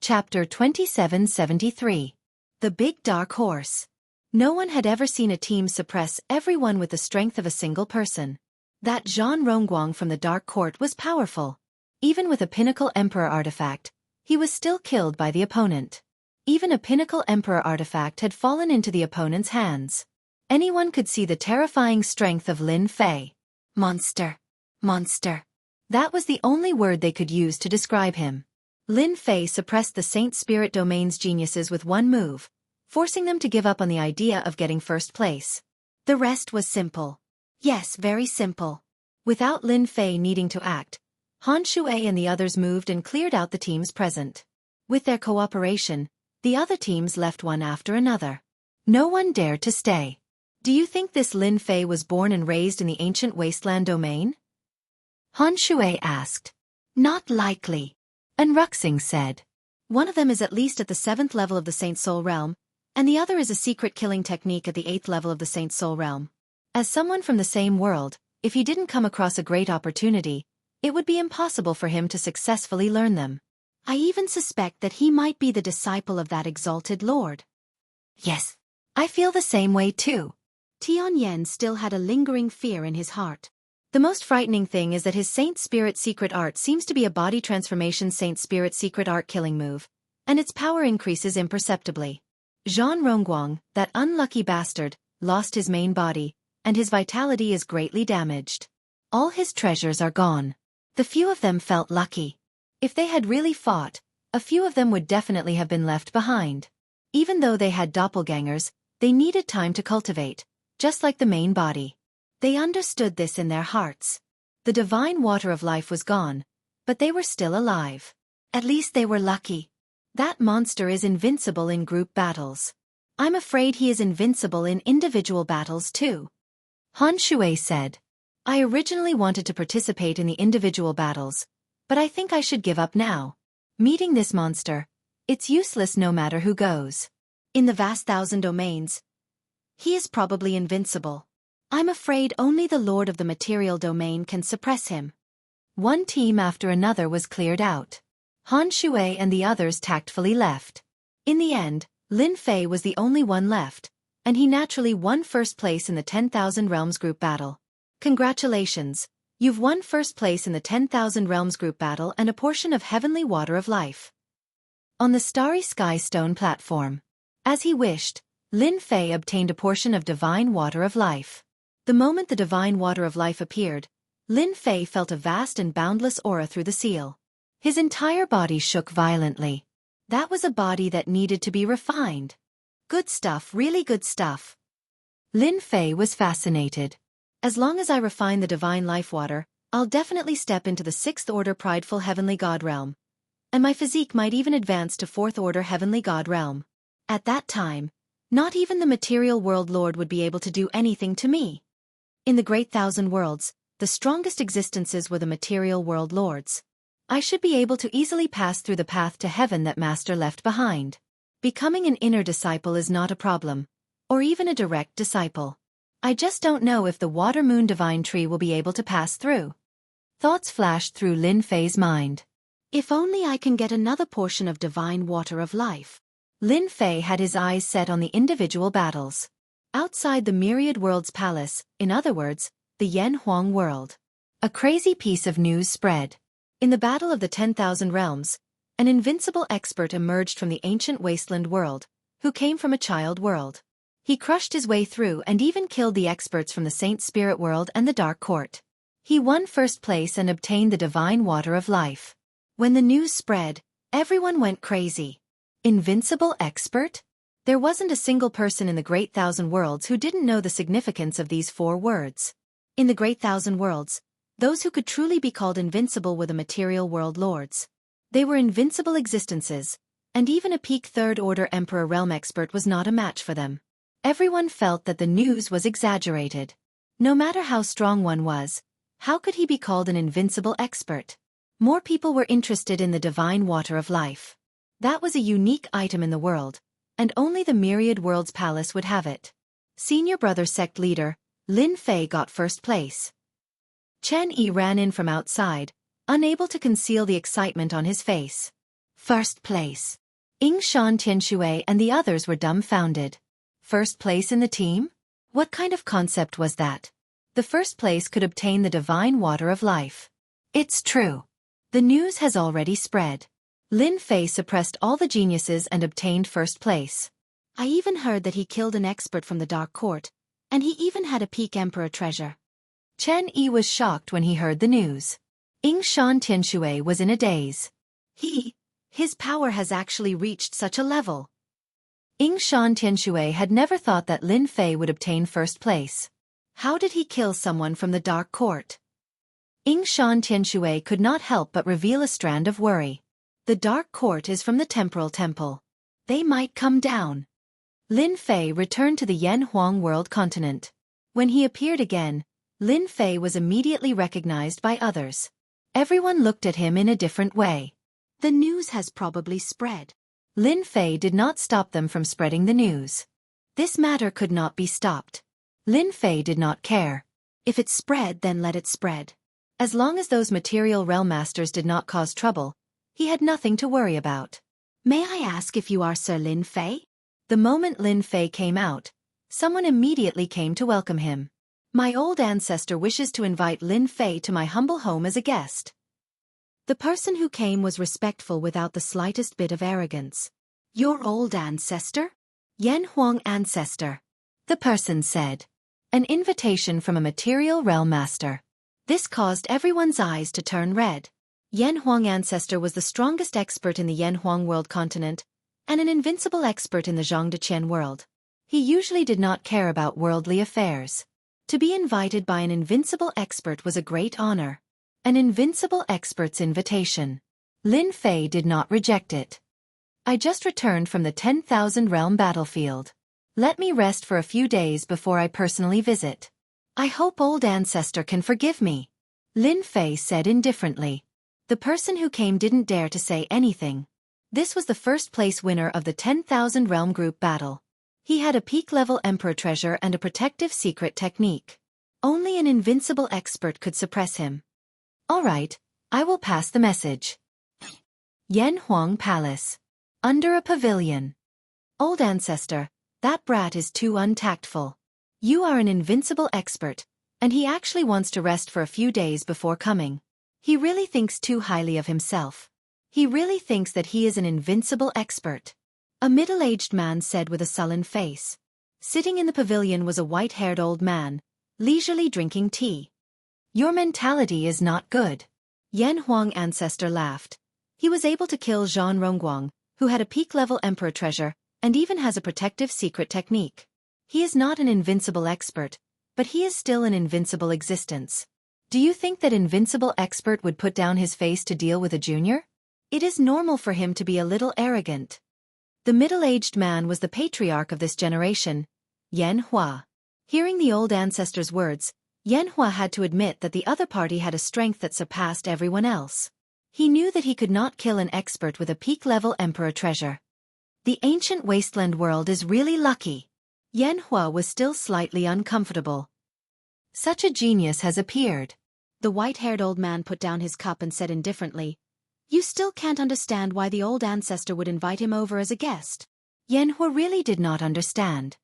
Chapter 2773. The Big Dark Horse. No one had ever seen a team suppress everyone with the strength of a single person. That Zhan Rongguang from the Dark Court was powerful. Even with a Pinnacle Emperor artifact, he was still killed by the opponent. Even a Pinnacle Emperor artifact had fallen into the opponent's hands. Anyone could see the terrifying strength of Lin Fei. Monster. Monster. That was the only word they could use to describe him. Lin Fei suppressed the Saint Spirit Domain's geniuses with one move, forcing them to give up on the idea of getting first place. The rest was simple. Yes, very simple. Without Lin Fei needing to act, Han Shui and the others moved and cleared out the teams present. With their cooperation, the other teams left one after another. No one dared to stay. Do you think this Lin Fei was born and raised in the ancient wasteland domain? Han Shui asked. Not likely. Enruxing said. One of them is at least at the 7th level of the Saint Soul Realm, and the other is a secret killing technique at the 8th level of the Saint Soul Realm. As someone from the same world, if he didn't come across a great opportunity, it would be impossible for him to successfully learn them. I even suspect that he might be the disciple of that exalted lord. Yes, I feel the same way too. Tianyan still had a lingering fear in his heart. The most frightening thing is that his Saint Spirit secret art seems to be a body transformation Saint Spirit secret art killing move, and its power increases imperceptibly. Zhan Rongguang, that unlucky bastard, lost his main body, and his vitality is greatly damaged. All his treasures are gone. The few of them felt lucky. If they had really fought, a few of them would definitely have been left behind. Even though they had doppelgangers, they needed time to cultivate, just like the main body. They understood this in their hearts. The divine water of life was gone, but they were still alive. At least they were lucky. That monster is invincible in group battles. I'm afraid he is invincible in individual battles too. Han Shui said. I originally wanted to participate in the individual battles, but I think I should give up now. Meeting this monster, it's useless no matter who goes. In the vast 1,000 domains, he is probably invincible. I'm afraid only the Lord of the Material Domain can suppress him. One team after another was cleared out. Han Shui and the others tactfully left. In the end, Lin Fei was the only one left, and he naturally won first place in the 10,000 Realms group battle. Congratulations, you've won first place in the 10,000 Realms group battle and a portion of Heavenly Water of Life. On the Starry Sky Stone platform. As he wished, Lin Fei obtained a portion of Divine Water of Life. The moment the Divine Water of Life appeared, Lin Fei felt a vast and boundless aura through the seal. His entire body shook violently. That was a body that needed to be refined. Good stuff, really good stuff. Lin Fei was fascinated. As long as I refine the Divine Life Water, I'll definitely step into the 6th Order Prideful Heavenly God Realm. And my physique might even advance to 4th Order Heavenly God Realm. At that time, not even the Material World Lord would be able to do anything to me. In the Great 1,000 Worlds, the strongest existences were the Material World Lords. I should be able to easily pass through the path to heaven that Master left behind. Becoming an inner disciple is not a problem, or even a direct disciple. I just don't know if the Water Moon Divine Tree will be able to pass through. Thoughts flashed through Lin Fei's mind. If only I can get another portion of Divine Water of Life. Lin Fei had his eyes set on the individual battles. Outside the Myriad Worlds Palace, in other words, the Yen Huang world. A crazy piece of news spread. In the Battle of the 10,000 Realms, an invincible expert emerged from the ancient wasteland world, who came from a child world. He crushed his way through and even killed the experts from the Saint Spirit world and the Dark Court. He won first place and obtained the Divine Water of Life. When the news spread, everyone went crazy. Invincible expert? There wasn't a single person in the Great 1,000 Worlds who didn't know the significance of these 4 words. In the Great 1,000 Worlds, those who could truly be called invincible were the Material World Lords. They were invincible existences, and even a peak 3rd Order Emperor Realm expert was not a match for them. Everyone felt that the news was exaggerated. No matter how strong one was, how could he be called an invincible expert? More people were interested in the Divine Water of Life. That was a unique item in the world, and only the Myriad Worlds Palace would have it. Senior Brother Sect Leader, Lin Fei got first place. Chen Yi ran in from outside, unable to conceal the excitement on his face. First place. Shan Tianshui and the others were dumbfounded. First place in the team? What kind of concept was that? The first place could obtain the divine water of life. It's true. The news has already spread. Lin Fei suppressed all the geniuses and obtained first place. I even heard that he killed an expert from the Dark Court, and he even had a peak emperor treasure. Chen Yi was shocked when he heard the news. Shan Tianshui was in a daze. His power has actually reached such a level. Shan Tianshui had never thought that Lin Fei would obtain first place. How did he kill someone from the Dark Court? Shan Tianshui could not help but reveal a strand of worry. The Dark Court is from the Temporal Temple. They might come down. Lin Fei returned to the Yan Huang world continent. When he appeared again, Lin Fei was immediately recognized by others. Everyone looked at him in a different way. The news has probably spread. Lin Fei did not stop them from spreading the news. This matter could not be stopped. Lin Fei did not care. If it spread, then let it spread. As long as those material realm masters did not cause trouble, he had nothing to worry about. May I ask if you are Sir Lin Fei? The moment Lin Fei came out, someone immediately came to welcome him. My old ancestor wishes to invite Lin Fei to my humble home as a guest. The person who came was respectful without the slightest bit of arrogance. Your old ancestor? Yan Huang ancestor. The person said. An invitation from a material realm master. This caused everyone's eyes to turn red. Yan Huang ancestor was the strongest expert in the Yan Huang world continent, and an invincible expert in the Zhangdeqian world. He usually did not care about worldly affairs. To be invited by an invincible expert was a great honor. An invincible expert's invitation. Lin Fei did not reject it. I just returned from the 10,000 realm battlefield. Let me rest for a few days before I personally visit. I hope old ancestor can forgive me. Lin Fei said indifferently. The person who came didn't dare to say anything. This was the first place winner of the 10,000 realm group battle. He had a peak-level emperor treasure and a protective secret technique. Only an invincible expert could suppress him. All right, I will pass the message. Yan Huang Palace. Under a pavilion. Old ancestor, that brat is too untactful. You are an invincible expert, and he actually wants to rest for a few days before coming. He really thinks too highly of himself. He really thinks that he is an invincible expert. A middle-aged man said with a sullen face. Sitting in the pavilion was a white-haired old man, leisurely drinking tea. Your mentality is not good. Yan Huang ancestor laughed. He was able to kill Zhan Rongguang, who had a peak-level emperor treasure, and even has a protective secret technique. He is not an invincible expert, but he is still an invincible existence. Do you think that invincible expert would put down his face to deal with a junior? It is normal for him to be a little arrogant. The middle-aged man was the patriarch of this generation, Yan Hua. Hearing the old ancestor's words, Yan Hua had to admit that the other party had a strength that surpassed everyone else. He knew that he could not kill an expert with a peak-level emperor treasure. The ancient wasteland world is really lucky. Yan Hua was still slightly uncomfortable. Such a genius has appeared. The white-haired old man put down his cup and said indifferently, You still can't understand why the old ancestor would invite him over as a guest. Yan Hua really did not understand.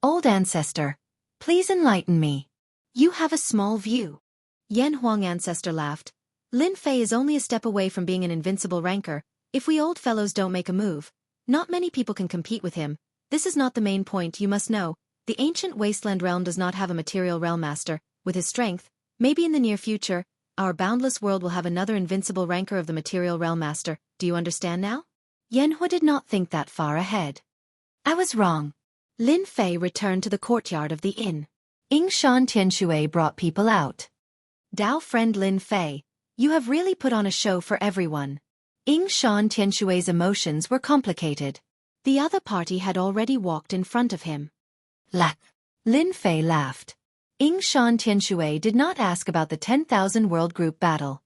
Old ancestor, please enlighten me. You have a small view. Yan Huang ancestor laughed. Lin Fei is only a step away from being an invincible ranker. If we old fellows don't make a move, not many people can compete with him. This is not the main point, you must know. The ancient wasteland realm does not have a material realm master. With his strength, maybe in the near future, our boundless world will have another invincible ranker of the material realm master. Do you understand now? Yan Hua did not think that far ahead. I was wrong. Lin Fei returned to the courtyard of the inn. Shan Tianshui brought people out. Dao friend Lin Fei, you have really put on a show for everyone. Shan Tianshui's emotions were complicated. The other party had already walked in front of him. Lin Fei laughed. Shan Tianshui did not ask about the 10,000 world group battle.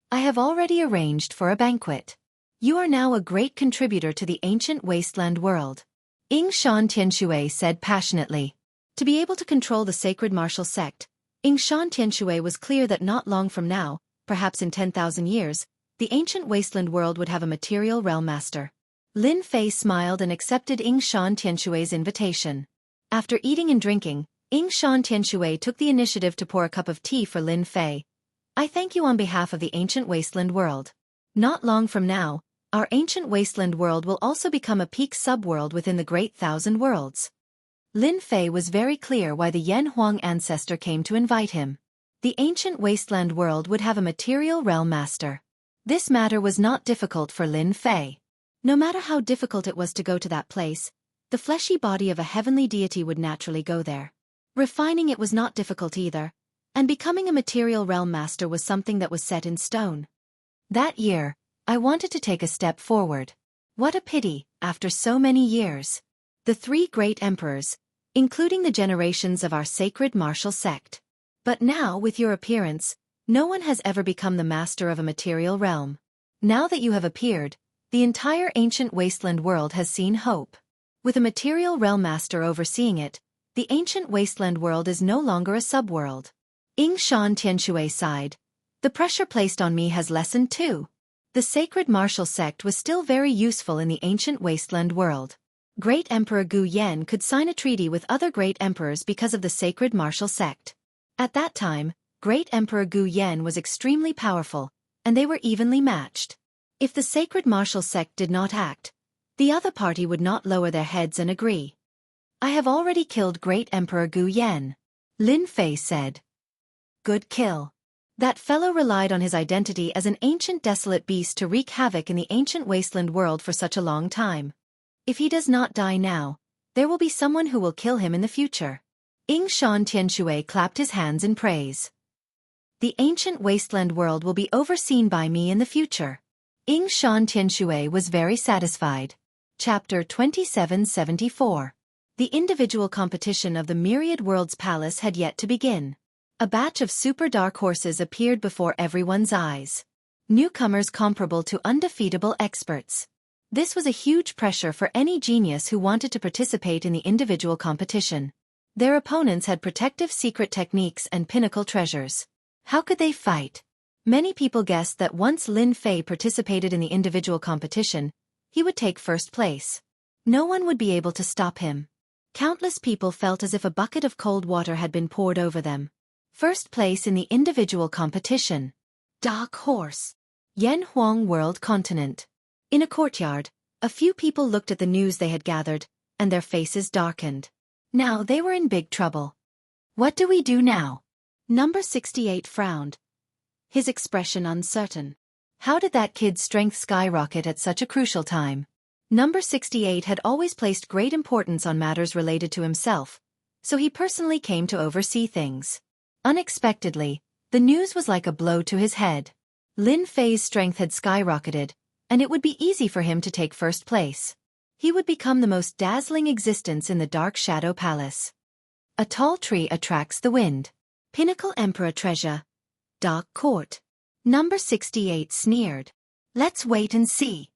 I have already arranged for a banquet. You are now a great contributor to the ancient wasteland world. Shan Tianshui said passionately. To be able to control the sacred martial sect, Shan Tianshui was clear that not long from now, perhaps in 10,000 years, the ancient wasteland world would have a material realm master. Lin Fei smiled and accepted Ying Shan Tianshui's invitation. After eating and drinking, Ying Shan Tianshui took the initiative to pour a cup of tea for Lin Fei. I thank you on behalf of the ancient wasteland world. Not long from now, our ancient wasteland world will also become a peak subworld within the Great Thousand Worlds. Lin Fei was very clear why the Yan Huang ancestor came to invite him. The ancient wasteland world would have a material realm master. This matter was not difficult for Lin Fei. No matter how difficult it was to go to that place, the fleshy body of a heavenly deity would naturally go there. Refining it was not difficult either, and becoming a material realm master was something that was set in stone. That year, I wanted to take a step forward. What a pity, after so many years. The three great emperors, including the generations of our sacred martial sect. But now, with your appearance, no one has ever become the master of a material realm. Now that you have appeared, the entire ancient wasteland world has seen hope. With a material realm master overseeing it, the ancient wasteland world is no longer a subworld. Ying Shan Tianshui sighed. The pressure placed on me has lessened too. The sacred martial sect was still very useful in the ancient wasteland world. Great Emperor Gu Yan could sign a treaty with other great emperors because of the sacred martial sect. At that time, Great Emperor Gu Yan was extremely powerful, and they were evenly matched. If the sacred martial sect did not act, the other party would not lower their heads and agree. I have already killed Great Emperor Gu Yan, Lin Fei said. Good kill. That fellow relied on his identity as an ancient desolate beast to wreak havoc in the ancient wasteland world for such a long time. If he does not die now, there will be someone who will kill him in the future. Ying Shan Tianshui clapped his hands in praise. The ancient wasteland world will be overseen by me in the future. Ying Shan Tianshui was very satisfied. Chapter 2774. The individual competition of the Myriad Worlds Palace had yet to begin. A batch of super dark horses appeared before everyone's eyes. Newcomers comparable to undefeatable experts. This was a huge pressure for any genius who wanted to participate in the individual competition. Their opponents had protective secret techniques and pinnacle treasures. How could they fight? Many people guessed that once Lin Fei participated in the individual competition, he would take first place. No one would be able to stop him. Countless people felt as if a bucket of cold water had been poured over them. First place in the individual competition. Dark Horse. Yan Huang World Continent. In a courtyard, a few people looked at the news they had gathered, and their faces darkened. Now they were in big trouble. What do we do now? Number 68 frowned. His expression uncertain. How did that kid's strength skyrocket at such a crucial time? Number 68 had always placed great importance on matters related to himself, so he personally came to oversee things. Unexpectedly, the news was like a blow to his head. Lin Fei's strength had skyrocketed, and it would be easy for him to take first place. He would become the most dazzling existence in the Dark Shadow Palace. A tall tree attracts the wind. Pinnacle Emperor Treasure. Dark Court. Number 68 sneered. Let's wait and see.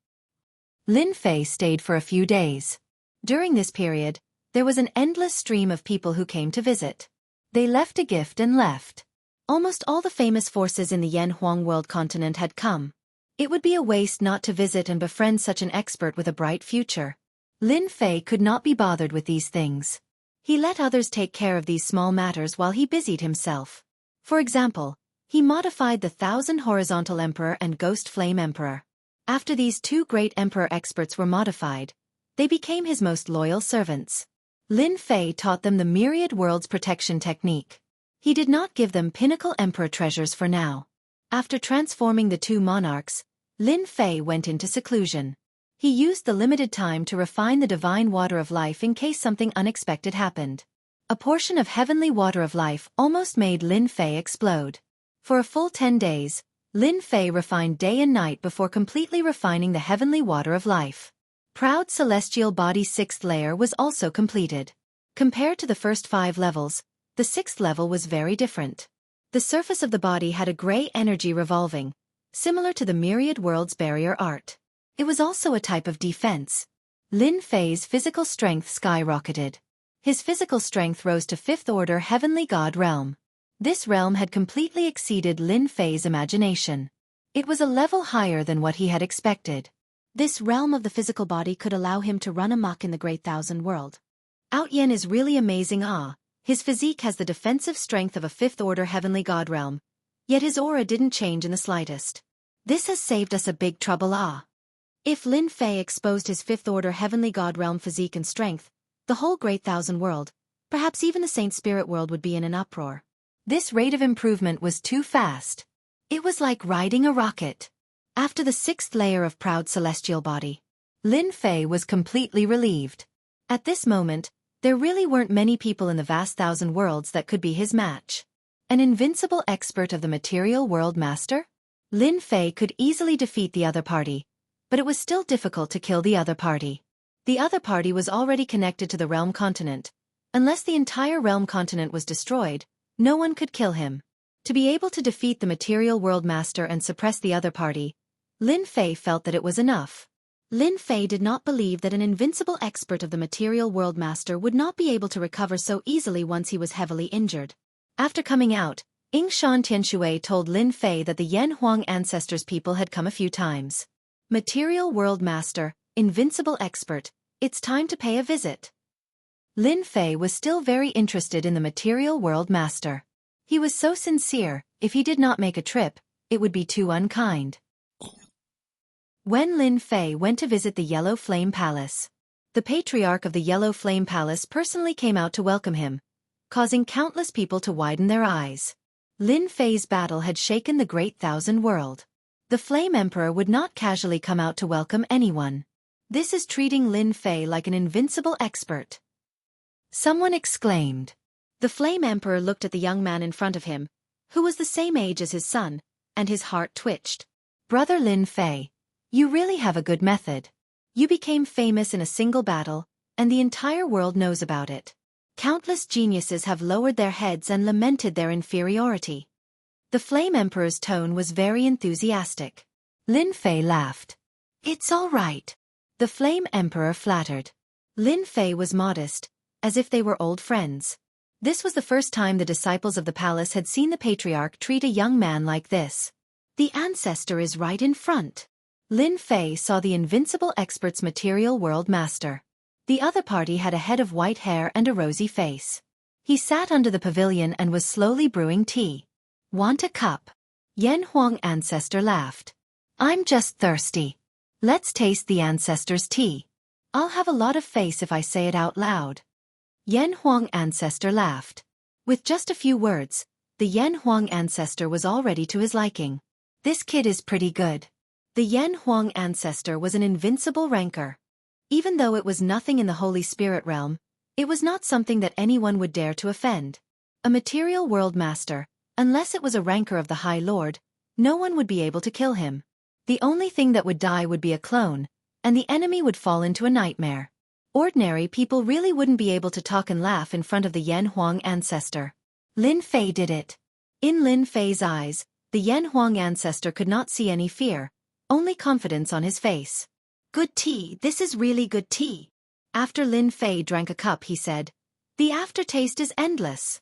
Lin Fei stayed for a few days. During this period, there was an endless stream of people who came to visit. They left a gift and left. Almost all the famous forces in the Yan Huang world continent had come. It would be a waste not to visit and befriend such an expert with a bright future. Lin Fei could not be bothered with these things. He let others take care of these small matters while he busied himself. For example, he modified the Thousand Horizontal Emperor and Ghost Flame Emperor. After these two great emperor experts were modified, they became his most loyal servants. Lin Fei taught them the Myriad Worlds Protection technique. He did not give them Pinnacle Emperor treasures for now. After transforming the two monarchs, Lin Fei went into seclusion. He used the limited time to refine the divine water of life in case something unexpected happened. A portion of heavenly water of life almost made Lin Fei explode. For a full 10 days, Lin Fei refined day and night before completely refining the heavenly water of life. Proud celestial body's 6th layer was also completed. Compared to the first 5 levels, the 6th level was very different. The surface of the body had a gray energy revolving, similar to the Myriad Worlds barrier art. It was also a type of defense. Lin Fei's physical strength skyrocketed. His physical strength rose to 5th order heavenly god realm. This realm had completely exceeded Lin Fei's imagination. It was a level higher than what he had expected. This realm of the physical body could allow him to run amok in the Great Thousand World. Outyen is really amazing. His physique has the defensive strength of a fifth-order heavenly god realm, yet his aura didn't change in the slightest. This has saved us a big trouble. If Lin Fei exposed his fifth-order heavenly god realm physique and strength, the whole Great Thousand World, perhaps even the Saint Spirit world, would be in an uproar. This rate of improvement was too fast. It was like riding a rocket. After the sixth layer of proud celestial body, Lin Fei was completely relieved. At this moment, there really weren't many people in the vast thousand worlds that could be his match. An invincible expert of the material world master? Lin Fei could easily defeat the other party, but it was still difficult to kill the other party. The other party was already connected to the realm continent. Unless the entire realm continent was destroyed, no one could kill him. To be able to defeat the material world master and suppress the other party, Lin Fei felt that it was enough. Lin Fei did not believe that an invincible expert of the material world master would not be able to recover so easily once he was heavily injured. After coming out, Yingshan Tianshui told Lin Fei that the Yan Huang ancestors' people had come a few times. Material world master, invincible expert, it's time to pay a visit. Lin Fei was still very interested in the material world master. He was so sincere, if he did not make a trip, it would be too unkind. When Lin Fei went to visit the Yellow Flame Palace, the patriarch of the Yellow Flame Palace personally came out to welcome him, causing countless people to widen their eyes. Lin Fei's battle had shaken the Great Thousand World. The Flame Emperor would not casually come out to welcome anyone. This is treating Lin Fei like an invincible expert. Someone exclaimed. The Flame Emperor looked at the young man in front of him, who was the same age as his son, and his heart twitched. Brother Lin Fei, you really have a good method. You became famous in a single battle, and the entire world knows about it. Countless geniuses have lowered their heads and lamented their inferiority. The Flame Emperor's tone was very enthusiastic. Lin Fei laughed. It's all right. The Flame Emperor flattered. Lin Fei was modest, as if they were old friends. This was the first time the disciples of the palace had seen the patriarch treat a young man like this. The ancestor is right in front. Lin Fei saw the invincible expert's material world master. The other party had a head of white hair and a rosy face. He sat under the pavilion and was slowly brewing tea. Want a cup? Yan Huang ancestor laughed. I'm just thirsty. Let's taste the ancestor's tea. I'll have a lot of face if I say it out loud. Yan Huang ancestor laughed. With just a few words, the Yan Huang ancestor was already to his liking. This kid is pretty good. The Yan Huang ancestor was an invincible rancor. Even though it was nothing in the Holy Spirit realm, it was not something that anyone would dare to offend. A material world master, unless it was a rancor of the High Lord, no one would be able to kill him. The only thing that would die would be a clone, and the enemy would fall into a nightmare. Ordinary people really wouldn't be able to talk and laugh in front of the Yan Huang ancestor. Lin Fei did it. In Lin Fei's eyes, the Yan Huang ancestor could not see any fear, only confidence on his face. Good tea, this is really good tea. After Lin Fei drank a cup, he said, the aftertaste is endless.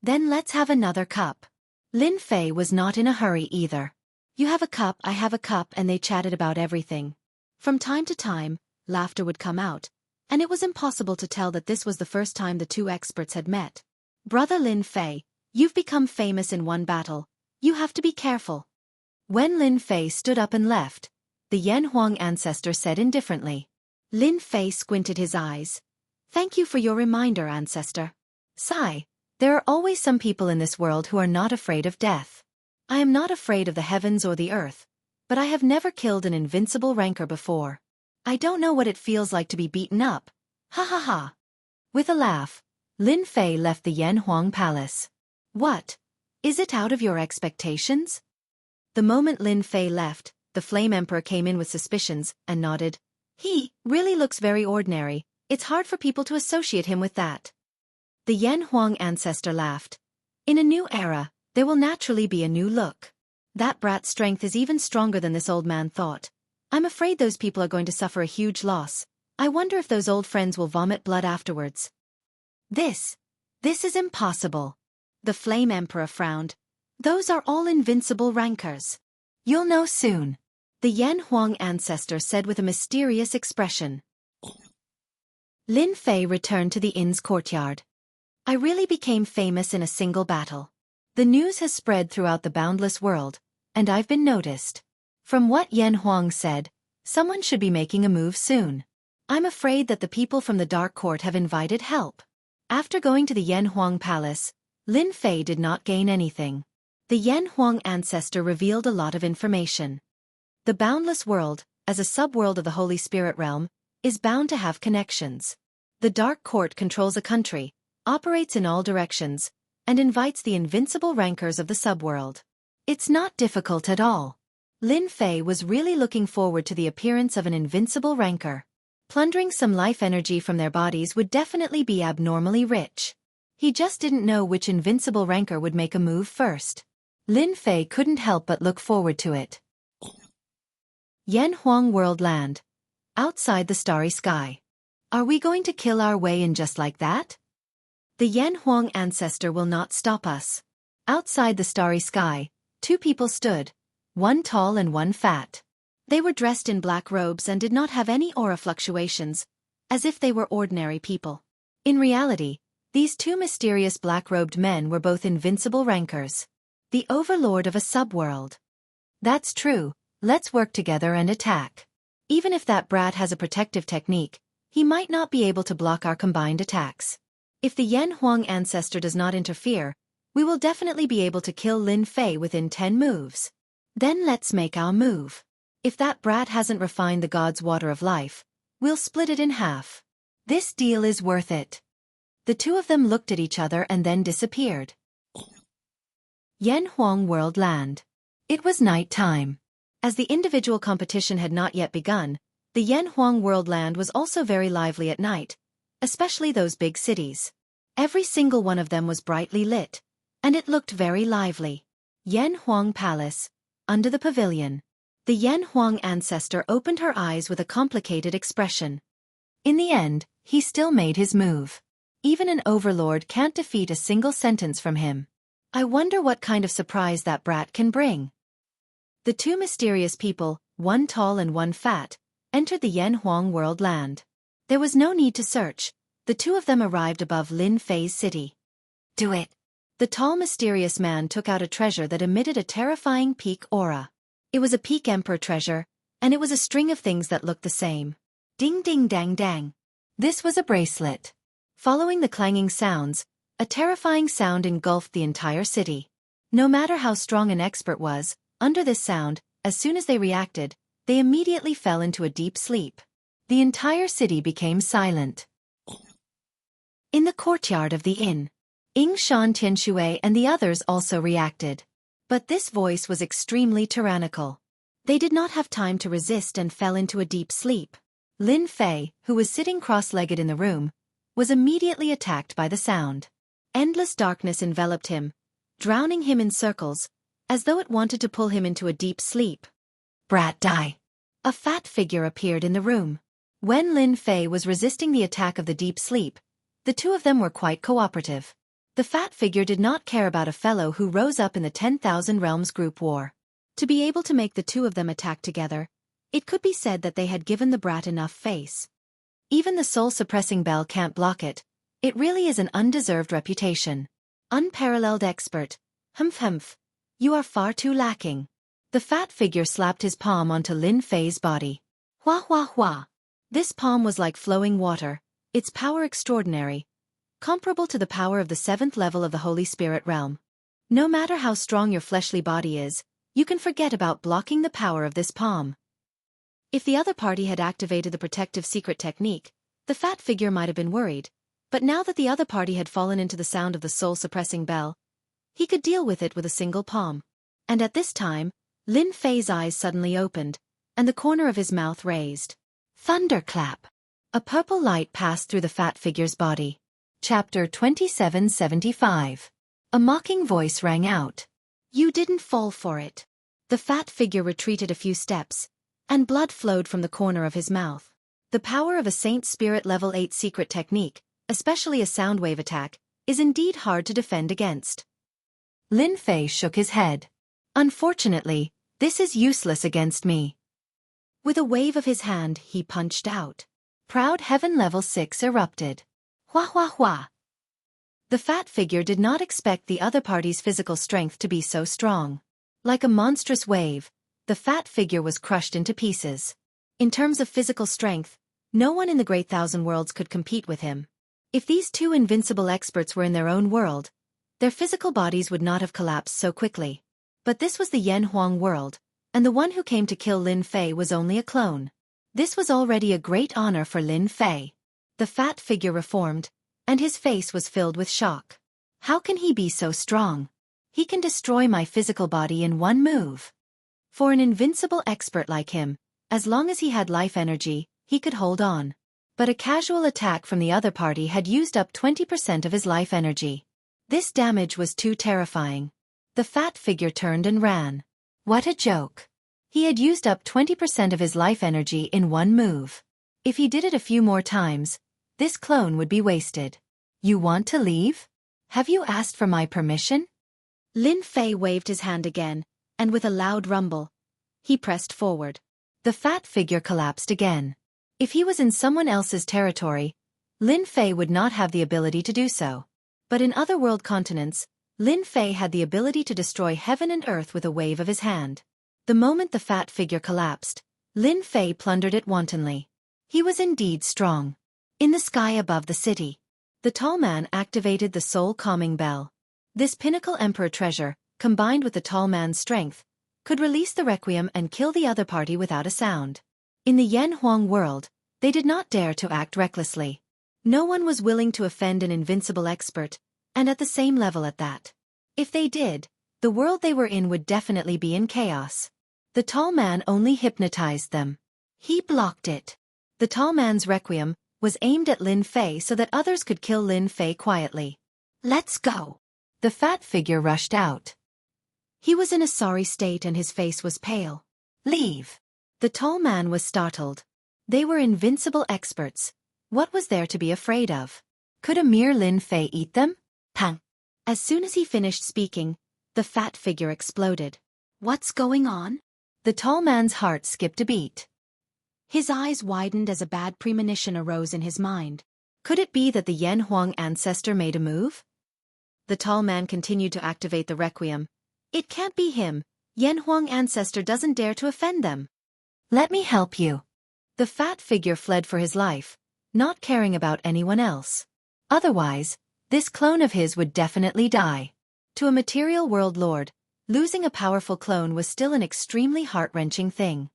Then let's have another cup. Lin Fei was not in a hurry either. You have a cup, I have a cup, and they chatted about everything. From time to time, laughter would come out, and it was impossible to tell that this was the first time the two experts had met. Brother Lin Fei, you've become famous in one battle. You have to be careful. When Lin Fei stood up and left, the Yan Huang ancestor said indifferently. Lin Fei squinted his eyes. Thank you for your reminder, ancestor. Sigh, there are always some people in this world who are not afraid of death. I am not afraid of the heavens or the earth, but I have never killed an invincible rancor before. I don't know what it feels like to be beaten up. Ha ha ha. With a laugh, Lin Fei left the Yan Huang palace. What? Is it out of your expectations? The moment Lin Fei left, the Flame Emperor came in with suspicions, and nodded. He really looks very ordinary. It's hard for people to associate him with that. The Yan Huang ancestor laughed. In a new era, there will naturally be a new look. That brat's strength is even stronger than this old man thought. I'm afraid those people are going to suffer a huge loss. I wonder if those old friends will vomit blood afterwards. This is impossible. The Flame Emperor frowned. Those are all invincible rancors. You'll know soon. The Yan Huang ancestor said with a mysterious expression. Lin Fei returned to the inn's courtyard. I really became famous in a single battle. The news has spread throughout the boundless world, and I've been noticed. From what Yan Huang said, someone should be making a move soon. I'm afraid that the people from the Dark Court have invited help. After going to the Yan Huang Palace, Lin Fei did not gain anything. The Yan Huang ancestor revealed a lot of information. The boundless world, as a subworld of the Holy Spirit realm, is bound to have connections. The Dark Court controls a country, operates in all directions, and invites the invincible rankers of the subworld. It's not difficult at all. Lin Fei was really looking forward to the appearance of an invincible ranker. Plundering some life energy from their bodies would definitely be abnormally rich. He just didn't know which invincible ranker would make a move first. Lin Fei couldn't help but look forward to it. Yan Huang World Land. Outside the starry sky. Are we going to kill our way in just like that? The Yan Huang ancestor will not stop us. Outside the starry sky, two people stood, one tall and one fat. They were dressed in black robes and did not have any aura fluctuations, as if they were ordinary people. In reality, these two mysterious black-robed men were both invincible rankers. The overlord of a subworld. That's true, let's work together and attack. Even if that brat has a protective technique, he might not be able to block our combined attacks. If the Yan Huang ancestor does not interfere, we will definitely be able to kill Lin Fei within 10 moves. Then let's make our move. If that brat hasn't refined the god's water of life, we'll split it in half. This deal is worth it. The two of them looked at each other and then disappeared. Yan Huang World Land. It was night time. As the individual competition had not yet begun, the Yan Huang World Land was also very lively at night, especially those big cities. Every single one of them was brightly lit, and it looked very lively. Yan Huang Palace. Under the pavilion. The Yan Huang ancestor opened her eyes with a complicated expression. In the end, he still made his move. Even an overlord can't defeat a single sentence from him. I wonder what kind of surprise that brat can bring. The two mysterious people, one tall and one fat, entered the Yan Huang World Land. There was no need to search. The two of them arrived above Lin Fei's city. Do it. The tall mysterious man took out a treasure that emitted a terrifying peak aura. It was a peak emperor treasure, and it was a string of things that looked the same. Ding ding dang dang. This was a bracelet. Following the clanging sounds, a terrifying sound engulfed the entire city. No matter how strong an expert was, under this sound, as soon as they reacted, they immediately fell into a deep sleep. The entire city became silent. In the courtyard of the inn, Ying Shan Tianxue and the others also reacted. But this voice was extremely tyrannical. They did not have time to resist and fell into a deep sleep. Lin Fei, who was sitting cross-legged in the room, was immediately attacked by the sound. Endless darkness enveloped him, drowning him in circles, as though it wanted to pull him into a deep sleep. Brat die. A fat figure appeared in the room. When Lin Fei was resisting the attack of the deep sleep, the two of them were quite cooperative. The fat figure did not care about a fellow who rose up in the 10,000 Realms group war. To be able to make the two of them attack together, it could be said that they had given the brat enough face. Even the soul-suppressing bell can't block it. It really is an undeserved reputation. Unparalleled expert. Humph. You are far too lacking. The fat figure slapped his palm onto Lin Fei's body. Hua. This palm was like flowing water, its power extraordinary, comparable to the power of the 7th level of the Holy Spirit realm. No matter how strong your fleshly body is, you can forget about blocking the power of this palm. If the other party had activated the protective secret technique, the fat figure might have been worried, but now that the other party had fallen into the sound of the soul-suppressing bell, he could deal with it with a single palm. And at this time, Lin Fei's eyes suddenly opened, and the corner of his mouth raised. Thunderclap! A purple light passed through the fat figure's body. Chapter 2775. A mocking voice rang out. You didn't fall for it. The fat figure retreated a few steps, and blood flowed from the corner of his mouth. The power of a Saint Spirit Level 8 secret technique, especially a sound wave attack, is indeed hard to defend against. Lin Fei shook his head. Unfortunately, This is useless against me. With a wave of his hand, he punched out. Proud Heaven Level 6 erupted. Hua hua hua. The fat figure did not expect the other party's physical strength to be so strong. Like a monstrous wave, the fat figure was crushed into pieces. In terms of physical strength, no one in the Great Thousand Worlds could compete with him. If these two invincible experts were in their own world, their physical bodies would not have collapsed so quickly. But this was the Yen Huang world, and the one who came to kill Lin Fei was only a clone. This was already a great honor for Lin Fei. The fat figure reformed, and his face was filled with shock. How can he be so strong? He can destroy my physical body in one move. For an invincible expert like him, as long as he had life energy, he could hold on. But a casual attack from the other party had used up 20% of his life energy. This damage was too terrifying. The fat figure turned and ran. What a joke. He had used up 20% of his life energy in one move. If he did it a few more times, this clone would be wasted. You want to leave? Have you asked for my permission? Lin Fei waved his hand again, and with a loud rumble, he pressed forward. The fat figure collapsed again. If he was in someone else's territory, Lin Fei would not have the ability to do so. But in other world continents, Lin Fei had the ability to destroy heaven and earth with a wave of his hand. The moment the fat figure collapsed, Lin Fei plundered it wantonly. He was indeed strong. In the sky above the city, the tall man activated the soul-calming bell. This pinnacle emperor treasure, combined with the tall man's strength, could release the requiem and kill the other party without a sound. In the Yen Huang world, they did not dare to act recklessly. No one was willing to offend an invincible expert, and at the same level at that. If they did, the world they were in would definitely be in chaos. The tall man only hypnotized them. He blocked it. The tall man's requiem was aimed at Lin Fei so that others could kill Lin Fei quietly. Let's go. The fat figure rushed out. He was in a sorry state and his face was pale. Leave. The tall man was startled. They were invincible experts. What was there to be afraid of? Could a mere Lin Fei eat them? Pang. As soon as he finished speaking, the fat figure exploded. What's going on? The tall man's heart skipped a beat. His eyes widened as a bad premonition arose in his mind. Could it be that the Yen Huang ancestor made a move? The tall man continued to activate the requiem. It can't be him. Yen Huang ancestor doesn't dare to offend them. Let me help you. The fat figure fled for his life, not caring about anyone else. Otherwise, this clone of his would definitely die. To a material world lord, losing a powerful clone was still an extremely heart-wrenching thing.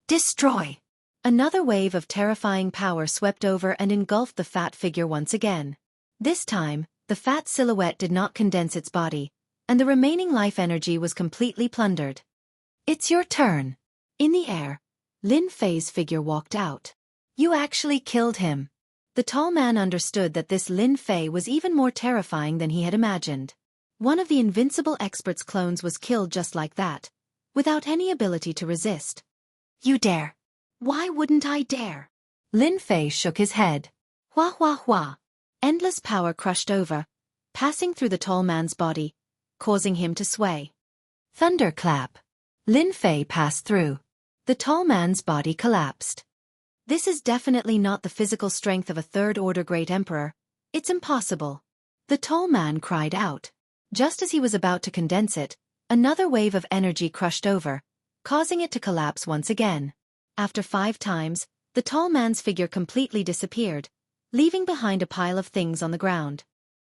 Destroy! Another wave of terrifying power swept over and engulfed the fat figure once again. This time, the fat silhouette did not condense its body, and the remaining life energy was completely plundered. It's your turn. In the air, Lin Fei's figure walked out. You actually killed him. The tall man understood that this Lin Fei was even more terrifying than he had imagined. One of the invincible expert's clones was killed just like that, without any ability to resist. You dare. Why wouldn't I dare? Lin Fei shook his head. Hua hua hua. Endless power crushed over, passing through the tall man's body, causing him to sway. Thunderclap. Lin Fei passed through. The tall man's body collapsed. This is definitely not the physical strength of a third-order great emperor. It's impossible. The tall man cried out. Just as he was about to condense it, another wave of energy crushed over, causing it to collapse once again. After 5 times, the tall man's figure completely disappeared, leaving behind a pile of things on the ground.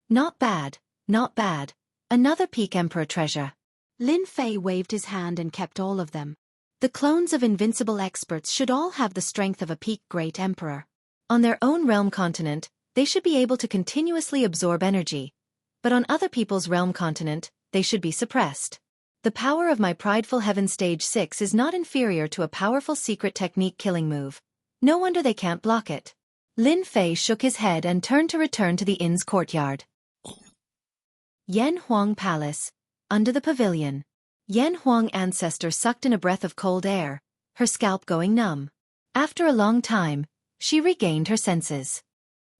Not bad, not bad. Another peak emperor treasure. Lin Fei waved his hand and kept all of them. The clones of invincible experts should all have the strength of a peak great emperor. On their own realm continent, they should be able to continuously absorb energy, but on other people's realm continent, they should be suppressed. The power of my prideful heaven stage 6 is not inferior to a powerful secret technique killing move. No wonder they can't block it. Lin Fei shook his head and turned to return to the inn's courtyard. Yen Huang Palace. Under the pavilion. Yen Huang ancestor sucked in a breath of cold air, her scalp going numb. After a long time, she regained her senses.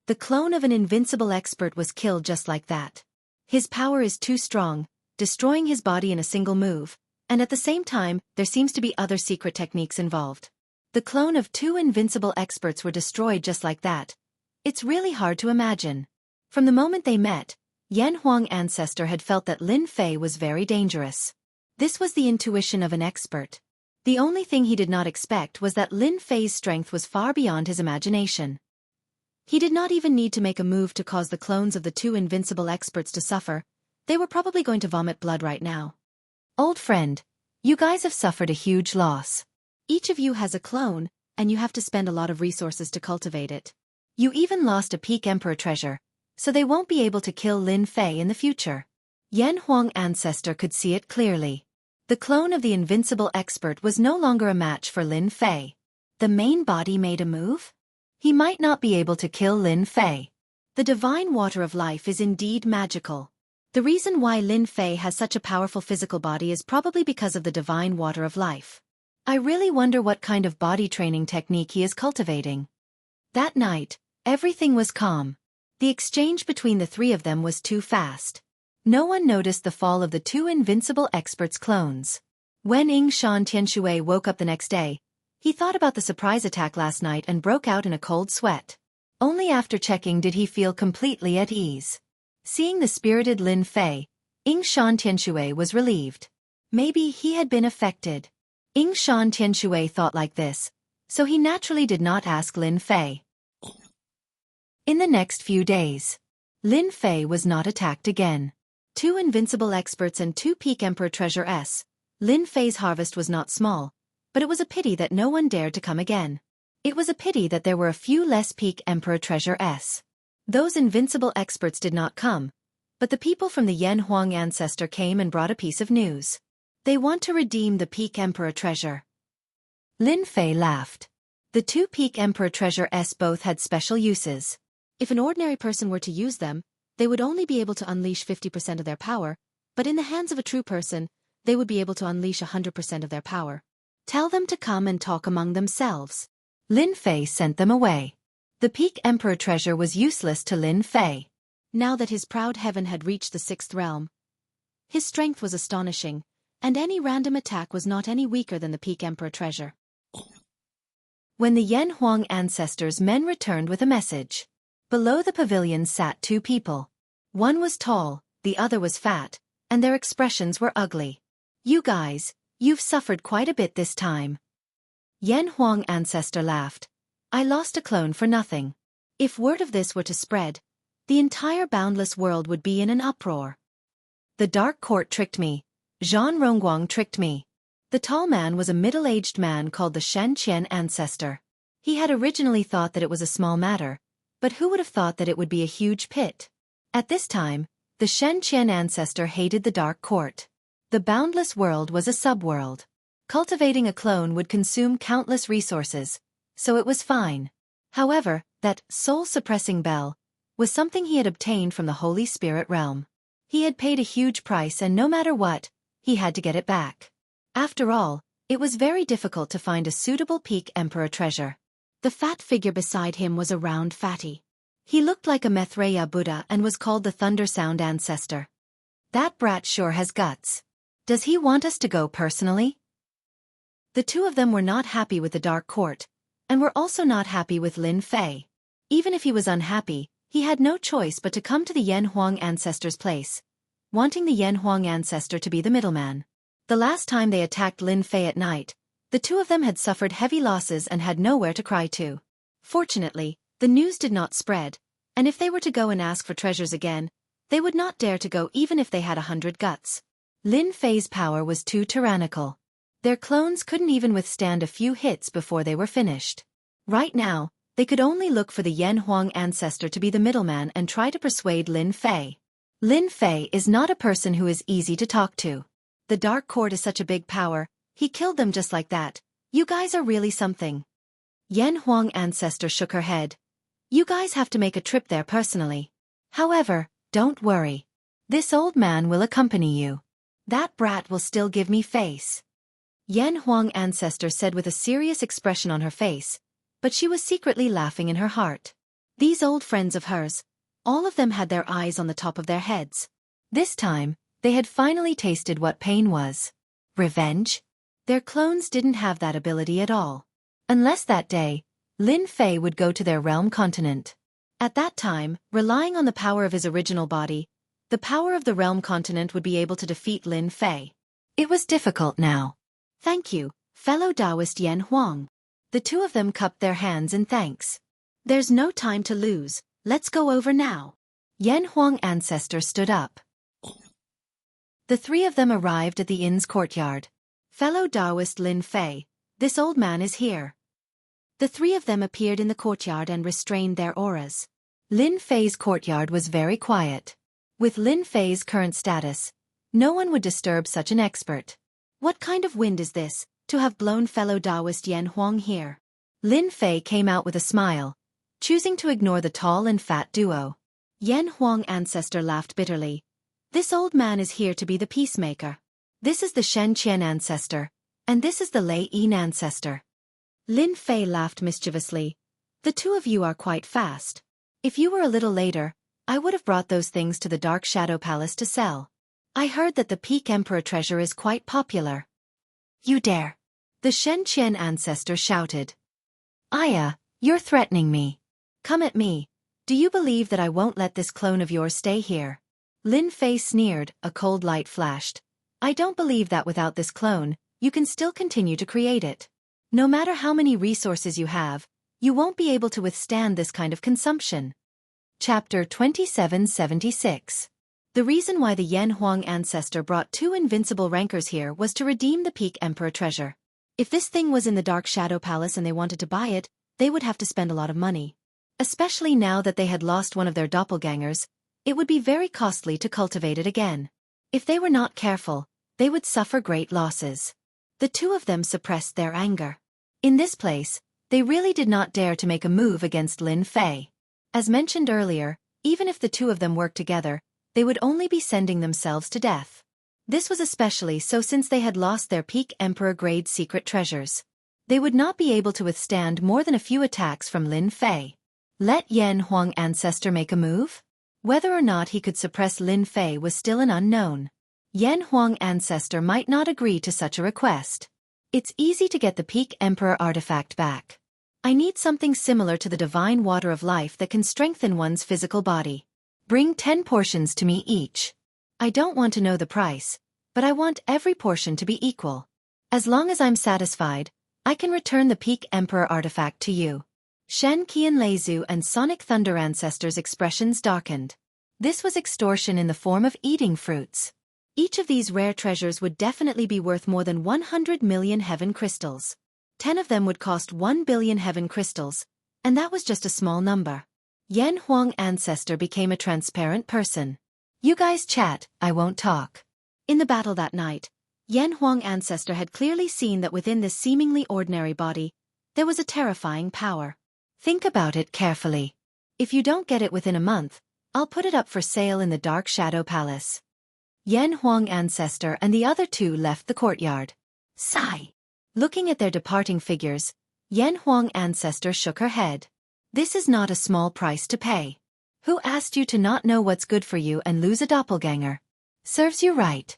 The clone of an invincible expert was killed just like that. His power is too strong, destroying his body in a single move, And at the same time, there seems to be other secret techniques involved. The clone of 2 invincible experts were destroyed just like that. It's really hard to imagine. From the moment they met, Yan Huang Ancestor had felt that Lin Fei was very dangerous. This was the intuition of an expert. The only thing he did not expect was that Lin Fei's strength was far beyond his imagination. He did not even need to make a move to cause the clones of the 2 invincible experts to suffer. They were probably going to vomit blood right now. Old friend, you guys have suffered a huge loss. Each of you has a clone, and you have to spend a lot of resources to cultivate it. You even lost a Peak Emperor treasure, so they won't be able to kill Lin Fei in the future. Yan Huang Ancestor could see it clearly. The clone of the invincible expert was no longer a match for Lin Fei. The main body made a move? He might not be able to kill Lin Fei. The divine water of life is indeed magical. The reason why Lin Fei has such a powerful physical body is probably because of the divine water of life. I really wonder what kind of body training technique he is cultivating. That night, everything was calm. The exchange between the 3 of them was too fast. No one noticed the fall of the 2 invincible experts' clones. When Shan Tianshui woke up the next day, he thought about the surprise attack last night and broke out in a cold sweat. Only after checking did he feel completely at ease. Seeing the spirited Lin Fei, Shan Tianshui was relieved. Maybe he had been affected. Shan Tianshui thought like this, so he naturally did not ask Lin Fei. In the next few days, Lin Fei was not attacked again. 2 invincible experts and 2 Peak Emperor treasure S. Lin Fei's harvest was not small, but it was a pity that no one dared to come again. It was a pity that there were a few less Peak Emperor treasure S. Those invincible experts did not come, but the people from the Yan Huang Ancestor came and brought a piece of news. They want to redeem the Peak Emperor treasure. Lin Fei laughed. The 2 Peak Emperor treasure S both had special uses. If an ordinary person were to use them, they would only be able to unleash 50% of their power, but in the hands of a true person, they would be able to unleash 100% of their power. Tell them to come and talk among themselves. Lin Fei sent them away. The Peak Emperor treasure was useless to Lin Fei. Now that his proud heaven had reached the 6th realm, his strength was astonishing, and any random attack was not any weaker than the Peak Emperor treasure. When the Yan Huang Ancestors' men returned with a message. Below the pavilion sat 2 people. One was tall, the other was fat, and their expressions were ugly. You guys, you've suffered quite a bit this time. Yan Huang Ancestor laughed. I lost a clone for nothing. If word of this were to spread, the entire boundless world would be in an uproar. The Dark Court tricked me. Zhan Rongguang tricked me. The tall man was a middle-aged man called the Shen Qian Ancestor. He had originally thought that it was a small matter, but who would have thought that it would be a huge pit? At this time, the Shen Qian Ancestor hated the Dark Court. The boundless world was a subworld. Cultivating a clone would consume countless resources, so it was fine. However, that soul-suppressing bell was something he had obtained from the Holy Spirit realm. He had paid a huge price and no matter what, he had to get it back. After all, it was very difficult to find a suitable Peak Emperor treasure. The fat figure beside him was a round fatty. He looked like a Maitreya Buddha and was called the Thunder Sound Ancestor. That brat sure has guts. Does he want us to go personally? The 2 of them were not happy with the Dark Court, and were also not happy with Lin Fei. Even if he was unhappy, he had no choice but to come to the Yan Huang Ancestor's place, wanting the Yan Huang Ancestor to be the middleman. The last time they attacked Lin Fei at night, the 2 of them had suffered heavy losses and had nowhere to cry to. Fortunately, the news did not spread, and if they were to go and ask for treasures again, they would not dare to go even if they had 100 guts. Lin Fei's power was too tyrannical. Their clones couldn't even withstand a few hits before they were finished. Right now, they could only look for the Yan Huang Ancestor to be the middleman and try to persuade Lin Fei. Lin Fei is not a person who is easy to talk to. The Dark Court is such a big power, he killed them just like that. You guys are really something. Yan Huang Ancestor shook her head. You guys have to make a trip there personally. However, don't worry. This old man will accompany you. That brat will still give me face. Yan Huang Ancestor said with a serious expression on her face, but she was secretly laughing in her heart. These old friends of hers, all of them had their eyes on the top of their heads. This time, they had finally tasted what pain was. Revenge? Their clones didn't have that ability at all. Unless that day, Lin Fei would go to their realm continent. At that time, relying on the power of his original body, the power of the realm continent would be able to defeat Lin Fei. It was difficult now. Thank you, fellow Taoist Yan Huang. The two of them cupped their hands in thanks. There's no time to lose, let's go over now. Yan Huang ancestor stood up. The three of them arrived at the inn's courtyard. Fellow Taoist Lin Fei, this old man is here. The three of them appeared in the courtyard and restrained their auras. Lin Fei's courtyard was very quiet. With Lin Fei's current status, no one would disturb such an expert. What kind of wind is this, to have blown fellow Taoist Yan Huang here? Lin Fei came out with a smile, choosing to ignore the tall and fat duo. Yan Huang ancestor laughed bitterly. This old man is here to be the peacemaker. This is the Shen Qian ancestor, and this is the Lei Yin ancestor. Lin Fei laughed mischievously. The two of you are quite fast. If you were a little later, I would have brought those things to the Dark Shadow Palace to sell. I heard that the Peak Emperor treasure is quite popular. You dare! The Shen Qian ancestor shouted. Aya, you're threatening me. Come at me. Do you believe that I won't let this clone of yours stay here? Lin Fei sneered, a cold light flashed. I don't believe that without this clone, you can still continue to create it. No matter how many resources you have, you won't be able to withstand this kind of consumption. Chapter 2776. The reason why the Yan Huang ancestor brought two invincible rankers here was to redeem the Peak Emperor treasure. If this thing was in the Dark Shadow Palace and they wanted to buy it, they would have to spend a lot of money. Especially now that they had lost one of their doppelgangers, it would be very costly to cultivate it again. If they were not careful, they would suffer great losses. The two of them suppressed their anger. In this place, they really did not dare to make a move against Lin Fei. As mentioned earlier, even if the two of them worked together, they would only be sending themselves to death. This was especially so since they had lost their Peak Emperor grade secret treasures. They would not be able to withstand more than a few attacks from Lin Fei. Let Yan Huang ancestor make a move? Whether or not he could suppress Lin Fei was still an unknown. Yan Huang ancestor might not agree to such a request. It's easy to get the Peak Emperor artifact back. I need something similar to the divine water of life that can strengthen one's physical body. Bring 10 portions to me each. I don't want to know the price, but I want every portion to be equal. As long as I'm satisfied, I can return the Peak Emperor artifact to you. Shen Qian Leizu and Sonic Thunder ancestors' expressions darkened. This was extortion in the form of eating fruits. Each of these rare treasures would definitely be worth more than 100 million heaven crystals. 10 of them would cost 1 billion heaven crystals, and that was just a small number. Yan Huang ancestor became a transparent person. You guys chat, I won't talk. In the battle that night, Yan Huang ancestor had clearly seen that within this seemingly ordinary body, there was a terrifying power. Think about it carefully. If you don't get it within a month, I'll put it up for sale in the Dark Shadow Palace. Yan Huang ancestor and the other two left the courtyard. Sigh. Looking at their departing figures, Yan Huang ancestor shook her head. This is not a small price to pay. Who asked you to not know what's good for you and lose a doppelganger? Serves you right.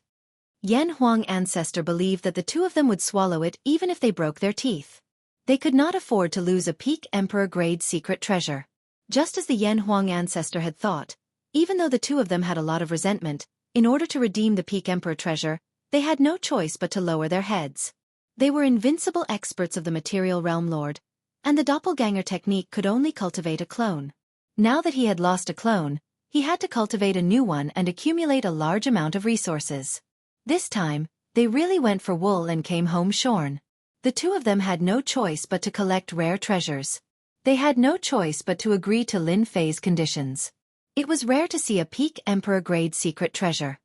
Yan Huang ancestor believed that the two of them would swallow it even if they broke their teeth. They could not afford to lose a Peak Emperor grade secret treasure. Just as the Yan Huang ancestor had thought, even though the two of them had a lot of resentment, in order to redeem the Peak Emperor treasure, they had no choice but to lower their heads. They were invincible experts of the material realm lord, and the doppelganger technique could only cultivate a clone. Now that he had lost a clone, he had to cultivate a new one and accumulate a large amount of resources. This time, they really went for wool and came home shorn. The two of them had no choice but to collect rare treasures. They had no choice but to agree to Lin Fei's conditions. It was rare to see a Peak Emperor grade secret treasure.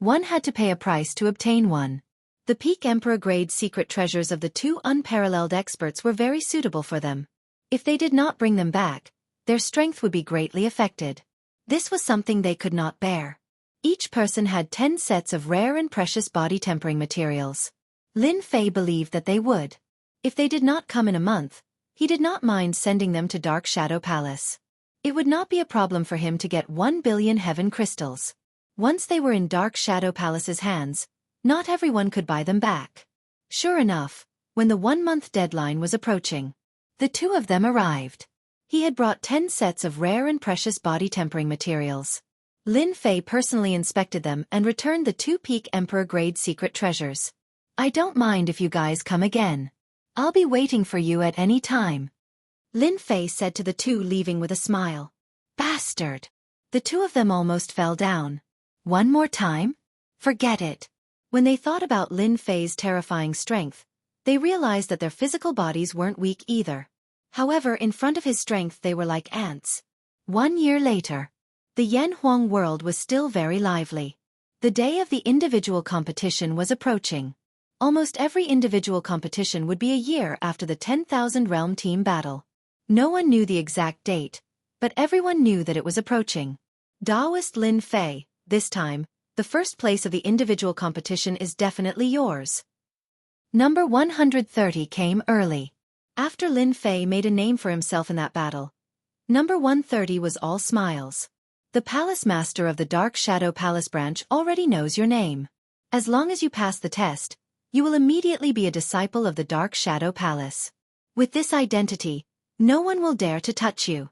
One had to pay a price to obtain one. The Peak Emperor grade secret treasures of the two unparalleled experts were very suitable for them. If they did not bring them back, their strength would be greatly affected. This was something they could not bear. Each person had 10 sets of rare and precious body tempering materials. Lin Fei believed that they would. If they did not come in a month, he did not mind sending them to Dark Shadow Palace. It would not be a problem for him to get 1 billion heaven crystals. Once they were in Dark Shadow Palace's hands, Not everyone could buy them back. Sure enough, when the 1-month deadline was approaching, the two of them arrived. He had brought 10 sets of rare and precious body tempering materials. Lin Fei personally inspected them and returned the 2 Peak Emperor-grade secret treasures. I don't mind if you guys come again. I'll be waiting for you at any time. Lin Fei said to the two, leaving with a smile. Bastard! The two of them almost fell down. One more time? Forget it. When they thought about Lin Fei's terrifying strength, they realized that their physical bodies weren't weak either. However, in front of his strength they were like ants. 1 year later, the Yan Huang world was still very lively. The day of the individual competition was approaching. Almost every individual competition would be a year after the 10,000 Realm Team battle. No one knew the exact date, but everyone knew that it was approaching. Daoist Lin Fei, this time, the first place of the individual competition is definitely yours. Number 130 came early. After Lin Fei made a name for himself in that battle, number 130 was all smiles. The Palace Master of the Dark Shadow Palace branch already knows your name. As long as you pass the test, you will immediately be a disciple of the Dark Shadow Palace. With this identity, no one will dare to touch you.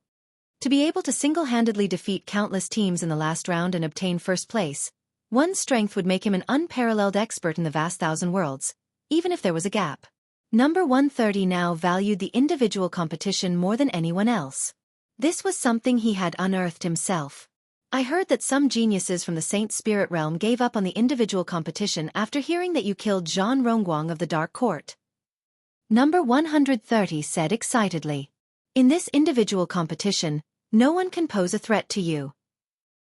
To be able to single-handedly defeat countless teams in the last round and obtain first place, one's strength would make him an unparalleled expert in the vast thousand worlds, even if there was a gap. Number 130 now valued the individual competition more than anyone else. This was something he had unearthed himself. I heard that some geniuses from the Saint Spirit realm gave up on the individual competition after hearing that you killed Zhan Rongguang of the Dark Court. Number 130 said excitedly. In this individual competition, no one can pose a threat to you.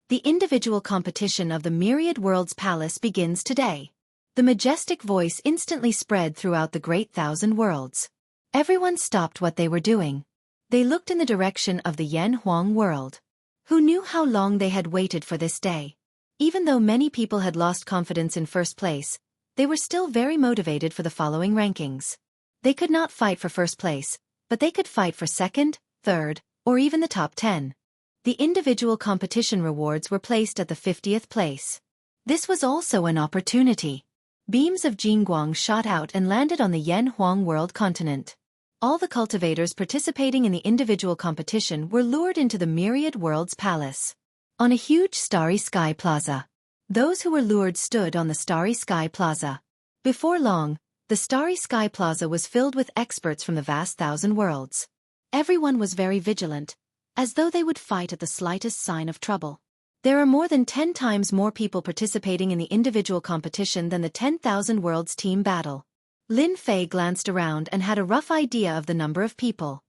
The individual competition of the Myriad Worlds Palace begins today. The majestic voice instantly spread throughout the Great Thousand Worlds. Everyone stopped what they were doing. They looked in the direction of the Yan Huang world. Who knew how long they had waited for this day? Even though many people had lost confidence in first place, they were still very motivated for the following rankings. They could not fight for first place, but they could fight for second, third, or even the top 10. The individual competition rewards were placed at the 50th place. This was also an opportunity. Beams of Jingguang shot out and landed on the Yan Huang world continent. All the cultivators participating in the individual competition were lured into the Myriad Worlds Palace. On a huge Starry Sky Plaza. Those who were lured stood on the Starry Sky Plaza. Before long, the Starry Sky Plaza was filled with experts from the vast thousand worlds. Everyone was very vigilant, as though they would fight at the slightest sign of trouble. There are more than 10 times more people participating in the individual competition than the 10,000 Worlds team battle. Lin Fei glanced around and had a rough idea of the number of people.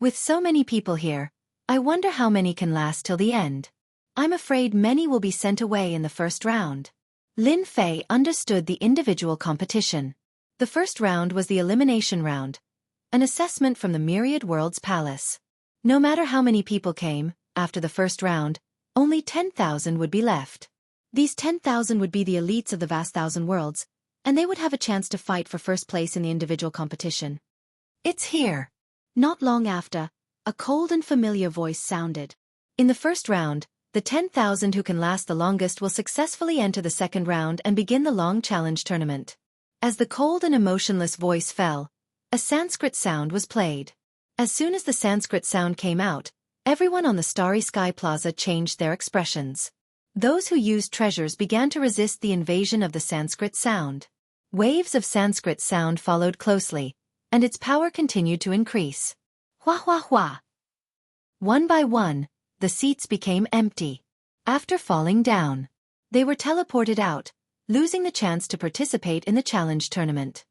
With so many people here, I wonder how many can last till the end. I'm afraid many will be sent away in the first round. Lin Fei understood the individual competition. The first round was the elimination round, an assessment from the Myriad Worlds Palace. No matter how many people came, after the first round, only 10,000 would be left. These 10,000 would be the elites of the vast thousand worlds, and they would have a chance to fight for first place in the individual competition. It's here. Not long after, a cold and familiar voice sounded. In the first round, the 10,000 who can last the longest will successfully enter the second round and begin the long challenge tournament. As the cold and emotionless voice fell, a Sanskrit sound was played. As soon as the Sanskrit sound came out, everyone on the Starry Sky Plaza changed their expressions. Those who used treasures began to resist the invasion of the Sanskrit sound. Waves of Sanskrit sound followed closely, and its power continued to increase. Hua hua hua. One by one, the seats became empty. After falling down, they were teleported out, losing the chance to participate in the challenge tournament.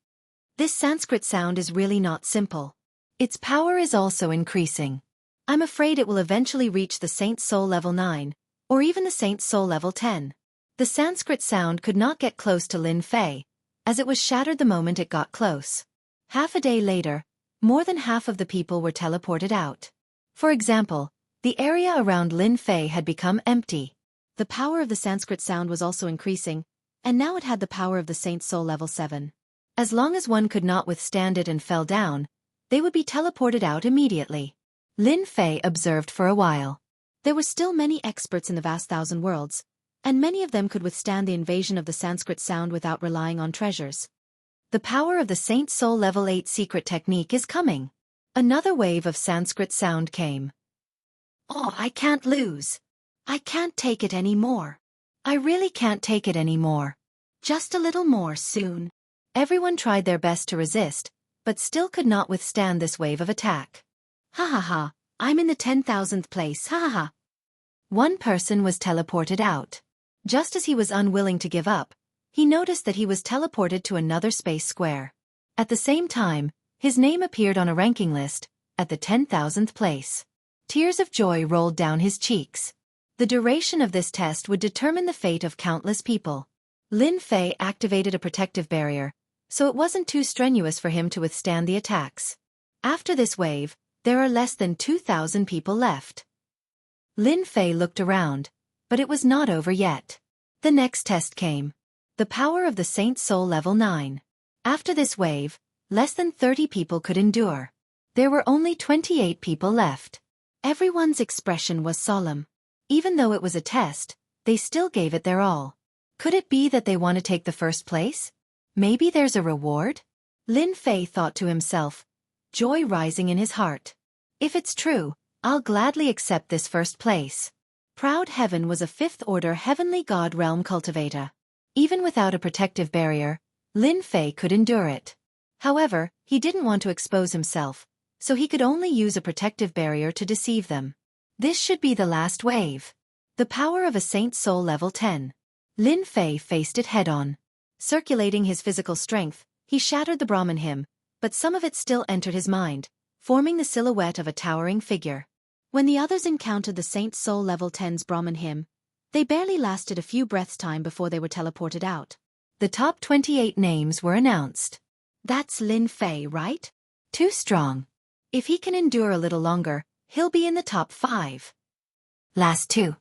This Sanskrit sound is really not simple. Its power is also increasing. I'm afraid it will eventually reach the Saint Soul level 9, or even the Saint Soul level 10. The Sanskrit sound could not get close to Lin Fei, as it was shattered the moment it got close. Half a day later, more than half of the people were teleported out. For example, the area around Lin Fei had become empty. The power of the Sanskrit sound was also increasing, and now it had the power of the Saint Soul level 7. As long as one could not withstand it and fell down, they would be teleported out immediately. Lin Fei observed for a while. There were still many experts in the vast thousand worlds, and many of them could withstand the invasion of the Sanskrit sound without relying on treasures. The power of the Saint Soul Level 8 secret technique is coming. Another wave of Sanskrit sound came. Oh, I can't lose. I can't take it anymore. I really can't take it anymore. Just a little more soon. Everyone tried their best to resist, but still could not withstand this wave of attack. Ha ha ha, I'm in the 10,000th place, ha ha ha. One person was teleported out. Just as he was unwilling to give up, he noticed that he was teleported to another space square. At the same time, his name appeared on a ranking list, at the 10,000th place. Tears of joy rolled down his cheeks. The duration of this test would determine the fate of countless people. Lin Fei activated a protective barrier, so it wasn't too strenuous for him to withstand the attacks. After this wave, there are less than 2,000 people left. Lin Fei looked around, but it was not over yet. The next test came. The power of the Saint Soul Level 9. After this wave, less than 30 people could endure. There were only 28 people left. Everyone's expression was solemn. Even though it was a test, they still gave it their all. Could it be that they want to take the first place? Maybe there's a reward? Lin Fei thought to himself, joy rising in his heart. If it's true, I'll gladly accept this first place. Proud Heaven was a fifth-order heavenly god realm cultivator. Even without a protective barrier, Lin Fei could endure it. However, he didn't want to expose himself, so he could only use a protective barrier to deceive them. This should be the last wave. The power of a Saint Soul Level 10. Lin Fei faced it head-on. Circulating his physical strength, he shattered the Brahmin hymn, but some of it still entered his mind, forming the silhouette of a towering figure. When the others encountered the Saint Soul Level 10's Brahmin hymn, they barely lasted a few breaths' time before they were teleported out. The top 28 names were announced. That's Lin Fei, right? Too strong. If he can endure a little longer, he'll be in the top 5. Last 2.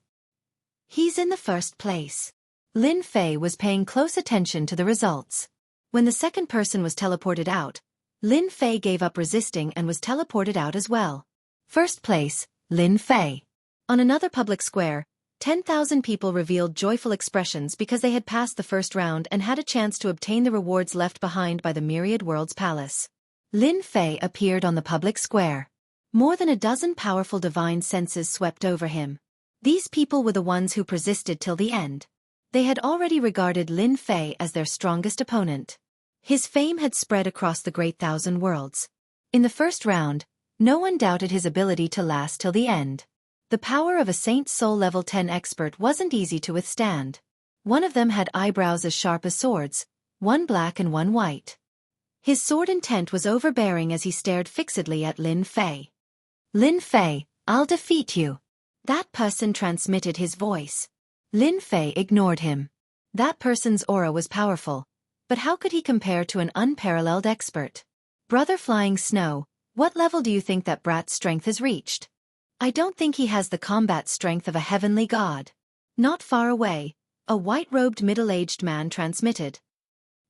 He's in the first place. Lin Fei was paying close attention to the results. When the second person was teleported out, Lin Fei gave up resisting and was teleported out as well. First place, Lin Fei. On another public square, 10,000 people revealed joyful expressions because they had passed the first round and had a chance to obtain the rewards left behind by the Myriad Worlds Palace. Lin Fei appeared on the public square. More than a dozen powerful divine senses swept over him. These people were the ones who persisted till the end. They had already regarded Lin Fei as their strongest opponent. His fame had spread across the great thousand worlds. In the first round, no one doubted his ability to last till the end. The power of a Saint Soul Level 10 expert wasn't easy to withstand. One of them had eyebrows as sharp as swords, one black and one white. His sword intent was overbearing as he stared fixedly at Lin Fei. Lin Fei, I'll defeat you. That person transmitted his voice. Lin Fei ignored him. That person's aura was powerful, but how could he compare to an unparalleled expert? Brother Flying Snow, what level do you think that brat's strength has reached? I don't think he has the combat strength of a heavenly god. Not far away, a white-robed middle-aged man transmitted.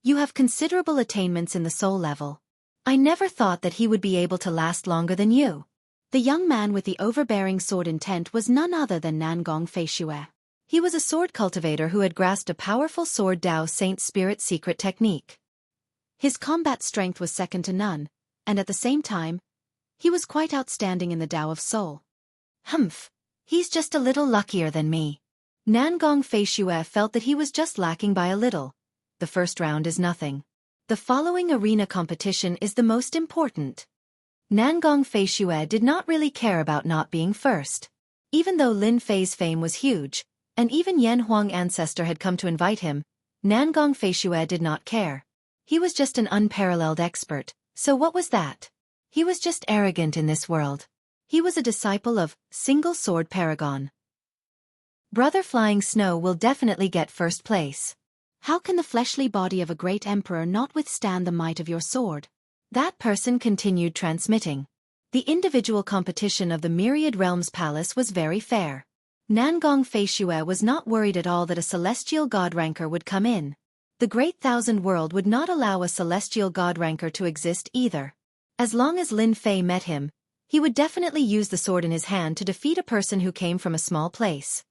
You have considerable attainments in the soul level. I never thought that he would be able to last longer than you. The young man with the overbearing sword intent was none other than Nangong Feishue. He was a sword cultivator who had grasped a powerful sword Dao Saint Spirit secret technique. His combat strength was second to none, and at the same time, he was quite outstanding in the Dao of Soul. Humph, he's just a little luckier than me. Nangong Feishue felt that he was just lacking by a little. The first round is nothing. The following arena competition is the most important. Nangong Feishue did not really care about not being first. Even though Lin Fei's fame was huge, and even Yan Huang Ancestor had come to invite him, Nangong Feishue did not care. He was just an unparalleled expert, so what was that? He was just arrogant in this world. He was a disciple of Single Sword Paragon. Brother Flying Snow will definitely get first place. How can the fleshly body of a great emperor not withstand the might of your sword? That person continued transmitting. The individual competition of the Myriad Realms Palace was very fair. Nangong Feishue was not worried at all that a celestial god ranker would come in. The Great Thousand World would not allow a celestial god ranker to exist either. As long as Lin Fei met him, he would definitely use the sword in his hand to defeat a person who came from a small place.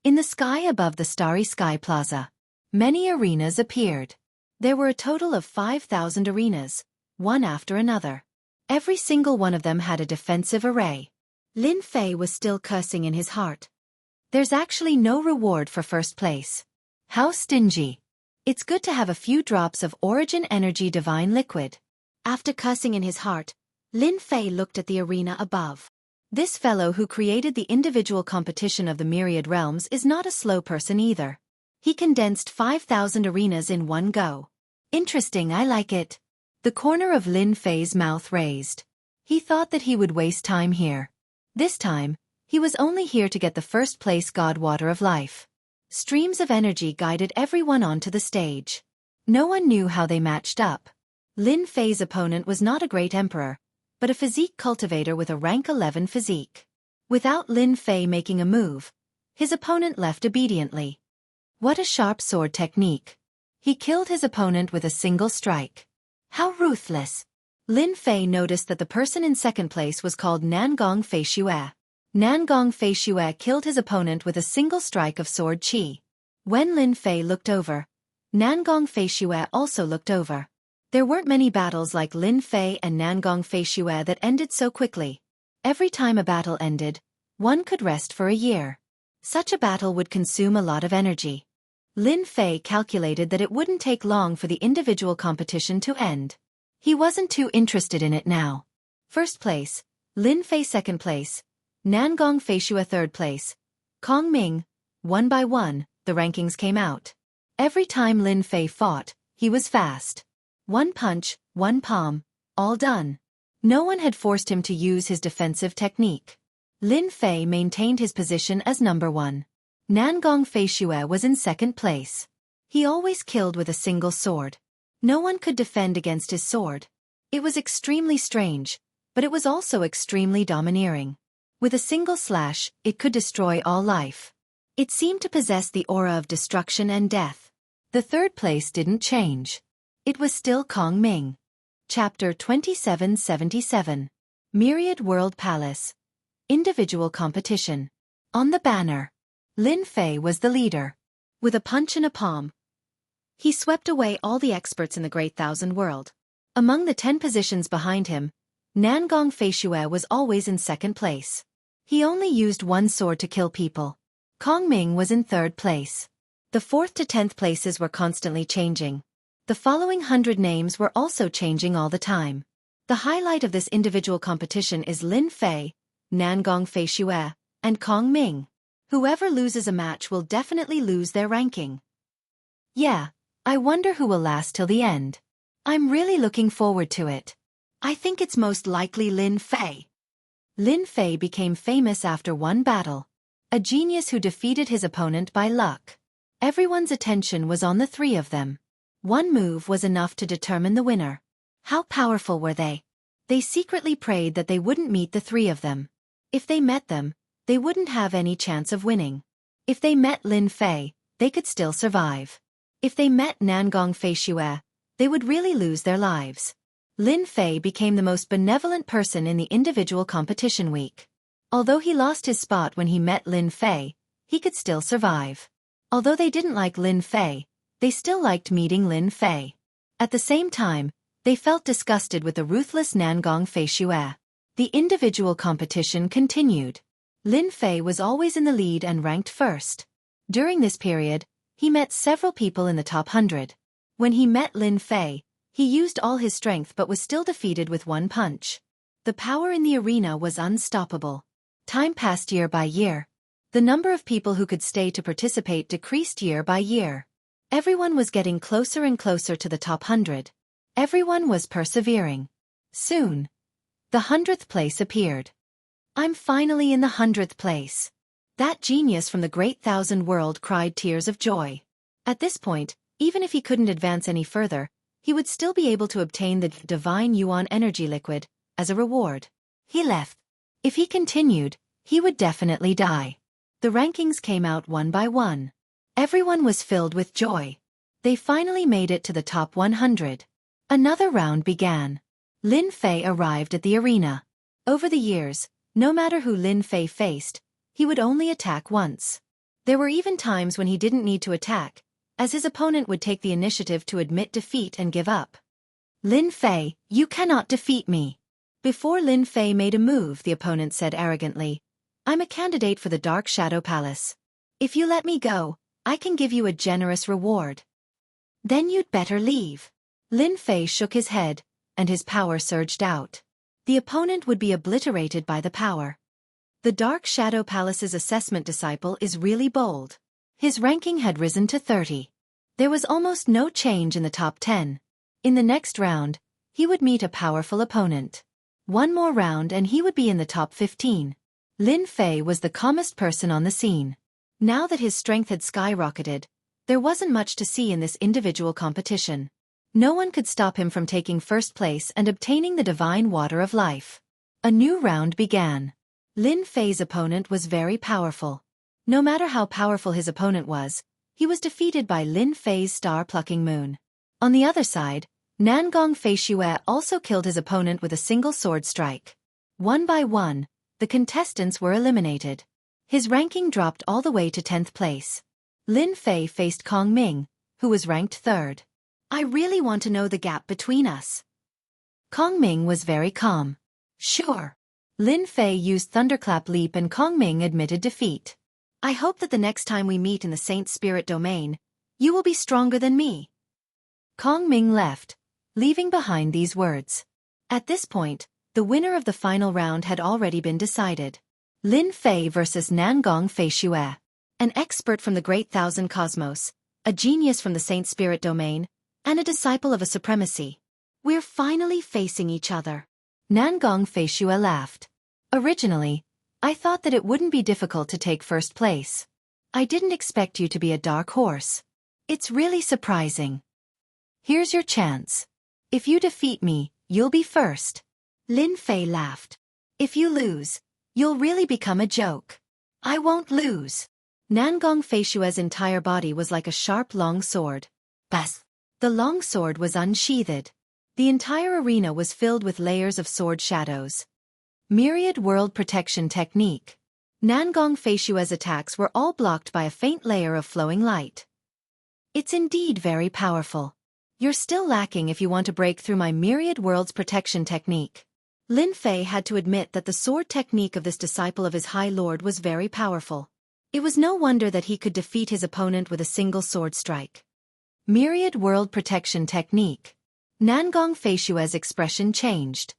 In the sky above the Starry Sky Plaza, many arenas appeared. There were a total of 5,000 arenas, one after another. Every single one of them had a defensive array. Lin Fei was still cursing in his heart. There's actually no reward for first place. How stingy. It's good to have a few drops of Origin Energy Divine Liquid. After cursing in his heart, Lin Fei looked at the arena above. This fellow who created the individual competition of the myriad realms is not a slow person either. He condensed 5,000 arenas in one go. Interesting, I like it. The corner of Lin Fei's mouth raised. He thought that he would waste time here. This time, he was only here to get the first place God Water of Life. Streams of energy guided everyone onto the stage. No one knew how they matched up. Lin Fei's opponent was not a great emperor, but a physique cultivator with a rank 11 physique. Without Lin Fei making a move, his opponent left obediently. What a sharp sword technique. He killed his opponent with a single strike. How ruthless. Lin Fei noticed that the person in second place was called Nangong Fei Xue. Nangong Fei Xue killed his opponent with a single strike of sword chi. When Lin Fei looked over, Nangong Fei Xue also looked over. There weren't many battles like Lin Fei and Nangong Fei Xue that ended so quickly. Every time a battle ended, one could rest for a year. Such a battle would consume a lot of energy. Lin Fei calculated that it wouldn't take long for the individual competition to end. He wasn't too interested in it now. First place, Lin Fei second place, Nangong Fei Xue third place, Kong Ming, one by one, the rankings came out. Every time Lin Fei fought, he was fast. One punch, one palm, all done. No one had forced him to use his defensive technique. Lin Fei maintained his position as number one. Nangong Fei Xue was in second place. He always killed with a single sword. No one could defend against his sword. It was extremely strange, but it was also extremely domineering. With a single slash, it could destroy all life. It seemed to possess the aura of destruction and death. The third place didn't change. It was still Kong Ming. Chapter 2777. Myriad World Palace. Individual competition. On the banner, Lin Fei was the leader. With a punch and a palm, he swept away all the experts in the Great Thousand World. Among the 10 positions behind him, Nangong Fei Xue was always in second place. He only used one sword to kill people. Kong Ming was in third place. The 4th to 10th places were constantly changing. The following 100 names were also changing all the time. The highlight of this individual competition is Lin Fei, Nangong Fei Xue, and Kong Ming. Whoever loses a match will definitely lose their ranking. Yeah, I wonder who will last till the end. I'm really looking forward to it. I think it's most likely Lin Fei. Lin Fei became famous after one battle. A genius who defeated his opponent by luck. Everyone's attention was on the three of them. One move was enough to determine the winner. How powerful were they? They secretly prayed that they wouldn't meet the three of them. If they met them, they wouldn't have any chance of winning. If they met Lin Fei, they could still survive. If they met Nangong Fei Xue, they would really lose their lives. Lin Fei became the most benevolent person in the individual competition week. Although he lost his spot when he met Lin Fei, he could still survive. Although they didn't like Lin Fei, they still liked meeting Lin Fei. At the same time, they felt disgusted with the ruthless Nangong Fei Xue. The individual competition continued. Lin Fei was always in the lead and ranked first. During this period, he met several people in the top 100. When he met Lin Fei, he used all his strength but was still defeated with one punch. The power in the arena was unstoppable. Time passed year by year. The number of people who could stay to participate decreased year by year. Everyone was getting closer and closer to the top 100. Everyone was persevering. Soon, the 100th place appeared. I'm finally in the 100th place. That genius from the Great Thousand World cried tears of joy. At this point, even if he couldn't advance any further, he would still be able to obtain the Divine Yuan Energy Liquid as a reward. He left. If he continued, he would definitely die. The rankings came out one by one. Everyone was filled with joy. They finally made it to the top 100. Another round began. Lin Fei arrived at the arena. Over the years, no matter who Lin Fei faced, he would only attack once. There were even times when he didn't need to attack, as his opponent would take the initiative to admit defeat and give up. Lin Fei, you cannot defeat me. Before Lin Fei made a move, the opponent said arrogantly, I'm a candidate for the Dark Shadow Palace. If you let me go, I can give you a generous reward. Then you'd better leave. Lin Fei shook his head, and his power surged out. The opponent would be obliterated by the power. The Dark Shadow Palace's assessment disciple is really bold. His ranking had risen to 30. There was almost no change in the top 10. In the next round, he would meet a powerful opponent. One more round and he would be in the top 15. Lin Fei was the calmest person on the scene. Now that his strength had skyrocketed, there wasn't much to see in this individual competition. No one could stop him from taking first place and obtaining the divine water of life. A new round began. Lin Fei's opponent was very powerful. No matter how powerful his opponent was, he was defeated by Lin Fei's star-plucking moon. On the other side, Nangong Feishue also killed his opponent with a single sword strike. One by one, the contestants were eliminated. His ranking dropped all the way to 10th place. Lin Fei faced Kong Ming, who was ranked 3rd. I really want to know the gap between us. Kong Ming was very calm. Sure. Lin Fei used Thunderclap Leap and Kong Ming admitted defeat. I hope that the next time we meet in the Saint Spirit domain, you will be stronger than me. Kong Ming left, leaving behind these words. At this point, the winner of the final round had already been decided. Lin Fei versus Nangong Feishue. An expert from the Great Thousand Cosmos, a genius from the Saint Spirit domain, and a disciple of a supremacy. We're finally facing each other. Nangong Feishue laughed. Originally, I thought that it wouldn't be difficult to take first place. I didn't expect you to be a dark horse. It's really surprising. Here's your chance. If you defeat me, you'll be first. Lin Fei laughed. If you lose, you'll really become a joke. I won't lose. Nangong Feishue's entire body was like a sharp long sword. Bas! The long sword was unsheathed. The entire arena was filled with layers of sword shadows. Myriad World Protection Technique. Nangong Feishue's attacks were all blocked by a faint layer of flowing light. It's indeed very powerful. You're still lacking if you want to break through my Myriad Worlds Protection Technique. Lin Fei had to admit that the sword technique of this disciple of his High Lord was very powerful. It was no wonder that he could defeat his opponent with a single sword strike. Myriad World Protection Technique. Nangong Feishue's expression changed.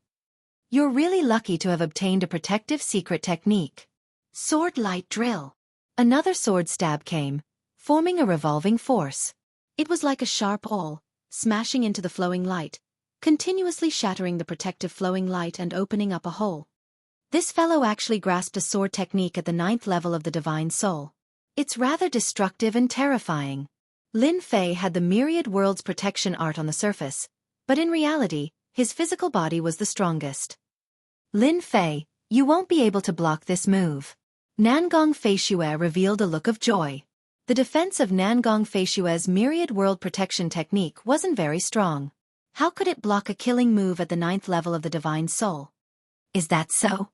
You're really lucky to have obtained a protective secret technique. Sword Light Drill. Another sword stab came, forming a revolving force. It was like a sharp awl, smashing into the flowing light, continuously shattering the protective flowing light and opening up a hole. This fellow actually grasped a sword technique at the 9th level of the Divine Soul. It's rather destructive and terrifying. Lin Fei had the Myriad Worlds protection art on the surface, but in reality, his physical body was the strongest. Lin Fei, you won't be able to block this move. Nangong Feishue revealed a look of joy. The defense of Nangong Feishue's Myriad World protection technique wasn't very strong. How could it block a killing move at the 9th level of the Divine Soul? Is that so?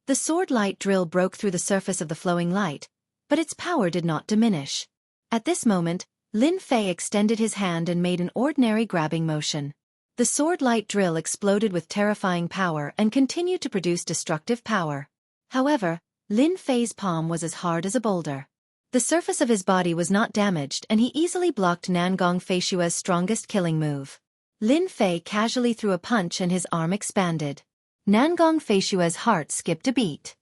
The sword light drill broke through the surface of the flowing light, but its power did not diminish. At this moment, Lin Fei extended his hand and made an ordinary grabbing motion. The sword light drill exploded with terrifying power and continued to produce destructive power. However, Lin Fei's palm was as hard as a boulder. The surface of his body was not damaged and he easily blocked Nangong Feishue's strongest killing move. Lin Fei casually threw a punch and his arm expanded. Nangong Feishue's heart skipped a beat.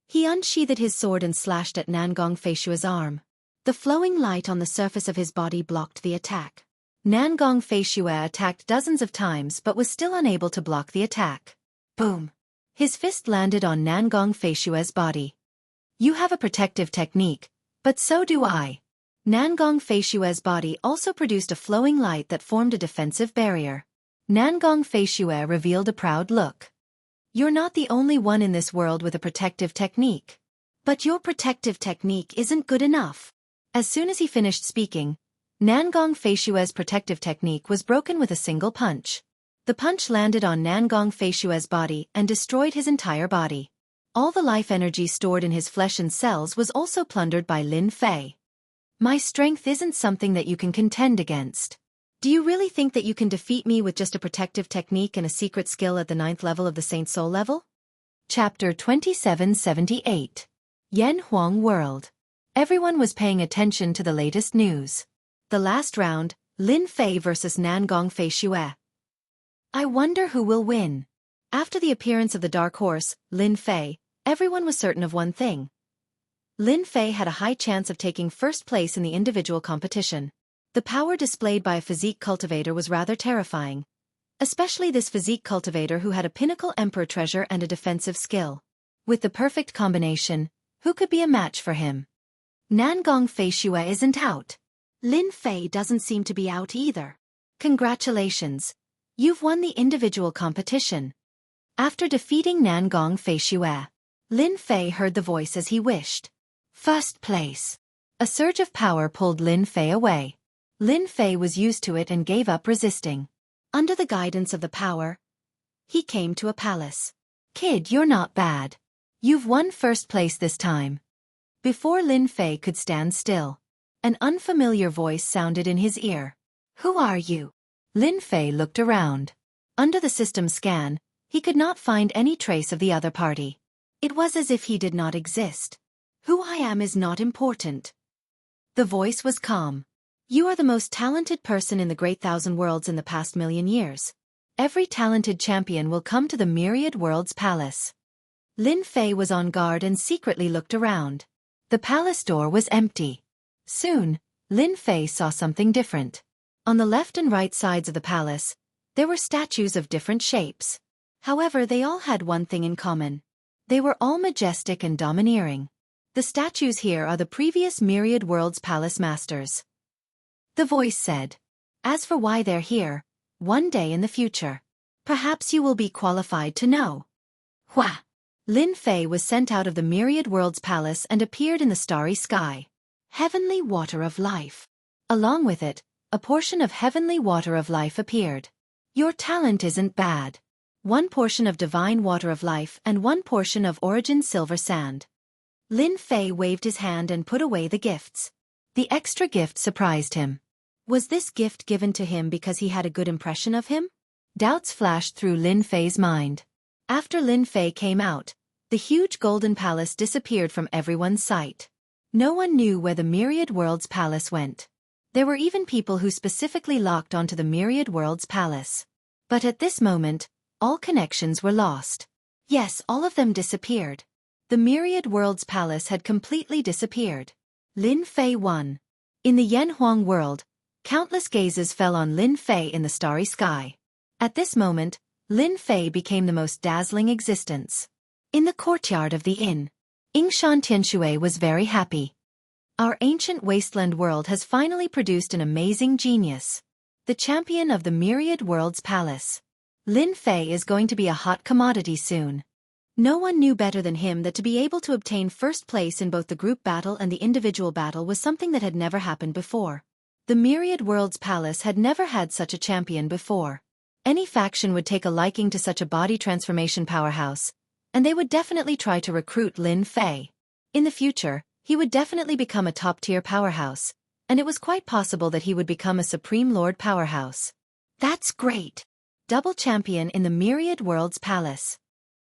He unsheathed his sword and slashed at Nangong Feishue's arm. The flowing light on the surface of his body blocked the attack. Nangong Feishue attacked dozens of times but was still unable to block the attack. Boom! His fist landed on Nangong Feishue's body. You have a protective technique, but so do I. Nangong Feishue's body also produced a flowing light that formed a defensive barrier. Nangong Feishue revealed a proud look. You're not the only one in this world with a protective technique. But your protective technique isn't good enough. As soon as he finished speaking, Nangong Feishue's protective technique was broken with a single punch. The punch landed on Nangong Feishue's body and destroyed his entire body. All the life energy stored in his flesh and cells was also plundered by Lin Fei. My strength isn't something that you can contend against. Do you really think that you can defeat me with just a protective technique and a secret skill at the 9th level of the Saint Soul level? Chapter 2778. Yan Huang World. Everyone was paying attention to the latest news. The last round, Lin Fei versus Nangong Fei Xue. I wonder who will win. After the appearance of the dark horse, Lin Fei, everyone was certain of one thing. Lin Fei had a high chance of taking first place in the individual competition. The power displayed by a physique cultivator was rather terrifying. Especially this physique cultivator who had a pinnacle emperor treasure and a defensive skill. With the perfect combination, who could be a match for him? Nangong Fei Xue isn't out. Lin Fei doesn't seem to be out either. Congratulations. You've won the individual competition. After defeating Nangong Fei Xue, Lin Fei heard the voice as he wished. First place. A surge of power pulled Lin Fei away. Lin Fei was used to it and gave up resisting. Under the guidance of the power, he came to a palace. Kid, you're not bad. You've won first place this time. Before Lin Fei could stand still, an unfamiliar voice sounded in his ear. Who are you? Lin Fei looked around. Under the system scan, he could not find any trace of the other party. It was as if he did not exist. Who I am is not important. The voice was calm. You are the most talented person in the Great Thousand Worlds in the past million years. Every talented champion will come to the Myriad Worlds Palace. Lin Fei was on guard and secretly looked around. The palace door was empty. Soon, Lin Fei saw something different. On the left and right sides of the palace, there were statues of different shapes. However, they all had one thing in common. They were all majestic and domineering. The statues here are the previous Myriad Worlds Palace Masters. The voice said. As for why they're here, one day in the future, perhaps you will be qualified to know. Hua! Lin Fei was sent out of the Myriad Worlds Palace and appeared in the starry sky. Heavenly Water of Life. Along with it, a portion of Heavenly Water of Life appeared. Your talent isn't bad. 1 portion of Divine Water of Life and 1 portion of Origin Silver Sand. Lin Fei waved his hand and put away the gifts. The extra gift surprised him. Was this gift given to him because he had a good impression of him? Doubts flashed through Lin Fei's mind. After Lin Fei came out, the huge golden palace disappeared from everyone's sight. No one knew where the Myriad Worlds Palace went. There were even people who specifically locked onto the Myriad Worlds Palace. But at this moment, all connections were lost. Yes, all of them disappeared. The Myriad Worlds Palace had completely disappeared. Lin Fei won. In the Yan Huang world, countless gazes fell on Lin Fei in the starry sky. At this moment, Lin Fei became the most dazzling existence. In the courtyard of the inn, Enchanting was very happy. Our ancient wasteland world has finally produced an amazing genius. The champion of the Myriad Worlds Palace. Lin Fei is going to be a hot commodity soon. No one knew better than him that to be able to obtain first place in both the group battle and the individual battle was something that had never happened before. The Myriad Worlds Palace had never had such a champion before. Any faction would take a liking to such a body transformation powerhouse, and they would definitely try to recruit Lin Fei. In the future, he would definitely become a top-tier powerhouse, and it was quite possible that he would become a Supreme Lord powerhouse. That's great! Double champion in the Myriad Worlds Palace.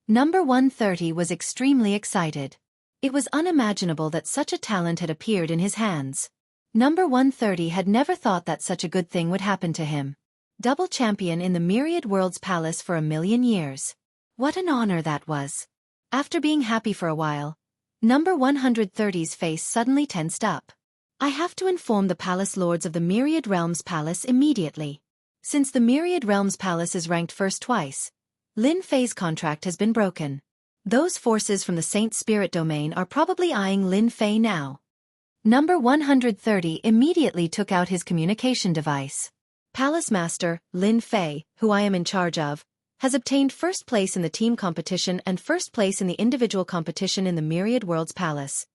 Number 130 was extremely excited. It was unimaginable that such a talent had appeared in his hands. Number 130 had never thought that such a good thing would happen to him. Double champion in the Myriad Worlds Palace for 1,000,000 years. What an honor that was. After being happy for a while, Number 130's face suddenly tensed up. I have to inform the Palace Lords of the Myriad Realms Palace immediately. Since the Myriad Realms Palace is ranked first twice, Lin Fei's contract has been broken. Those forces from the Saint Spirit domain are probably eyeing Lin Fei now. Number 130 immediately took out his communication device. Palace Master, Lin Fei, who I am in charge of, has obtained first place in the team competition and first place in the individual competition in the Myriad Worlds Palace.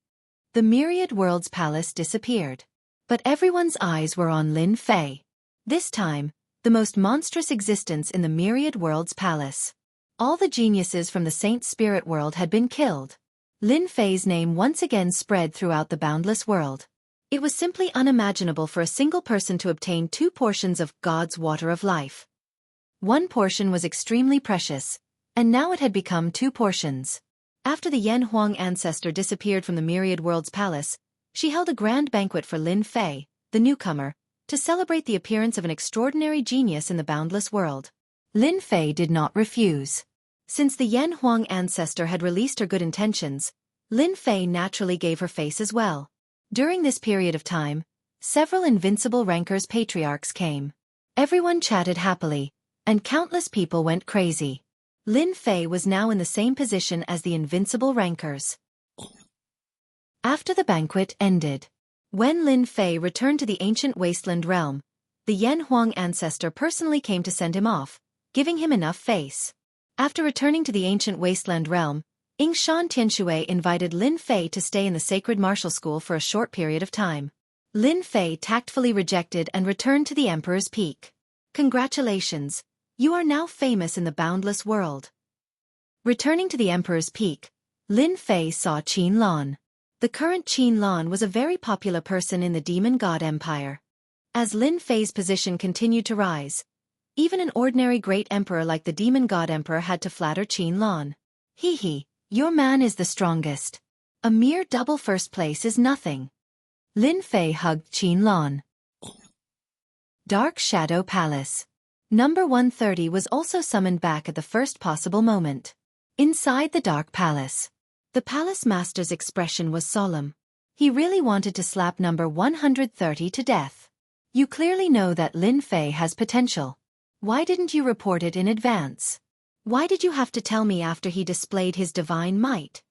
The Myriad Worlds Palace disappeared. But everyone's eyes were on Lin Fei. This time, the most monstrous existence in the Myriad Worlds Palace. All the geniuses from the Saint Spirit world had been killed. Lin Fei's name once again spread throughout the boundless world. It was simply unimaginable for a single person to obtain 2 portions of God's water of life. One portion was extremely precious, and now it had become 2 portions. After the Yan Huang ancestor disappeared from the Myriad World's palace, she held a grand banquet for Lin Fei, the newcomer, to celebrate the appearance of an extraordinary genius in the boundless world. Lin Fei did not refuse. Since the Yan Huang ancestor had released her good intentions, Lin Fei naturally gave her face as well. During this period of time, several invincible rankers patriarchs came. Everyone chatted happily, and countless people went crazy. Lin Fei was now in the same position as the invincible rankers. After the banquet ended, when Lin Fei returned to the ancient wasteland realm, the Yan Huang ancestor personally came to send him off, giving him enough face. After returning to the ancient wasteland realm, Shan Tianshui invited Lin Fei to stay in the sacred martial school for a short period of time. Lin Fei tactfully rejected and returned to the Emperor's Peak. Congratulations, you are now famous in the boundless world. Returning to the Emperor's Peak, Lin Fei saw Qin Lan. The current Qin Lan was a very popular person in the Demon God Empire. As Lin Fei's position continued to rise, even an ordinary great emperor like the Demon God Emperor had to flatter Qin Lan. Hee, your man is the strongest. A mere double first place is nothing. Lin Fei hugged Qin Lan. Dark Shadow Palace. Number 130 was also summoned back at the first possible moment. Inside the Dark Palace, the Palace Master's expression was solemn. He really wanted to slap number 130 to death. You clearly know that Lin Fei has potential. Why didn't you report it in advance? Why did you have to tell me after he displayed his divine might?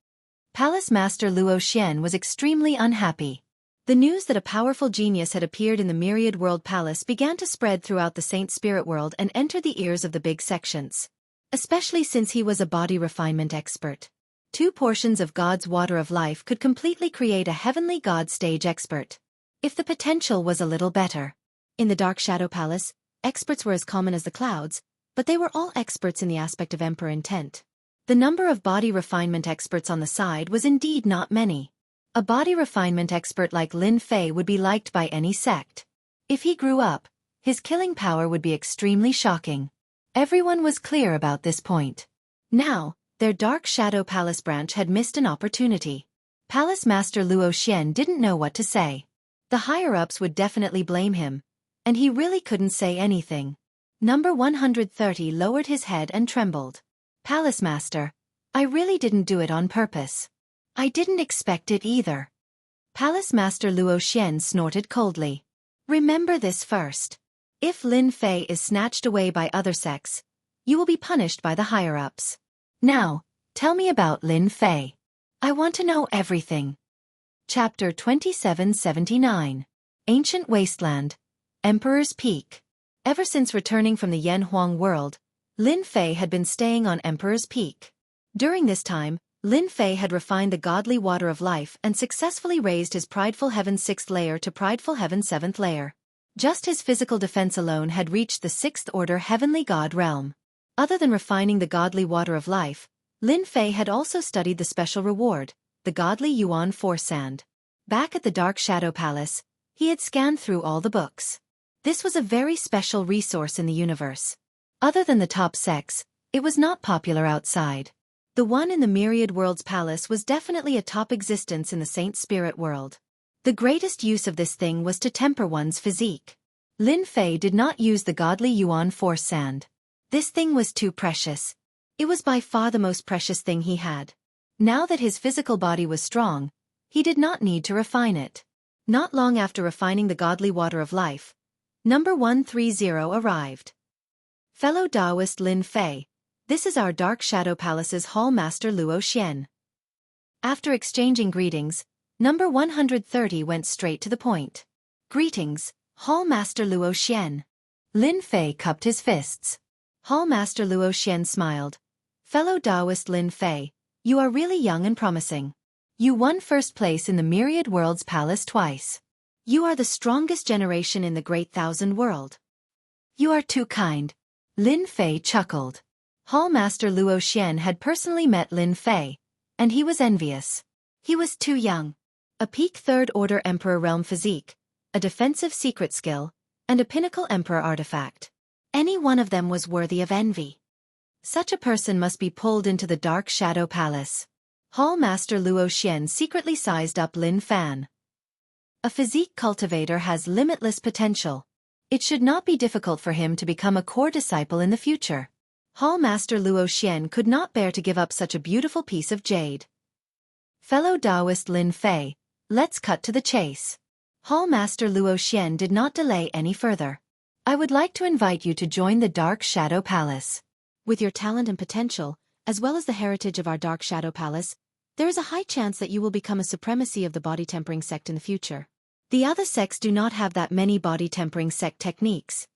Palace Master Luo Xian was extremely unhappy. The news that a powerful genius had appeared in the Myriad World Palace began to spread throughout the Saint Spirit world and entered the ears of the big sections. Especially since he was a body refinement expert. 2 portions of God's water of life could completely create a heavenly God stage expert. If the potential was a little better. In the Dark Shadow Palace, experts were as common as the clouds, but they were all experts in the aspect of Emperor intent. The number of body refinement experts on the side was indeed not many. A body refinement expert like Lin Fei would be liked by any sect. If he grew up, his killing power would be extremely shocking. Everyone was clear about this point. Now, their Dark Shadow Palace branch had missed an opportunity. Palace Master Luo Xian didn't know what to say. The higher-ups would definitely blame him, and he really couldn't say anything. Number 130 lowered his head and trembled. Palace Master, I really didn't do it on purpose. I didn't expect it either. Palace Master Luo Xian snorted coldly. Remember this first. If Lin Fei is snatched away by other sects, you will be punished by the higher-ups. Now, tell me about Lin Fei. I want to know everything. Chapter 2779. Ancient Wasteland. Emperor's Peak. Ever since returning from the Yan Huang world, Lin Fei had been staying on Emperor's Peak. During this time, Lin Fei had refined the godly water of life and successfully raised his prideful heaven 6th layer to prideful heaven 7th layer. Just his physical defense alone had reached the 6th order heavenly god realm. Other than refining the godly water of life, Lin Fei had also studied the special reward, the godly Yuan Force Sand. Back at the Dark Shadow Palace, he had scanned through all the books. This was a very special resource in the universe. Other than the top sects, it was not popular outside. The one in the Myriad World's palace was definitely a top existence in the Saint Spirit world. The greatest use of this thing was to temper one's physique. Lin Fei did not use the godly Yuan Force Sand. This thing was too precious. It was by far the most precious thing he had. Now that his physical body was strong, he did not need to refine it. Not long after refining the godly water of life, number 130 arrived. Fellow Taoist Lin Fei, this is our Dark Shadow Palace's Hall Master Luo Xian. After exchanging greetings, number 130 went straight to the point. Greetings, Hall Master Luo Xian. Lin Fei cupped his fists. Hall Master Luo Xian smiled. Fellow Taoist Lin Fei, you are really young and promising. You won first place in the Myriad World's palace twice. You are the strongest generation in the Great Thousand World. You are too kind. Lin Fei chuckled. Hall Master Luo Xian had personally met Lin Fei, and he was envious. He was too young. A peak Third Order Emperor realm physique, a defensive secret skill, and a pinnacle Emperor artifact. Any one of them was worthy of envy. Such a person must be pulled into the Dark Shadow Palace. Hall Master Luo Xian secretly sized up Lin Fan. A physique cultivator has limitless potential. It should not be difficult for him to become a core disciple in the future. Hall Master Luo Xian could not bear to give up such a beautiful piece of jade. Fellow Taoist Lin Fei, let's cut to the chase. Hall Master Luo Xian did not delay any further. I would like to invite you to join the Dark Shadow Palace. With your talent and potential, as well as the heritage of our Dark Shadow Palace, there is a high chance that you will become a supremacy of the body-tempering sect in the future. The other sects do not have that many body-tempering sect techniques.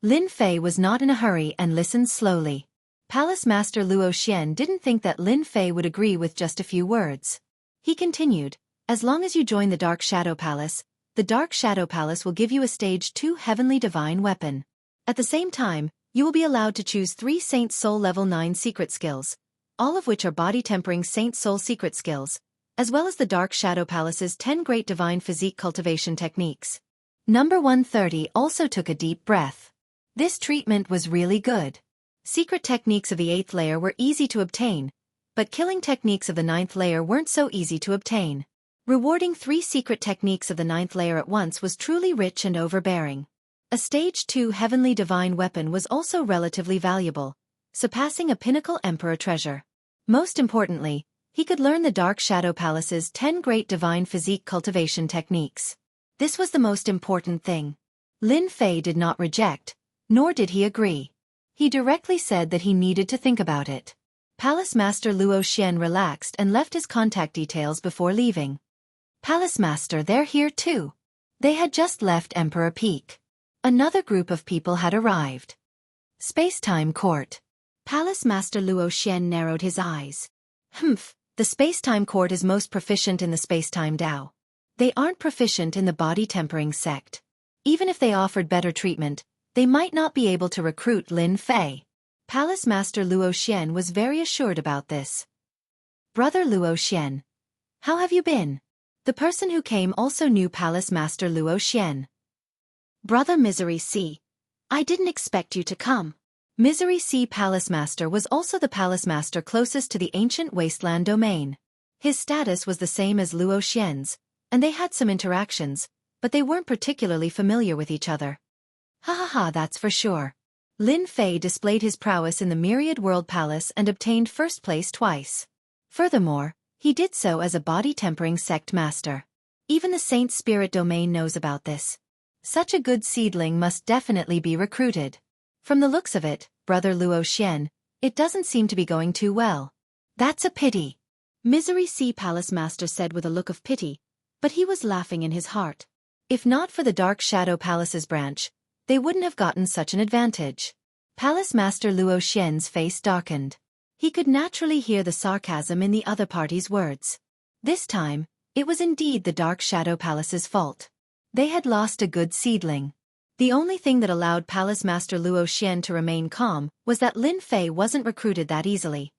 Lin Fei was not in a hurry and listened slowly. Palace Master Luo Xian didn't think that Lin Fei would agree with just a few words. He continued, as long as you join the Dark Shadow Palace, the Dark Shadow Palace will give you a Stage 2 Heavenly Divine Weapon. At the same time, you will be allowed to choose 3 Saint Soul Level 9 secret skills, all of which are body-tempering Saint Soul secret skills, as well as the Dark Shadow Palace's 10 Great Divine Physique Cultivation Techniques. Number 130 also took a deep breath. This treatment was really good. Secret techniques of the 8th layer were easy to obtain, but killing techniques of the 9th layer weren't so easy to obtain. Rewarding 3 secret techniques of the 9th layer at once was truly rich and overbearing. A Stage 2 Heavenly Divine Weapon was also relatively valuable, surpassing a pinnacle Emperor treasure. Most importantly, he could learn the Dark Shadow Palace's 10 Great Divine Physique Cultivation Techniques. This was the most important thing. Lin Fei did not reject, nor did he agree. He directly said that he needed to think about it. Palace Master Luo Xian relaxed and left his contact details before leaving. Palace Master, they're here too. They had just left Emperor Peak. Another group of people had arrived. Space-Time Court. Palace Master Luo Xian narrowed his eyes. The Space-Time Court is most proficient in the Space-Time Dao. They aren't proficient in the body-tempering sect. Even if they offered better treatment, they might not be able to recruit Lin Fei. Palace Master Luo Xian was very assured about this. Brother Luo Xian, how have you been? The person who came also knew Palace Master Luo Xian. Brother Misery C, I didn't expect you to come. Misery C Palace Master was also the Palace Master closest to the ancient wasteland domain. His status was the same as Luo Xian's, and they had some interactions, but they weren't particularly familiar with each other. That's for sure. Lin Fei displayed his prowess in the Myriad World Palace and obtained first place twice. Furthermore, he did so as a body-tempering sect master. Even the Saint Spirit domain knows about this. Such a good seedling must definitely be recruited. From the looks of it, Brother Luo Xian, it doesn't seem to be going too well. That's a pity. Misery C Palace Master said with a look of pity, but he was laughing in his heart. If not for the Dark Shadow Palace's branch, they wouldn't have gotten such an advantage. Palace Master Luo Xian's face darkened. He could naturally hear the sarcasm in the other party's words. This time, it was indeed the Dark Shadow Palace's fault. They had lost a good seedling. The only thing that allowed Palace Master Luo Xian to remain calm was that Lin Fei wasn't recruited that easily.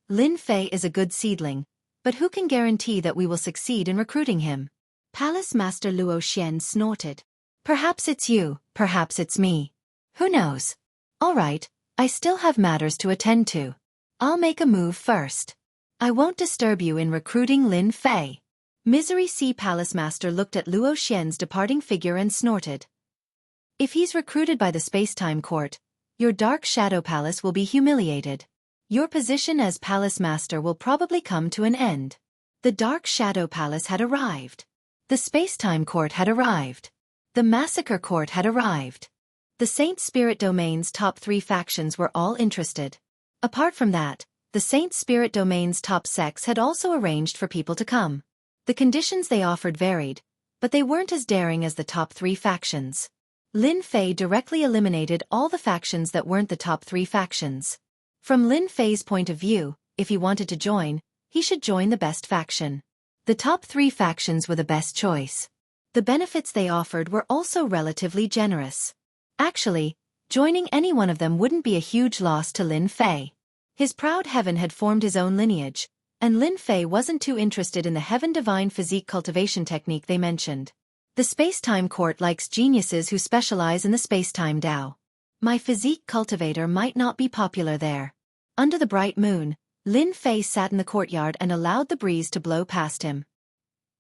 Lin Fei is a good seedling, but who can guarantee that we will succeed in recruiting him? Palace Master Luo Xian snorted. Perhaps it's you, perhaps it's me. Who knows? All right, I still have matters to attend to. I'll make a move first. I won't disturb you in recruiting Lin Fei. Misery C Palace Master looked at Luo Xian's departing figure and snorted. If he's recruited by the Space-Time Court, your Dark Shadow Palace will be humiliated. Your position as Palace Master will probably come to an end. The Dark Shadow Palace had arrived. The Space-Time Court had arrived. The Massacre Court had arrived. The Saint Spirit Domain's top 3 factions were all interested. Apart from that, the Saint Spirit Domain's top sects had also arranged for people to come. The conditions they offered varied, but they weren't as daring as the top 3 factions. Lin Fei directly eliminated all the factions that weren't the top 3 factions. From Lin Fei's point of view, if he wanted to join, he should join the best faction. The top 3 factions were the best choice. The benefits they offered were also relatively generous. Actually, Joining any one of them wouldn't be a huge loss to Lin Fei. His proud heaven had formed his own lineage, and Lin Fei wasn't too interested in the heaven divine physique cultivation technique they mentioned. The space-time court likes geniuses who specialize in the space-time Tao. My physique cultivator might not be popular there. Under the bright moon, Lin Fei sat in the courtyard and allowed the breeze to blow past him.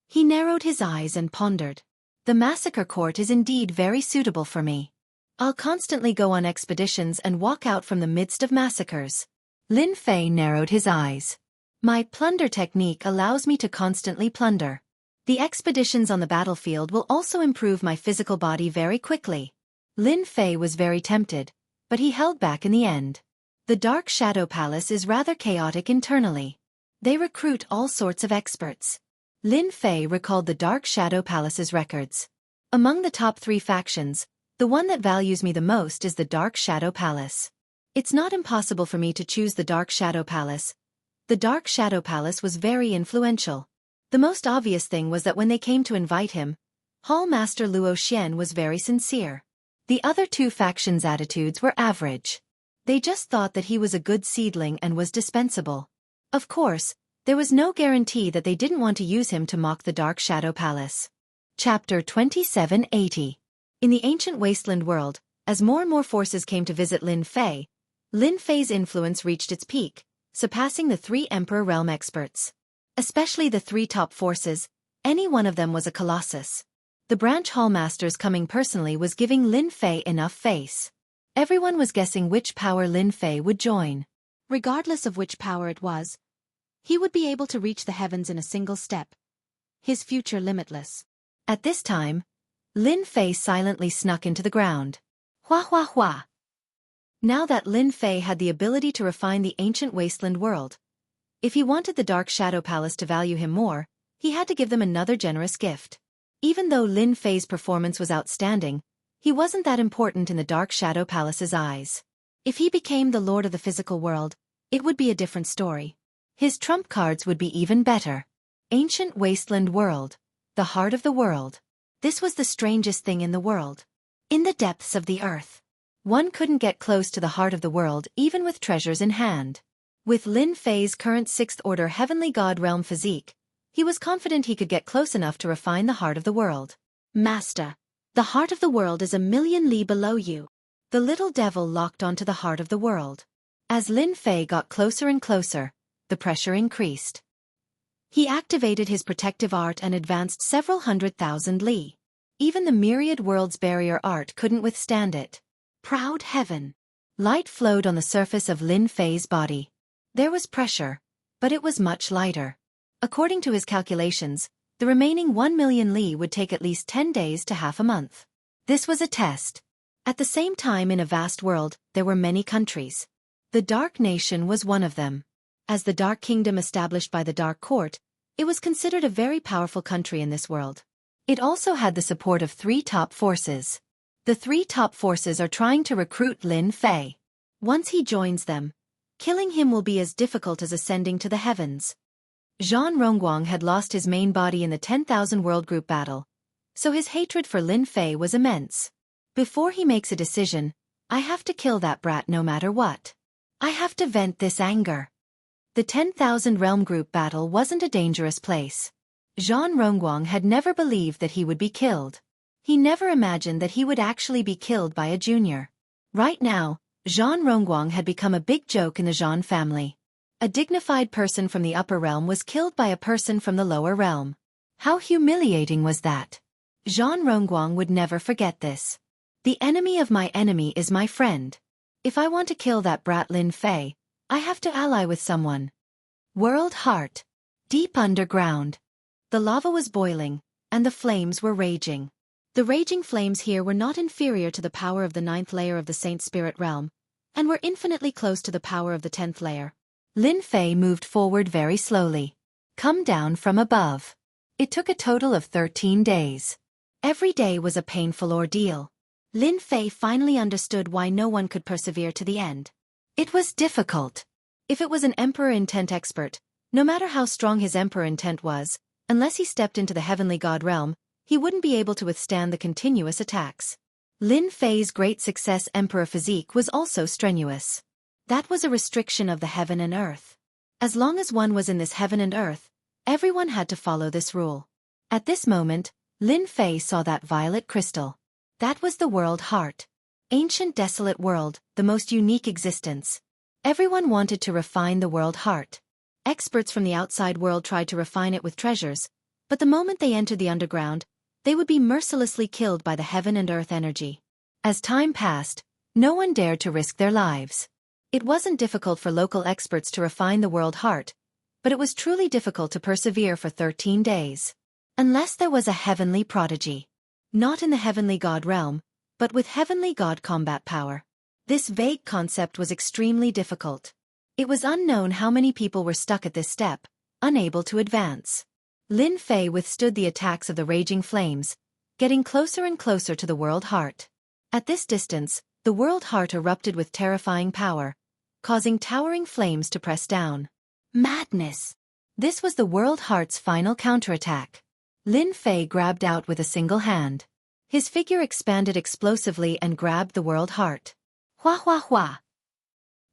He narrowed his eyes and pondered. The massacre court is indeed very suitable for me. I'll constantly go on expeditions and walk out from the midst of massacres. Lin Fei narrowed his eyes. My plunder technique allows me to constantly plunder. The expeditions on the battlefield will also improve my physical body very quickly. Lin Fei was very tempted, but he held back in the end. The Dark Shadow Palace is rather chaotic internally. They recruit all sorts of experts. Lin Fei recalled the Dark Shadow Palace's records. Among the top 3 factions, the one that values me the most is the Dark Shadow Palace. It's not impossible for me to choose the Dark Shadow Palace. The Dark Shadow Palace was very influential. The most obvious thing was that when they came to invite him, Hall Master Luo Xian was very sincere. The other 2 factions' attitudes were average. They just thought that he was a good seedling and was dispensable. Of course, there was no guarantee that they didn't want to use him to mock the Dark Shadow Palace. Chapter 2780. In the ancient wasteland world, as more and more forces came to visit Lin Fei's influence reached its peak, surpassing the 3 Emperor Realm experts. Especially the 3 top forces, any one of them was a colossus. The branch hallmasters coming personally was giving Lin Fei enough face. Everyone was guessing which power Lin Fei would join. Regardless of which power it was, he would be able to reach the heavens in a single step. His future limitless. At this time, Lin Fei silently snuck into the ground. Hua hua hua. Now that Lin Fei had the ability to refine the ancient wasteland world, if he wanted the Dark Shadow Palace to value him more, he had to give them another generous gift. Even though Lin Fei's performance was outstanding, he wasn't that important in the Dark Shadow Palace's eyes. If he became the lord of the physical world, it would be a different story. His trump cards would be even better. Ancient wasteland world. The heart of the world. This was the strangest thing in the world. In the depths of the earth. One couldn't get close to the heart of the world even with treasures in hand. With Lin Fei's current 6th order heavenly god realm physique, he was confident he could get close enough to refine the heart of the world. Master, the heart of the world is 1,000,000 li below you. The little devil locked onto the heart of the world. As Lin Fei got closer and closer, the pressure increased. He activated his protective art and advanced several 100,000 li. Even the myriad worlds barrier art couldn't withstand it. Proud heaven. Light flowed on the surface of Lin Fei's body. There was pressure, but it was much lighter. According to his calculations, the remaining 1,000,000 li would take at least 10 days to half a month. This was a test. At the same time in a vast world, there were many countries. The Dark Nation was one of them. As the Dark Kingdom established by the Dark Court, it was considered a very powerful country in this world. It also had the support of 3 top forces. The 3 top forces are trying to recruit Lin Fei. Once he joins them, killing him will be as difficult as ascending to the heavens. Zhan Rongguang had lost his main body in the 10,000 world group battle, so his hatred for Lin Fei was immense. Before he makes a decision, I have to kill that brat no matter what. I have to vent this anger. The 10,000 realm group battle wasn't a dangerous place. Zhan Rongguang had never believed that he would be killed. He never imagined that he would actually be killed by a junior. Right now, Zhan Rongguang had become a big joke in the Zhan family. A dignified person from the upper realm was killed by a person from the lower realm. How humiliating was that? Zhan Rongguang would never forget this. The enemy of my enemy is my friend. If I want to kill that brat Lin Fei, I have to ally with someone. World Heart. Deep underground. The lava was boiling, and the flames were raging. The raging flames here were not inferior to the power of the 9th layer of the Saint Spirit realm, and were infinitely close to the power of the 10th layer. Lin Fei moved forward very slowly. Come down from above. It took a total of 13 days. Every day was a painful ordeal. Lin Fei finally understood why no one could persevere to the end. It was difficult. If it was an Emperor Intent expert, no matter how strong his Emperor Intent was, unless he stepped into the heavenly god realm, he wouldn't be able to withstand the continuous attacks. Lin Fei's great success emperor physique was also strenuous. That was a restriction of the heaven and earth. As long as one was in this heaven and earth, everyone had to follow this rule. At this moment, Lin Fei saw that violet crystal. That was the world heart. Ancient desolate world, the most unique existence. Everyone wanted to refine the world heart. Experts from the outside world tried to refine it with treasures, but the moment they entered the underground, they would be mercilessly killed by the heaven and earth energy. As time passed, no one dared to risk their lives. It wasn't difficult for local experts to refine the world heart, but it was truly difficult to persevere for 13 days. Unless there was a heavenly prodigy. Not in the heavenly god realm, but with heavenly god combat power. This vague concept was extremely difficult. It was unknown how many people were stuck at this step, unable to advance. Lin Fei withstood the attacks of the raging flames, getting closer and closer to the world heart. At this distance, the world heart erupted with terrifying power, causing towering flames to press down. Madness! This was the world heart's final counterattack. Lin Fei grabbed out with a single hand. His figure expanded explosively and grabbed the world heart. Hua hua hua!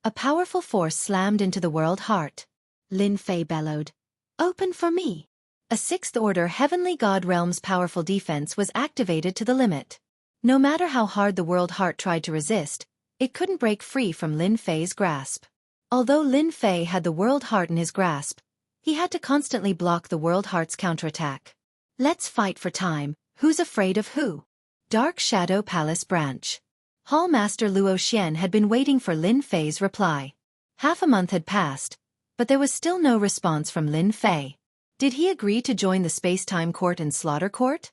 A powerful force slammed into the world heart. Lin Fei bellowed, "Open for me!" A sixth-order heavenly god realm's powerful defense was activated to the limit. No matter how hard the world heart tried to resist, it couldn't break free from Lin Fei's grasp. Although Lin Fei had the world heart in his grasp, he had to constantly block the world heart's counterattack. Let's fight for time. Who's afraid of who? Dark Shadow Palace Branch. Hall Master Luo Xian had been waiting for Lin Fei's reply. Half a month had passed, but there was still no response from Lin Fei. Did he agree to join the space-time court and slaughter court?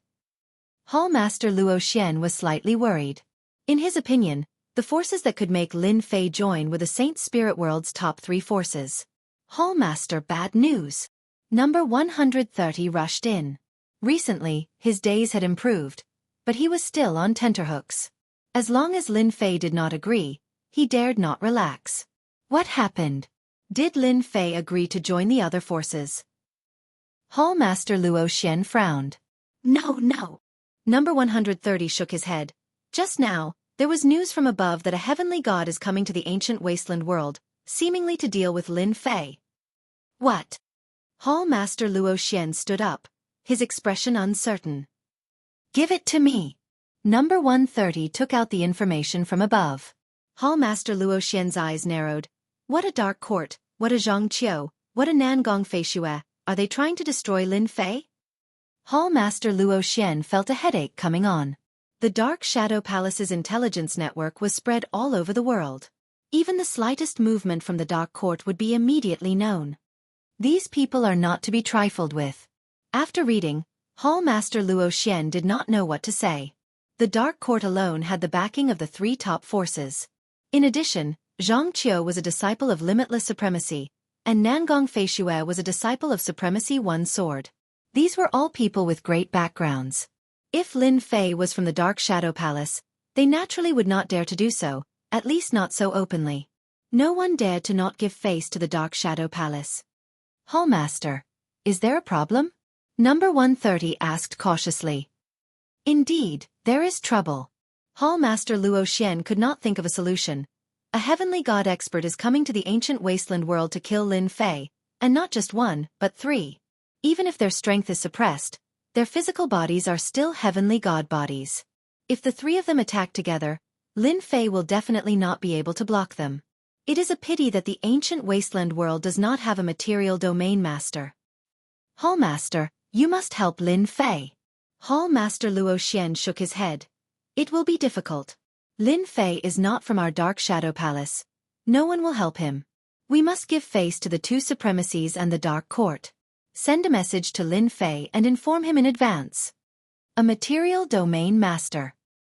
Hall Master Luo Xian was slightly worried. In his opinion, the forces that could make Lin Fei join were the Saint Spirit World's top 3 forces. Hall Master, bad news. Number 130 rushed in. Recently, his days had improved, but he was still on tenterhooks. As long as Lin Fei did not agree, he dared not relax. What happened? Did Lin Fei agree to join the other forces? Hall Master Luo Xian frowned. No. Number 130 shook his head. Just now, there was news from above that a heavenly god is coming to the ancient wasteland world, seemingly to deal with Lin Fei. What? Hall Master Luo Xian stood up, his expression uncertain. Give it to me. Number 130 took out the information from above. Hall Master Luo Xian's eyes narrowed. What a dark court, what a Zhang Qiu, what a Nangong Feishue, are they trying to destroy Lin Fei? Hall Master Luo Xian felt a headache coming on. The Dark Shadow Palace's intelligence network was spread all over the world. Even the slightest movement from the Dark Court would be immediately known. These people are not to be trifled with. After reading, Hall Master Luo Xian did not know what to say. The Dark Court alone had the backing of the 3 top forces. In addition, Zhang Qiu was a disciple of Limitless Supremacy, and Nangong Feishue was a disciple of Supremacy One Sword. These were all people with great backgrounds. If Lin Fei was from the Dark Shadow Palace, they naturally would not dare to do so, at least not so openly. No one dared to not give face to the Dark Shadow Palace. Hall Master, is there a problem? Number 130 asked cautiously. Indeed, there is trouble. Hall Master Luo Xian could not think of a solution. A heavenly god expert is coming to the ancient wasteland world to kill Lin Fei, and not just 1, but 3. Even if their strength is suppressed, their physical bodies are still heavenly god bodies. If the 3 of them attack together, Lin Fei will definitely not be able to block them. It is a pity that the ancient wasteland world does not have a material domain master. Hall Master, you must help Lin Fei. Hall Master Luo Xian shook his head. It will be difficult. Lin Fei is not from our Dark Shadow Palace. No one will help him. We must give face to the 2 supremacies and the Dark Court. Send a message to Lin Fei and inform him in advance. A Material Domain Master.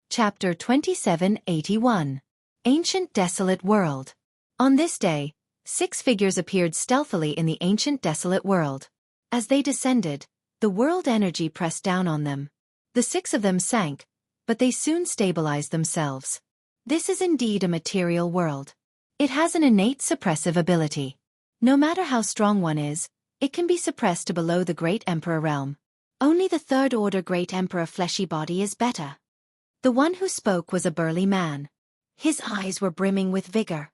Chapter 2781. Ancient Desolate World. On this day, 6 figures appeared stealthily in the ancient desolate world. As they descended, the world energy pressed down on them. The 6 of them sank, but they soon stabilized themselves. This is indeed a material world. It has an innate suppressive ability. No matter how strong one is, it can be suppressed to below the Great Emperor realm. Only the 3rd order Great Emperor fleshy body is better. The one who spoke was a burly man. His eyes were brimming with vigor.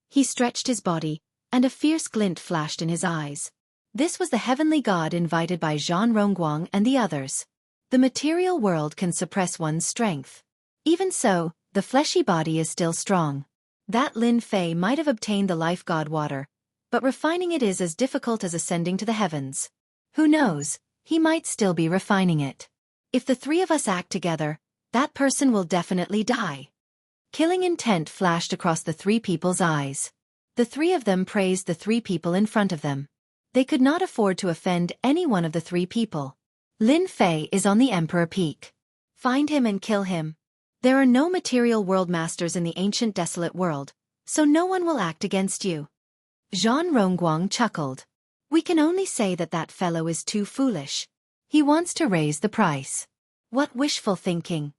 He stretched his body, and a fierce glint flashed in his eyes. This was the heavenly god invited by Zhan Rongguang and the others. The material world can suppress one's strength. Even so, the fleshy body is still strong. That Lin Fei might have obtained the life god water, but refining it is as difficult as ascending to the heavens. Who knows, he might still be refining it. If the three of us act together, that person will definitely die. Killing intent flashed across the three people's eyes. The three of them praised the three people in front of them. They could not afford to offend any one of the three people. Lin Fei is on the Emperor Peak. Find him and kill him. There are no material world masters in the ancient desolate world, so no one will act against you. Zhan Rongguang chuckled. We can only say that that fellow is too foolish. He wants to raise the price. What wishful thinking.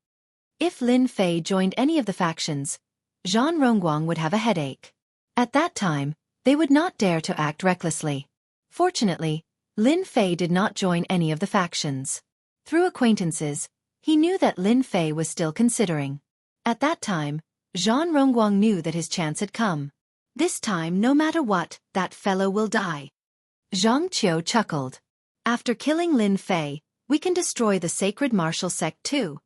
If Lin Fei joined any of the factions, Zhan Rongguang would have a headache. At that time, they would not dare to act recklessly. Fortunately, Lin Fei did not join any of the factions. Through acquaintances, he knew that Lin Fei was still considering. At that time, Zhan Rongguang knew that his chance had come. This time, no matter what, that fellow will die. Zhang Qiu chuckled. After killing Lin Fei, we can destroy the sacred martial sect too.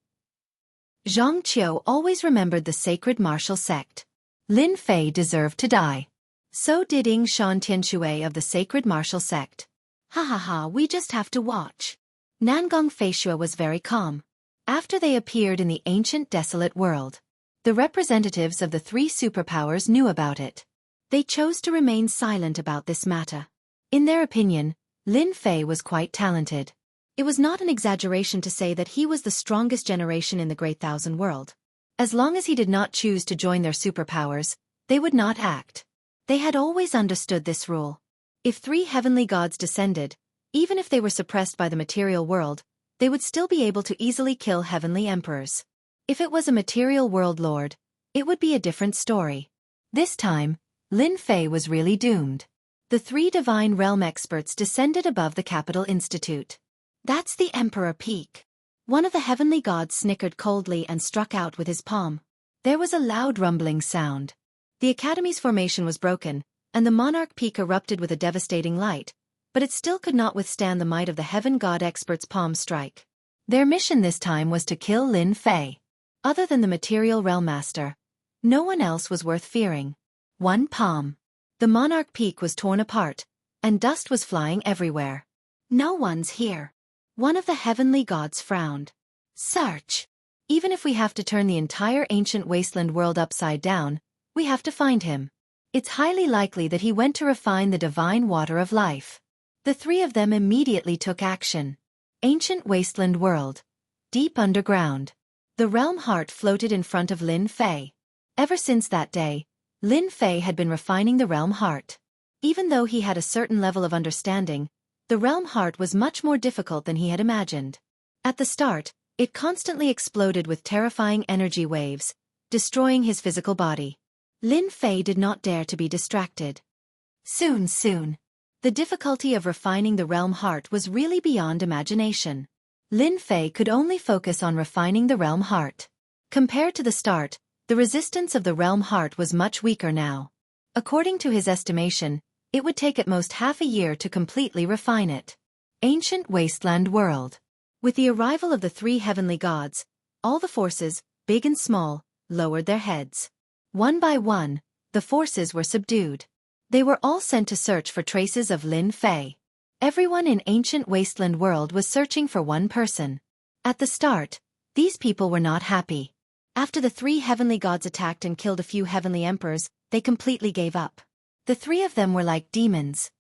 Zhang Qiu always remembered the sacred martial sect. Lin Fei deserved to die. So did Ying Shan Tianshui of the sacred martial sect. Ha ha ha, we just have to watch. Nangong Feishua was very calm. After they appeared in the ancient desolate world, the representatives of the three superpowers knew about it. They chose to remain silent about this matter. In their opinion, Lin Fei was quite talented. It was not an exaggeration to say that he was the strongest generation in the Great Thousand World. As long as he did not choose to join their superpowers, they would not act. They had always understood this rule. If three heavenly gods descended, even if they were suppressed by the material world, they would still be able to easily kill heavenly emperors. If it was a material world lord, it would be a different story. This time, Lin Fei was really doomed. The three divine realm experts descended above the capital institute. That's the Emperor Peak. One of the heavenly gods snickered coldly and struck out with his palm. There was a loud rumbling sound. The Academy's formation was broken, and the monarch peak erupted with a devastating light, but it still could not withstand the might of the heaven god expert's palm strike. Their mission this time was to kill Lin Fei. Other than the material realm master, no one else was worth fearing. One palm. The monarch peak was torn apart, and dust was flying everywhere. No one's here. One of the heavenly gods frowned. Search. Even if we have to turn the entire ancient wasteland world upside down, we have to find him. It's highly likely that he went to refine the divine water of life. The three of them immediately took action. Ancient wasteland world. Deep underground. The realm heart floated in front of Lin Fei. Ever since that day, Lin Fei had been refining the realm heart. Even though he had a certain level of understanding, the realm heart was much more difficult than he had imagined. At the start, it constantly exploded with terrifying energy waves, destroying his physical body. Lin Fei did not dare to be distracted. Soon. The difficulty of refining the realm heart was really beyond imagination. Lin Fei could only focus on refining the realm heart. Compared to the start, the resistance of the realm heart was much weaker now. According to his estimation, it would take at most half a year to completely refine it. Ancient wasteland world. With the arrival of the three heavenly gods, all the forces, big and small, lowered their heads. One by one, the forces were subdued. They were all sent to search for traces of Lin Fei. Everyone in ancient wasteland world was searching for one person. At the start, these people were not happy. After the three heavenly gods attacked and killed a few heavenly emperors, they completely gave up. The three of them were like demons.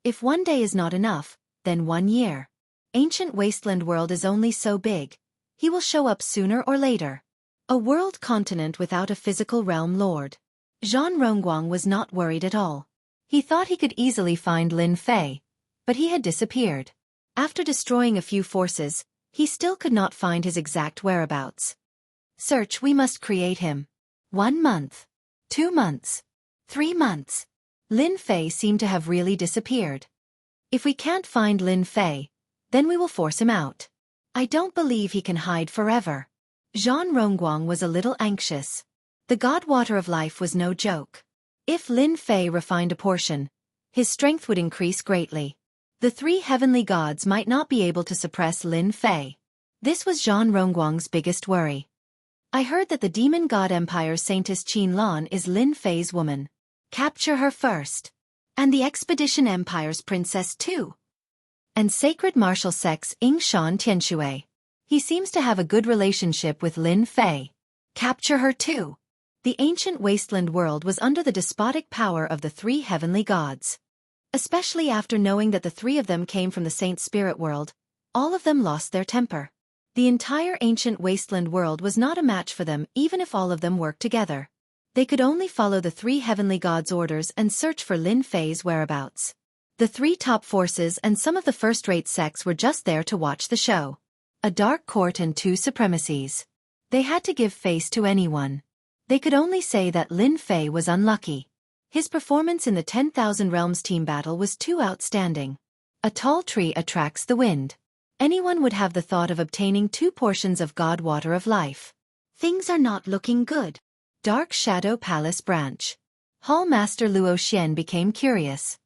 If one day is not enough, then 1 year. Ancient wasteland world is only so big. He will show up sooner or later. A world continent without a physical realm lord. Zhan Rongguang was not worried at all. He thought he could easily find Lin Fei, but he had disappeared. After destroying a few forces, he still could not find his exact whereabouts. Search, we must create him. 1 month. 2 months. 3 months. Lin Fei seemed to have really disappeared. If we can't find Lin Fei, then we will force him out. I don't believe he can hide forever. Jean Rongguang was a little anxious. The god water of life was no joke. If Lin Fei refined a portion, his strength would increase greatly. The three heavenly gods might not be able to suppress Lin Fei. This was Jean Rongguang's biggest worry. I heard that the demon god empire's saintess Qin Lan is Lin Fei's woman. Capture her first. And the expedition empire's princess too. And sacred martial sex Yingshan Tianshui. He seems to have a good relationship with Lin Fei. Capture her too. The ancient wasteland world was under the despotic power of the three heavenly gods. Especially after knowing that the three of them came from the saint spirit world, all of them lost their temper. The entire ancient wasteland world was not a match for them even if all of them worked together. They could only follow the three heavenly gods' orders and search for Lin Fei's whereabouts. The three top forces and some of the first-rate sects were just there to watch the show. A dark court and two supremacies. They had to give face to anyone. They could only say that Lin Fei was unlucky. His performance in the 10,000 Realms team battle was too outstanding. A tall tree attracts the wind. Anyone would have the thought of obtaining 2 portions of God Water of Life. Things are not looking good. Dark Shadow Palace Branch. Hall Master Luo Xian became curious.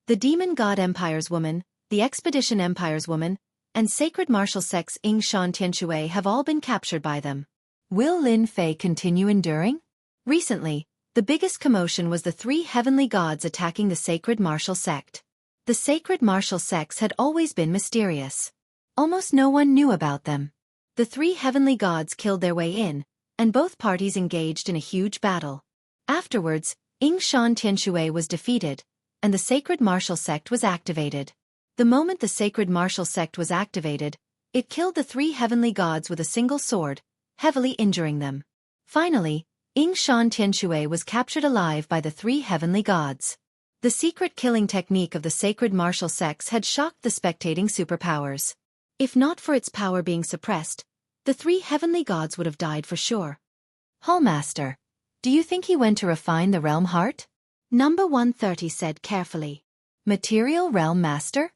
The Demon God Empire's woman, the Expedition Empire's woman, and Sacred Martial Sex Yingshan Tianshui have all been captured by them. Will Lin Fei continue enduring? Recently, the biggest commotion was the 3 heavenly gods attacking the Sacred Martial Sect. The Sacred Martial Sects had always been mysterious. Almost no one knew about them. The 3 heavenly gods killed their way in, and both parties engaged in a huge battle. Afterwards, Yingshan Tianshui was defeated, and the Sacred Martial Sect was activated. The moment the Sacred Martial Sect was activated, it killed the 3 heavenly gods with a single sword, heavily injuring them. Finally, Yingshan Tianshui was captured alive by the 3 heavenly gods. The secret killing technique of the Sacred Martial Sects had shocked the spectating superpowers. If not for its power being suppressed, the 3 heavenly gods would have died for sure. Hallmaster, do you think he went to refine the realm heart? Number 130 said carefully. Material Realm Master?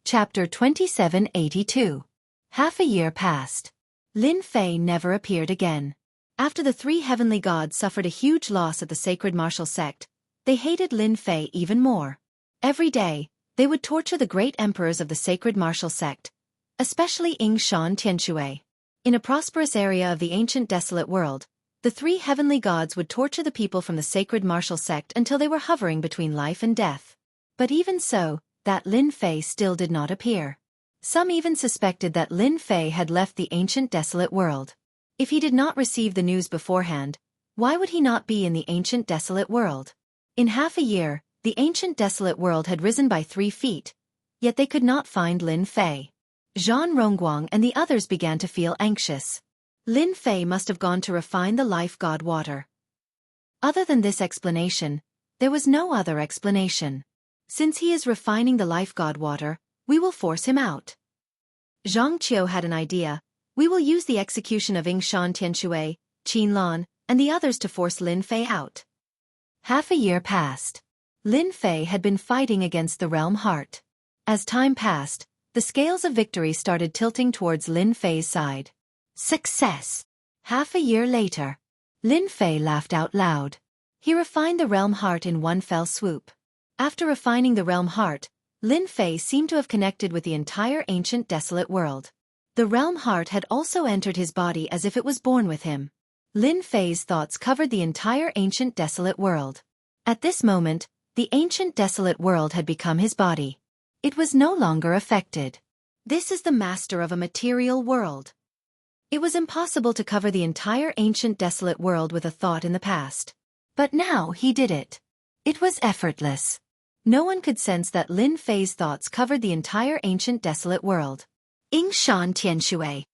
Chapter 2782. Half a year passed. Lin Fei never appeared again. After the 3 heavenly gods suffered a huge loss at the Sacred Martial Sect, they hated Lin Fei even more. Every day, they would torture the great emperors of the Sacred Martial Sect, especially Yingshan Tianshui. In a prosperous area of the ancient desolate world, the 3 heavenly gods would torture the people from the Sacred Martial Sect until they were hovering between life and death. But even so, that Lin Fei still did not appear. Some even suspected that Lin Fei had left the ancient desolate world. If he did not receive the news beforehand, why would he not be in the ancient desolate world? In half a year, the ancient desolate world had risen by 3 feet, yet they could not find Lin Fei. Jean Rongguang and the others began to feel anxious. Lin Fei must have gone to refine the life god water. Other than this explanation, there was no other explanation. Since he is refining the life god water, we will force him out. Zhang Qiu had an idea. We will use the execution of Yingshan Tianshui, Qin Lan, and the others to force Lin Fei out. Half a year passed. Lin Fei had been fighting against the realm heart. As time passed, the scales of victory started tilting towards Lin Fei's side. Success! Half a year later. Lin Fei laughed out loud. He refined the realm heart in one fell swoop. After refining the realm heart, Lin Fei seemed to have connected with the entire ancient desolate world. The realm heart had also entered his body as if it was born with him. Lin Fei's thoughts covered the entire ancient desolate world. At this moment, the ancient desolate world had become his body. It was no longer affected. This is the master of a material world. It was impossible to cover the entire ancient desolate world with a thought in the past. But now he did it. It was effortless. No one could sense that Lin Fei's thoughts covered the entire ancient desolate world. Yingshan Tianshui.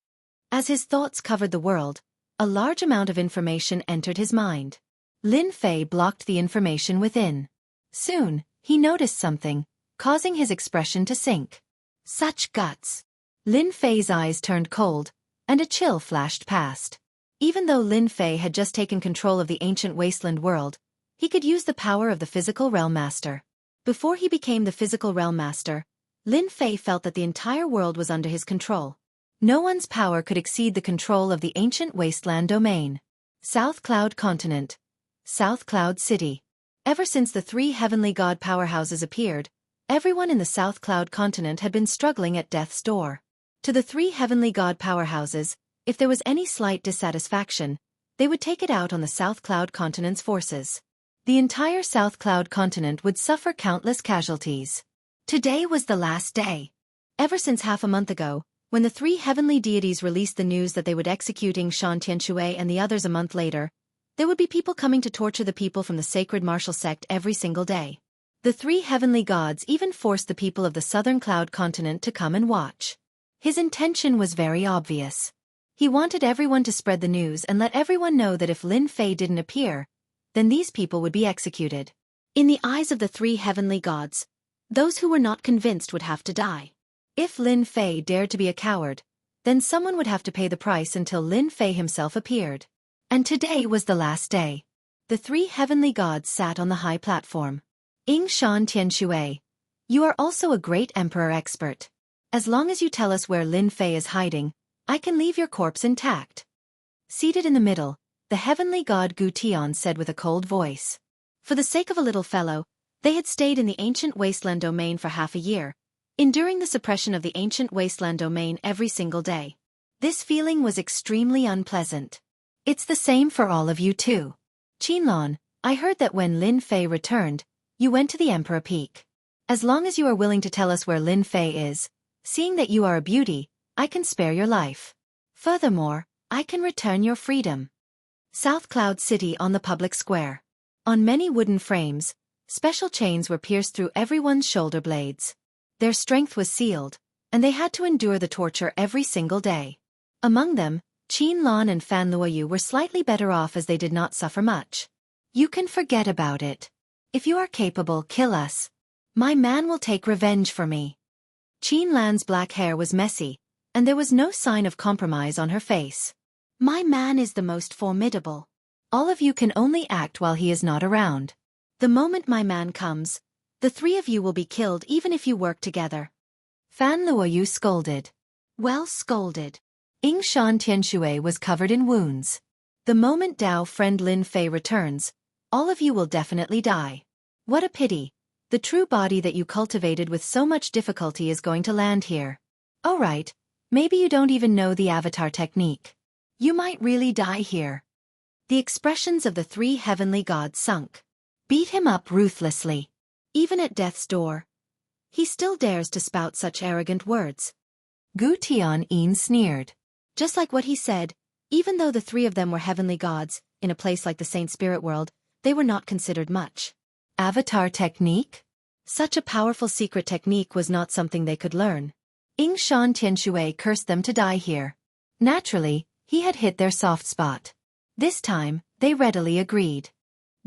As his thoughts covered the world, a large amount of information entered his mind. Lin Fei blocked the information within. Soon, he noticed something, causing his expression to sink. Such guts! Lin Fei's eyes turned cold, and a chill flashed past. Even though Lin Fei had just taken control of the ancient wasteland world, he could use the power of the physical realm master. Before he became the physical realm master, Lin Fei felt that the entire world was under his control. No one's power could exceed the control of the ancient wasteland domain. South Cloud Continent. South Cloud City. Ever since the three heavenly god powerhouses appeared, everyone in the South Cloud Continent had been struggling at death's door. To the three heavenly god powerhouses, if there was any slight dissatisfaction, they would take it out on the South Cloud Continent's forces. The entire South Cloud Continent would suffer countless casualties. Today was the last day. Ever since half a month ago, when the three heavenly deities released the news that they would execute Enchanting and the others a month later, there would be people coming to torture the people from the sacred martial sect every single day. The three heavenly gods even forced the people of the Southern Cloud Continent to come and watch. His intention was very obvious. He wanted everyone to spread the news and let everyone know that if Lin Fei didn't appear, then these people would be executed. In the eyes of the three heavenly gods, those who were not convinced would have to die. If Lin Fei dared to be a coward, then someone would have to pay the price until Lin Fei himself appeared. And today was the last day. The three heavenly gods sat on the high platform. Enchanting, you are also a great emperor expert. As long as you tell us where Lin Fei is hiding, I can leave your corpse intact. Seated in the middle, the heavenly god Gu Tian said with a cold voice. For the sake of a little fellow, they had stayed in the ancient wasteland domain for half a year, enduring the suppression of the ancient wasteland domain every single day. This feeling was extremely unpleasant. It's the same for all of you too. Qinlan, I heard that when Lin Fei returned, you went to the Emperor Peak. As long as you are willing to tell us where Lin Fei is, seeing that you are a beauty, I can spare your life. Furthermore, I can return your freedom. South Cloud City on the public square. On many wooden frames, special chains were pierced through everyone's shoulder blades. Their strength was sealed, and they had to endure the torture every single day. Among them, Qinlan and Fan Luoyu were slightly better off as they did not suffer much. You can forget about it. If you are capable, kill us. My man will take revenge for me. Qinlan's black hair was messy, and there was no sign of compromise on her face. My man is the most formidable. All of you can only act while he is not around. The moment my man comes, the three of you will be killed even if you work together. Fan Luoyu scolded. Well scolded. Enchanting was covered in wounds. The moment Dao friend Lin Fei returns, all of you will definitely die. What a pity. The true body that you cultivated with so much difficulty is going to land here. Oh right, maybe you don't even know the avatar technique. You might really die here. The expressions of the three heavenly gods sunk. Beat him up ruthlessly. Even at death's door. He still dares to spout such arrogant words. Gu Tian sneered. Just like what he said, even though the three of them were heavenly gods, in a place like the Saint Spirit world, they were not considered much. Avatar technique? Such a powerful secret technique was not something they could learn. Enchanting cursed them to die here. Naturally, he had hit their soft spot. This time, they readily agreed.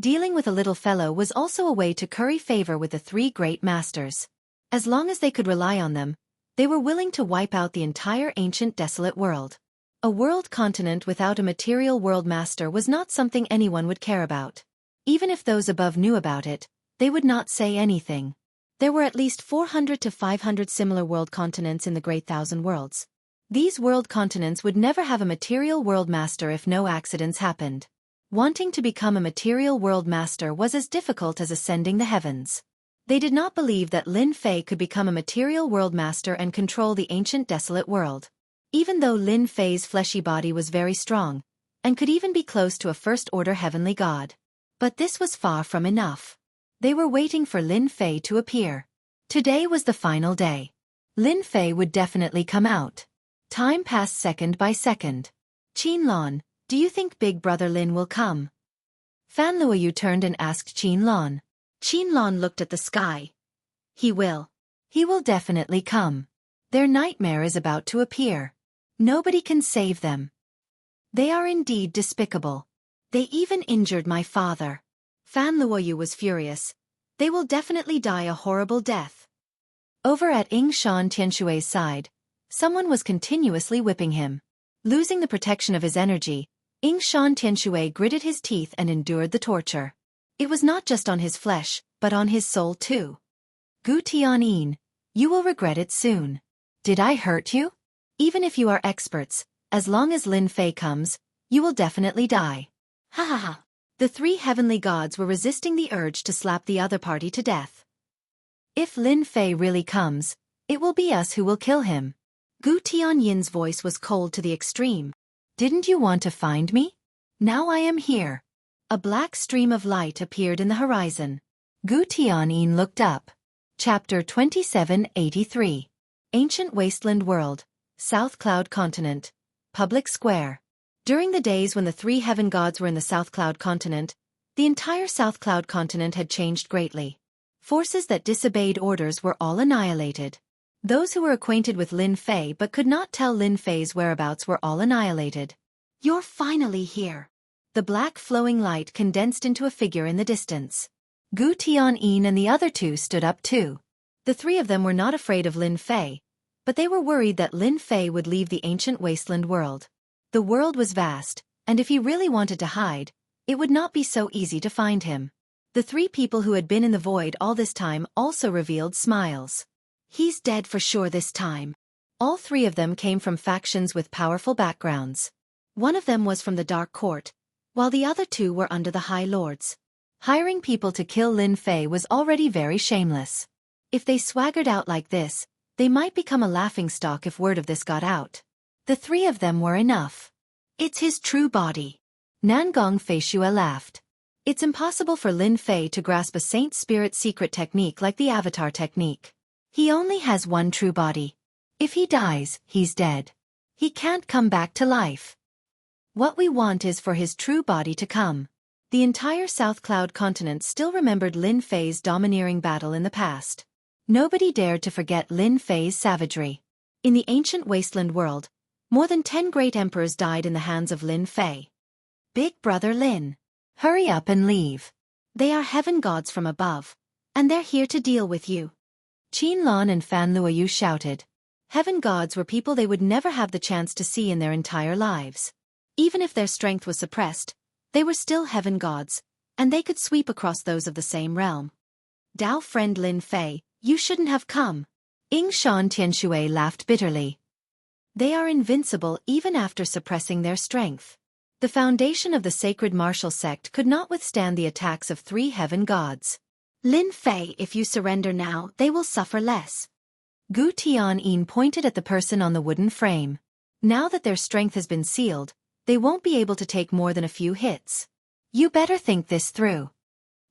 Dealing with a little fellow was also a way to curry favor with the three great masters. As long as they could rely on them, they were willing to wipe out the entire ancient desolate world. A world continent without a material world master was not something anyone would care about. Even if those above knew about it, they would not say anything. There were at least 400 to 500 similar world continents in the Great Thousand Worlds. These world continents would never have a material world master if no accidents happened. Wanting to become a material world master was as difficult as ascending the heavens. They did not believe that Lin Fei could become a material world master and control the ancient desolate world. Even though Lin Fei's fleshy body was very strong, and could even be close to a first-order heavenly god. But this was far from enough. They were waiting for Lin Fei to appear. Today was the final day. Lin Fei would definitely come out. Time passed second by second. Qinlan, do you think Big Brother Lin will come? Fan Luoyu turned and asked Qinlan. Qinlan looked at the sky. He will. He will definitely come. Their nightmare is about to appear. Nobody can save them. They are indeed despicable. They even injured my father. Fan Luoyu was furious. They will definitely die a horrible death. Over at Enchanting's side, someone was continuously whipping him. Losing the protection of his energy, Enchanting gritted his teeth and endured the torture. It was not just on his flesh, but on his soul too. Gu Tianyin, you will regret it soon. Did I hurt you? Even if you are experts, as long as Lin Fei comes, you will definitely die. Ha ha ha. The three heavenly gods were resisting the urge to slap the other party to death. If Lin Fei really comes, it will be us who will kill him. Gu Tianyin's voice was cold to the extreme. Didn't you want to find me? Now I am here. A black stream of light appeared in the horizon. Gu Tianyin looked up. Chapter 2783. Ancient Wasteland World, South Cloud Continent, Public Square. During the days when the three heaven gods were in the South Cloud Continent, the entire South Cloud Continent had changed greatly. Forces that disobeyed orders were all annihilated. Those who were acquainted with Lin Fei but could not tell Lin Fei's whereabouts were all annihilated. You're finally here. The black flowing light condensed into a figure in the distance. Gu Tianyin and the other two stood up too. The three of them were not afraid of Lin Fei, but they were worried that Lin Fei would leave the ancient wasteland world. The world was vast, and if he really wanted to hide, it would not be so easy to find him. The three people who had been in the void all this time also revealed smiles. He's dead for sure this time. All three of them came from factions with powerful backgrounds. One of them was from the Dark Court, while the other two were under the High Lords. Hiring people to kill Lin Fei was already very shameless. If they swaggered out like this, they might become a laughingstock if word of this got out. The three of them were enough. It's his true body. Nangong Feishue laughed. It's impossible for Lin Fei to grasp a Saint Spirit secret technique like the Avatar technique. He only has one true body. If he dies, he's dead. He can't come back to life. What we want is for his true body to come. The entire South Cloud continent still remembered Lin Fei's domineering battle in the past. Nobody dared to forget Lin Fei's savagery. In the ancient wasteland world, more than 10 great emperors died in the hands of Lin Fei. Big brother Lin, hurry up and leave. They are heaven gods from above, and they're here to deal with you. Qin Lan and Fan Luoyu shouted. Heaven gods were people they would never have the chance to see in their entire lives. Even if their strength was suppressed, they were still heaven gods, and they could sweep across those of the same realm. Dao friend Lin Fei, you shouldn't have come. Ying Shan Tianxue laughed bitterly. They are invincible even after suppressing their strength. The foundation of the sacred martial sect could not withstand the attacks of three heaven gods. Lin Fei, if you surrender now, they will suffer less. Gu Tianyin pointed at the person on the wooden frame. Now that their strength has been sealed, they won't be able to take more than a few hits. You better think this through.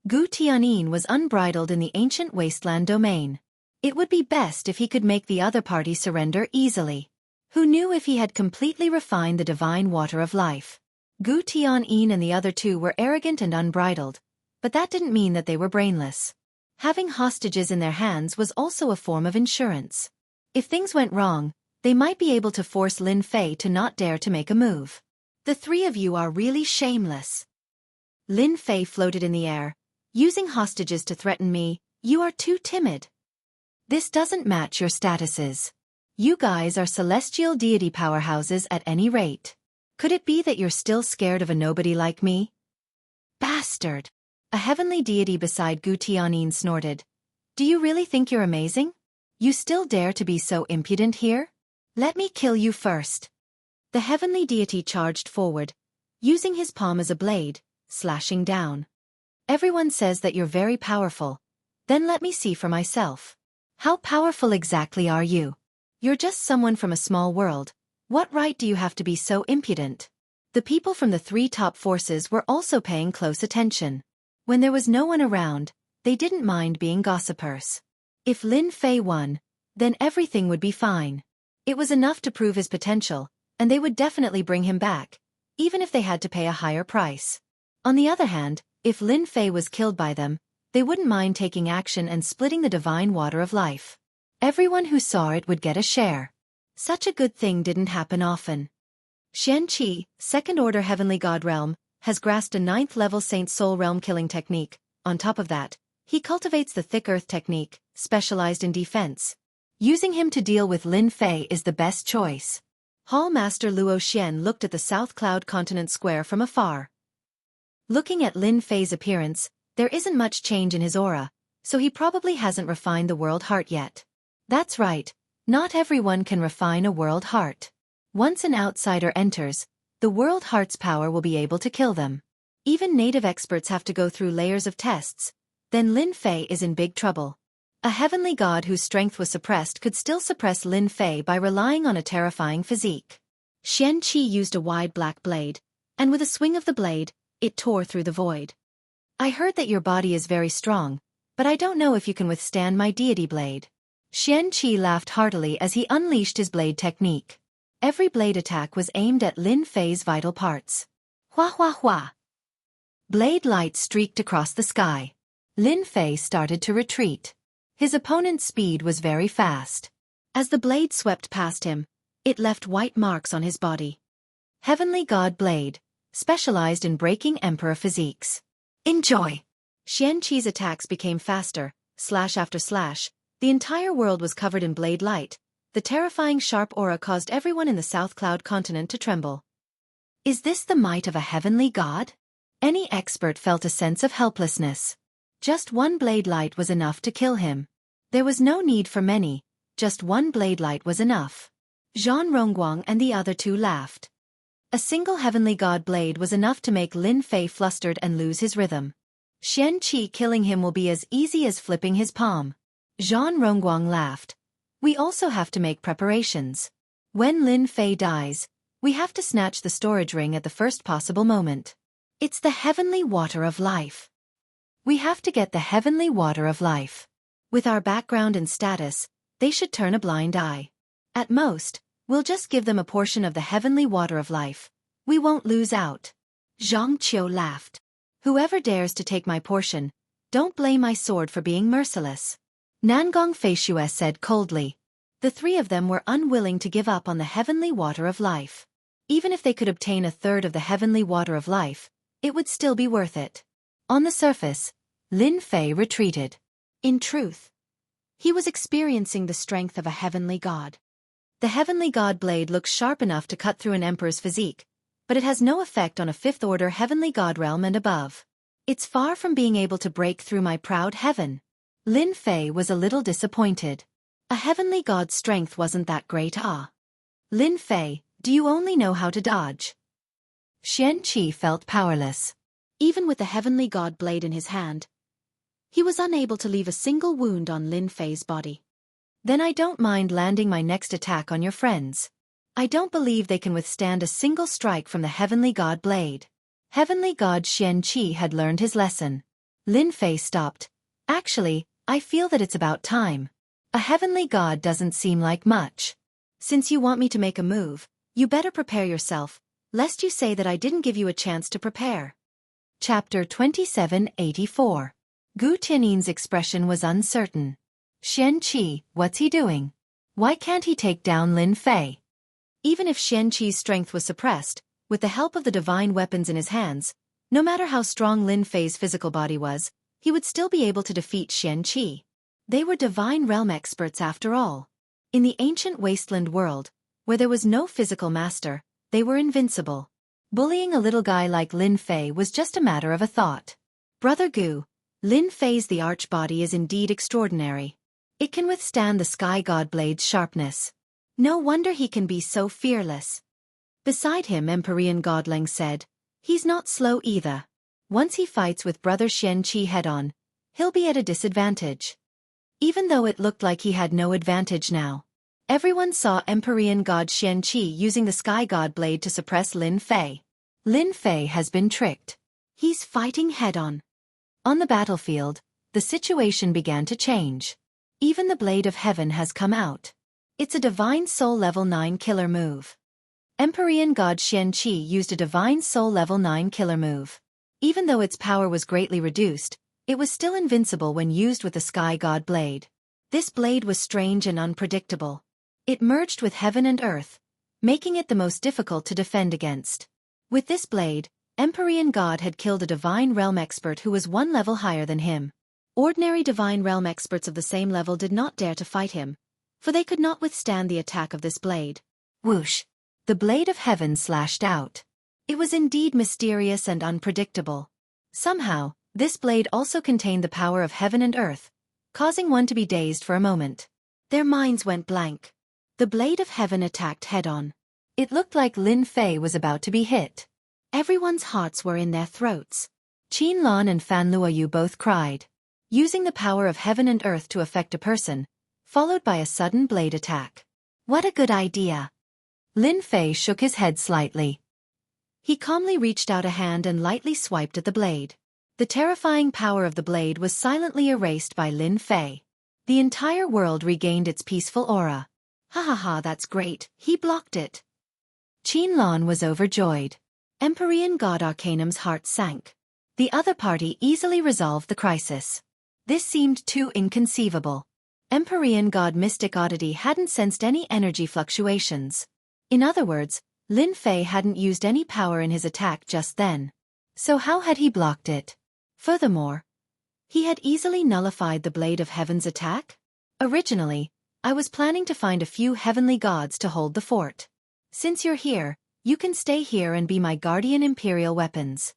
Gu Tianyin was unbridled in the ancient wasteland domain. It would be best if he could make the other party surrender easily. Who knew if he had completely refined the divine water of life? Gu Tianyin and the other two were arrogant and unbridled, but that didn't mean that they were brainless. Having hostages in their hands was also a form of insurance. If things went wrong, they might be able to force Lin Fei to not dare to make a move. The three of you are really shameless. Lin Fei floated in the air. Using hostages to threaten me, you are too timid. This doesn't match your statuses. You guys are celestial deity powerhouses at any rate. Could it be that you're still scared of a nobody like me? Bastard! A heavenly deity beside Gu Tianyin snorted. Do you really think you're amazing? You still dare to be so impudent here? Let me kill you first. The heavenly deity charged forward, using his palm as a blade, slashing down. Everyone says that you're very powerful. Then let me see for myself. How powerful exactly are you? You're just someone from a small world. What right do you have to be so impudent? The people from the three top forces were also paying close attention. When there was no one around, they didn't mind being gossipers. If Lin Fei won, then everything would be fine. It was enough to prove his potential, and they would definitely bring him back, even if they had to pay a higher price. On the other hand, if Lin Fei was killed by them, they wouldn't mind taking action and splitting the divine water of life. Everyone who saw it would get a share. Such a good thing didn't happen often. Xian Qi, second-order heavenly god realm, has grasped a 9th-level Saint Soul realm killing technique. On top of that, he cultivates the thick earth technique, specialized in defense. Using him to deal with Lin Fei is the best choice. Hall Master Luo Xian looked at the South Cloud Continent Square from afar. Looking at Lin Fei's appearance, there isn't much change in his aura, so he probably hasn't refined the world heart yet. That's right, Not everyone can refine a world heart. Once an outsider enters, the world heart's power will be able to kill them. Even native experts have to go through layers of tests. Then Lin Fei is in big trouble. A heavenly god whose strength was suppressed could still suppress Lin Fei by relying on a terrifying physique. Xian Qi used a wide black blade, and with a swing of the blade, it tore through the void. I heard that your body is very strong, but I don't know if you can withstand my deity blade. Xian Qi laughed heartily as he unleashed his blade technique. Every blade attack was aimed at Lin Fei's vital parts. Hua hua hua. Blade light streaked across the sky. Lin Fei started to retreat. His opponent's speed was very fast. As the blade swept past him, it left white marks on his body. Heavenly God Blade, specialized in breaking Emperor physiques. Enjoy! Xian Qi's attacks became faster, slash after slash. The entire world was covered in blade light. The terrifying sharp aura caused everyone in the South Cloud continent to tremble. Is this the might of a heavenly god? Any expert felt a sense of helplessness. Just one blade light was enough to kill him. There was no need for many, just one blade light was enough. Zhan Rongguang and the other two laughed. A single heavenly god blade was enough to make Lin Fei flustered and lose his rhythm. Xian Qi killing him will be as easy as flipping his palm. Zhan Rongguang laughed. We also have to make preparations. When Lin Fei dies, we have to snatch the storage ring at the first possible moment. It's the heavenly water of life. We have to get the heavenly water of life. With our background and status, they should turn a blind eye. At most, we'll just give them a portion of the heavenly water of life. We won't lose out. Zhang Qiu laughed. Whoever dares to take my portion, don't blame my sword for being merciless. Nangong Feishue said coldly. The three of them were unwilling to give up on the heavenly water of life. Even if they could obtain a third of the heavenly water of life, it would still be worth it. On the surface, Lin Fei retreated. In truth, he was experiencing the strength of a heavenly god. The heavenly god blade looks sharp enough to cut through an emperor's physique, but it has no effect on a fifth-order heavenly god realm and above. It's far from being able to break through my proud heaven. Lin Fei was a little disappointed. A heavenly god's strength wasn't that great, Lin Fei, do you only know how to dodge? Xian Qi felt powerless. Even with the heavenly god blade in his hand, he was unable to leave a single wound on Lin Fei's body. Then I don't mind landing my next attack on your friends. I don't believe they can withstand a single strike from the heavenly god blade. Heavenly god Xian Qi had learned his lesson. Lin Fei stopped. Actually, I feel that it's about time. A heavenly god doesn't seem like much. Since you want me to make a move, you better prepare yourself, lest you say that I didn't give you a chance to prepare. Chapter 2784. Gu Tiannin's expression was uncertain. Xian Qi, what's he doing? Why can't he take down Lin Fei? Even if Xian Qi's strength was suppressed, with the help of the divine weapons in his hands, no matter how strong Lin Fei's physical body was, he would still be able to defeat Xian Qi. They were divine realm experts after all. In the ancient wasteland world, where there was no physical master, they were invincible. Bullying a little guy like Lin Fei was just a matter of a thought. Brother Gu, Lin Fei's the arch body is indeed extraordinary. It can withstand the sky god blade's sharpness. No wonder he can be so fearless. Beside him, Empyrean Godling said, he's not slow either. Once he fights with Brother Xian Qi head-on, he'll be at a disadvantage. Even though it looked like he had no advantage now. Everyone saw Empyrean God Xian Qi using the Sky God Blade to suppress Lin Fei. Lin Fei has been tricked. He's fighting head-on. On the battlefield, the situation began to change. Even the Blade of Heaven has come out. It's a Divine Soul Level 9 killer move. Empyrean God Xian Qi used a Divine Soul Level 9 killer move. Even though its power was greatly reduced, it was still invincible when used with the Sky God Blade. This blade was strange and unpredictable. It merged with heaven and earth, making it the most difficult to defend against. With this blade, Empyrean God had killed a Divine Realm expert who was one level higher than him. Ordinary Divine Realm experts of the same level did not dare to fight him, for they could not withstand the attack of this blade. Whoosh! The blade of heaven slashed out. It was indeed mysterious and unpredictable. Somehow, this blade also contained the power of heaven and earth, causing one to be dazed for a moment. Their minds went blank. The blade of heaven attacked head-on. It looked like Lin Fei was about to be hit. Everyone's hearts were in their throats. Qin Lan and Fan Luoyu both cried. Using the power of heaven and earth to affect a person, followed by a sudden blade attack. What a good idea. Lin Fei shook his head slightly. He calmly reached out a hand and lightly swiped at the blade. The terrifying power of the blade was silently erased by Lin Fei. The entire world regained its peaceful aura. Ha ha ha, that's great, he blocked it. Qin Lan was overjoyed. Empyrean God Arcanum's heart sank. The other party easily resolved the crisis. This seemed too inconceivable. Empyrean God Mystic Oddity hadn't sensed any energy fluctuations. In other words, Lin Fei hadn't used any power in his attack just then. So how had he blocked it? Furthermore, he had easily nullified the Blade of Heaven's attack? Originally, I was planning to find a few heavenly gods to hold the fort. Since you're here, you can stay here and be my guardian imperial weapons.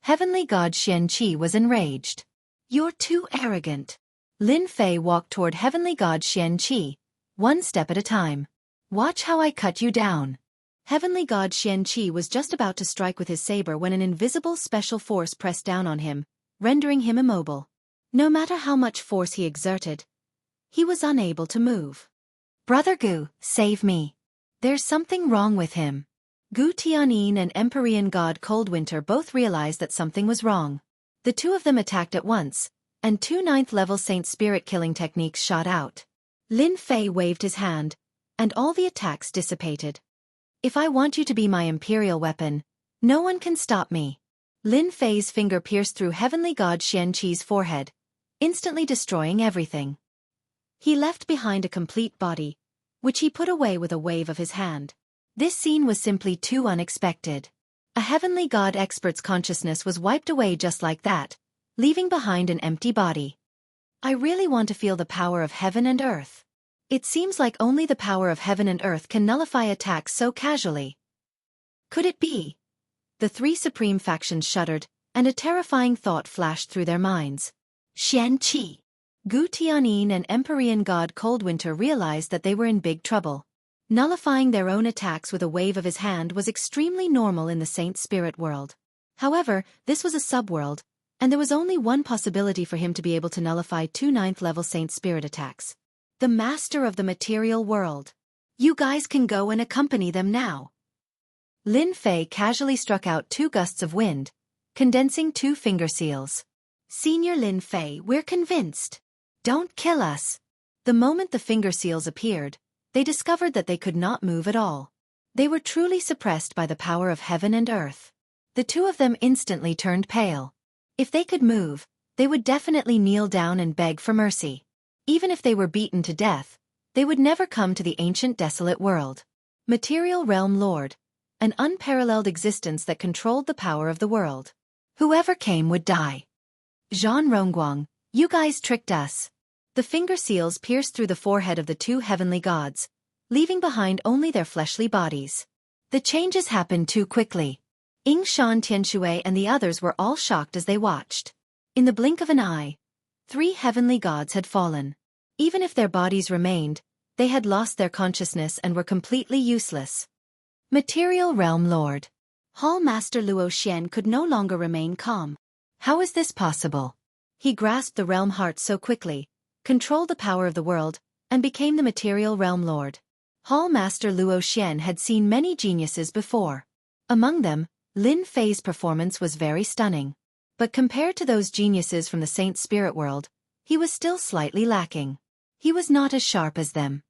Heavenly God Xian Qi was enraged. You're too arrogant. Lin Fei walked toward Heavenly God Xian Qi, one step at a time. Watch how I cut you down. Heavenly God Xian Qi was just about to strike with his saber when an invisible special force pressed down on him, rendering him immobile. No matter how much force he exerted, he was unable to move. Brother Gu, save me. There's something wrong with him. Gu Tianyin and Empyrean God Coldwinter both realized that something was wrong. The two of them attacked at once, and two 9th-level Saint Spirit killing techniques shot out. Lin Fei waved his hand, and all the attacks dissipated. If I want you to be my imperial weapon, no one can stop me. Lin Fei's finger pierced through Heavenly God Xian Qi's forehead, instantly destroying everything. He left behind a complete body, which he put away with a wave of his hand. This scene was simply too unexpected. A heavenly god expert's consciousness was wiped away just like that, leaving behind an empty body. I really want to feel the power of heaven and earth. It seems like only the power of heaven and earth can nullify attacks so casually. Could it be? The three supreme factions shuddered, and a terrifying thought flashed through their minds. Xian Qi. Gu Tianyin and Empyrean God Coldwinter realized that they were in big trouble. Nullifying their own attacks with a wave of his hand was extremely normal in the Saint Spirit world. However, this was a subworld, and there was only one possibility for him to be able to nullify two 9th-level Saint Spirit attacks. The Master of the Material World. You guys can go and accompany them now. Lin Fei casually struck out 2 gusts of wind, condensing 2 finger seals. Senior Lin Fei, we're convinced. Don't kill us. The moment the finger seals appeared, they discovered that they could not move at all. They were truly suppressed by the power of heaven and earth. The two of them instantly turned pale. If they could move, they would definitely kneel down and beg for mercy. Even if they were beaten to death, they would never come to the ancient desolate world. Material Realm Lord, an unparalleled existence that controlled the power of the world. Whoever came would die. Zhan Rongguang, you guys tricked us. The finger seals pierced through the forehead of the 2 heavenly gods, leaving behind only their fleshly bodies. The changes happened too quickly. Ying Shan Tianxue and the others were all shocked as they watched. In the blink of an eye, 3 heavenly gods had fallen. Even if their bodies remained, they had lost their consciousness and were completely useless. Material Realm Lord. Hall Master Luo Xian could no longer remain calm. How is this possible? He grasped the realm heart so quickly, controlled the power of the world, and became the Material Realm Lord. Hall Master Luo Xian had seen many geniuses before. Among them, Lin Fei's performance was very stunning. But compared to those geniuses from the Saint Spirit world, he was still slightly lacking. He was not as sharp as them.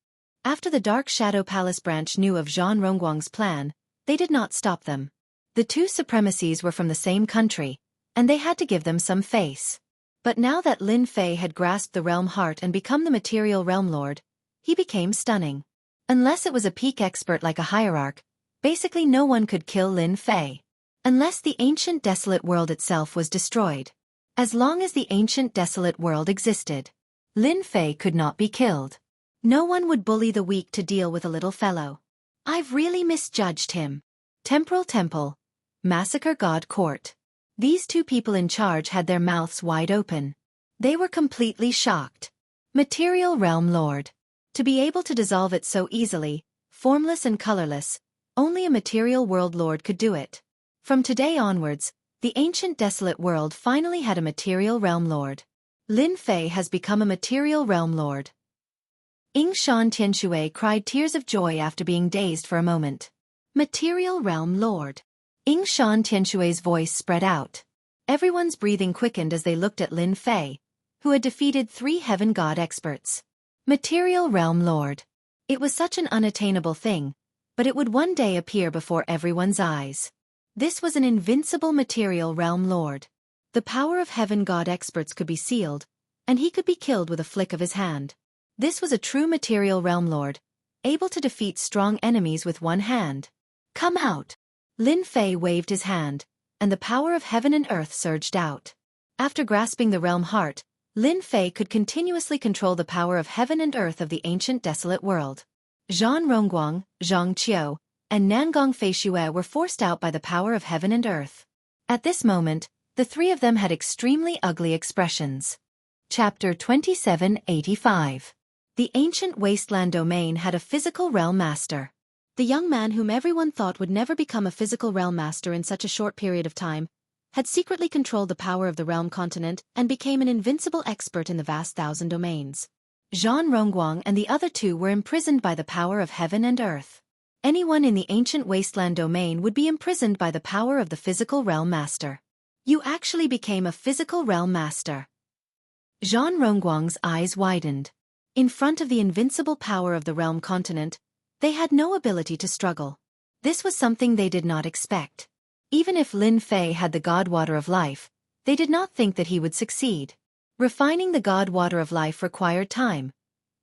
After the Dark Shadow Palace branch knew of Zhan Rongguang's plan, they did not stop them. The 2 supremacies were from the same country, and they had to give them some face. But now that Lin Fei had grasped the realm heart and become the Material Realm Lord, he became stunning. Unless it was a peak expert like a hierarch, basically no one could kill Lin Fei. Unless the ancient desolate world itself was destroyed. As long as the ancient desolate world existed, Lin Fei could not be killed. No one would bully the weak to deal with a little fellow. I've really misjudged him. Temporal Temple. Massacre God Court. These 2 people in charge had their mouths wide open. They were completely shocked. Material Realm Lord. To be able to dissolve it so easily, formless and colorless, only a material world lord could do it. From today onwards, the ancient desolate world finally had a material realm lord. Lin Fei has become a material realm lord. Shan Tianxue cried tears of joy after being dazed for a moment. Material realm lord. Shan Tianxue's voice spread out. Everyone's breathing quickened as they looked at Lin Fei, who had defeated 3 heaven god experts. Material realm lord. It was such an unattainable thing, but it would one day appear before everyone's eyes. This was an invincible material realm lord. The power of heaven god experts could be sealed, and he could be killed with a flick of his hand. This was a true material realm lord, able to defeat strong enemies with one hand. Come out! Lin Fei waved his hand, and the power of heaven and earth surged out. After grasping the realm heart, Lin Fei could continuously control the power of heaven and earth of the ancient desolate world. Zhan Rongguang, Zhang Qiu, and Nangong Feixue were forced out by the power of heaven and earth. At this moment, the 3 of them had extremely ugly expressions. Chapter 2785. The ancient wasteland domain had a physical realm master. The young man whom everyone thought would never become a physical realm master in such a short period of time, had secretly controlled the power of the realm continent and became an invincible expert in the vast 1,000 domains. Zhan Rongguang and the other 2 were imprisoned by the power of heaven and earth. Anyone in the ancient wasteland domain would be imprisoned by the power of the physical realm master. You actually became a physical realm master. Zhan Rongguang's eyes widened. In front of the invincible power of the realm continent, they had no ability to struggle. This was something they did not expect. Even if Lin Fei had the god water of life, they did not think that he would succeed. Refining the god water of life required time,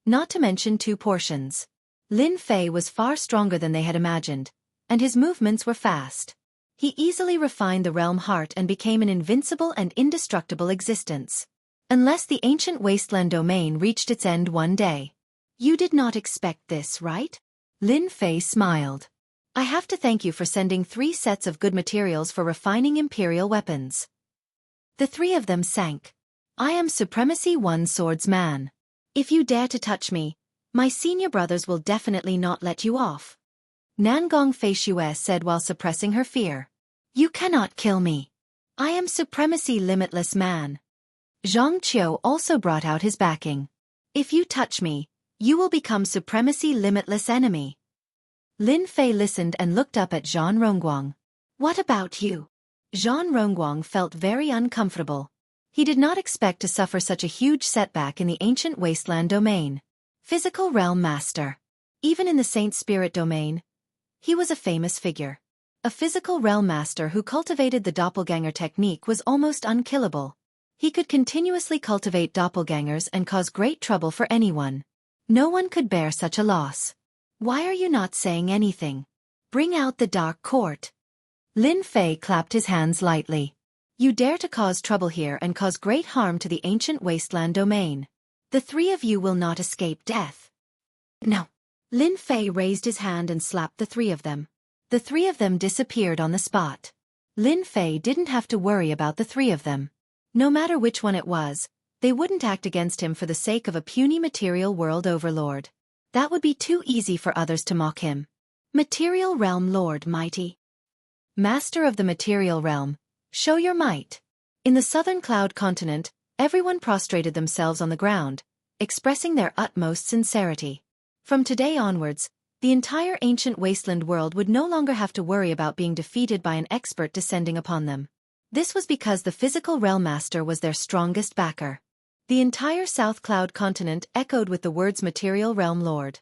not to mention 2 portions. Lin Fei was far stronger than they had imagined, and his movements were fast. He easily refined the realm heart and became an invincible and indestructible existence. Unless the ancient wasteland domain reached its end one day. You did not expect this, right? Lin Fei smiled. I have to thank you for sending 3 sets of good materials for refining imperial weapons. The 3 of them sank. I am Supremacy 1 Swordsman. If you dare to touch me, my senior brothers will definitely not let you off. Nangong Feixue said while suppressing her fear. You cannot kill me. I am Supremacy Limitless Man. Zhang Qiu also brought out his backing. If you touch me, you will become Supremacy Limitless Enemy. Lin Fei listened and looked up at Zhan Rongguang. What about you? Zhan Rongguang felt very uncomfortable. He did not expect to suffer such a huge setback in the ancient wasteland domain. Physical realm master. Even in the Saint Spirit domain, he was a famous figure. A physical realm master who cultivated the doppelganger technique was almost unkillable. He could continuously cultivate doppelgangers and cause great trouble for anyone. No one could bear such a loss. Why are you not saying anything? Bring out the dark court. Lin Fei clapped his hands lightly. You dare to cause trouble here and cause great harm to the ancient wasteland domain. The 3 of you will not escape death. No. Lin Fei raised his hand and slapped the 3 of them. The 3 of them disappeared on the spot. Lin Fei didn't have to worry about the 3 of them. No matter which one it was, they wouldn't act against him for the sake of a puny material world overlord. That would be too easy for others to mock him. Material Realm Lord Mighty. Master of the Material Realm, show your might. In the southern cloud continent, everyone prostrated themselves on the ground, expressing their utmost sincerity. From today onwards, the entire ancient wasteland world would no longer have to worry about being defeated by an expert descending upon them. This was because the physical realm master was their strongest backer. The entire South Cloud continent echoed with the words Material Realm Lord.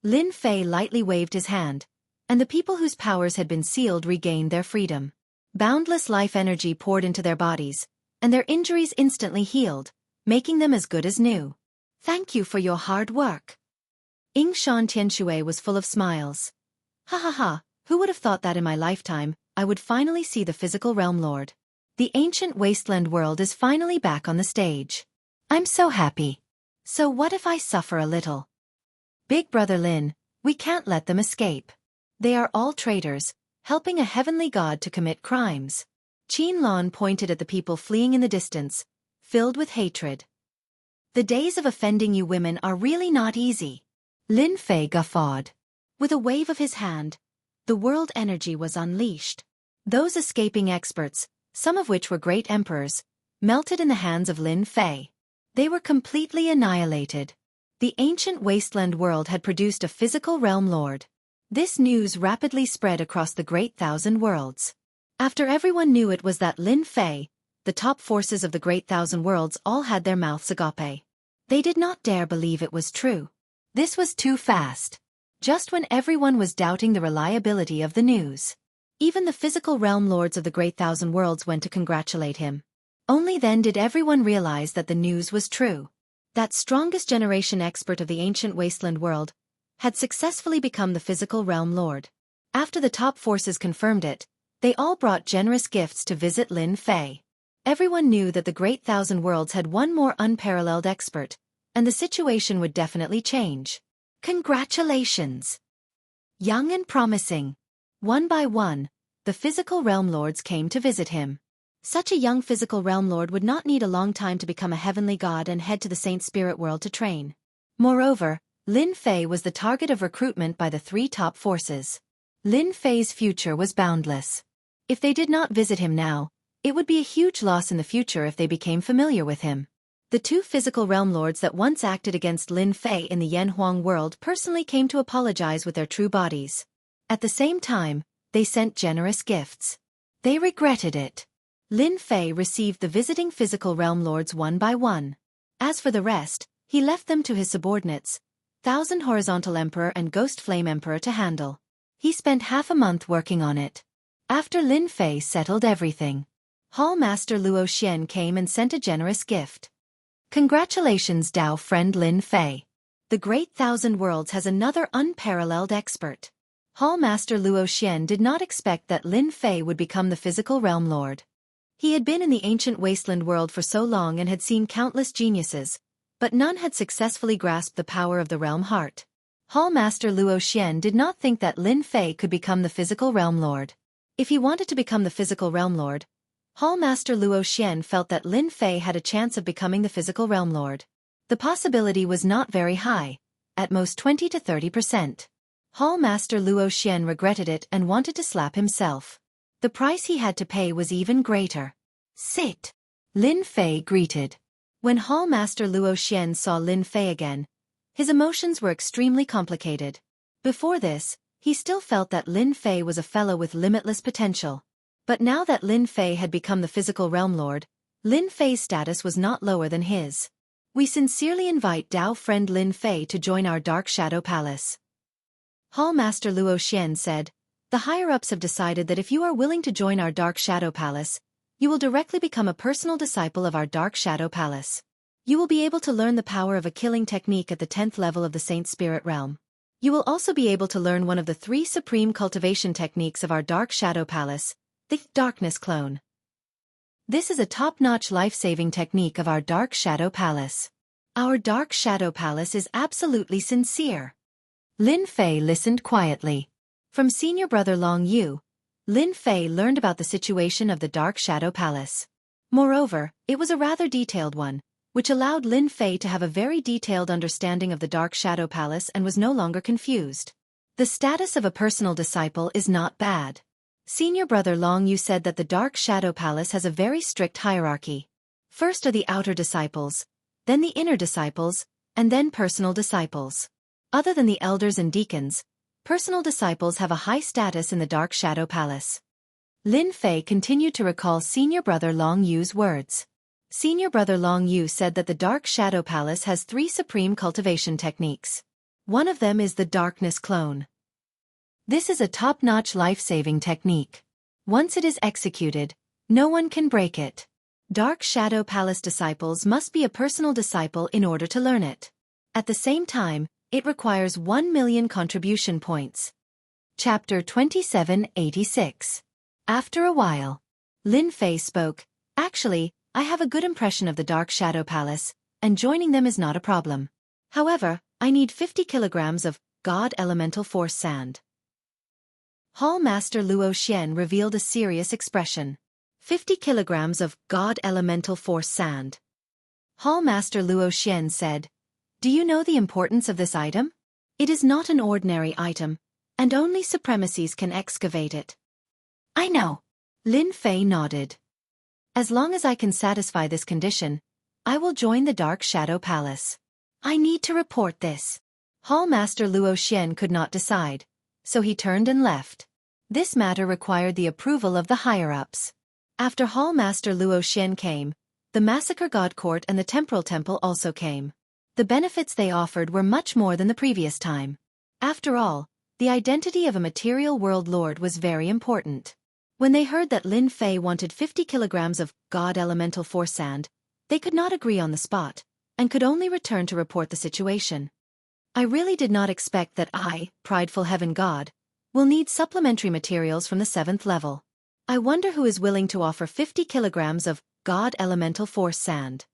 Lin Fei lightly waved his hand, and the people whose powers had been sealed regained their freedom. Boundless life energy poured into their bodies, and their injuries instantly healed, making them as good as new. Thank you for your hard work. Shan Tianxue was full of smiles. Ha ha ha, who would have thought that in my lifetime, I would finally see the physical realm lord. The ancient wasteland world is finally back on the stage. I'm so happy. So what if I suffer a little? Big Brother Lin, we can't let them escape. They are all traitors, helping a heavenly god to commit crimes. Qin Lan pointed at the people fleeing in the distance, filled with hatred. The days of offending you women are really not easy. Lin Fei guffawed. With a wave of his hand, the world energy was unleashed. Those escaping experts, some of which were great emperors, melted in the hands of Lin Fei. They were completely annihilated. The ancient wasteland world had produced a physical realm lord. This news rapidly spread across the Great Thousand Worlds. After everyone knew it was that Lin Fei, the top forces of the Great Thousand Worlds all had their mouths agape. They did not dare believe it was true. This was too fast. Just when everyone was doubting the reliability of the news. Even the physical realm lords of the Great Thousand Worlds went to congratulate him. Only then did everyone realize that the news was true. That strongest generation expert of the ancient wasteland world had successfully become the physical realm lord. After the top forces confirmed it, they all brought generous gifts to visit Lin Fei. Everyone knew that the Great Thousand Worlds had one more unparalleled expert, and the situation would definitely change. Congratulations! Young and promising. One by one, the physical realm lords came to visit him. Such a young physical realm lord would not need a long time to become a heavenly god and head to the Saint Spirit world to train. Moreover, Lin Fei was the target of recruitment by the three top forces. Lin Fei's future was boundless. If they did not visit him now, it would be a huge loss in the future if they became familiar with him. The two physical realm lords that once acted against Lin Fei in the Yanhuang world personally came to apologize with their true bodies. At the same time, they sent generous gifts. They regretted it. Lin Fei received the visiting physical realm lords one by one. As for the rest, he left them to his subordinates, Thousand Horizontal Emperor and Ghost Flame Emperor, to handle. He spent half a month working on it. After Lin Fei settled everything, Hall Master Luo Xian came and sent a generous gift. Congratulations, Dao friend Lin Fei. The Great Thousand Worlds has another unparalleled expert. Hall Master Luo Xian did not expect that Lin Fei would become the physical realm lord. He had been in the ancient wasteland world for so long and had seen countless geniuses, but none had successfully grasped the power of the realm heart. Hall Master Luo Xian did not think that Lin Fei could become the physical realm lord. If he wanted to become the physical realm lord, Hall Master Luo Xian felt that Lin Fei had a chance of becoming the physical realm lord. The possibility was not very high, at most 20 to 30%. Hall Master Luo Xian regretted it and wanted to slap himself. The price he had to pay was even greater. Sit! Lin Fei greeted. When Hall Master Luo Xian saw Lin Fei again, his emotions were extremely complicated. Before this, he still felt that Lin Fei was a fellow with limitless potential. But now that Lin Fei had become the physical realm lord, Lin Fei's status was not lower than his. We sincerely invite Dao friend Lin Fei to join our Dark Shadow Palace. Hall Master Luo Xian said, the higher-ups have decided that if you are willing to join our Dark Shadow Palace, you will directly become a personal disciple of our Dark Shadow Palace. You will be able to learn the power of a killing technique at the 10th level of the Saint Spirit realm. You will also be able to learn one of the 3 supreme cultivation techniques of our Dark Shadow Palace, the Darkness Clone. This is a top-notch life-saving technique of our Dark Shadow Palace. Our Dark Shadow Palace is absolutely sincere. Lin Fei listened quietly. From senior brother Long Yu, Lin Fei learned about the situation of the Dark Shadow Palace. Moreover, it was a rather detailed one, which allowed Lin Fei to have a very detailed understanding of the Dark Shadow Palace and was no longer confused. The status of a personal disciple is not bad. Senior brother Long Yu said that the Dark Shadow Palace has a very strict hierarchy. First are the outer disciples, then the inner disciples, and then personal disciples. Other than the elders and deacons, personal disciples have a high status in the Dark Shadow Palace. Lin Fei continued to recall senior brother Long Yu's words. Senior brother Long Yu said that the Dark Shadow Palace has 3 supreme cultivation techniques. One of them is the Darkness Clone. This is a top-notch life-saving technique. Once it is executed, no one can break it. Dark Shadow Palace disciples must be a personal disciple in order to learn it. At the same time, it requires 1 million contribution points. Chapter 2786. After a while, Lin Fei spoke, actually, I have a good impression of the Dark Shadow Palace, and joining them is not a problem. However, I need 50 kilograms of God Elemental Force sand. Hall Master Luo Xian revealed a serious expression. 50 kilograms of God Elemental Force sand. Hall Master Luo Xian said, "Do you know the importance of this item? It is not an ordinary item, and only supremacies can excavate it." "I know." Lin Fei nodded. "As long as I can satisfy this condition, I will join the Dark Shadow Palace. I need to report this." Hall Master Luo Xian could not decide, so he turned and left. This matter required the approval of the higher-ups. After Hall Master Luo Xian came, the Massacre God Court and the Temporal Temple also came. The benefits they offered were much more than the previous time. After all, the identity of a material world lord was very important. When they heard that Lin Fei wanted 50 kilograms of God Elemental Force sand, they could not agree on the spot, and could only return to report the situation. "I really did not expect that I, prideful heaven god, will need supplementary materials from the 7th level. I wonder who is willing to offer 50 kilograms of God Elemental Force sand."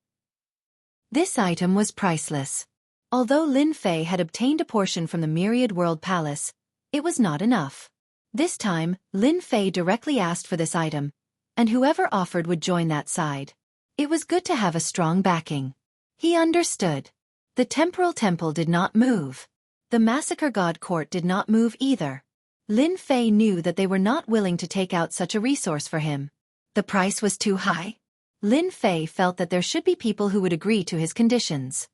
This item was priceless. Although Lin Fei had obtained a portion from the Myriad World Palace, it was not enough. This time, Lin Fei directly asked for this item, and whoever offered would join that side. It was good to have a strong backing. He understood. The Temporal Temple did not move. The Massacre God Court did not move either. Lin Fei knew that they were not willing to take out such a resource for him. The price was too high. Lin Fei felt that there should be people who would agree to his conditions.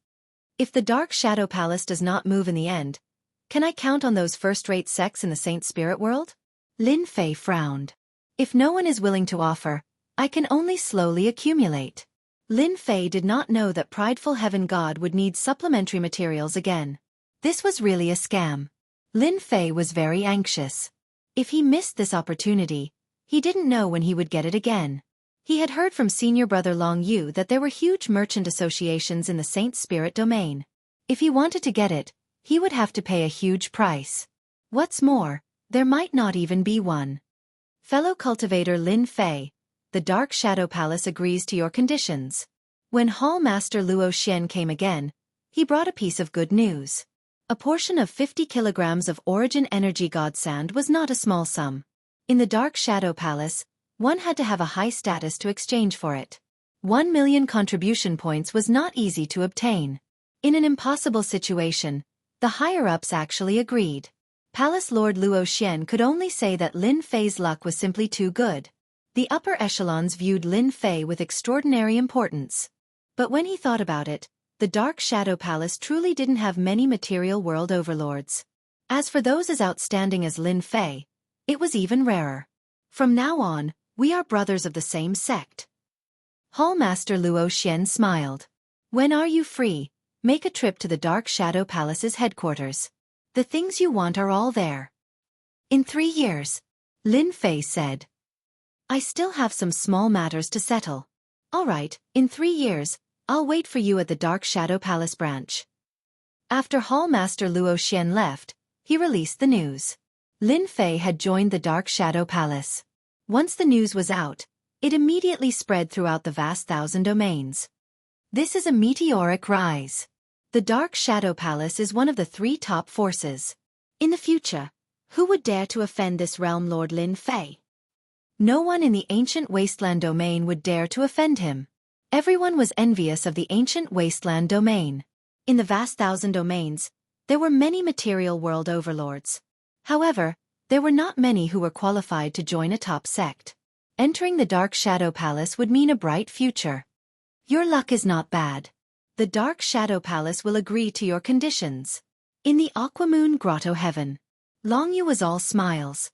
"If the Dark Shadow Palace does not move in the end, can I count on those first-rate sects in the Saint Spirit world?" Lin Fei frowned. "If no one is willing to offer, I can only slowly accumulate." Lin Fei did not know that prideful heaven god would need supplementary materials again. This was really a scam. Lin Fei was very anxious. If he missed this opportunity, he didn't know when he would get it again. He had heard from senior brother Long Yu that there were huge merchant associations in the Saint Spirit domain. If he wanted to get it, he would have to pay a huge price. What's more, there might not even be one. "Fellow cultivator Lin Fei, the Dark Shadow Palace agrees to your conditions." When Hall Master Luo Xian came again, he brought a piece of good news. A portion of 50 kilograms of Origin Energy God Sand was not a small sum. In the Dark Shadow Palace, one had to have a high status to exchange for it. 1 million contribution points was not easy to obtain. In an impossible situation, the higher-ups actually agreed. Palace Lord Luo Xian could only say that Lin Fei's luck was simply too good. The upper echelons viewed Lin Fei with extraordinary importance. But when he thought about it, the Dark Shadow Palace truly didn't have many material world overlords. As for those as outstanding as Lin Fei, it was even rarer. "From now on, we are brothers of the same sect." Hall Master Luo Xian smiled. "When are you free? Make a trip to the Dark Shadow Palace's headquarters. The things you want are all there." "In 3 years," Lin Fei said. "I still have some small matters to settle." "All right, in 3 years, I'll wait for you at the Dark Shadow Palace branch." After Hall Master Luo Xian left, he released the news. Lin Fei had joined the Dark Shadow Palace. Once the news was out, it immediately spread throughout the vast 1,000 domains. This is a meteoric rise. The Dark Shadow Palace is one of the 3 top forces. In the future, who would dare to offend this realm Lord Lin Fei? No one in the Ancient Wasteland domain would dare to offend him. Everyone was envious of the Ancient Wasteland domain. In the vast 1,000 domains, there were many material world overlords. However, there were not many who were qualified to join a top sect. Entering the Dark Shadow Palace would mean a bright future. Your luck is not bad. The Dark Shadow Palace will agree to your conditions. In the Aquamoon Grotto Heaven, Long Yu was all smiles.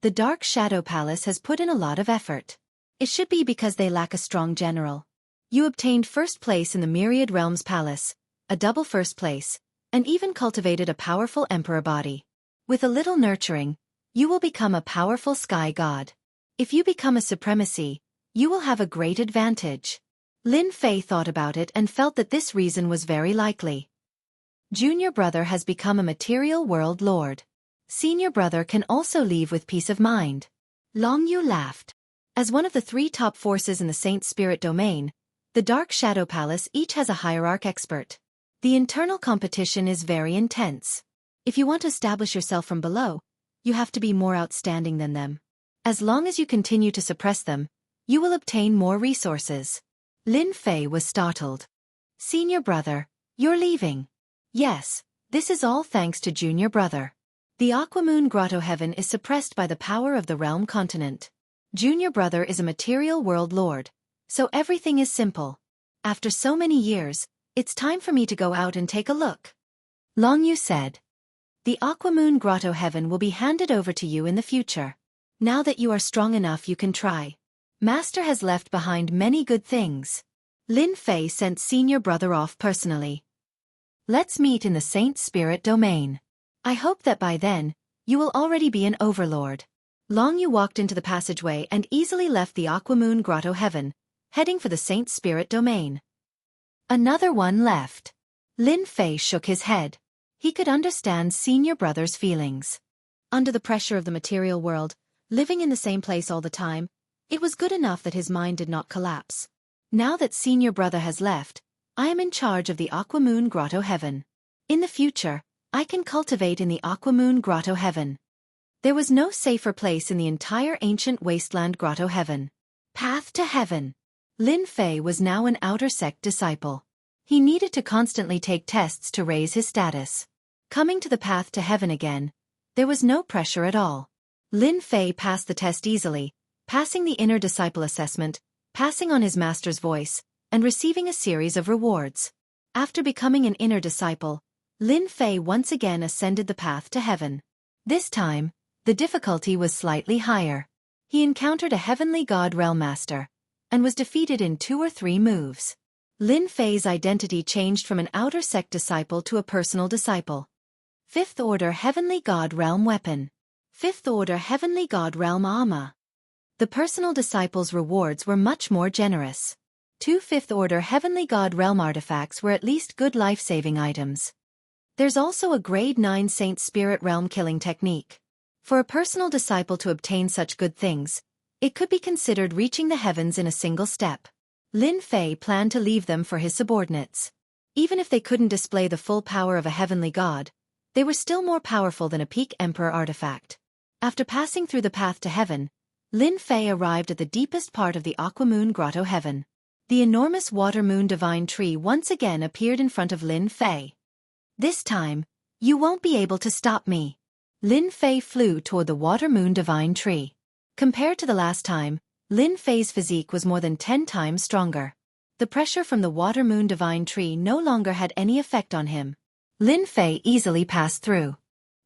The Dark Shadow Palace has put in a lot of effort. It should be because they lack a strong general. You obtained first place in the Myriad Realms Palace, a double first place, and even cultivated a powerful emperor body. With a little nurturing, you will become a powerful sky god. If you become a supremacy, you will have a great advantage. Lin Fei thought about it and felt that this reason was very likely. Junior brother has become a material world lord. Senior brother can also leave with peace of mind. Long Yu laughed. As one of the 3 top forces in the Saint Spirit domain, the Dark Shadow Palace each has a hierarch expert. The internal competition is very intense. If you want to establish yourself from below, you have to be more outstanding than them. As long as you continue to suppress them, you will obtain more resources. Lin Fei was startled. Senior brother, you're leaving. Yes, this is all thanks to junior brother. The Aquamoon Grotto Heaven is suppressed by the power of the realm continent. Junior brother is a material world lord, so everything is simple. After so many years, it's time for me to go out and take a look. Long Yu said. The Aquamoon Grotto Heaven will be handed over to you in the future. Now that you are strong enough, you can try. Master has left behind many good things. Lin Fei sent senior brother off personally. Let's meet in the Saint Spirit domain. I hope that by then, you will already be an overlord. Long Yu walked into the passageway and easily left the Aquamoon Grotto Heaven, heading for the Saint Spirit domain. Another one left. Lin Fei shook his head. He could understand senior brother's feelings. Under the pressure of the material world, living in the same place all the time, it was good enough that his mind did not collapse. Now that senior brother has left, I am in charge of the Aquamoon Grotto Heaven. In the future, I can cultivate in the Aquamoon Grotto Heaven. There was no safer place in the entire ancient wasteland Grotto Heaven. Path to Heaven. Lin Fei was now an outer sect disciple. He needed to constantly take tests to raise his status. Coming to the path to heaven again, there was no pressure at all. Lin Fei passed the test easily, passing the inner disciple assessment, passing on his master's voice, and receiving a series of rewards. After becoming an inner disciple, Lin Fei once again ascended the path to heaven. This time, the difficulty was slightly higher. He encountered a heavenly god realm master, and was defeated in 2 or 3 moves. Lin Fei's identity changed from an outer sect disciple to a personal disciple. 5th Order Heavenly God Realm Weapon. 5th Order Heavenly God Realm Armor. The personal disciple's rewards were much more generous. 2 5th Order Heavenly God Realm artifacts were at least good life-saving items. There's also a Grade 9 Saint Spirit Realm killing technique. For a personal disciple to obtain such good things, it could be considered reaching the heavens in a single step. Lin Fei planned to leave them for his subordinates. Even if they couldn't display the full power of a heavenly god, they were still more powerful than a peak emperor artifact. After passing through the path to heaven, Lin Fei arrived at the deepest part of the Aquamoon Grotto Heaven. The enormous water moon divine tree once again appeared in front of Lin Fei. This time, you won't be able to stop me. Lin Fei flew toward the water moon divine tree. Compared to the last time, Lin Fei's physique was more than 10 times stronger. The pressure from the water moon divine tree no longer had any effect on him. Lin Fei easily passed through.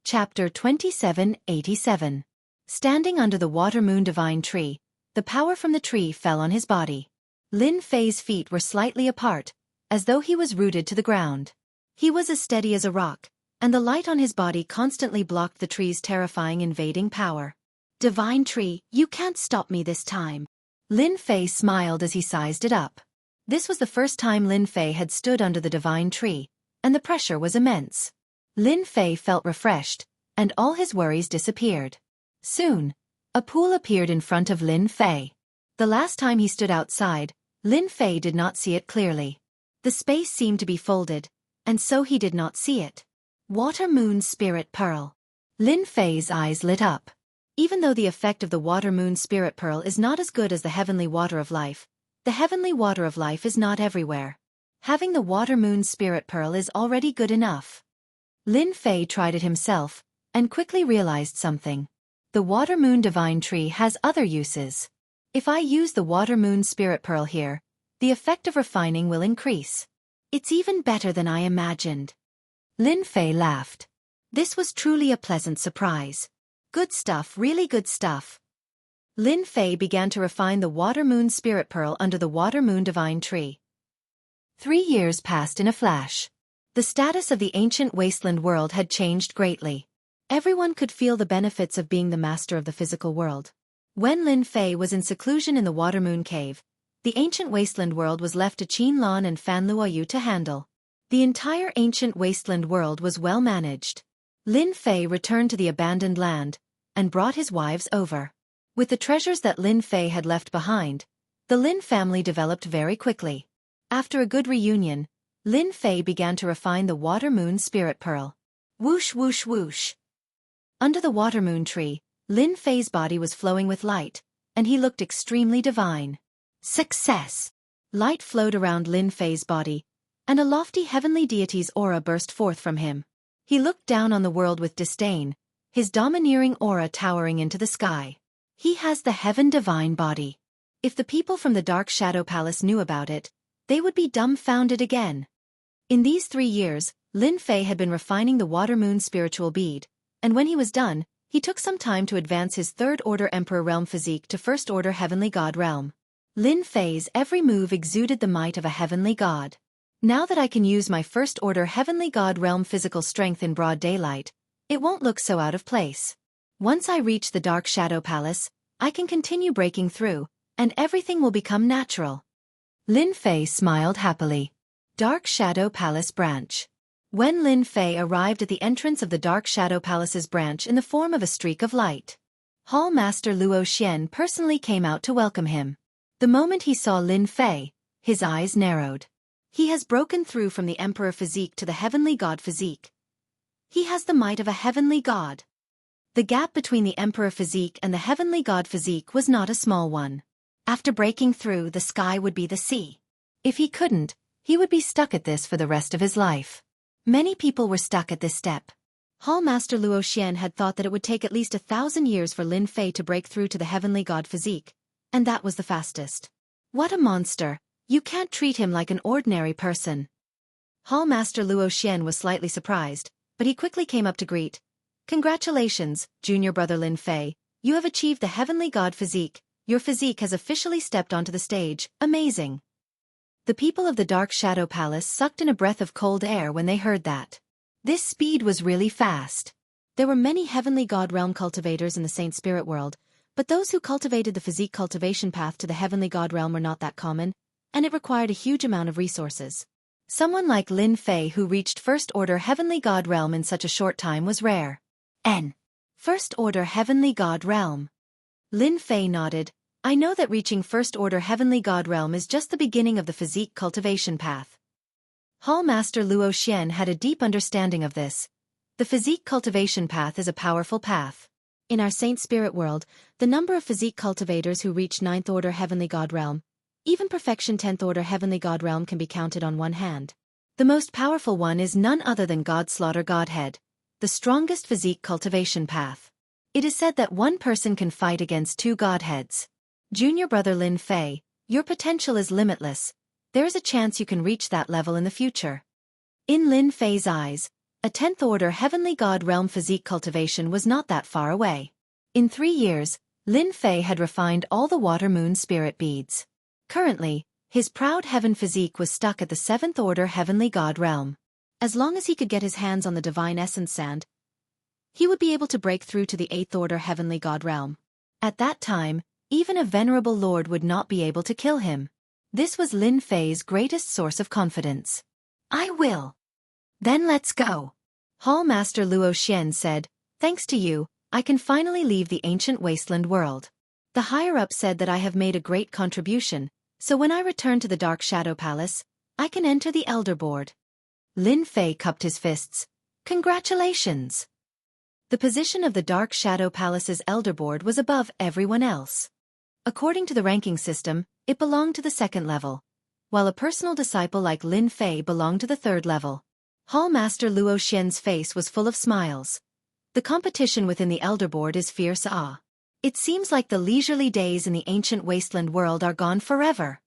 Chapter 2787. Standing under the water moon divine tree, the power from the tree fell on his body. Lin Fei's feet were slightly apart, as though he was rooted to the ground. He was as steady as a rock, and the light on his body constantly blocked the tree's terrifying invading power. Divine tree, you can't stop me this time. Lin Fei smiled as he sized it up. This was the first time Lin Fei had stood under the divine tree, and the pressure was immense. Lin Fei felt refreshed, and all his worries disappeared. Soon, a pool appeared in front of Lin Fei. The last time he stood outside, Lin Fei did not see it clearly. The space seemed to be folded, and so he did not see it. Water Moon Spirit Pearl. Lin Fei's eyes lit up. Even though the effect of the Water Moon Spirit Pearl is not as good as the Heavenly Water of Life, the Heavenly Water of Life is not everywhere. Having the Water Moon Spirit Pearl is already good enough. Lin Fei tried it himself, and quickly realized something. The Water Moon Divine Tree has other uses. If I use the Water Moon Spirit Pearl here, the effect of refining will increase. It's even better than I imagined. Lin Fei laughed. This was truly a pleasant surprise. Good stuff, really good stuff. Lin Fei began to refine the Water Moon Spirit Pearl under the Water Moon Divine Tree. 3 years passed in a flash. The status of the ancient wasteland world had changed greatly. Everyone could feel the benefits of being the master of the physical world. When Lin Fei was in seclusion in the Water Moon Cave, the ancient wasteland world was left to Qin Lan and Fan Luoyu to handle. The entire ancient wasteland world was well managed. Lin Fei returned to the abandoned land, and brought his wives over. With the treasures that Lin Fei had left behind, the Lin family developed very quickly. After a good reunion, Lin Fei began to refine the Water Moon Spirit Pearl. Whoosh whoosh whoosh. Under the Water Moon tree, Lin Fei's body was flowing with light, and he looked extremely divine. Success! Light flowed around Lin Fei's body, and a lofty heavenly deity's aura burst forth from him. He looked down on the world with disdain, his domineering aura towering into the sky. He has the heaven divine body. If the people from the Dark Shadow Palace knew about it, they would be dumbfounded again. In these 3 years, Lin Fei had been refining the Water Moon spiritual bead, and when he was done, he took some time to advance his third-order Emperor Realm physique to first-order Heavenly God Realm. Lin Fei's every move exuded the might of a heavenly god. Now that I can use my first-order Heavenly God Realm physical strength in broad daylight, it won't look so out of place. Once I reach the Dark Shadow Palace, I can continue breaking through, and everything will become natural. Lin Fei smiled happily. Dark Shadow Palace Branch. When Lin Fei arrived at the entrance of the Dark Shadow Palace's branch in the form of a streak of light, Hall Master Luo Xian personally came out to welcome him. The moment he saw Lin Fei, his eyes narrowed. He has broken through from the Emperor physique to the Heavenly God physique. He has the might of a heavenly god. The gap between the Emperor physique and the Heavenly God physique was not a small one. After breaking through, the sky would be the sea. If he couldn't, he would be stuck at this for the rest of his life. Many people were stuck at this step. Hall Master Luo Xian had thought that it would take at least 1,000 years for Lin Fei to break through to the Heavenly God physique, and that was the fastest. What a monster! You can't treat him like an ordinary person. Hall Master Luo Xian was slightly surprised, but he quickly came up to greet. Congratulations, junior brother Lin Fei, you have achieved the Heavenly God physique. Your physique has officially stepped onto the stage, amazing. The people of the Dark Shadow Palace sucked in a breath of cold air when they heard that. This speed was really fast. There were many Heavenly God Realm cultivators in the Saint Spirit world, but those who cultivated the physique cultivation path to the Heavenly God Realm were not that common, and it required a huge amount of resources. Someone like Lin Fei who reached First Order Heavenly God Realm in such a short time was rare. First Order Heavenly God Realm. Lin Fei nodded. I know that reaching First Order Heavenly God Realm is just the beginning of the physique cultivation path. Hall Master Luo Xian had a deep understanding of this. The physique cultivation path is a powerful path. In our Saint Spirit world, the number of physique cultivators who reach 9th Order Heavenly God Realm, even perfection 10th Order Heavenly God Realm can be counted on one hand. The most powerful one is none other than God Slaughter Godhead, the strongest physique cultivation path. It is said that one person can fight against 2 godheads. Junior brother Lin Fei, your potential is limitless. There is a chance you can reach that level in the future. In Lin Fei's eyes, a 10th Order Heavenly God Realm physique cultivation was not that far away. In 3 years, Lin Fei had refined all the Water Moon spirit beads. Currently, his proud heaven physique was stuck at the 7th Order Heavenly God Realm. As long as he could get his hands on the Divine Essence Sand, he would be able to break through to the 8th Order Heavenly God Realm. At that time, even a venerable lord would not be able to kill him. This was Lin Fei's greatest source of confidence. I will. Then let's go. Hall Master Luo Xian said, thanks to you, I can finally leave the ancient wasteland world. The higher-up said that I have made a great contribution, so when I return to the Dark Shadow Palace, I can enter the Elder Board. Lin Fei cupped his fists. Congratulations! The position of the Dark Shadow Palace's Elder Board was above everyone else. According to the ranking system, it belonged to the 2nd level, while a personal disciple like Lin Fei belonged to the 3rd level. Hall Master Luo Xian's face was full of smiles. The competition within the Elder Board is fierce. It seems like the leisurely days in the ancient wasteland world are gone forever.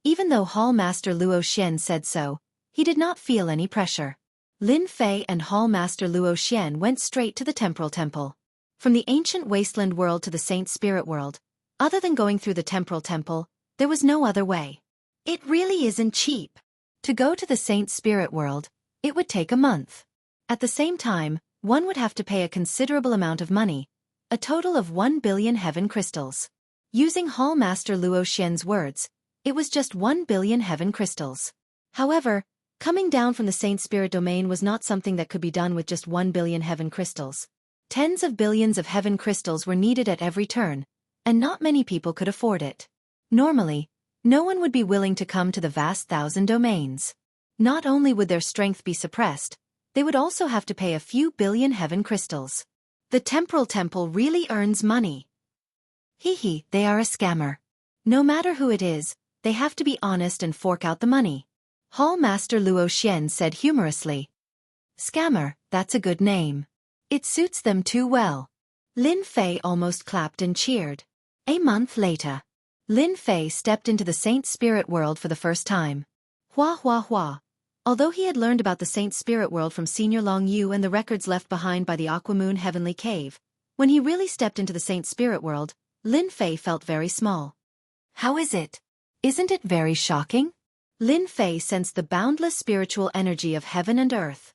Even though Hall Master Luo Xian said so, he did not feel any pressure. Lin Fei and Hall Master Luo Xian went straight to the Temporal Temple. From the ancient wasteland world to the Saint Spirit world, other than going through the Temporal Temple, there was no other way. It really isn't cheap. To go to the Saint Spirit world, it would take a month. At the same time, one would have to pay a considerable amount of money, a total of 1 billion heaven crystals. Using Hall Master Luo Xian's words, it was just 1 billion heaven crystals. However, coming down from the Saint Spirit domain was not something that could be done with just 1 billion heaven crystals. Tens of billions of heaven crystals were needed at every turn, and not many people could afford it. Normally, no one would be willing to come to the vast 1,000 domains. Not only would their strength be suppressed, they would also have to pay a few billion heaven crystals. The Temporal Temple really earns money. They are a scammer. No matter who it is, they have to be honest and fork out the money. Hall Master Luo Xian said humorously. Scammer, that's a good name. It suits them too well. Lin Fei almost clapped and cheered. A month later, Lin Fei stepped into the Saint Spirit world for the first time. Hua hua hua. Although he had learned about the Saint Spirit world from Senior Long Yu and the records left behind by the Aquamoon Heavenly Cave, when he really stepped into the Saint Spirit world, Lin Fei felt very small. How is it? Isn't it very shocking? Lin Fei sensed the boundless spiritual energy of heaven and earth.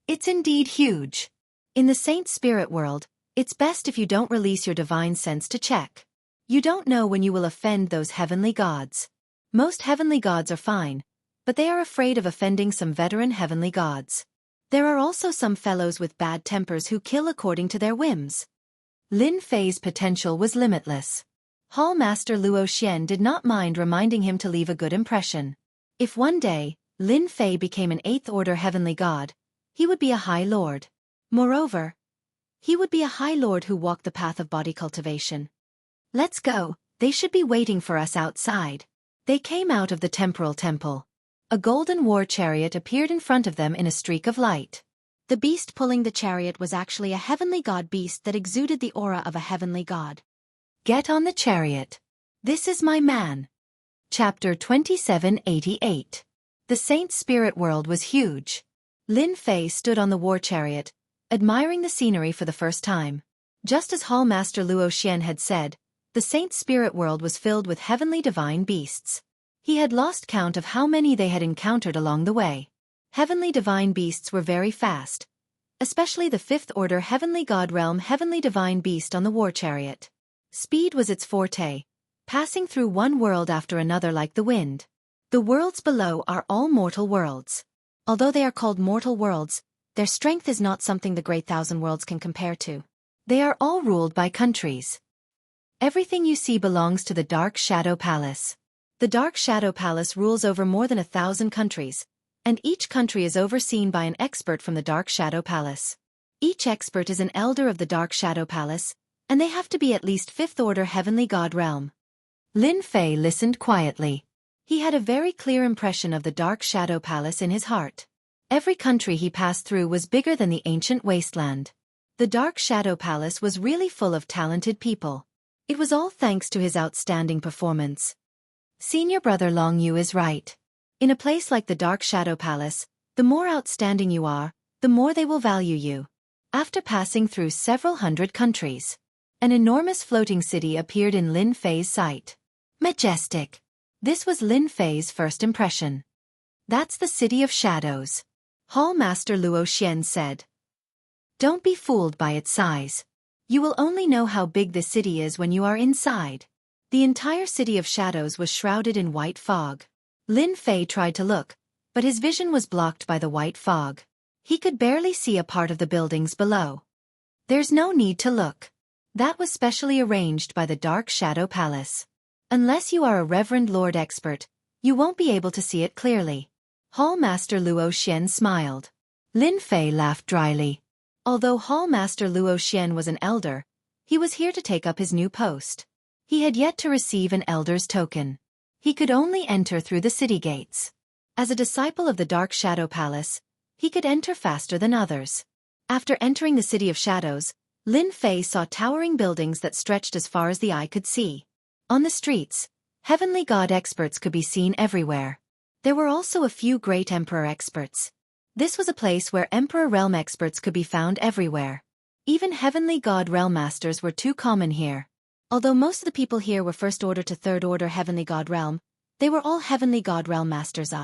It's indeed huge. In the Saint Spirit world, it's best if you don't release your divine sense to check. You don't know when you will offend those heavenly gods. Most heavenly gods are fine, but they are afraid of offending some veteran heavenly gods. There are also some fellows with bad tempers who kill according to their whims. Lin Fei's potential was limitless. Hall Master Luo Xian did not mind reminding him to leave a good impression. If one day, Lin Fei became an 8th order heavenly god, he would be a High Lord. Moreover, he would be a High Lord who walked the path of body cultivation. Let's go, they should be waiting for us outside. They came out of the temporal temple. A golden war chariot appeared in front of them in a streak of light. The beast pulling the chariot was actually a heavenly god beast that exuded the aura of a heavenly god. Get on the chariot. This is my man. Chapter 2788. The Saint Spirit world was huge. Lin Fei stood on the war chariot, admiring the scenery for the first time. Just as Hall Master Luo Xian had said, the Saint Spirit world was filled with heavenly divine beasts. He had lost count of how many they had encountered along the way. Heavenly divine beasts were very fast, especially the 5th order heavenly god realm heavenly divine beast on the war chariot. Speed was its forte, passing through one world after another like the wind. The worlds below are all mortal worlds. Although they are called mortal worlds, their strength is not something the Great Thousand Worlds can compare to. They are all ruled by countries. Everything you see belongs to the Dark Shadow Palace. The Dark Shadow Palace rules over more than 1,000 countries, and each country is overseen by an expert from the Dark Shadow Palace. Each expert is an elder of the Dark Shadow Palace, and they have to be at least 5th order heavenly god realm. Lin Fei listened quietly. He had a very clear impression of the Dark Shadow Palace in his heart. Every country he passed through was bigger than the ancient wasteland. The Dark Shadow Palace was really full of talented people. It was all thanks to his outstanding performance. Senior brother Long Yu is right. In a place like the Dark Shadow Palace, the more outstanding you are, the more they will value you. After passing through several hundred countries, an enormous floating city appeared in Lin Fei's sight. Majestic. This was Lin Fei's first impression. That's the City of Shadows. Hall Master Luo Xian said. Don't be fooled by its size. You will only know how big the city is when you are inside. The entire City of Shadows was shrouded in white fog. Lin Fei tried to look, but his vision was blocked by the white fog. He could barely see a part of the buildings below. There's no need to look. That was specially arranged by the Dark Shadow Palace. Unless you are a Reverend Lord expert, you won't be able to see it clearly. Hall Master Luo Xian smiled. Lin Fei laughed dryly. Although Hall Master Luo Xian was an elder, he was here to take up his new post. He had yet to receive an elder's token. He could only enter through the city gates. As a disciple of the Dark Shadow Palace, he could enter faster than others. After entering the City of Shadows, Lin Fei saw towering buildings that stretched as far as the eye could see. On the streets, heavenly god experts could be seen everywhere. There were also a few great emperor experts. This was a place where emperor realm experts could be found everywhere. Even heavenly god realm masters were too common here. Although most of the people here were 1st order to 3rd order heavenly god realm, they were all heavenly god realm masters.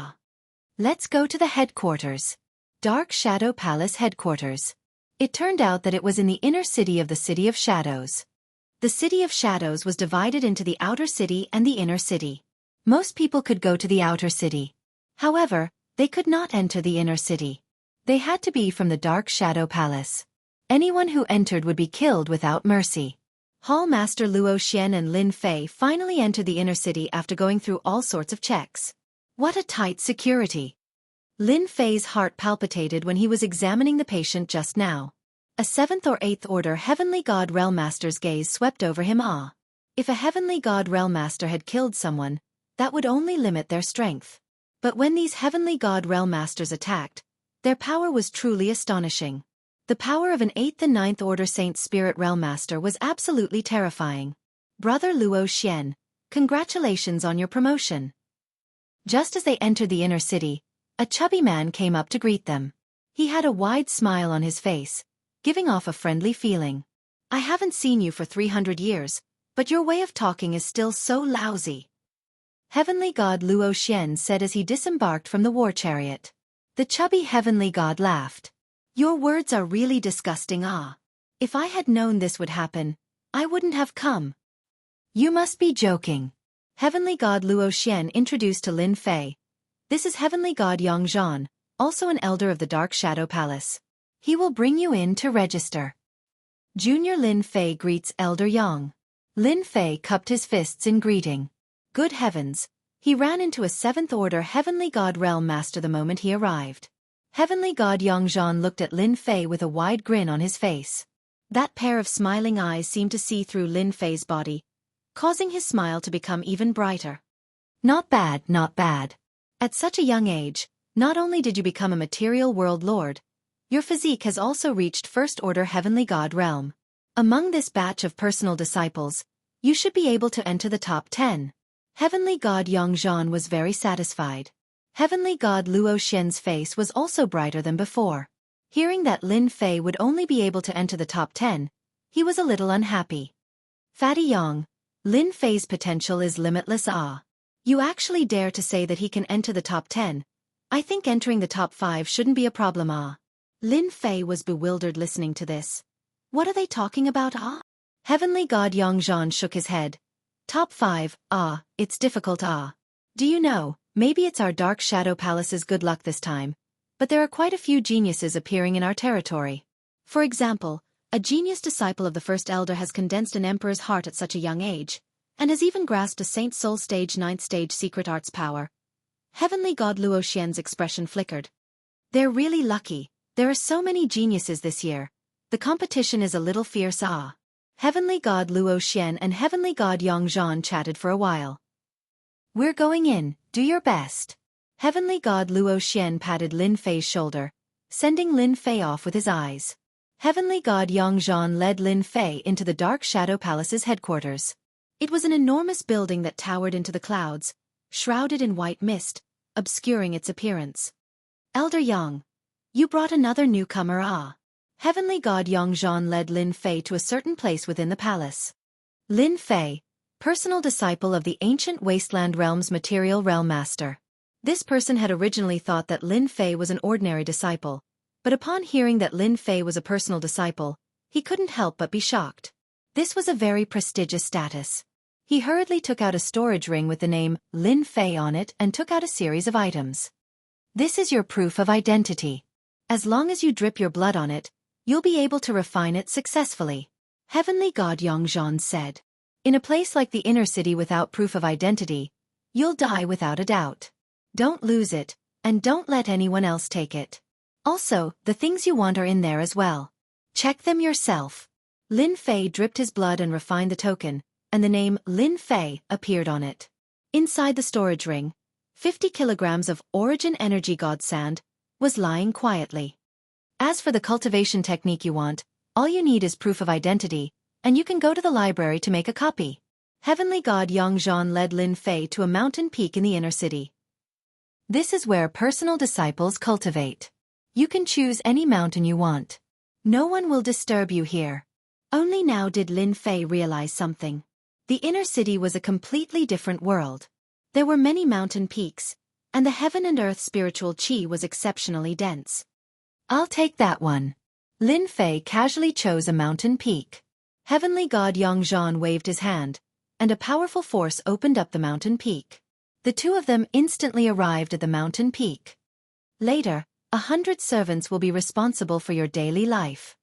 Let's go to the headquarters. Dark Shadow Palace headquarters. It turned out that it was in the inner city of the City of Shadows. The City of Shadows was divided into the outer city and the inner city. Most people could go to the outer city. However, they could not enter the inner city. They had to be from the Dark Shadow Palace. Anyone who entered would be killed without mercy. Hall Master Luo Xian and Lin Fei finally entered the inner city after going through all sorts of checks. What a tight security! Lin Fei's heart palpitated when he was examining the patient just now. A 7th or 8th order heavenly god realm master's gaze swept over him. If a heavenly god realm master had killed someone, that would only limit their strength. But when these heavenly god realm masters attacked, their power was truly astonishing. The power of an 8th and 9th Order Saint Spirit Realm Master was absolutely terrifying. Brother Luo Xian, congratulations on your promotion. Just as they entered the inner city, a chubby man came up to greet them. He had a wide smile on his face, giving off a friendly feeling. I haven't seen you for 300 years, but your way of talking is still so lousy. Heavenly God Luo Xian said as he disembarked from the war chariot. The chubby heavenly god laughed. Your words are really disgusting. If I had known this would happen, I wouldn't have come. You must be joking. Heavenly God Luo Xian introduced to Lin Fei. This is Heavenly God Yang Zhan, also an elder of the Dark Shadow Palace. He will bring you in to register. Junior Lin Fei greets Elder Yang. Lin Fei cupped his fists in greeting. Good heavens, he ran into a 7th Order Heavenly God Realm Master the moment he arrived. Heavenly God Yang Zhan looked at Lin Fei with a wide grin on his face. That pair of smiling eyes seemed to see through Lin Fei's body, causing his smile to become even brighter. Not bad, not bad. At such a young age, not only did you become a material world lord, your physique has also reached 1st Order Heavenly God Realm. Among this batch of personal disciples, you should be able to enter the top 10. Heavenly God Yang Zhan was very satisfied. Heavenly God Luo Xian's face was also brighter than before. Hearing that Lin Fei would only be able to enter the top 10, he was a little unhappy. Fatty Yang, Lin Fei's potential is limitless. You actually dare to say that he can enter the top 10? I think entering the top 5 shouldn't be a problem. Lin Fei was bewildered listening to this. What are they talking about? Heavenly God Yang Zhan shook his head. Top 5, it's difficult. Do you know, maybe it's our Dark Shadow Palace's good luck this time, but there are quite a few geniuses appearing in our territory. For example, a genius disciple of the First Elder has condensed an emperor's heart at such a young age, and has even grasped a Saint Soul Stage 9th Stage secret arts power. Heavenly God Luo Xian's expression flickered. They're really lucky. There are so many geniuses this year. The competition is a little fierce. Heavenly God Luo Xian and Heavenly God Yang Zhan chatted for a while. We're going in, do your best. Heavenly God Luo Xian patted Lin Fei's shoulder, sending Lin Fei off with his eyes. Heavenly God Yang Zhan led Lin Fei into the Dark Shadow Palace's headquarters. It was an enormous building that towered into the clouds, shrouded in white mist, obscuring its appearance. Elder Yang, you brought another newcomer. Heavenly God Yang Zhan led Lin Fei to a certain place within the palace. Lin Fei, personal disciple of the ancient Wasteland Realm's Material Realm Master. This person had originally thought that Lin Fei was an ordinary disciple, but upon hearing that Lin Fei was a personal disciple, he couldn't help but be shocked. This was a very prestigious status. He hurriedly took out a storage ring with the name Lin Fei on it and took out a series of items. This is your proof of identity. As long as you drip your blood on it, you'll be able to refine it successfully. Heavenly God Yang Zhan said. In a place like the inner city without proof of identity, you'll die without a doubt. Don't lose it, and don't let anyone else take it. Also, the things you want are in there as well. Check them yourself. Lin Fei dripped his blood and refined the token, and the name Lin Fei appeared on it. Inside the storage ring, 50 kilograms of Origin Energy God Sand was lying quietly. As for the cultivation technique you want, all you need is proof of identity, and you can go to the library to make a copy. Heavenly God Yang Zhan led Lin Fei to a mountain peak in the inner city. This is where personal disciples cultivate. You can choose any mountain you want. No one will disturb you here. Only now did Lin Fei realize something. The inner city was a completely different world. There were many mountain peaks, and the heaven and earth spiritual chi was exceptionally dense. I'll take that one. Lin Fei casually chose a mountain peak. Heavenly God Yang Zhan waved his hand, and a powerful force opened up the mountain peak. The two of them instantly arrived at the mountain peak. Later, 100 servants will be responsible for your daily life.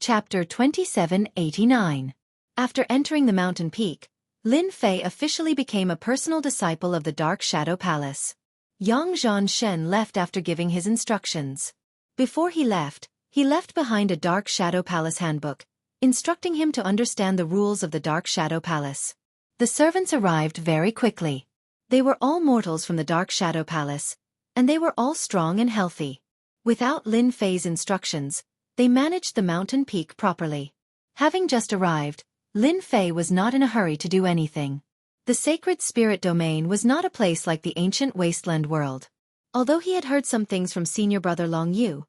Chapter 2789. After entering the mountain peak, Lin Fei officially became a personal disciple of the Dark Shadow Palace. Yang Zhan left after giving his instructions. Before he left behind a Dark Shadow Palace handbook, instructing him to understand the rules of the Dark Shadow Palace. The servants arrived very quickly. They were all mortals from the Dark Shadow Palace, and they were all strong and healthy. Without Lin Fei's instructions, they managed the mountain peak properly. Having just arrived, Lin Fei was not in a hurry to do anything. The sacred spirit domain was not a place like the ancient wasteland world. Although he had heard some things from senior brother Long Yu,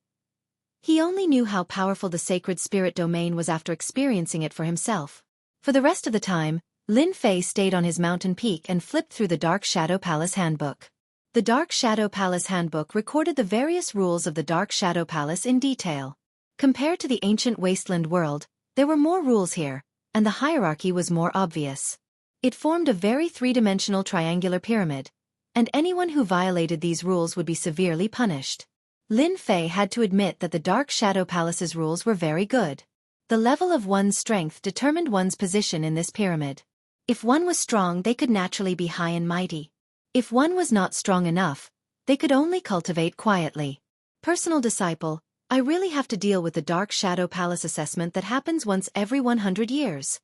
he only knew how powerful the sacred spirit domain was after experiencing it for himself. For the rest of the time, Lin Fei stayed on his mountain peak and flipped through the Dark Shadow Palace Handbook. The Dark Shadow Palace Handbook recorded the various rules of the Dark Shadow Palace in detail. Compared to the ancient wasteland world, there were more rules here, and the hierarchy was more obvious. It formed a very three-dimensional triangular pyramid, and anyone who violated these rules would be severely punished. Lin Fei had to admit that the Dark Shadow Palace's rules were very good. The level of one's strength determined one's position in this pyramid. If one was strong, they could naturally be high and mighty. If one was not strong enough, they could only cultivate quietly. Personal disciple, I really have to deal with the Dark Shadow Palace assessment that happens once every 100 years.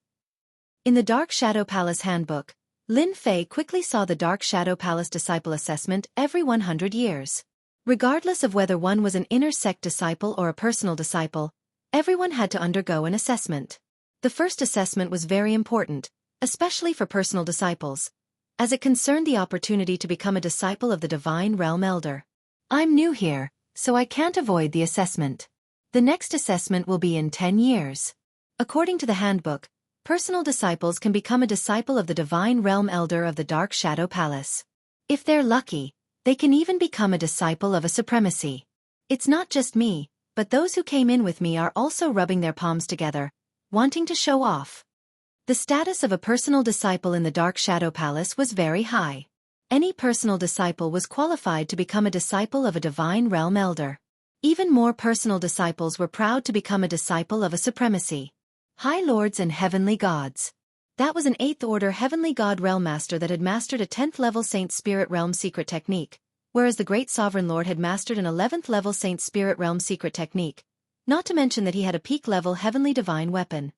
In the Dark Shadow Palace Handbook, Lin Fei quickly saw the Dark Shadow Palace disciple assessment every 100 years. Regardless of whether one was an inner sect disciple or a personal disciple, everyone had to undergo an assessment. The first assessment was very important, especially for personal disciples, as it concerned the opportunity to become a disciple of the Divine Realm Elder. I'm new here, so I can't avoid the assessment. The next assessment will be in 10 years. According to the handbook, personal disciples can become a disciple of the Divine Realm Elder of the Dark Shadow Palace. If they're lucky, they can even become a disciple of a supremacy. It's not just me, but those who came in with me are also rubbing their palms together, wanting to show off. The status of a personal disciple in the Dark Shadow Palace was very high. Any personal disciple was qualified to become a disciple of a Divine Realm Elder. Even more personal disciples were proud to become a disciple of a supremacy. High Lords and Heavenly Gods. That was an 8th Order Heavenly God Realm Master that had mastered a 10th level Saint Spirit Realm secret technique, whereas the Great Sovereign Lord had mastered an 11th level Saint Spirit Realm secret technique, not to mention that he had a peak level Heavenly Divine weapon.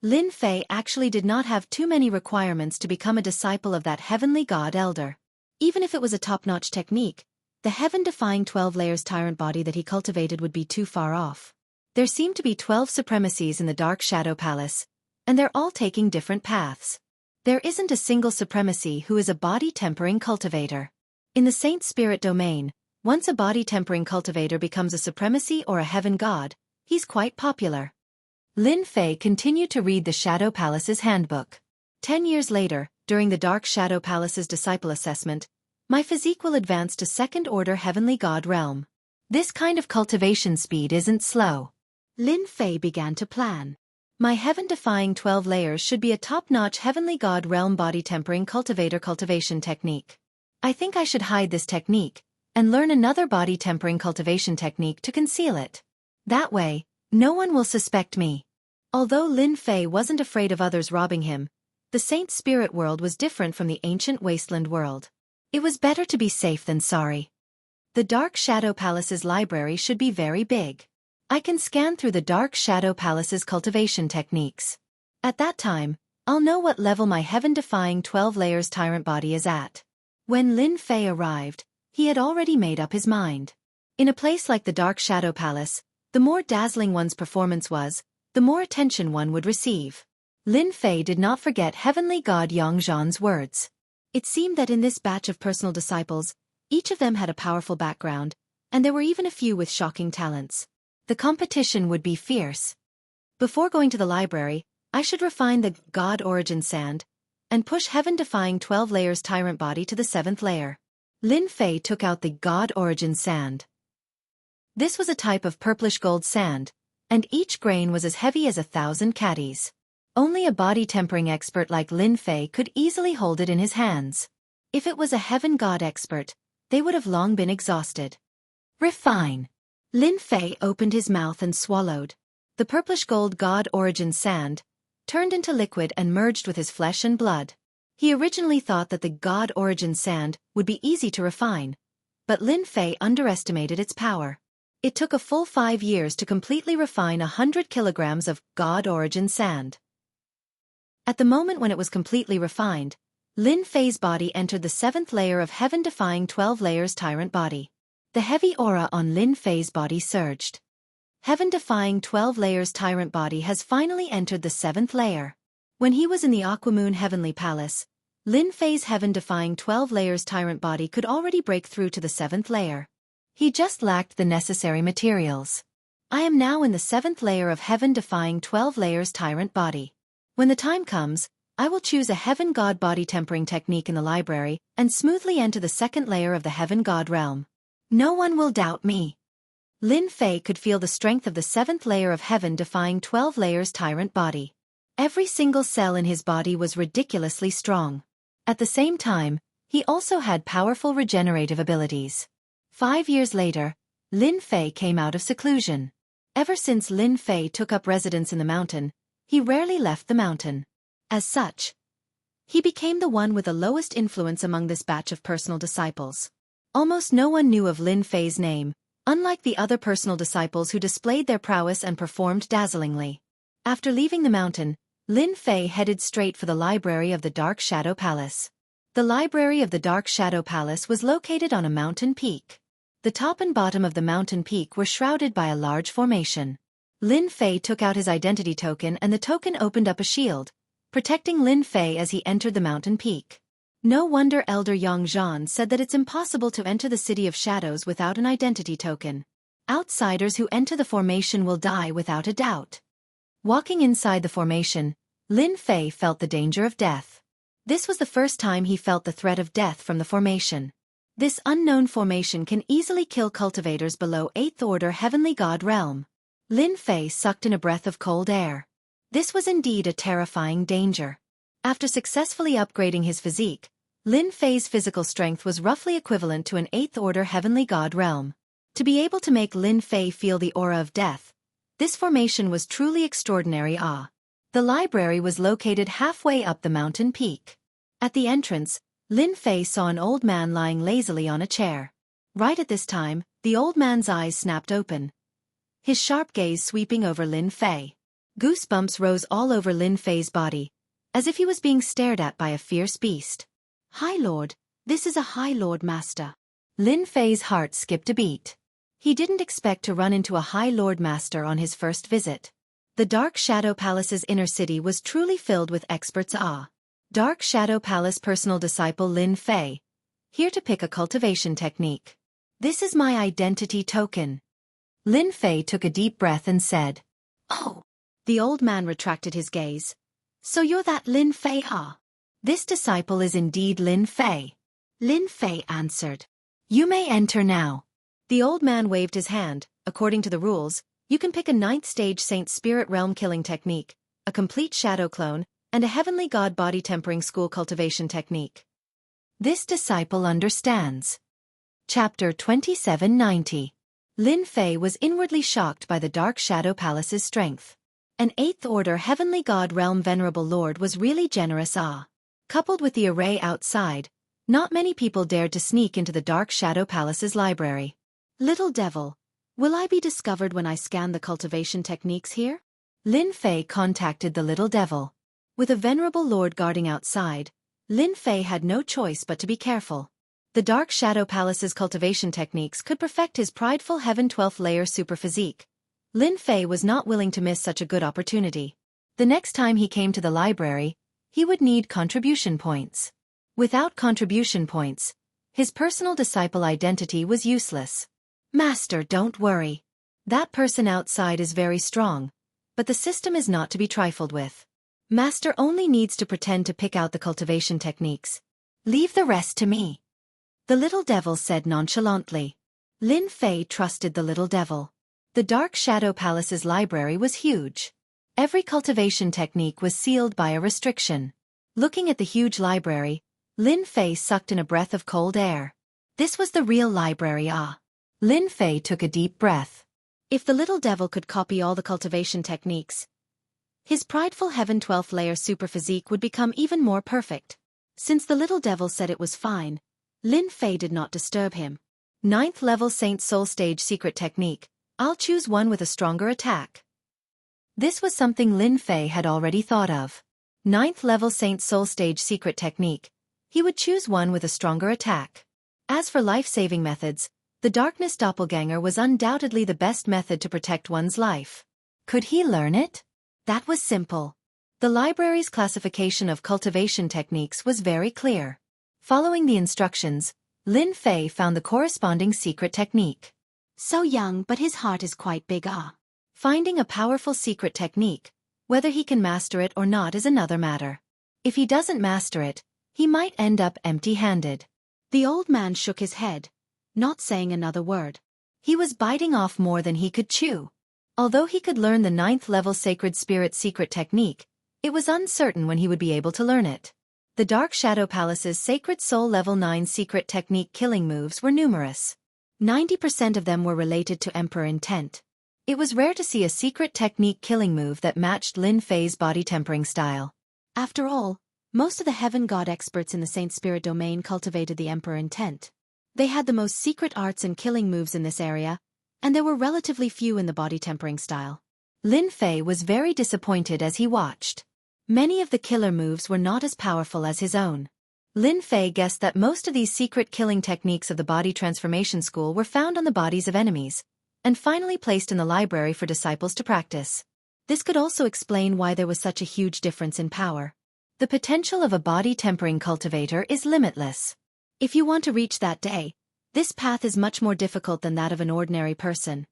Lin Fei actually did not have too many requirements to become a disciple of that Heavenly God Elder. Even if it was a top-notch technique, the heaven-defying 12 layers tyrant body that he cultivated would be too far off. There seemed to be 12 supremacies in the Dark Shadow Palace, and they're all taking different paths. There isn't a single supremacy who is a body-tempering cultivator. In the Saint Spirit domain, once a body-tempering cultivator becomes a supremacy or a heaven god, he's quite popular. Lin Fei continued to read the Shadow Palace's handbook. 10 years later, during the Dark Shadow Palace's disciple assessment, my physique will advance to 2nd Order Heavenly God Realm. This kind of cultivation speed isn't slow. Lin Fei began to plan. My heaven-defying 12 layers should be a top-notch Heavenly God Realm body-tempering cultivator cultivation technique. I think I should hide this technique, and learn another body-tempering cultivation technique to conceal it. That way, no one will suspect me. Although Lin Fei wasn't afraid of others robbing him, the Saint Spirit world was different from the ancient wasteland world. It was better to be safe than sorry. The Dark Shadow Palace's library should be very big. I can scan through the Dark Shadow Palace's cultivation techniques. At that time, I'll know what level my heaven-defying 12 layers tyrant body is at. When Lin Fei arrived, he had already made up his mind. In a place like the Dark Shadow Palace, the more dazzling one's performance was, the more attention one would receive. Lin Fei did not forget Heavenly God Yang Zhan's words. It seemed that in this batch of personal disciples, each of them had a powerful background, and there were even a few with shocking talents. The competition would be fierce. Before going to the library, I should refine the God Origin Sand, and push heaven-defying 12 layers tyrant body to the 7th layer. Lin Fei took out the God Origin Sand. This was a type of purplish gold sand, and each grain was as heavy as 1,000 caddies. Only a body-tempering expert like Lin Fei could easily hold it in his hands. If it was a heaven god expert, they would have long been exhausted. Refine. Lin Fei opened his mouth and swallowed. The purplish gold God Origin Sand turned into liquid and merged with his flesh and blood. He originally thought that the God Origin Sand would be easy to refine, but Lin Fei underestimated its power. It took a full 5 years to completely refine 100 kilograms of God Origin Sand. At the moment when it was completely refined, Lin Fei's body entered the 7th layer of heaven-defying 12 layers tyrant body. The heavy aura on Lin Fei's body surged. Heaven-defying 12 layers tyrant body has finally entered the 7th layer. When he was in the Aquamoon Heavenly Palace, Lin Fei's heaven-defying 12 layers tyrant body could already break through to the 7th layer. He just lacked the necessary materials. I am now in the 7th layer of heaven-defying 12 layers tyrant body. When the time comes, I will choose a heaven god body tempering technique in the library and smoothly enter the 2nd layer of the heaven god realm. No one will doubt me. Lin Fei could feel the strength of the 7th layer of heaven-defying 12 layers tyrant body. Every single cell in his body was ridiculously strong. At the same time, he also had powerful regenerative abilities. 5 years later, Lin Fei came out of seclusion. Ever since Lin Fei took up residence in the mountain, he rarely left the mountain. As such, he became the one with the lowest influence among this batch of personal disciples. Almost no one knew of Lin Fei's name, unlike the other personal disciples who displayed their prowess and performed dazzlingly. After leaving the mountain, Lin Fei headed straight for the library of the Dark Shadow Palace. The library of the Dark Shadow Palace was located on a mountain peak. The top and bottom of the mountain peak were shrouded by a large formation. Lin Fei took out his identity token and the token opened up a shield, protecting Lin Fei as he entered the mountain peak. No wonder Elder Yang Zhan said that it's impossible to enter the City of Shadows without an identity token. Outsiders who enter the formation will die without a doubt. Walking inside the formation, Lin Fei felt the danger of death. This was the first time he felt the threat of death from the formation. This unknown formation can easily kill cultivators below 8th order heavenly god realm. Lin Fei sucked in a breath of cold air. This was indeed a terrifying danger. After successfully upgrading his physique, Lin Fei's physical strength was roughly equivalent to an 8th order heavenly god realm. To be able to make Lin Fei feel the aura of death, this formation was truly extraordinary. The library was located halfway up the mountain peak. At the entrance, Lin Fei saw an old man lying lazily on a chair. Right at this time, the old man's eyes snapped open, his sharp gaze sweeping over Lin Fei. Goosebumps rose all over Lin Fei's body, as if he was being stared at by a fierce beast. High Lord, this is a High Lord Master. Lin Fei's heart skipped a beat. He didn't expect to run into a High Lord Master on his first visit. The Dark Shadow Palace's inner city was truly filled with experts. Dark Shadow Palace personal disciple Lin Fei, here to pick a cultivation technique. This is my identity token. Lin Fei took a deep breath and said, "Oh." The old man retracted his gaze. "So you're that Lin Fei, huh?" "This disciple is indeed Lin Fei." Lin Fei answered. "You may enter now." The old man waved his hand. According to the rules, you can pick a 9th stage Saint Spirit Realm killing technique, a complete shadow clone, and a heavenly god body tempering school cultivation technique. This disciple understands. Chapter 2790. Lin Fei was inwardly shocked by the Dark Shadow Palace's strength. An 8th order heavenly god realm venerable lord was really generous. Coupled with the array outside, not many people dared to sneak into the Dark Shadow Palace's library. Little devil, will I be discovered when I scan the cultivation techniques here? Lin Fei contacted the little devil. With a venerable lord guarding outside, Lin Fei had no choice but to be careful. The Dark Shadow Palace's cultivation techniques could perfect his prideful Heaven 12th layer super physique. Lin Fei was not willing to miss such a good opportunity. The next time he came to the library, he would need contribution points. Without contribution points, his personal disciple identity was useless. Master, don't worry. That person outside is very strong, but the system is not to be trifled with. Master only needs to pretend to pick out the cultivation techniques. Leave the rest to me. The little devil said nonchalantly. Lin Fei trusted the little devil. The Dark Shadow Palace's library was huge. Every cultivation technique was sealed by a restriction. Looking at the huge library, Lin Fei sucked in a breath of cold air. This was the real library. Lin Fei took a deep breath. If the little devil could copy all the cultivation techniques, his prideful Heaven 12th layer super physique would become even more perfect. Since the little devil said it was fine, Lin Fei did not disturb him. 9th level Saint Soul Stage secret technique. I'll choose one with a stronger attack. This was something Lin Fei had already thought of. 9th level Saint Soul Stage secret technique, he would choose one with a stronger attack. As for life-saving methods, the darkness doppelganger was undoubtedly the best method to protect one's life. Could he learn it? That was simple. The library's classification of cultivation techniques was very clear. Following the instructions, Lin Fei found the corresponding secret technique. So young, but his heart is quite big. Finding a powerful secret technique, whether he can master it or not is another matter. If he doesn't master it, he might end up empty-handed. The old man shook his head, not saying another word. He was biting off more than he could chew. Although he could learn the 9th level Sacred Spirit secret technique, it was uncertain when he would be able to learn it. The Dark Shadow Palace's Sacred Soul Level 9 secret technique killing moves were numerous. 90% of them were related to Emperor intent. It was rare to see a secret technique killing move that matched Lin Fei's body tempering style. After all, most of the heaven god experts in the Saint Spirit domain cultivated the Emperor intent. They had the most secret arts and killing moves in this area, and there were relatively few in the body tempering style. Lin Fei was very disappointed as he watched. Many of the killer moves were not as powerful as his own. Lin Fei guessed that most of these secret killing techniques of the body transformation school were found on the bodies of enemies, and finally placed in the library for disciples to practice. This could also explain why there was such a huge difference in power. The potential of a body tempering cultivator is limitless. If you want to reach that day, this path is much more difficult than that of an ordinary person.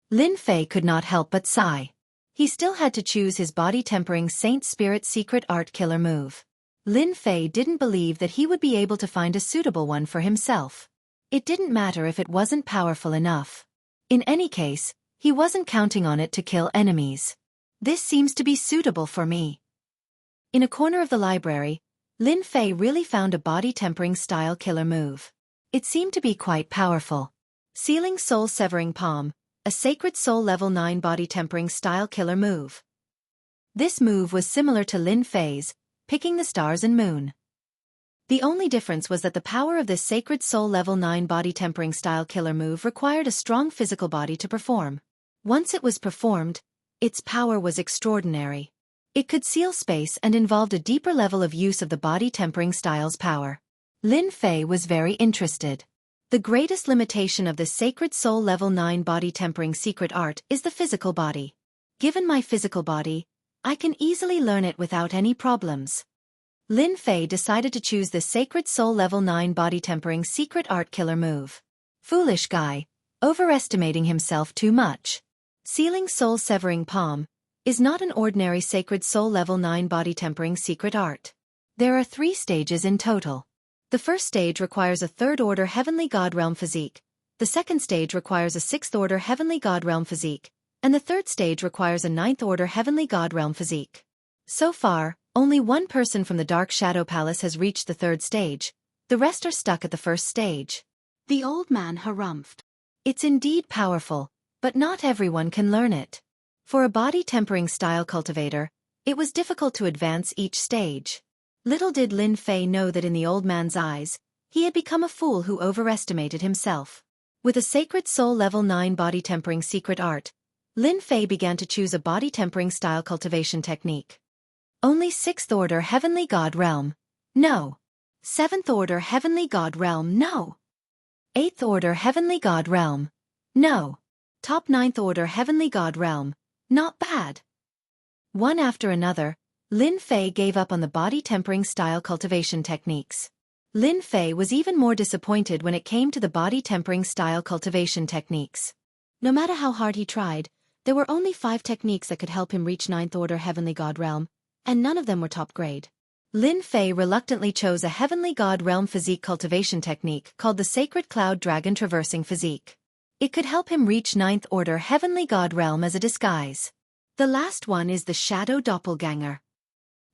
Lin Fei could not help but sigh. He still had to choose his body-tempering Saint Spirit secret art killer move. Lin Fei didn't believe that he would be able to find a suitable one for himself. It didn't matter if it wasn't powerful enough. In any case, he wasn't counting on it to kill enemies. This seems to be suitable for me. In a corner of the library, Lin Fei really found a body-tempering style killer move. It seemed to be quite powerful. Sealing Soul Severing Palm, a Sacred Soul Level 9 body tempering style killer move. This move was similar to Lin Fei's, picking the stars and moon. The only difference was that the power of this Sacred Soul Level 9 body tempering style killer move required a strong physical body to perform. Once it was performed, its power was extraordinary. It could seal space and involved a deeper level of use of the body tempering style's power. Lin Fei was very interested. The greatest limitation of this Sacred Soul Level 9 body tempering secret art is the physical body. Given my physical body, I can easily learn it without any problems. Lin Fei decided to choose the Sacred Soul Level 9 body tempering secret art killer move. Foolish guy, overestimating himself too much. Sealing Soul Severing Palm is not an ordinary Sacred Soul Level 9 body tempering secret art. There are 3 stages in total. The first stage requires a 3rd order Heavenly God Realm physique, the second stage requires a 6th order Heavenly God Realm physique, and the 3rd stage requires a 9th order Heavenly God Realm physique. So far, only one person from the Dark Shadow Palace has reached the 3rd stage, the rest are stuck at the 1st stage. The old man harumphed. It's indeed powerful, but not everyone can learn it. For a body-tempering style cultivator, it was difficult to advance each stage. Little did Lin Fei know that in the old man's eyes, he had become a fool who overestimated himself. With a Sacred Soul Level 9 body-tempering secret art, Lin Fei began to choose a body-tempering style cultivation technique. Only 6th order Heavenly God Realm, no. 7th order Heavenly God Realm, no. 8th order Heavenly God Realm, no. Top 9th order Heavenly God Realm, not bad. One after another, Lin Fei gave up on the body-tempering style cultivation techniques. Lin Fei was even more disappointed when it came to the body-tempering style cultivation techniques. No matter how hard he tried, there were only 5 techniques that could help him reach 9th order Heavenly God Realm, and none of them were top grade. Lin Fei reluctantly chose a Heavenly God Realm physique cultivation technique called the Sacred Cloud Dragon Traversing Physique. It could help him reach 9th order Heavenly God Realm as a disguise. The last one is the Shadow Doppelganger.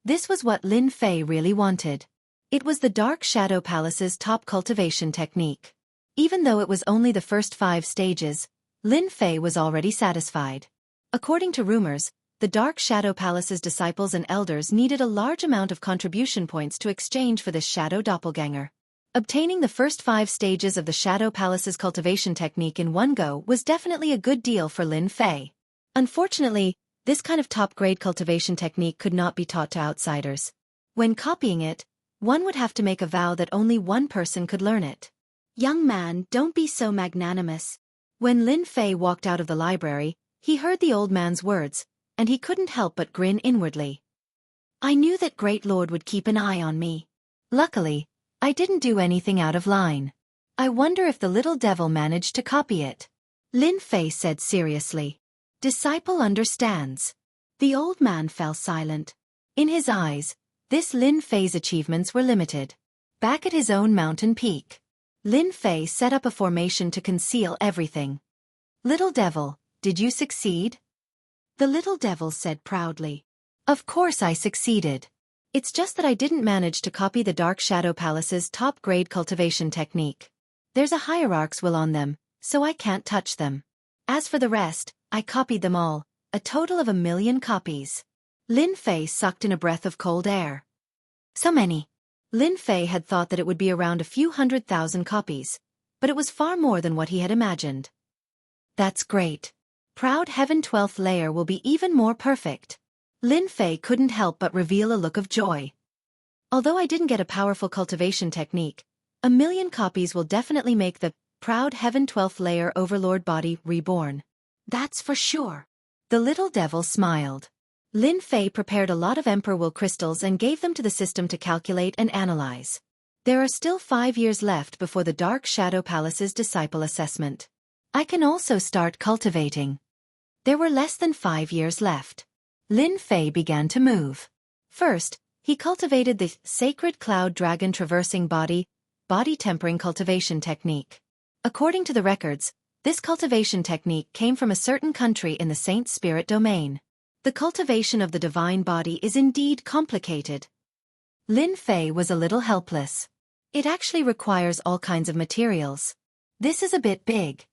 This was what Lin Fei really wanted. It was the Dark Shadow Palace's top cultivation technique. Even though it was only the first 5 stages, Lin Fei was already satisfied. According to rumors, the Dark Shadow Palace's disciples and elders needed a large amount of contribution points to exchange for this Shadow Doppelganger. Obtaining the first 5 stages of the Shadow Palace's cultivation technique in one go was definitely a good deal for Lin Fei. Unfortunately, this kind of top-grade cultivation technique could not be taught to outsiders. When copying it, One would have to make a vow that only one person could learn it. Young man, don't be so magnanimous. When Lin Fei walked out of the library, he heard the old man's words, and he couldn't help but grin inwardly. I knew that Great Lord would keep an eye on me. Luckily, I didn't do anything out of line. I wonder if the little devil managed to copy it. Lin Fei said seriously. Disciple understands. The old man fell silent. In his eyes, this Lin Fei's achievements were limited. Back at his own mountain peak, Lin Fei set up a formation to conceal everything. Little devil, did you succeed? The little devil said proudly. Of course I succeeded. It's just that I didn't manage to copy the Dark Shadow Palace's top-grade cultivation technique. There's a hierarch's will on them, so I can't touch them. As for the rest, I copied them all, a total of 1,000,000 copies. Lin Fei sucked in a breath of cold air. So many. Lin Fei had thought that it would be around a few 100,000 copies, but it was far more than what he had imagined. That's great. Proud Heaven 12th layer will be even more perfect. Lin Fei couldn't help but reveal a look of joy. Although I didn't get a powerful cultivation technique, 1,000,000 copies will definitely make the Proud Heaven 12th layer overlord body reborn. That's for sure. The little devil smiled. Lin Fei prepared a lot of Emperor Will crystals and gave them to the system to calculate and analyze. There are still 5 years left before the Dark Shadow Palace's disciple assessment. I can also start cultivating. There were less than 5 years left. Lin Fei began to move. First, he cultivated the Sacred Cloud Dragon Traversing Body Tempering Cultivation Technique. According to the records, this cultivation technique came from a certain country in the Saint Spirit domain. The cultivation of the divine body is indeed complicated. Lin Fei was a little helpless. It actually requires all kinds of materials. This is a bit big.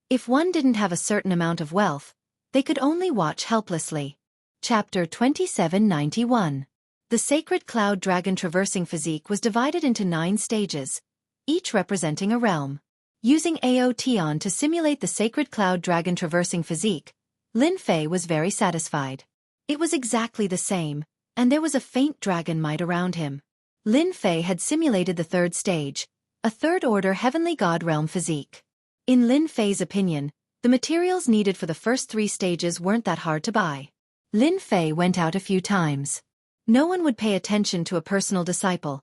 If one didn't have a certain amount of wealth, they could only watch helplessly. Chapter 2791. The Sacred Cloud Dragon Traversing Physique was divided into 9 stages, each representing a realm. Using Aotion to simulate the Sacred Cloud Dragon Traversing Physique, Lin Fei was very satisfied. It was exactly the same, and there was a faint dragon might around him. Lin Fei had simulated the 3rd stage, a 3rd-order Heavenly God Realm physique. In Lin Fei's opinion, the materials needed for the first 3 stages weren't that hard to buy. Lin Fei went out a few times. No one would pay attention to a personal disciple,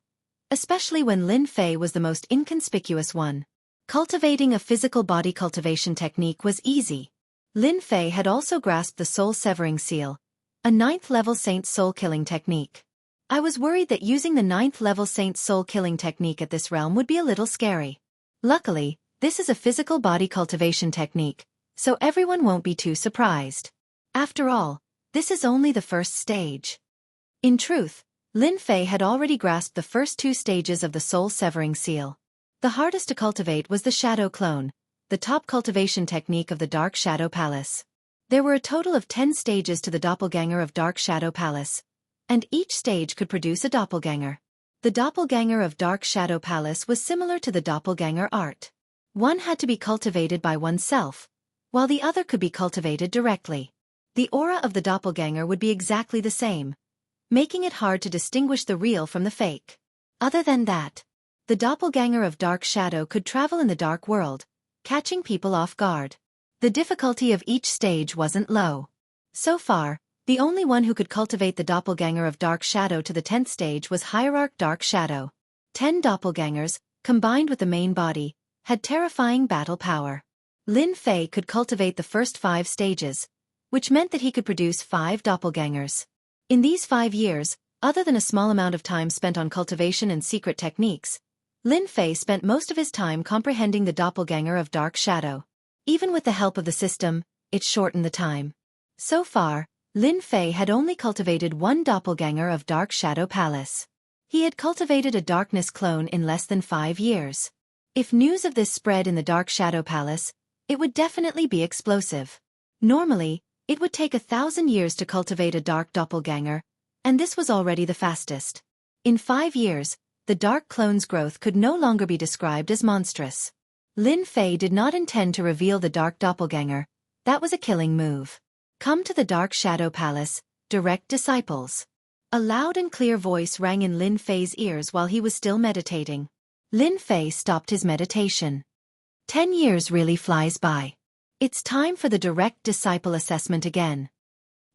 especially when Lin Fei was the most inconspicuous one. Cultivating a physical body cultivation technique was easy. Lin Fei had also grasped the Soul Severing Seal, a 9th-level Saint Soul Killing technique. I was worried that using the 9th-level Saint Soul Killing technique at this realm would be a little scary. Luckily, this is a physical body cultivation technique, so everyone won't be too surprised. After all, this is only the 1st stage. In truth, Lin Fei had already grasped the first 2 stages of the Soul Severing Seal. The hardest to cultivate was the Shadow Clone, the top cultivation technique of the Dark Shadow Palace. There were a total of 10 stages to the doppelganger of Dark Shadow Palace, and each stage could produce a doppelganger. The doppelganger of Dark Shadow Palace was similar to the doppelganger art. One had to be cultivated by oneself, while the other could be cultivated directly. The aura of the doppelganger would be exactly the same, making it hard to distinguish the real from the fake. Other than that, the doppelganger of Dark Shadow could travel in the dark world, catching people off guard. The difficulty of each stage wasn't low. So far, the only one who could cultivate the doppelganger of Dark Shadow to the 10th stage was Hierarch Dark Shadow. 10 doppelgangers, combined with the main body, had terrifying battle power. Lin Fei could cultivate the first 5 stages, which meant that he could produce 5 doppelgangers. In these 5 years, other than a small amount of time spent on cultivation and secret techniques, Lin Fei spent most of his time comprehending the doppelganger of Dark Shadow. Even with the help of the system, it shortened the time. So far, Lin Fei had only cultivated 1 doppelganger of Dark Shadow Palace. He had cultivated a darkness clone in less than 5 years. If news of this spread in the Dark Shadow Palace, it would definitely be explosive. Normally, it would take 1,000 years to cultivate a dark doppelganger, and this was already the fastest. In 5 years, the dark clone's growth could no longer be described as monstrous. Lin Fei did not intend to reveal the dark doppelganger. That was a killing move. Come to the Dark Shadow Palace, direct disciples. A loud and clear voice rang in Lin Fei's ears while he was still meditating. Lin Fei stopped his meditation. 10 years really flies by. It's time for the direct disciple assessment again.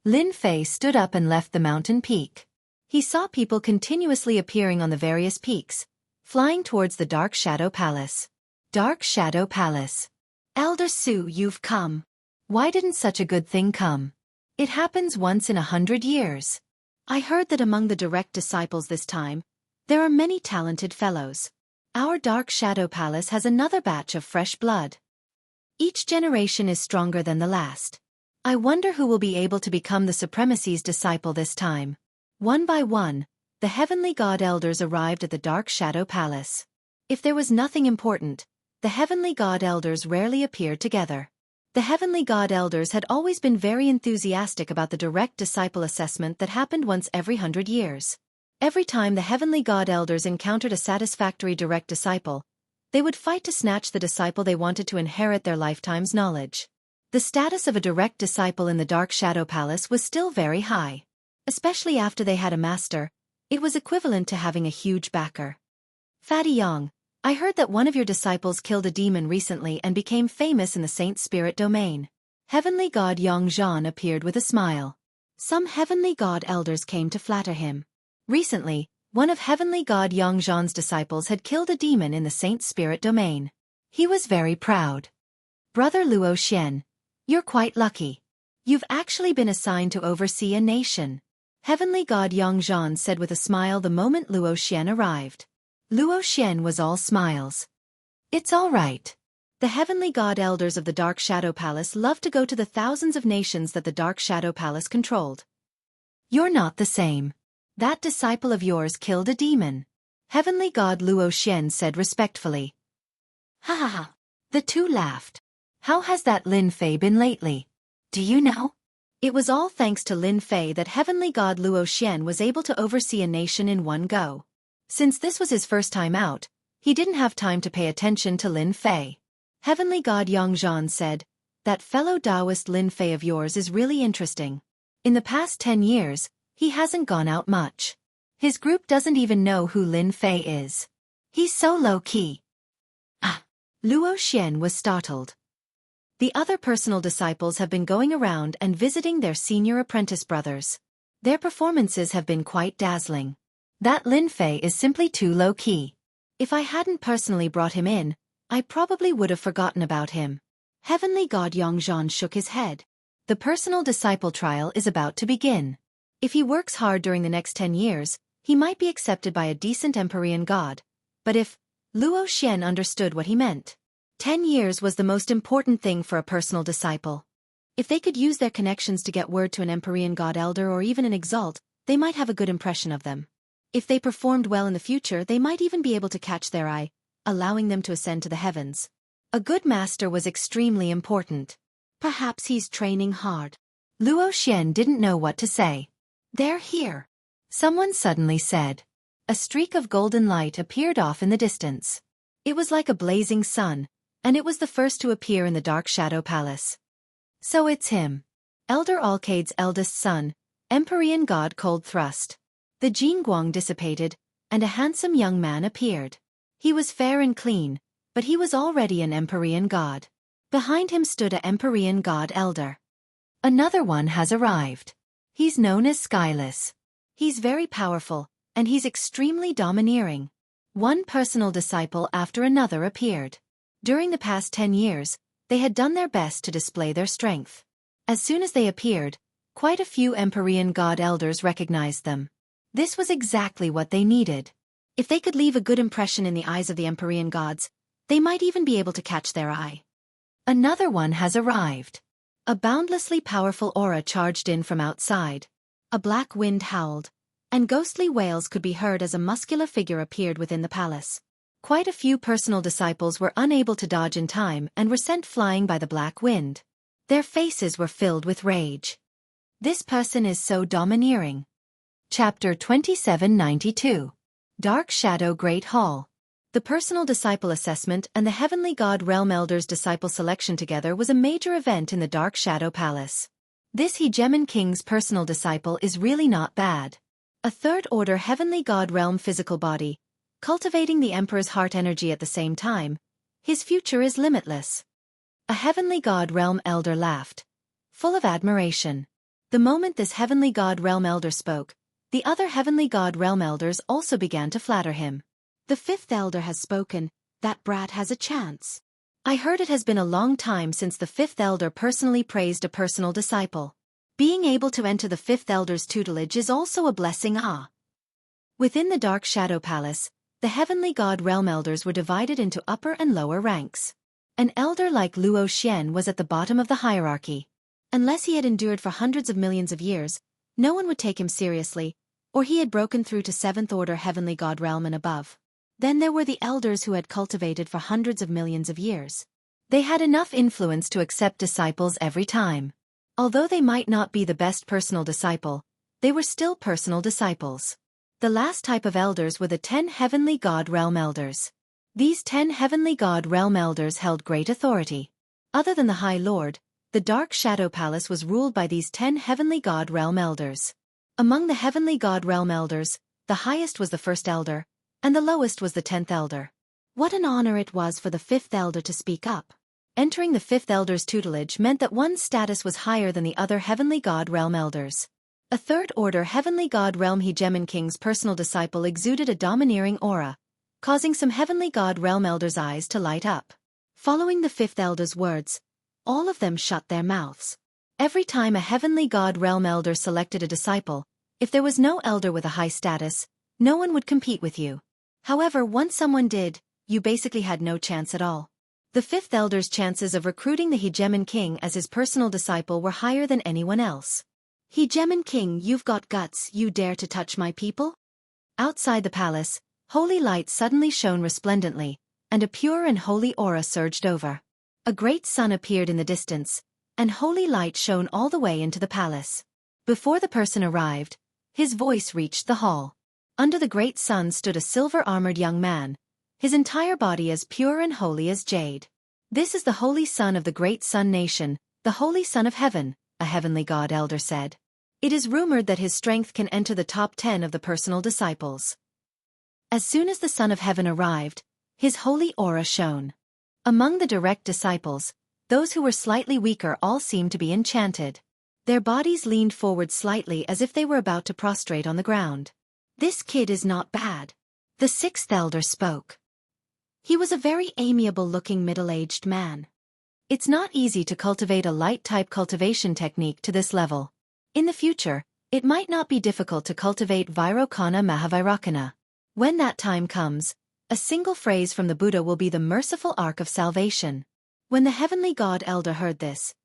Lin Fei stood up and left the mountain peak. He saw people continuously appearing on the various peaks, flying towards the Dark Shadow Palace. Dark Shadow Palace. Elder Su, you've come. Why didn't such a good thing come? It happens once in 100 years. I heard that among the direct disciples this time, there are many talented fellows. Our Dark Shadow Palace has another batch of fresh blood. Each generation is stronger than the last. I wonder who will be able to become the Supremacy's disciple this time. One by one, the Heavenly God Elders arrived at the Dark Shadow Palace. If there was nothing important, the Heavenly God Elders rarely appeared together. The Heavenly God Elders had always been very enthusiastic about the direct disciple assessment that happened once every 100 years. Every time the Heavenly God Elders encountered a satisfactory direct disciple, they would fight to snatch the disciple they wanted to inherit their lifetime's knowledge. The status of a direct disciple in the Dark Shadow Palace was still very high. Especially after they had a master, it was equivalent to having a huge backer. Fatty Yang, I heard that one of your disciples killed a demon recently and became famous in the Saint Spirit domain. Heavenly God Yang Zhan appeared with a smile. Some Heavenly God Elders came to flatter him. Recently, one of Heavenly God Yang Zhan's disciples had killed a demon in the Saint Spirit domain. He was very proud. Brother Luo Xian, you're quite lucky. You've actually been assigned to oversee a nation. Heavenly God Yang Zhan said with a smile the moment Luo Xian arrived. Luo Xian was all smiles. It's all right. The Heavenly God Elders of the Dark Shadow Palace love to go to the thousands of nations that the Dark Shadow Palace controlled. You're not the same. That disciple of yours killed a demon. Heavenly God Luo Xian said respectfully. Ha ha ha. The two laughed. How has that Lin Fei been lately? Do you know? It was all thanks to Lin Fei that Heavenly God Luo Xian was able to oversee a nation in one go. Since this was his first time out, he didn't have time to pay attention to Lin Fei. Heavenly God Yang Zhan said, that fellow Taoist Lin Fei of yours is really interesting. In the past 10 years, he hasn't gone out much. His group doesn't even know who Lin Fei is. He's so low-key. Ah! Luo Xian was startled. The other personal disciples have been going around and visiting their senior apprentice brothers. Their performances have been quite dazzling. That Lin Fei is simply too low-key. If I hadn't personally brought him in, I probably would have forgotten about him. Heavenly God Yang Zhan shook his head. The personal disciple trial is about to begin. If he works hard during the next 10 years, he might be accepted by a decent Empyrean god. But if Luo Xian understood what he meant. 10 years was the most important thing for a personal disciple. If they could use their connections to get word to an Empyrean god elder or even an exalt, they might have a good impression of them. If they performed well in the future, they might even be able to catch their eye, allowing them to ascend to the heavens. A good master was extremely important. Perhaps he's training hard. Luo Xian didn't know what to say. They're here. Someone suddenly said. A streak of golden light appeared off in the distance. It was like a blazing sun, and it was the first to appear in the Dark Shadow Palace. So it's him. Elder Alcade's eldest son, Empyrean God Cold Thrust. The Jingguang dissipated, and a handsome young man appeared. He was fair and clean, but he was already an Empyrean god. Behind him stood an Empyrean god elder. Another one has arrived. He's known as Skyless. He's very powerful, and he's extremely domineering. One personal disciple after another appeared. During the past 10 years, they had done their best to display their strength. As soon as they appeared, quite a few Empyrean god elders recognized them. This was exactly what they needed. If they could leave a good impression in the eyes of the Empyrean gods, they might even be able to catch their eye. Another one has arrived. A boundlessly powerful aura charged in from outside. A black wind howled, and ghostly wails could be heard as a muscular figure appeared within the palace. Quite a few personal disciples were unable to dodge in time and were sent flying by the black wind. Their faces were filled with rage. This person is so domineering. Chapter 2792. Dark Shadow Great Hall. The personal disciple assessment and the Heavenly God Realm Elders disciple selection together was a major event in the Dark Shadow Palace. This Hegemon King's personal disciple is really not bad. A third-order heavenly god realm physical body, cultivating the Emperor's heart energy at the same time. His future is limitless. A heavenly god realm elder laughed, full of admiration. The moment this heavenly god realm elder spoke, the other heavenly god realm elders also began to flatter him. The fifth elder has spoken, that brat has a chance. I heard it has been a long time since the fifth elder personally praised a personal disciple. Being able to enter the fifth elder's tutelage is also a blessing. Within the Dark Shadow Palace, the heavenly god realm elders were divided into upper and lower ranks. An elder like Luo Xian was at the bottom of the hierarchy. Unless he had endured for hundreds of millions of years, no one would take him seriously, or he had broken through to seventh order heavenly god realm and above. Then there were the elders who had cultivated for hundreds of millions of years. They had enough influence to accept disciples every time. Although they might not be the best personal disciple, they were still personal disciples. The last type of elders were the 10 heavenly god realm elders. These 10 heavenly god realm elders held great authority. Other than the High Lord, the Dark Shadow Palace was ruled by these 10 heavenly god realm elders. Among the heavenly god realm elders, the highest was the first elder, and the lowest was the 10th elder. What an honor it was for the 5th elder to speak up. Entering the 5th elder's tutelage meant that one's status was higher than the other heavenly god realm elders. A third-order heavenly god realm Hegemon King's personal disciple exuded a domineering aura, causing some heavenly god realm elders' eyes to light up. Following the 5th elder's words, all of them shut their mouths. Every time a heavenly god realm elder selected a disciple, if there was no elder with a high status, no one would compete with you. However, once someone did, you basically had no chance at all. The 5th elder's chances of recruiting the Hegemon King as his personal disciple were higher than anyone else. Hegemon King, you've got guts, you dare to touch my people? Outside the palace, holy light suddenly shone resplendently, and a pure and holy aura surged over. A great sun appeared in the distance, and holy light shone all the way into the palace. Before the person arrived, his voice reached the hall. Under the great sun stood a silver-armored young man, his entire body as pure and holy as jade. This is the holy son of the great sun nation, the holy son of heaven, a heavenly god elder said. It is rumored that his strength can enter the top 10 of the personal disciples. As soon as the son of heaven arrived, his holy aura shone. Among the direct disciples, those who were slightly weaker all seemed to be enchanted. Their bodies leaned forward slightly as if they were about to prostrate on the ground. This kid is not bad. The 6th elder spoke. He was a very amiable-looking middle-aged man. It's not easy to cultivate a light-type cultivation technique to this level. In the future, it might not be difficult to cultivate Vairocana Mahavairakana. When that time comes, a single phrase from the Buddha will be the merciful arc of salvation. When the heavenly god elder heard this,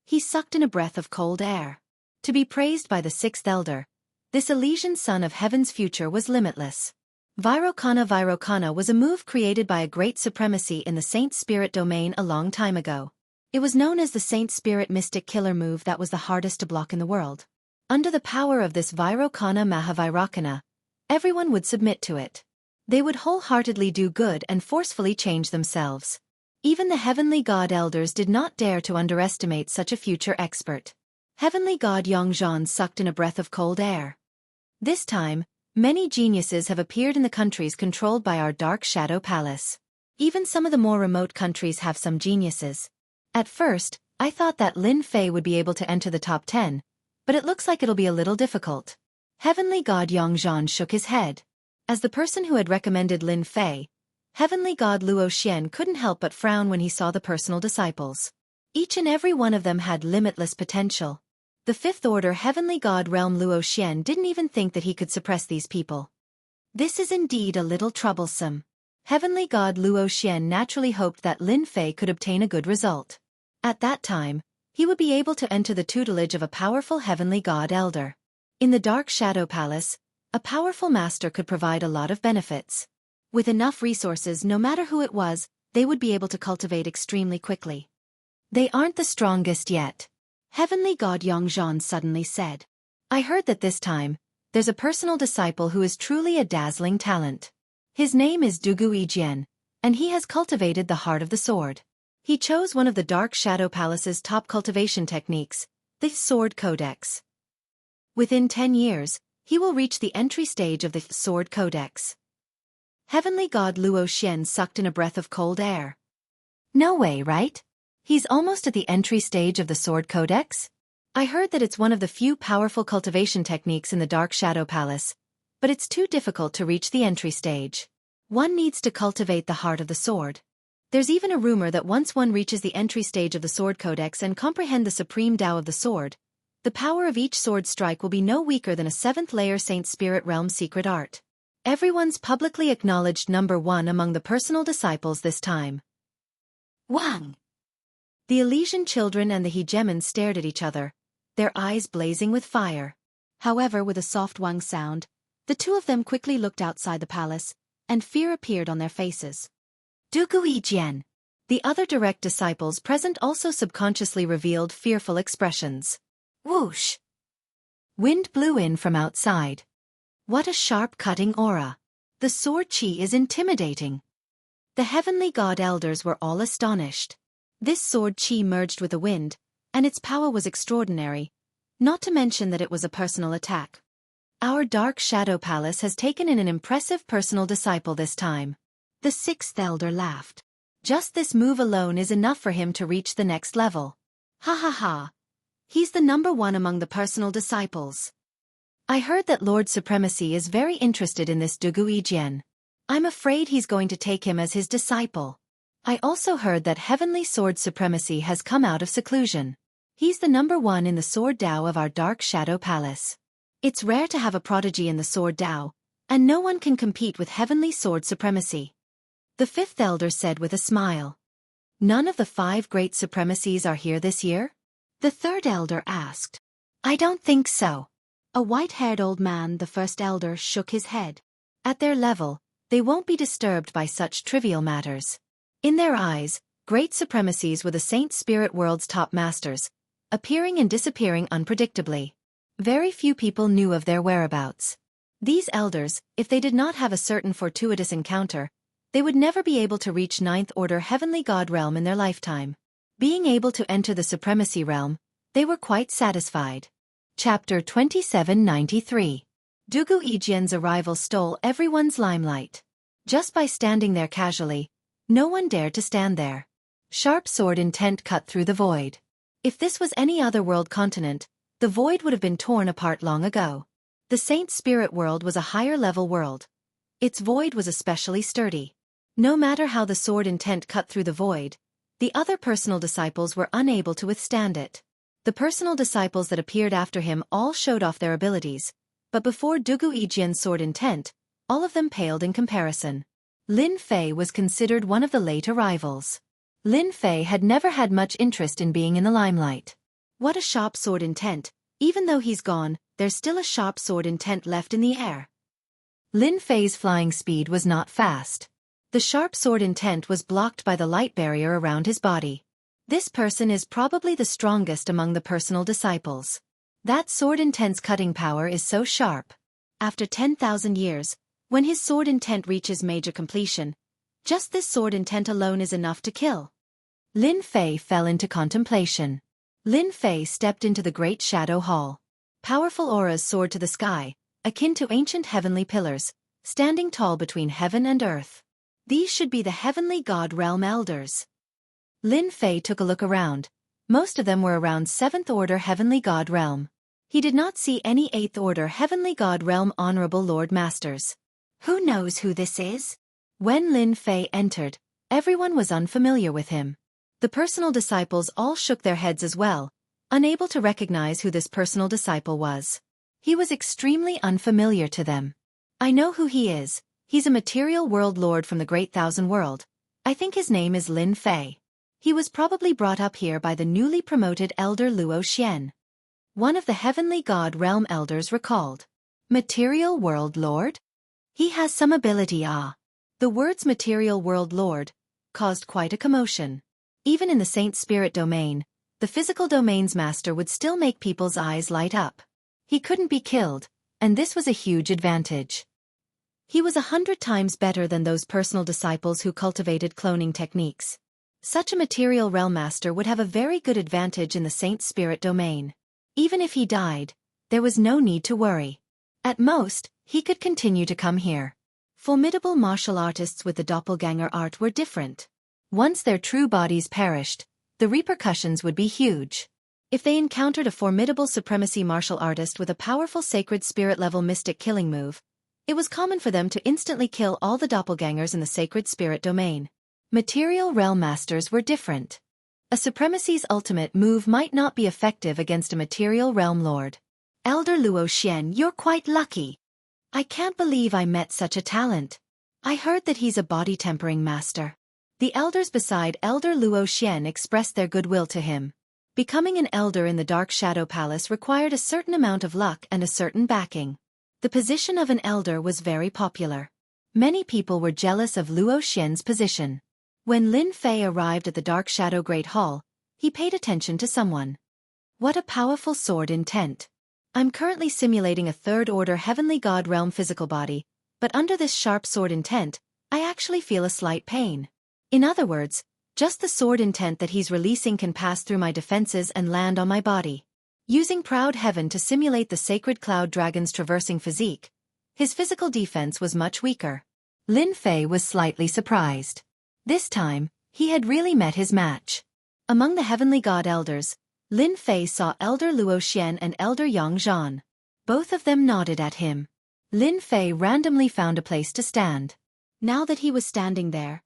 he sucked in a breath of cold air. To be praised by the 6th elder, this Elysian son of heaven's future was limitless. Vairocana was a move created by a great supremacy in the Saint Spirit domain a long time ago. It was known as the Saint Spirit Mystic Killer move that was the hardest to block in the world. Under the power of this Vairocana Mahavairakana, everyone would submit to it. They would wholeheartedly do good and forcefully change themselves. Even the heavenly god elders did not dare to underestimate such a future expert. Heavenly god Yongzhan sucked in a breath of cold air. This time, many geniuses have appeared in the countries controlled by our Dark Shadow Palace. Even some of the more remote countries have some geniuses. At first, I thought that Lin Fei would be able to enter the top 10, but it looks like it'll be a little difficult. Heavenly god Yongzhan shook his head. As the person who had recommended Lin Fei, Heavenly god Luo Xian couldn't help but frown when he saw the personal disciples. Each and every one of them had limitless potential. The 5th order heavenly god realm Luo Xian didn't even think that he could suppress these people. This is indeed a little troublesome. Heavenly god Luo Xian naturally hoped that Lin Fei could obtain a good result. At that time, he would be able to enter the tutelage of a powerful heavenly god elder. In the Dark Shadow Palace, a powerful master could provide a lot of benefits. With enough resources, no matter who it was, they would be able to cultivate extremely quickly. They aren't the strongest yet. Heavenly god Yongzhan suddenly said. I heard that this time, there's a personal disciple who is truly a dazzling talent. His name is Dugu Yijian, and he has cultivated the heart of the sword. He chose one of the Dark Shadow Palace's top cultivation techniques, the Sword Codex. Within 10 years, He will reach the entry stage of the Sword Codex. Heavenly God Luo Xian sucked in a breath of cold air. No way, right? He's almost at the entry stage of the Sword Codex? I heard that it's one of the few powerful cultivation techniques in the Dark Shadow Palace, but it's too difficult to reach the entry stage. One needs to cultivate the heart of the sword. There's even a rumor that once one reaches the entry stage of the Sword Codex and comprehend the supreme Tao of the sword, the power of each sword strike will be no weaker than a 7th-layer Saint Spirit Realm secret art. Everyone's publicly acknowledged number one among the personal disciples this time. Wang! The Elysian children and the hegemons stared at each other, their eyes blazing with fire. However, with a soft Wang sound, the two of them quickly looked outside the palace, and fear appeared on their faces. Dugu Yijian. The other direct disciples present also subconsciously revealed fearful expressions. Whoosh! Wind blew in from outside. What a sharp cutting aura. The sword chi is intimidating. The heavenly god elders were all astonished. This sword chi merged with the wind, and its power was extraordinary, not to mention that it was a personal attack. Our Dark Shadow Palace has taken in an impressive personal disciple this time. The 6th elder laughed. Just this move alone is enough for him to reach the next level. Ha ha ha. He's the number one among the personal disciples. I heard that Lord Supremacy is very interested in this Dugu Yijian. I'm afraid he's going to take him as his disciple. I also heard that Heavenly Sword Supremacy has come out of seclusion. He's the number one in the Sword Tao of our Dark Shadow Palace. It's rare to have a prodigy in the Sword Tao, and no one can compete with Heavenly Sword Supremacy. The 5th elder said with a smile. None of the 5 great supremacies are here this year? The 3rd elder asked. I don't think so. A white-haired old man, the 1st elder, shook his head. At their level, they won't be disturbed by such trivial matters. In their eyes, great supremacies were the Saint Spirit World's top masters, appearing and disappearing unpredictably. Very few people knew of their whereabouts. These elders, if they did not have a certain fortuitous encounter, they would never be able to reach 9th Order Heavenly God realm in their lifetime. Being able to enter the Supremacy realm, they were quite satisfied. Chapter 2793. Dugu Yijian's arrival stole everyone's limelight. Just by standing there casually, no one dared to stand there. Sharp sword intent cut through the void. If this was any other world continent, the void would have been torn apart long ago. The Saint Spirit world was a higher-level world. Its void was especially sturdy. No matter how the sword intent cut through the void, the other personal disciples were unable to withstand it. The personal disciples that appeared after him all showed off their abilities, but before Dugu Yijian's sword intent, all of them paled in comparison. Lin Fei was considered one of the late arrivals. Lin Fei had never had much interest in being in the limelight. What a sharp sword intent! Even though he's gone, there's still a sharp sword intent left in the air. Lin Fei's flying speed was not fast. The sharp sword intent was blocked by the light barrier around his body. This person is probably the strongest among the personal disciples. That sword intent's cutting power is so sharp. After 10,000 years, when his sword intent reaches major completion, just this sword intent alone is enough to kill. Lin Fei fell into contemplation. Lin Fei stepped into the great shadow hall. Powerful auras soared to the sky, akin to ancient heavenly pillars, standing tall between heaven and earth. These should be the heavenly god realm elders. Lin Fei took a look around. Most of them were around 7th Order Heavenly God realm. He did not see any 8th Order Heavenly God realm honorable Lord Masters. Who knows who this is? When Lin Fei entered, everyone was unfamiliar with him. The personal disciples all shook their heads as well, unable to recognize who this personal disciple was. He was extremely unfamiliar to them. I know who he is. He's a material world lord from the Great Thousand World. I think his name is Lin Fei. He was probably brought up here by the newly promoted Elder Luo Xian. One of the Heavenly God realm elders recalled. Material World Lord? He has some ability, ah. The words Material World Lord caused quite a commotion. Even in the Saint Spirit domain, the physical domain's master would still make people's eyes light up. He couldn't be killed, and this was a huge advantage. He was 100 times better than those personal disciples who cultivated cloning techniques. Such a material realm master would have a very good advantage in the Saint Spirit domain. Even if he died, there was no need to worry. At most, he could continue to come here. Formidable martial artists with the doppelganger art were different. Once their true bodies perished, the repercussions would be huge. If they encountered a formidable supremacy martial artist with a powerful sacred spirit-level mystic killing move, it was common for them to instantly kill all the doppelgangers in the sacred spirit domain. Material realm masters were different. A supremacy's ultimate move might not be effective against a material realm lord. Elder Luo Xian, you're quite lucky. I can't believe I met such a talent. I heard that he's a body-tempering master. The elders beside Elder Luo Xian expressed their goodwill to him. Becoming an elder in the Dark Shadow Palace required a certain amount of luck and a certain backing. The position of an elder was very popular. Many people were jealous of Luo Xian's position. When Lin Fei arrived at the Dark Shadow Great Hall, he paid attention to someone. What a powerful sword intent. I'm currently simulating a third-order heavenly god realm physical body, but under this sharp sword intent, I actually feel a slight pain. In other words, just the sword intent that he's releasing can pass through my defenses and land on my body. Using Proud Heaven to simulate the sacred cloud dragon's traversing physique, his physical defense was much weaker. Lin Fei was slightly surprised. This time, he had really met his match. Among the heavenly god elders, Lin Fei saw Elder Luo Xian and Elder Yang Zhan. Both of them nodded at him. Lin Fei randomly found a place to stand. Now that he was standing there,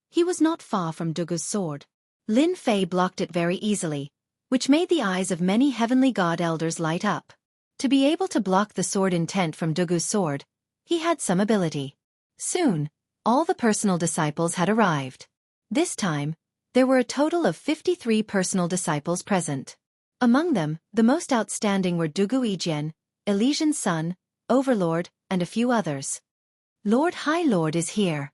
he was not far from Dugu's sword. Lin Fei blocked it very easily, which made the eyes of many heavenly god elders light up. To be able to block the sword intent from Dugu's sword, he had some ability. Soon, all the personal disciples had arrived. This time, there were a total of 53 personal disciples present. Among them, the most outstanding were Dugu Yijian, Elysian's son, Overlord, and a few others. Lord High Lord is here.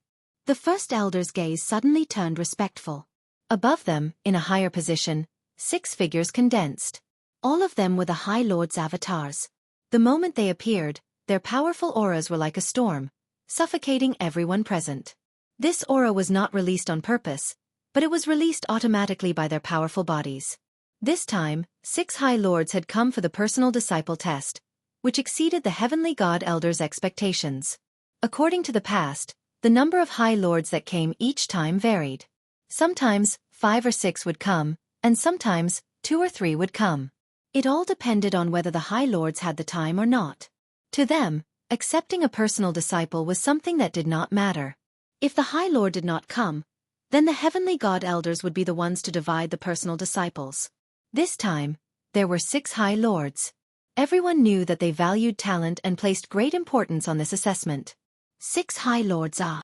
The first elder's gaze suddenly turned respectful. Above them, in a higher position, 6 figures condensed. All of them were the High Lord's avatars. The moment they appeared, their powerful auras were like a storm, suffocating everyone present. This aura was not released on purpose, but it was released automatically by their powerful bodies. This time, 6 High Lords had come for the personal disciple test, which exceeded the heavenly god elders' expectations. According to the past, the number of High Lords that came each time varied. Sometimes, 5 or 6 would come, and sometimes, 2 or 3 would come. It all depended on whether the High Lords had the time or not. To them, accepting a personal disciple was something that did not matter. If the High Lord did not come, then the heavenly god elders would be the ones to divide the personal disciples. This time, there were 6 High Lords. Everyone knew that they valued talent and placed great importance on this assessment. 6 High Lords ah.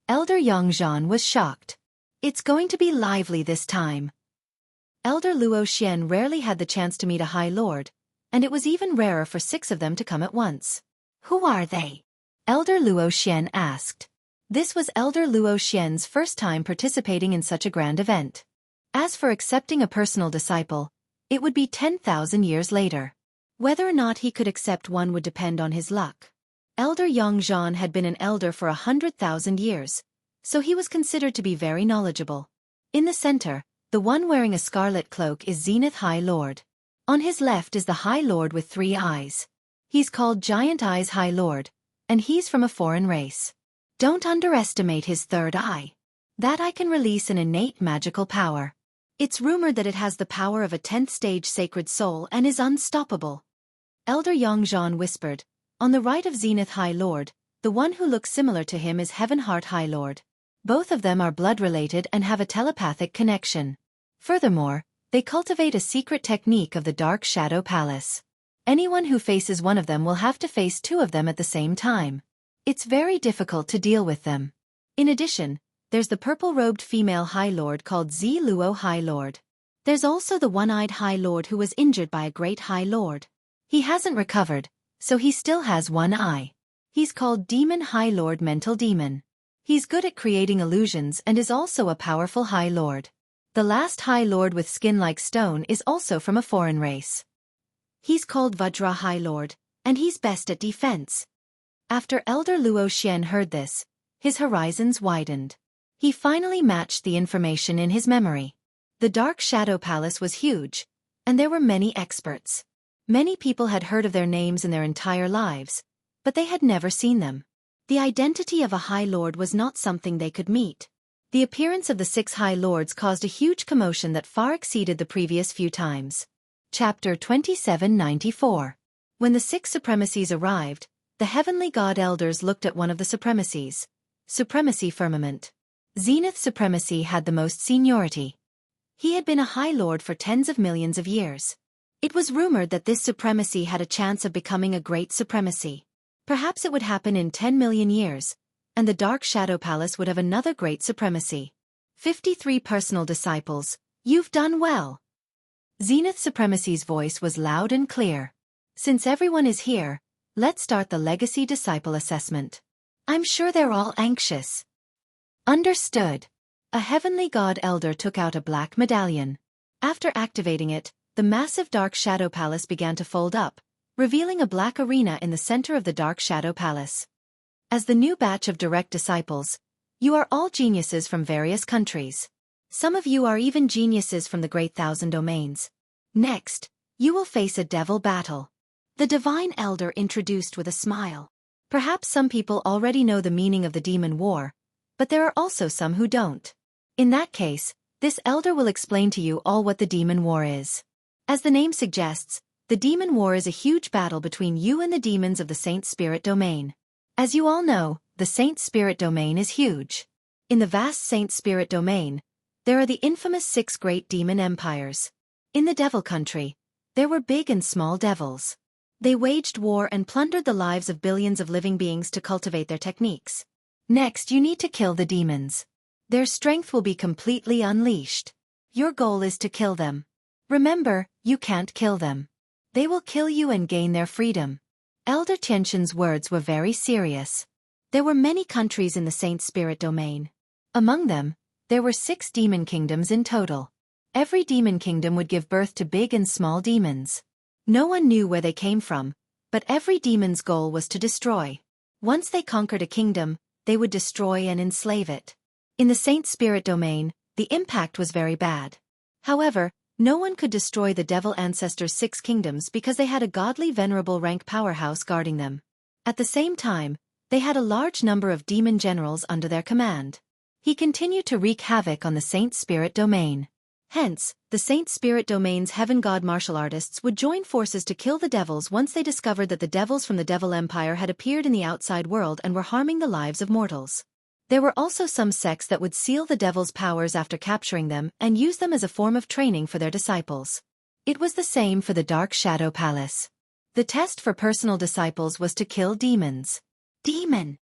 Elder Yang Zhan was shocked. It's going to be lively this time. Elder Luo Xian rarely had the chance to meet a High Lord, and it was even rarer for 6 of them to come at once. Who are they? Elder Luo Xian asked. This was Elder Luo Xian's first time participating in such a grand event. As for accepting a personal disciple, it would be 10,000 years later. Whether or not he could accept one would depend on his luck. Elder Yang Zhan had been an elder for 100,000 years, so he was considered to be very knowledgeable. In the center, the one wearing a scarlet cloak is Zenith High Lord. On his left is the High Lord with 3 eyes. He's called Giant Eyes High Lord, and he's from a foreign race. Don't underestimate his 3rd eye. That eye can release an innate magical power. It's rumored that it has the power of a 10th stage sacred soul and is unstoppable. Elder Yang Zhan whispered. On the right of Zenith High Lord, the one who looks similar to him is Heavenheart High Lord. Both of them are blood-related and have a telepathic connection. Furthermore, they cultivate a secret technique of the Dark Shadow Palace. Anyone who faces one of them will have to face 2 of them at the same time. It's very difficult to deal with them. In addition, there's the purple-robed female High Lord called Zi Luo High Lord. There's also the one-eyed High Lord who was injured by a great High Lord. He hasn't recovered, so he still has 1 eye. He's called Demon High Lord Mental Demon. He's good at creating illusions and is also a powerful High Lord. The last High Lord with skin like stone is also from a foreign race. He's called Vajra High Lord, and he's best at defense. After Elder Luo Xian heard this, his horizons widened. He finally matched the information in his memory. The Dark Shadow Palace was huge, and there were many experts. Many people had heard of their names in their entire lives, but they had never seen them. The identity of a High Lord was not something they could meet. The appearance of the 6 High Lords caused a huge commotion that far exceeded the previous few times. Chapter 2794. When the 6 supremacies arrived, the heavenly god elders looked at one of the supremacies. Supremacy Firmament. Zenith Supremacy had the most seniority. He had been a High Lord for tens of millions of years. It was rumored that this supremacy had a chance of becoming a great supremacy. Perhaps it would happen in 10 million years, and the Dark Shadow Palace would have another great supremacy. 53 personal disciples, you've done well. Zenith Supremacy's voice was loud and clear. Since everyone is here, let's start the Legacy Disciple Assessment. I'm sure they're all anxious. Understood. A heavenly god elder took out a black medallion. After activating it, the massive Dark Shadow Palace began to fold up, revealing a black arena in the center of the Dark Shadow Palace. As the new batch of direct disciples, you are all geniuses from various countries. Some of you are even geniuses from the Great Thousand Domains. Next, you will face a devil battle. The Divine Elder introduced with a smile. Perhaps some people already know the meaning of the Demon War, but there are also some who don't. In that case, this Elder will explain to you all what the Demon War is. As the name suggests, the Demon War is a huge battle between you and the demons of the Saint Spirit Domain. As you all know, the Saint Spirit Domain is huge. In the vast Saint Spirit Domain, there are the infamous 6 great demon empires. In the Devil Country, there were big and small devils. They waged war and plundered the lives of billions of living beings to cultivate their techniques. Next, you need to kill the demons. Their strength will be completely unleashed. Your goal is to kill them. Remember, you can't kill them. They will kill you and gain their freedom. Elder Tianxian's words were very serious. There were many countries in the Saint Spirit Domain. Among them, there were 6 demon kingdoms in total. Every demon kingdom would give birth to big and small demons. No one knew where they came from, but every demon's goal was to destroy. Once they conquered a kingdom, they would destroy and enslave it. In the Saint Spirit Domain, the impact was very bad. However, no one could destroy the Devil Ancestors' 6 kingdoms because they had a godly venerable rank powerhouse guarding them. At the same time, they had a large number of demon generals under their command. He continued to wreak havoc on the Saint Spirit Domain. Hence, the Saint Spirit Domain's heaven god martial artists would join forces to kill the devils once they discovered that the devils from the Devil Empire had appeared in the outside world and were harming the lives of mortals. There were also some sects that would seal the devil's powers after capturing them and use them as a form of training for their disciples. It was the same for the Dark Shadow Palace. The test for personal disciples was to kill demons. Demon!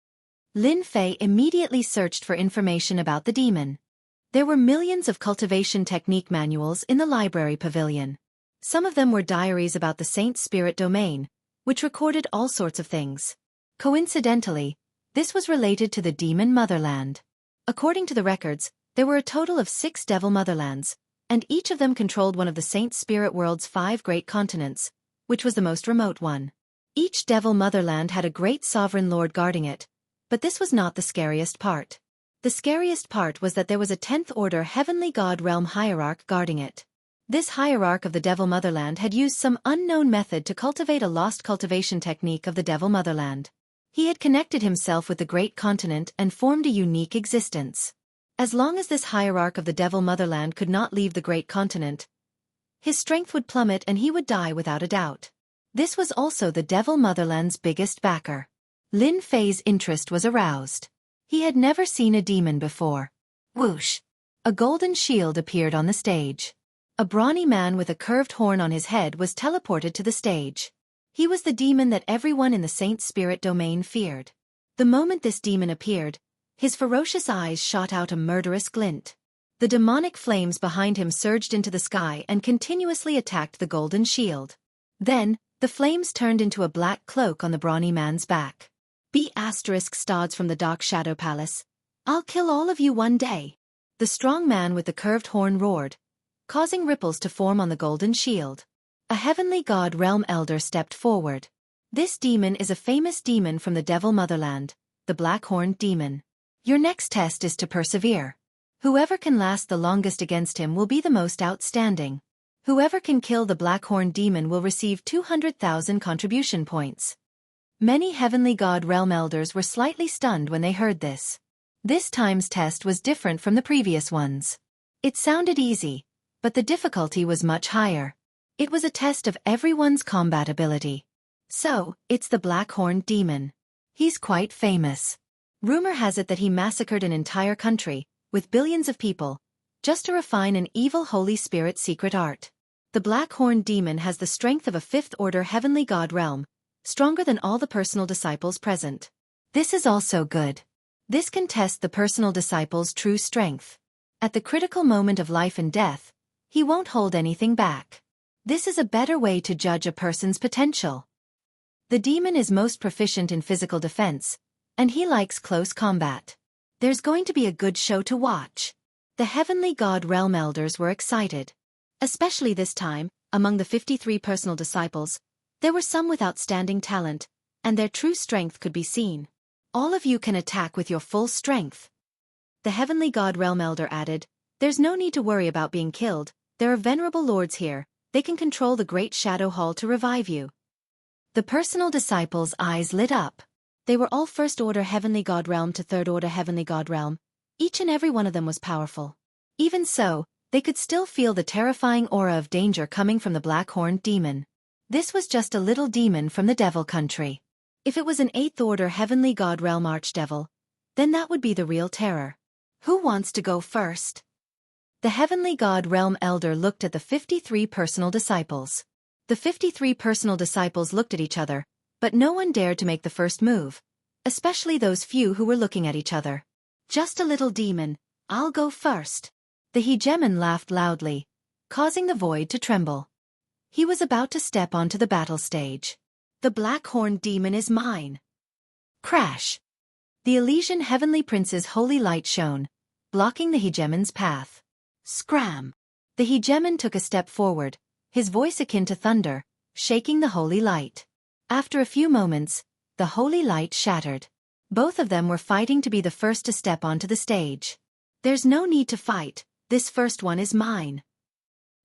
Lin Fei immediately searched for information about the demon. There were millions of cultivation technique manuals in the library pavilion. Some of them were diaries about the Saint Spirit Domain, which recorded all sorts of things. Coincidentally, this was related to the Demon Motherland. According to the records, there were a total of 6 Devil Motherlands, and each of them controlled one of the Saint Spirit World's 5 great continents, which was the most remote one. Each Devil Motherland had a great sovereign lord guarding it, but this was not the scariest part. The scariest part was that there was a 10th order heavenly god realm hierarch guarding it. This hierarch of the Devil Motherland had used some unknown method to cultivate a lost cultivation technique of the Devil Motherland. He had connected himself with the great continent and formed a unique existence. As long as this hierarch of the Devil Motherland could not leave the great continent, his strength would plummet and he would die without a doubt. This was also the Devil Motherland's biggest backer. Lin Fei's interest was aroused. He had never seen a demon before. Whoosh! A golden shield appeared on the stage. A brawny man with a curved horn on his head was teleported to the stage. He was the demon that everyone in the Saint Spirit Domain feared. The moment this demon appeared, his ferocious eyes shot out a murderous glint. The demonic flames behind him surged into the sky and continuously attacked the golden shield. Then, the flames turned into a black cloak on the brawny man's back. **Stods from the Dark Shadow Palace. I'll kill all of you one day. The strong man with the curved horn roared, causing ripples to form on the golden shield. A heavenly god realm elder stepped forward. This demon is a famous demon from the Devil Motherland, the Black-Horned Demon. Your next test is to persevere. Whoever can last the longest against him will be the most outstanding. Whoever can kill the Blackhorn demon will receive 200,000 contribution points. Many Heavenly God Realm Elders were slightly stunned when they heard this. This time's test was different from the previous ones. It sounded easy, but the difficulty was much higher. It was a test of everyone's combat ability. So, it's the Blackhorn demon. He's quite famous. Rumor has it that he massacred an entire country, with billions of people, just to refine an evil Holy Spirit secret art. The Blackhorn demon has the strength of a fifth-order Heavenly God realm, stronger than all the personal disciples present. This is also good. This can test the personal disciple's true strength. At the critical moment of life and death, he won't hold anything back. This is a better way to judge a person's potential. The demon is most proficient in physical defense, and he likes close combat. There's going to be a good show to watch. The Heavenly God Realm Elders were excited. Especially this time, among the 53 personal disciples, there were some with outstanding talent, and their true strength could be seen. All of you can attack with your full strength. The Heavenly God Realm Elder added, there's no need to worry about being killed, there are venerable lords here, they can control the Great Shadow Hall to revive you. The personal disciples' eyes lit up. They were all first-order Heavenly God Realm to third-order Heavenly God Realm. Each and every one of them was powerful. Even so, they could still feel the terrifying aura of danger coming from the Blackhorn demon. This was just a little demon from the Devil Country. If it was an 8th-order Heavenly God Realm Archdevil, then that would be the real terror. Who wants to go first? The Heavenly God Realm Elder looked at the 53 personal disciples. The 53 personal disciples looked at each other, but no one dared to make the first move, especially those few who were looking at each other. Just a little demon, I'll go first. The hegemon laughed loudly, causing the void to tremble. He was about to step onto the battle stage. The Blackhorn demon is mine. Crash! The Elysian Heavenly Prince's holy light shone, blocking the hegemon's path. Scram! The hegemon took a step forward, his voice akin to thunder, shaking the holy light. After a few moments, the holy light shattered. Both of them were fighting to be the first to step onto the stage. There's no need to fight, this first one is mine.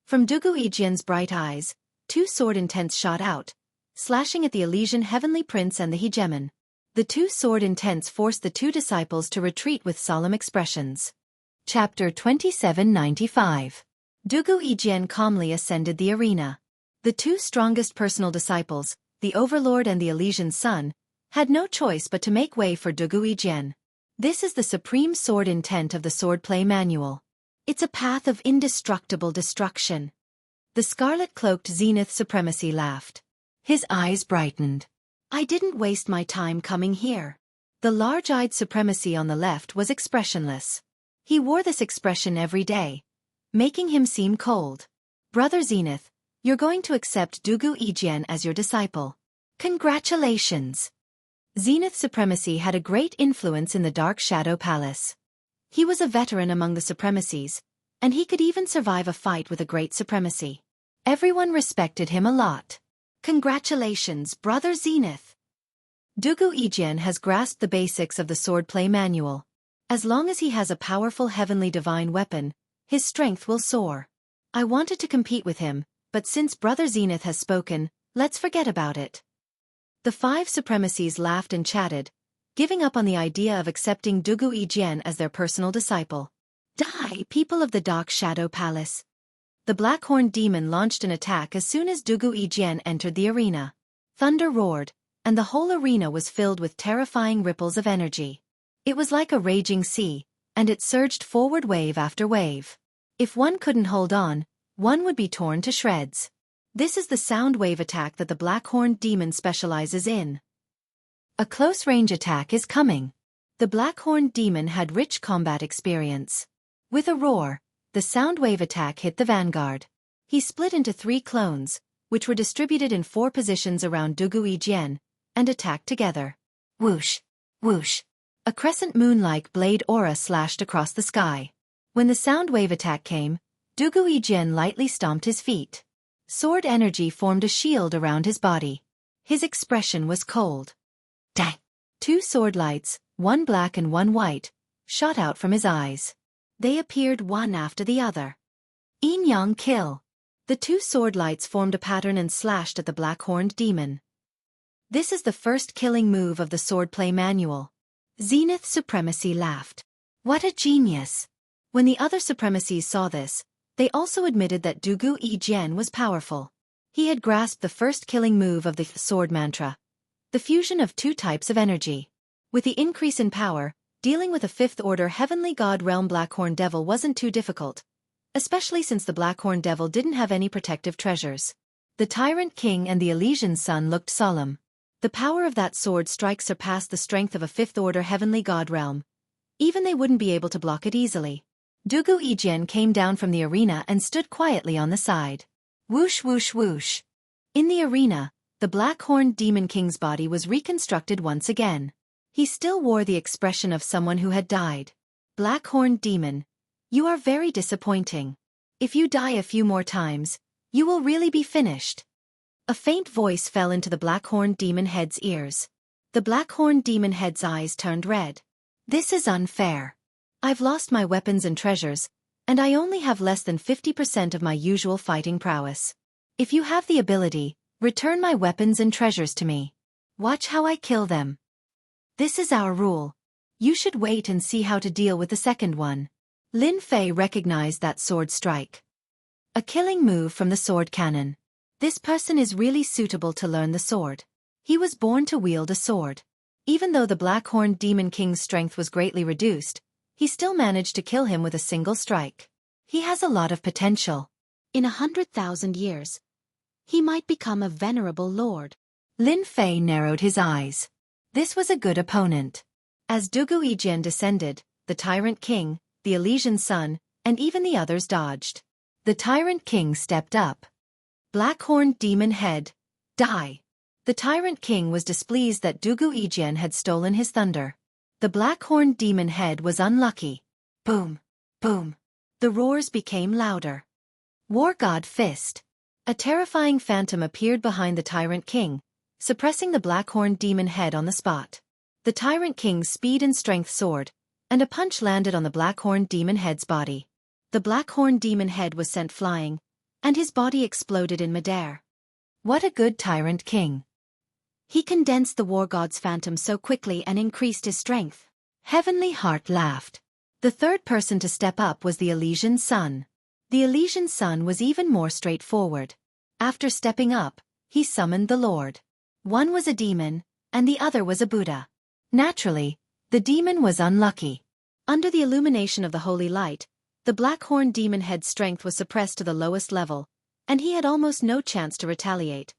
From Dugu Ijian's bright eyes, 2 sword intents shot out, slashing at the Elysian Heavenly Prince and the hegemon. The 2 sword intents forced the 2 disciples to retreat with solemn expressions. Chapter 2795. Dugu Ijian calmly ascended the arena. The 2 strongest personal disciples, the Overlord and the Elysian Sun, had no choice but to make way for Dugu Ijian. This is the supreme sword intent of the swordplay manual. It's a path of indestructible destruction. The scarlet-cloaked Zenith Supremacy laughed. His eyes brightened. I didn't waste my time coming here. The large-eyed Supremacy on the left was expressionless. He wore this expression every day, making him seem cold. Brother Zenith, you're going to accept Dugu Ijian as your disciple. Congratulations! Zenith Supremacy had a great influence in the Dark Shadow Palace. He was a veteran among the Supremacies, and he could even survive a fight with a great Supremacy. Everyone respected him a lot. Congratulations, Brother Zenith! Dugu Ijian has grasped the basics of the swordplay manual. As long as he has a powerful heavenly divine weapon, his strength will soar. I wanted to compete with him, but since Brother Zenith has spoken, let's forget about it. The 5 Supremacies laughed and chatted, giving up on the idea of accepting Dugu Ijian as their personal disciple. Die, people of the Dark Shadow Palace! The Blackhorn demon launched an attack as soon as Dugu Ijian entered the arena. Thunder roared, and the whole arena was filled with terrifying ripples of energy. It was like a raging sea, and it surged forward wave after wave. If one couldn't hold on, one would be torn to shreds. This is the sound wave attack that the Blackhorn demon specializes in. A close-range attack is coming. The Blackhorn demon had rich combat experience. With a roar, the sound wave attack hit the vanguard. He split into 3 clones, which were distributed in 4 positions around Dugu Ijian, and attacked together. Whoosh! Whoosh! A crescent moon-like blade aura slashed across the sky. When the sound wave attack came, Dugu Ijian lightly stomped his feet. Sword energy formed a shield around his body. His expression was cold. Dang! 2 sword lights, one black and one white, shot out from his eyes. They appeared one after the other. Yin Yang kill. The two sword lights formed a pattern and slashed at the black-horned demon. This is the first killing move of the swordplay manual. Zenith Supremacy laughed. What a genius! When the other Supremacies saw this, they also admitted that Dugu Yijian was powerful. He had grasped the first killing move of the sword mantra, the fusion of two types of energy. With the increase in power, dealing with a fifth-order heavenly god realm Blackhorn Devil wasn't too difficult, especially since the Blackhorn Devil didn't have any protective treasures. The Tyrant King and the Elysian Sun looked solemn. The power of that sword strike surpassed the strength of a fifth-order heavenly god realm. Even they wouldn't be able to block it easily. Dugu Yijian came down from the arena and stood quietly on the side. Whoosh whoosh whoosh. In the arena, the black-horned Demon King's body was reconstructed once again. He still wore the expression of someone who had died. Black-horned Demon, you are very disappointing. If you die a few more times, you will really be finished. A faint voice fell into the black-horned demon head's ears. The black-horned demon head's eyes turned red. This is unfair. I've lost my weapons and treasures, and I only have less than 50% of my usual fighting prowess. If you have the ability, return my weapons and treasures to me. Watch how I kill them. This is our rule. You should wait and see how to deal with the second one. Lin Fei recognized that sword strike. A killing move from the sword cannon. This person is really suitable to learn the sword. He was born to wield a sword. Even though the Black-horned Demon King's strength was greatly reduced, he still managed to kill him with a single strike. He has a lot of potential. In 100,000 years, he might become a venerable lord. Lin Fei narrowed his eyes. This was a good opponent. As Dugu Yijian descended, the Tyrant King, the Elysian Sun, and even the others dodged. The Tyrant King stepped up. Black-horned Demon Head, die. The Tyrant King was displeased that Dugu Yijian had stolen his thunder. The Black-horned Demon Head was unlucky. Boom, boom. The roars became louder. War God Fist. A terrifying phantom appeared behind the Tyrant King, suppressing the Black-horned Demon Head on the spot. The Tyrant King's speed and strength soared, and a punch landed on the Black-horned Demon Head's body. The Black-horned Demon Head was sent flying, and his body exploded in midair. What a good Tyrant King. He condensed the War God's phantom so quickly and increased his strength. Heavenly Heart laughed. The third person to step up was the Elysian Sun. The Elysian Sun was even more straightforward. After stepping up, he summoned the Lord. One was a demon, and the other was a Buddha. Naturally, the demon was unlucky. Under the illumination of the holy light, the Black-horned Demon Head's strength was suppressed to the lowest level, and he had almost no chance to retaliate.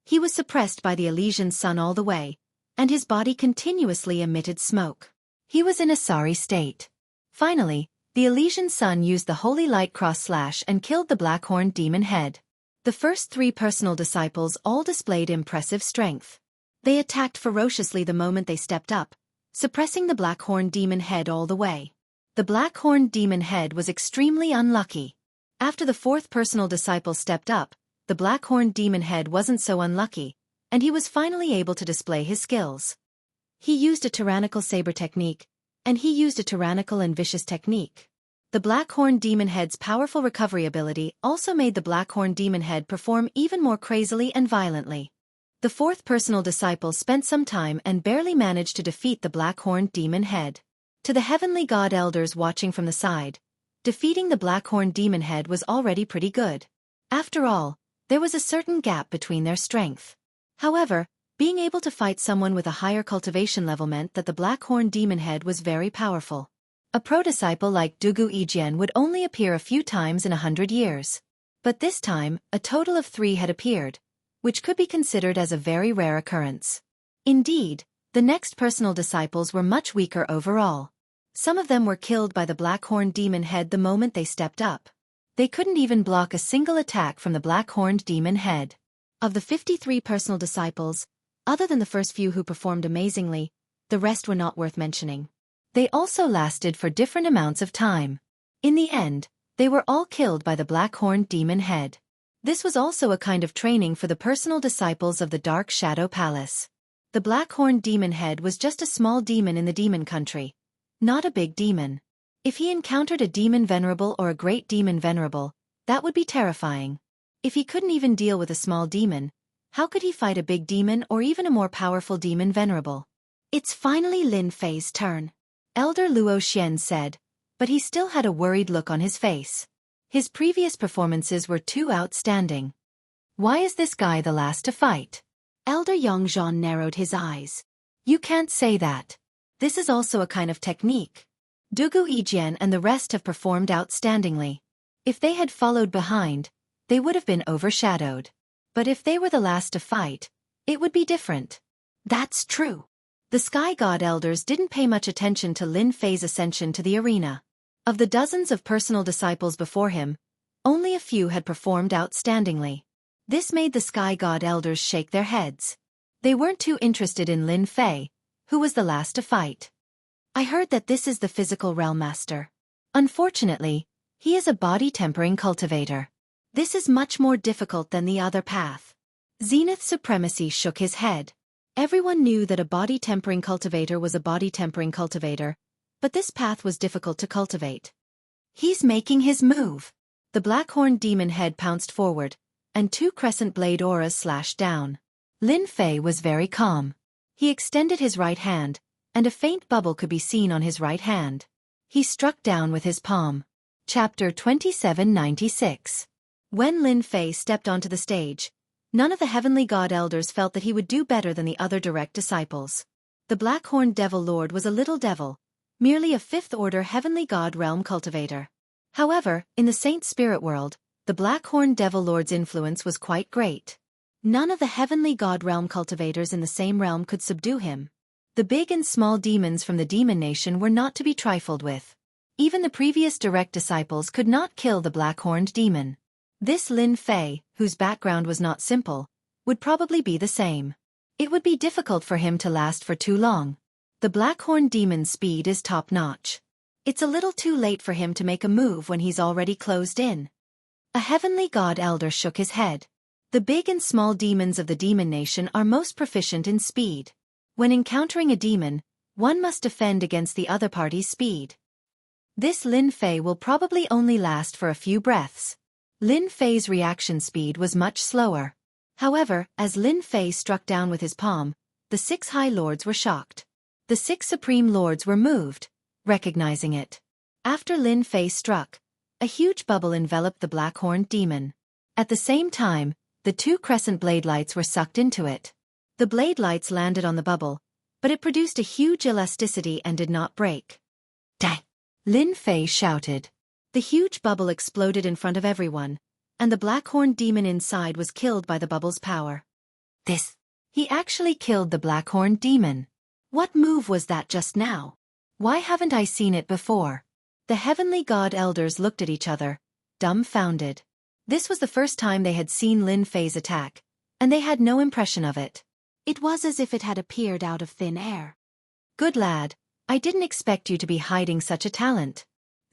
He was suppressed by the Elysian Sun all the way, and his body continuously emitted smoke. He was in a sorry state. Finally, the Elysian Sun used the holy light cross-slash and killed the Black-horned Demon Head. The first three personal disciples all displayed impressive strength. They attacked ferociously the moment they stepped up, suppressing the Black-horned Demon Head all the way. The Black-horned Demon Head was extremely unlucky. After the fourth personal disciple stepped up, the Black-horned Demon Head wasn't so unlucky, and he was finally able to display his skills. He used a tyrannical saber technique, and he used a tyrannical and vicious technique. The Black-horned Demon Head's powerful recovery ability also made the Black-horned Demon Head perform even more crazily and violently. The fourth personal disciple spent some time and barely managed to defeat the Black-horned Demon Head. To the heavenly god elders watching from the side, defeating the Black-horned Demon Head was already pretty good. After all, there was a certain gap between their strength. However, being able to fight someone with a higher cultivation level meant that the Black-horned Demon Head was very powerful. A pro-disciple like Dugu Yijian would only appear a few times in 100 years. But this time, a total of 3 had appeared, which could be considered as a very rare occurrence. Indeed, the next personal disciples were much weaker overall. Some of them were killed by the Black-horned Demon Head the moment they stepped up. They couldn't even block a single attack from the Black-horned Demon Head. Of the 53 personal disciples, other than the first few who performed amazingly, the rest were not worth mentioning. They also lasted for different amounts of time. In the end, they were all killed by the Black-horned Demon Head. This was also a kind of training for the personal disciples of the Dark Shadow Palace. The Black-horned Demon Head was just a small demon in the demon country, not a big demon. If he encountered a demon venerable or a great demon venerable, that would be terrifying. If he couldn't even deal with a small demon, how could he fight a big demon or even a more powerful demon venerable? It's finally Lin Fei's turn, Elder Luo Xian said, but he still had a worried look on his face. His previous performances were too outstanding. Why is this guy the last to fight? Elder Yongzhan narrowed his eyes. You can't say that. This is also a kind of technique. Dugu Yijian and the rest have performed outstandingly. If they had followed behind, they would have been overshadowed. But if they were the last to fight, it would be different. That's true. The Sky God Elders didn't pay much attention to Lin Fei's ascension to the arena. Of the dozens of personal disciples before him, only a few had performed outstandingly. This made the Sky God Elders shake their heads. They weren't too interested in Lin Fei, who was the last to fight. I heard that this is the physical realm master. Unfortunately, he is a body-tempering cultivator. This is much more difficult than the other path. Zenith Supremacy shook his head. Everyone knew that a body-tempering cultivator was a body-tempering cultivator, but this path was difficult to cultivate. He's making his move. The black-horned demon head pounced forward, and two crescent blade auras slashed down. Lin Fei was very calm. He extended his right hand, and a faint bubble could be seen on his right hand. He struck down with his palm. Chapter 2796. When Lin Fei stepped onto the stage, none of the Heavenly God Elders felt that he would do better than the other direct disciples. The Black-Horned Devil Lord was a little devil, merely a fifth-order Heavenly God realm cultivator. However, in the Saint Spirit world, the Black-Horned Devil Lord's influence was quite great. None of the Heavenly God realm cultivators in the same realm could subdue him. The big and small demons from the Demon Nation were not to be trifled with. Even the previous direct disciples could not kill the Black-Horned Demon. This Lin Fei, whose background was not simple, would probably be the same. It would be difficult for him to last for too long. The Black-Horned Demon's speed is top-notch. It's a little too late for him to make a move when he's already closed in. A Heavenly God Elder shook his head. The big and small demons of the Demon Nation are most proficient in speed. When encountering a demon, one must defend against the other party's speed. This Lin Fei will probably only last for a few breaths. Lin Fei's reaction speed was much slower. However, as Lin Fei struck down with his palm, the 6 High Lords were shocked. The 6 Supreme Lords were moved, recognizing it. After Lin Fei struck, a huge bubble enveloped the Black-Horned Demon. At the same time, the 2 crescent blade lights were sucked into it. The blade lights landed on the bubble, but it produced a huge elasticity and did not break. Dang! Lin Fei shouted. The huge bubble exploded in front of everyone, and the Black-Horned Demon inside was killed by the bubble's power. He actually killed the Black-Horned Demon. What move was that just now? Why haven't I seen it before? The Heavenly God Elders looked at each other, dumbfounded. This was the first time they had seen Lin Fei's attack, and they had no impression of it. It was as if it had appeared out of thin air. Good lad, I didn't expect you to be hiding such a talent.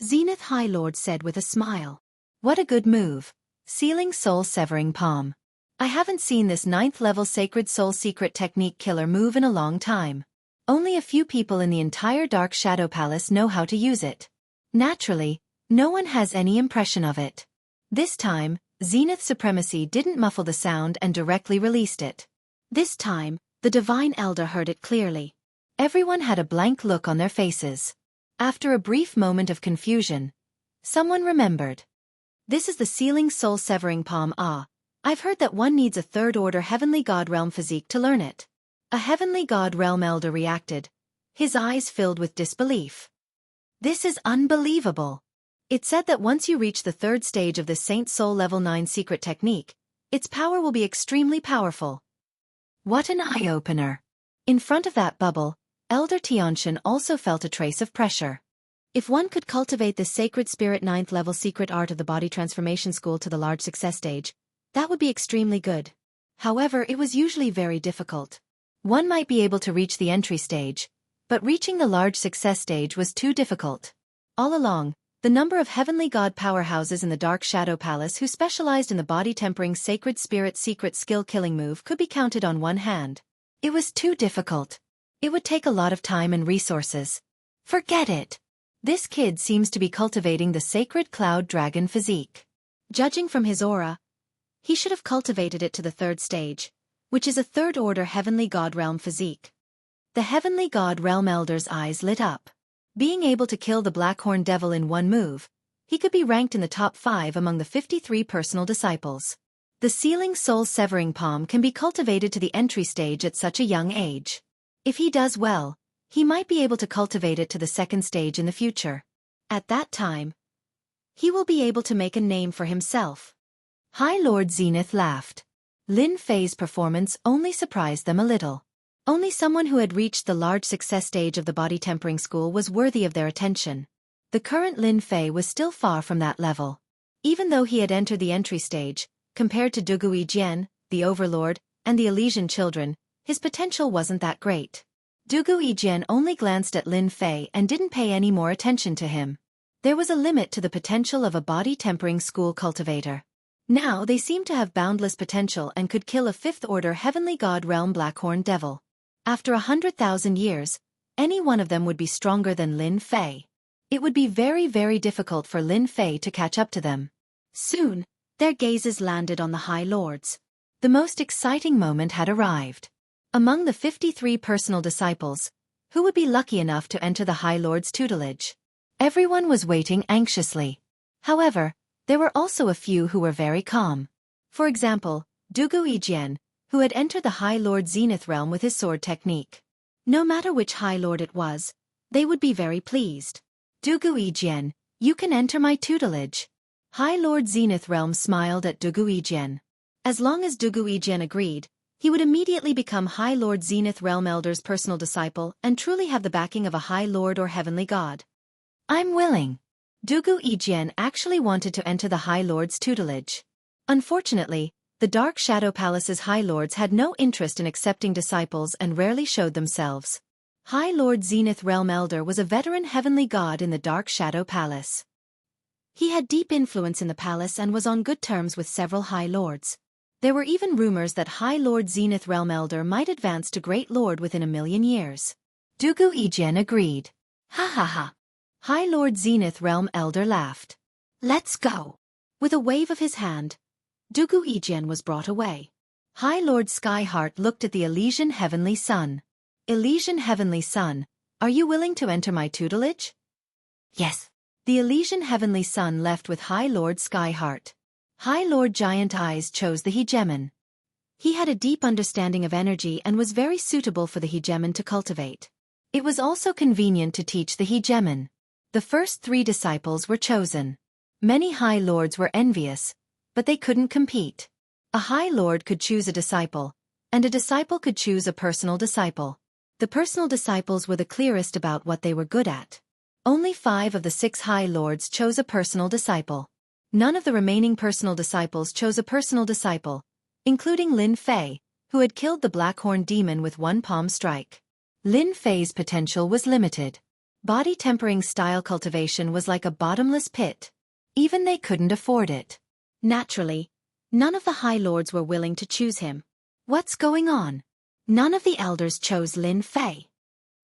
Zenith High Lord said with a smile. What a good move. Sealing Soul Severing Palm. I haven't seen this 9th level Sacred Soul Secret Technique killer move in a long time. Only a few people in the entire Dark Shadow Palace know how to use it. Naturally, no one has any impression of it. This time, Zenith Supremacy didn't muffle the sound and directly released it. This time, the Divine Elder heard it clearly. Everyone had a blank look on their faces. After a brief moment of confusion, someone remembered. This is the Sealing Soul Severing Palm. I've heard that one needs a 3rd order Heavenly God Realm physique to learn it. A Heavenly God Realm Elder reacted, his eyes filled with disbelief. This is unbelievable. It said that once you reach the 3rd stage of the Saint Soul Level 9 secret technique, its power will be extremely powerful. What an eye-opener. In front of that bubble, Elder Tianshan also felt a trace of pressure. If one could cultivate the Sacred Spirit 9th level secret art of the Body Transformation School to the large success stage, that would be extremely good. However, it was usually very difficult. One might be able to reach the entry stage, but reaching the large success stage was too difficult. All along, the number of Heavenly God powerhouses in the Dark Shadow Palace who specialized in the body-tempering Sacred Spirit secret skill-killing move could be counted on one hand. It was too difficult. It would take a lot of time and resources. Forget it. This kid seems to be cultivating the Sacred Cloud Dragon physique. Judging from his aura, He should have cultivated it to the third stage, which is a third-order heavenly god realm physique. The heavenly god realm elder's eyes lit up. Being able to kill the Blackhorn Devil in one move, he could be ranked in the top 5 among the 53 personal disciples. The sealing soul-severing palm can be cultivated to the entry stage at such a young age. If he does well, he might be able to cultivate it to the second stage in the future. At that time, he will be able to make a name for himself. High Lord Zenith laughed. Lin Fei's performance only surprised them a little. Only someone who had reached the large success stage of the body tempering school was worthy of their attention. The current Lin Fei was still far from that level. Even though he had entered the entry stage, compared to Dugui Jian, the Overlord, and the Elysian children, his potential wasn't that great. Dugui Jian only glanced at Lin Fei and didn't pay any more attention to him. There was a limit to the potential of a body tempering school cultivator. Now they seemed to have boundless potential and could kill a fifth-order heavenly god realm Blackhorn Devil. After 100,000 years, any one of them would be stronger than Lin Fei. It would be very, very difficult for Lin Fei to catch up to them. Soon, their gazes landed on the High Lords. The most exciting moment had arrived. Among the 53 personal disciples, who would be lucky enough to enter the High Lord's tutelage? Everyone was waiting anxiously. However, there were also a few who were very calm. For example, Dugui Jian, who had entered the High Lord Zenith realm with his sword technique. No matter which High Lord it was, they would be very pleased. Dugui Jian, you can enter my tutelage. High Lord Zenith realm smiled at Dugui Jian. As long as Dugui Jian agreed, he would immediately become High Lord Zenith realm elder's personal disciple and truly have the backing of a High Lord or heavenly god. I'm willing. Dugui Jian actually wanted to enter the High Lord's tutelage. Unfortunately, the Dark Shadow Palace's High Lords had no interest in accepting disciples and rarely showed themselves. High Lord Zenith Realm Elder was a veteran heavenly god in the Dark Shadow Palace. He had deep influence in the palace and was on good terms with several High Lords. There were even rumors that High Lord Zenith Realm Elder might advance to Great Lord within 1,000,000 years. Dugui Jian agreed. Ha ha ha. High Lord Zenith Realm Elder laughed. Let's go. With a wave of his hand, Dugui Jian was brought away. High Lord Skyheart looked at the Elysian Heavenly Sun. Elysian Heavenly Sun, are you willing to enter my tutelage? Yes. The Elysian Heavenly Sun left with High Lord Skyheart. High Lord Giant Eyes chose the Hegemon. He had a deep understanding of energy and was very suitable for the Hegemon to cultivate. It was also convenient to teach the Hegemon. The first 3 disciples were chosen. Many High Lords were envious, but they couldn't compete. A High Lord could choose a disciple, and a disciple could choose a personal disciple. The personal disciples were the clearest about what they were good at. Only 5 of the 6 High Lords chose a personal disciple. None of the remaining personal disciples chose a personal disciple, including Lin Fei, who had killed the Blackhorn Demon with one palm strike. Lin Fei's potential was limited. Body tempering style cultivation was like a bottomless pit. Even they couldn't afford it. Naturally, none of the High Lords were willing to choose him. What's going on? None of the elders chose Lin Fei.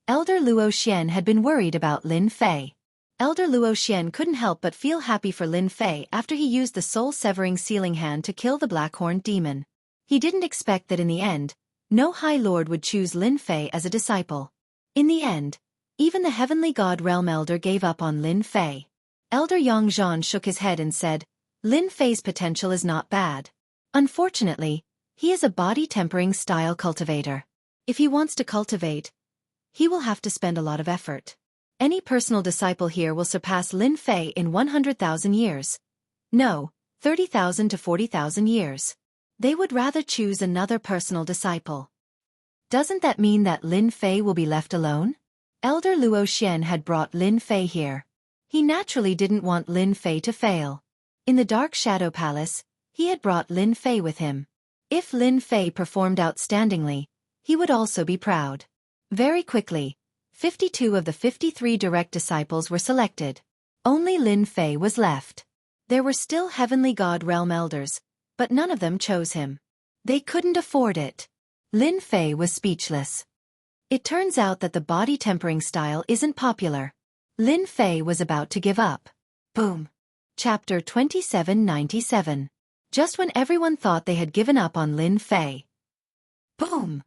Elder Luo Xian had been worried about Lin Fei. Elder Luo Xian couldn't help but feel happy for Lin Fei after he used the soul-severing sealing hand to kill the Blackhorn Demon. He didn't expect that in the end, no High Lord would choose Lin Fei as a disciple. In the end, even the Heavenly God Realm Elder gave up on Lin Fei. Elder Yang Zhan shook his head and said, Lin Fei's potential is not bad. Unfortunately, he is a body-tempering style cultivator. If he wants to cultivate, he will have to spend a lot of effort. Any personal disciple here will surpass Lin Fei in 100,000 years. No, 30,000 to 40,000 years. They would rather choose another personal disciple. Doesn't that mean that Lin Fei will be left alone? Elder Luo Xian had brought Lin Fei here. He naturally didn't want Lin Fei to fail. In the Dark Shadow Palace, he had brought Lin Fei with him. If Lin Fei performed outstandingly, he would also be proud. Very quickly, 52 of the 53 direct disciples were selected. Only Lin Fei was left. There were still Heavenly God Realm Elders, but none of them chose him. They couldn't afford it. Lin Fei was speechless. It turns out that the body tempering style isn't popular. Lin Fei was about to give up. Boom. Chapter 2797. just when everyone thought they had given up on Lin Fei. Boom!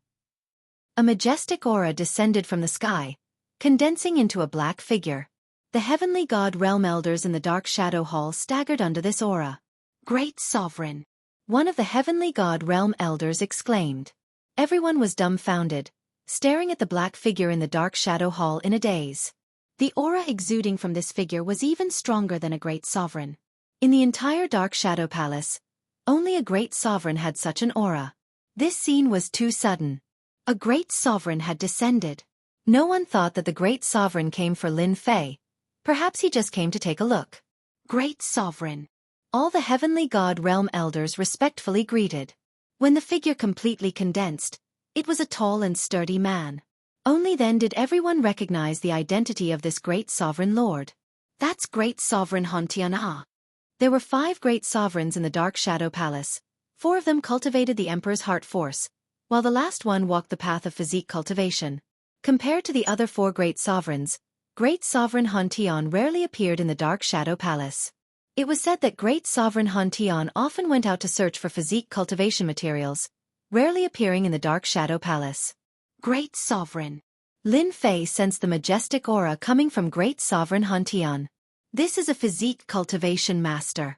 A majestic aura descended from the sky, condensing into a black figure. The heavenly god realm elders in the dark shadow hall staggered under this aura. Great Sovereign! One of the heavenly god realm elders exclaimed. Everyone was dumbfounded, staring at the black figure in the dark shadow hall in a daze. The aura exuding from this figure was even stronger than a great sovereign. In the entire dark shadow palace, only a great sovereign had such an aura. This scene was too sudden. A great sovereign had descended. No one thought that the great sovereign came for Lin Fei. Perhaps he just came to take a look. Great Sovereign! All the heavenly god realm elders respectfully greeted. When the figure completely condensed, it was a tall and sturdy man. Only then did everyone recognize the identity of this great sovereign lord. That's Great Sovereign Hontian. There were 5 great sovereigns in the dark shadow palace. 4 of them cultivated the emperor's heart force, while the last one walked the path of physique cultivation. Compared to the other 4 great sovereigns, Great Sovereign Hontian rarely appeared in the dark shadow palace. It was said that Great Sovereign Hontian often went out to search for physique cultivation materials, rarely appearing in the dark shadow palace. Great Sovereign! Lin Fei sensed the majestic aura coming from Great Sovereign Hontian. This is a physique cultivation master.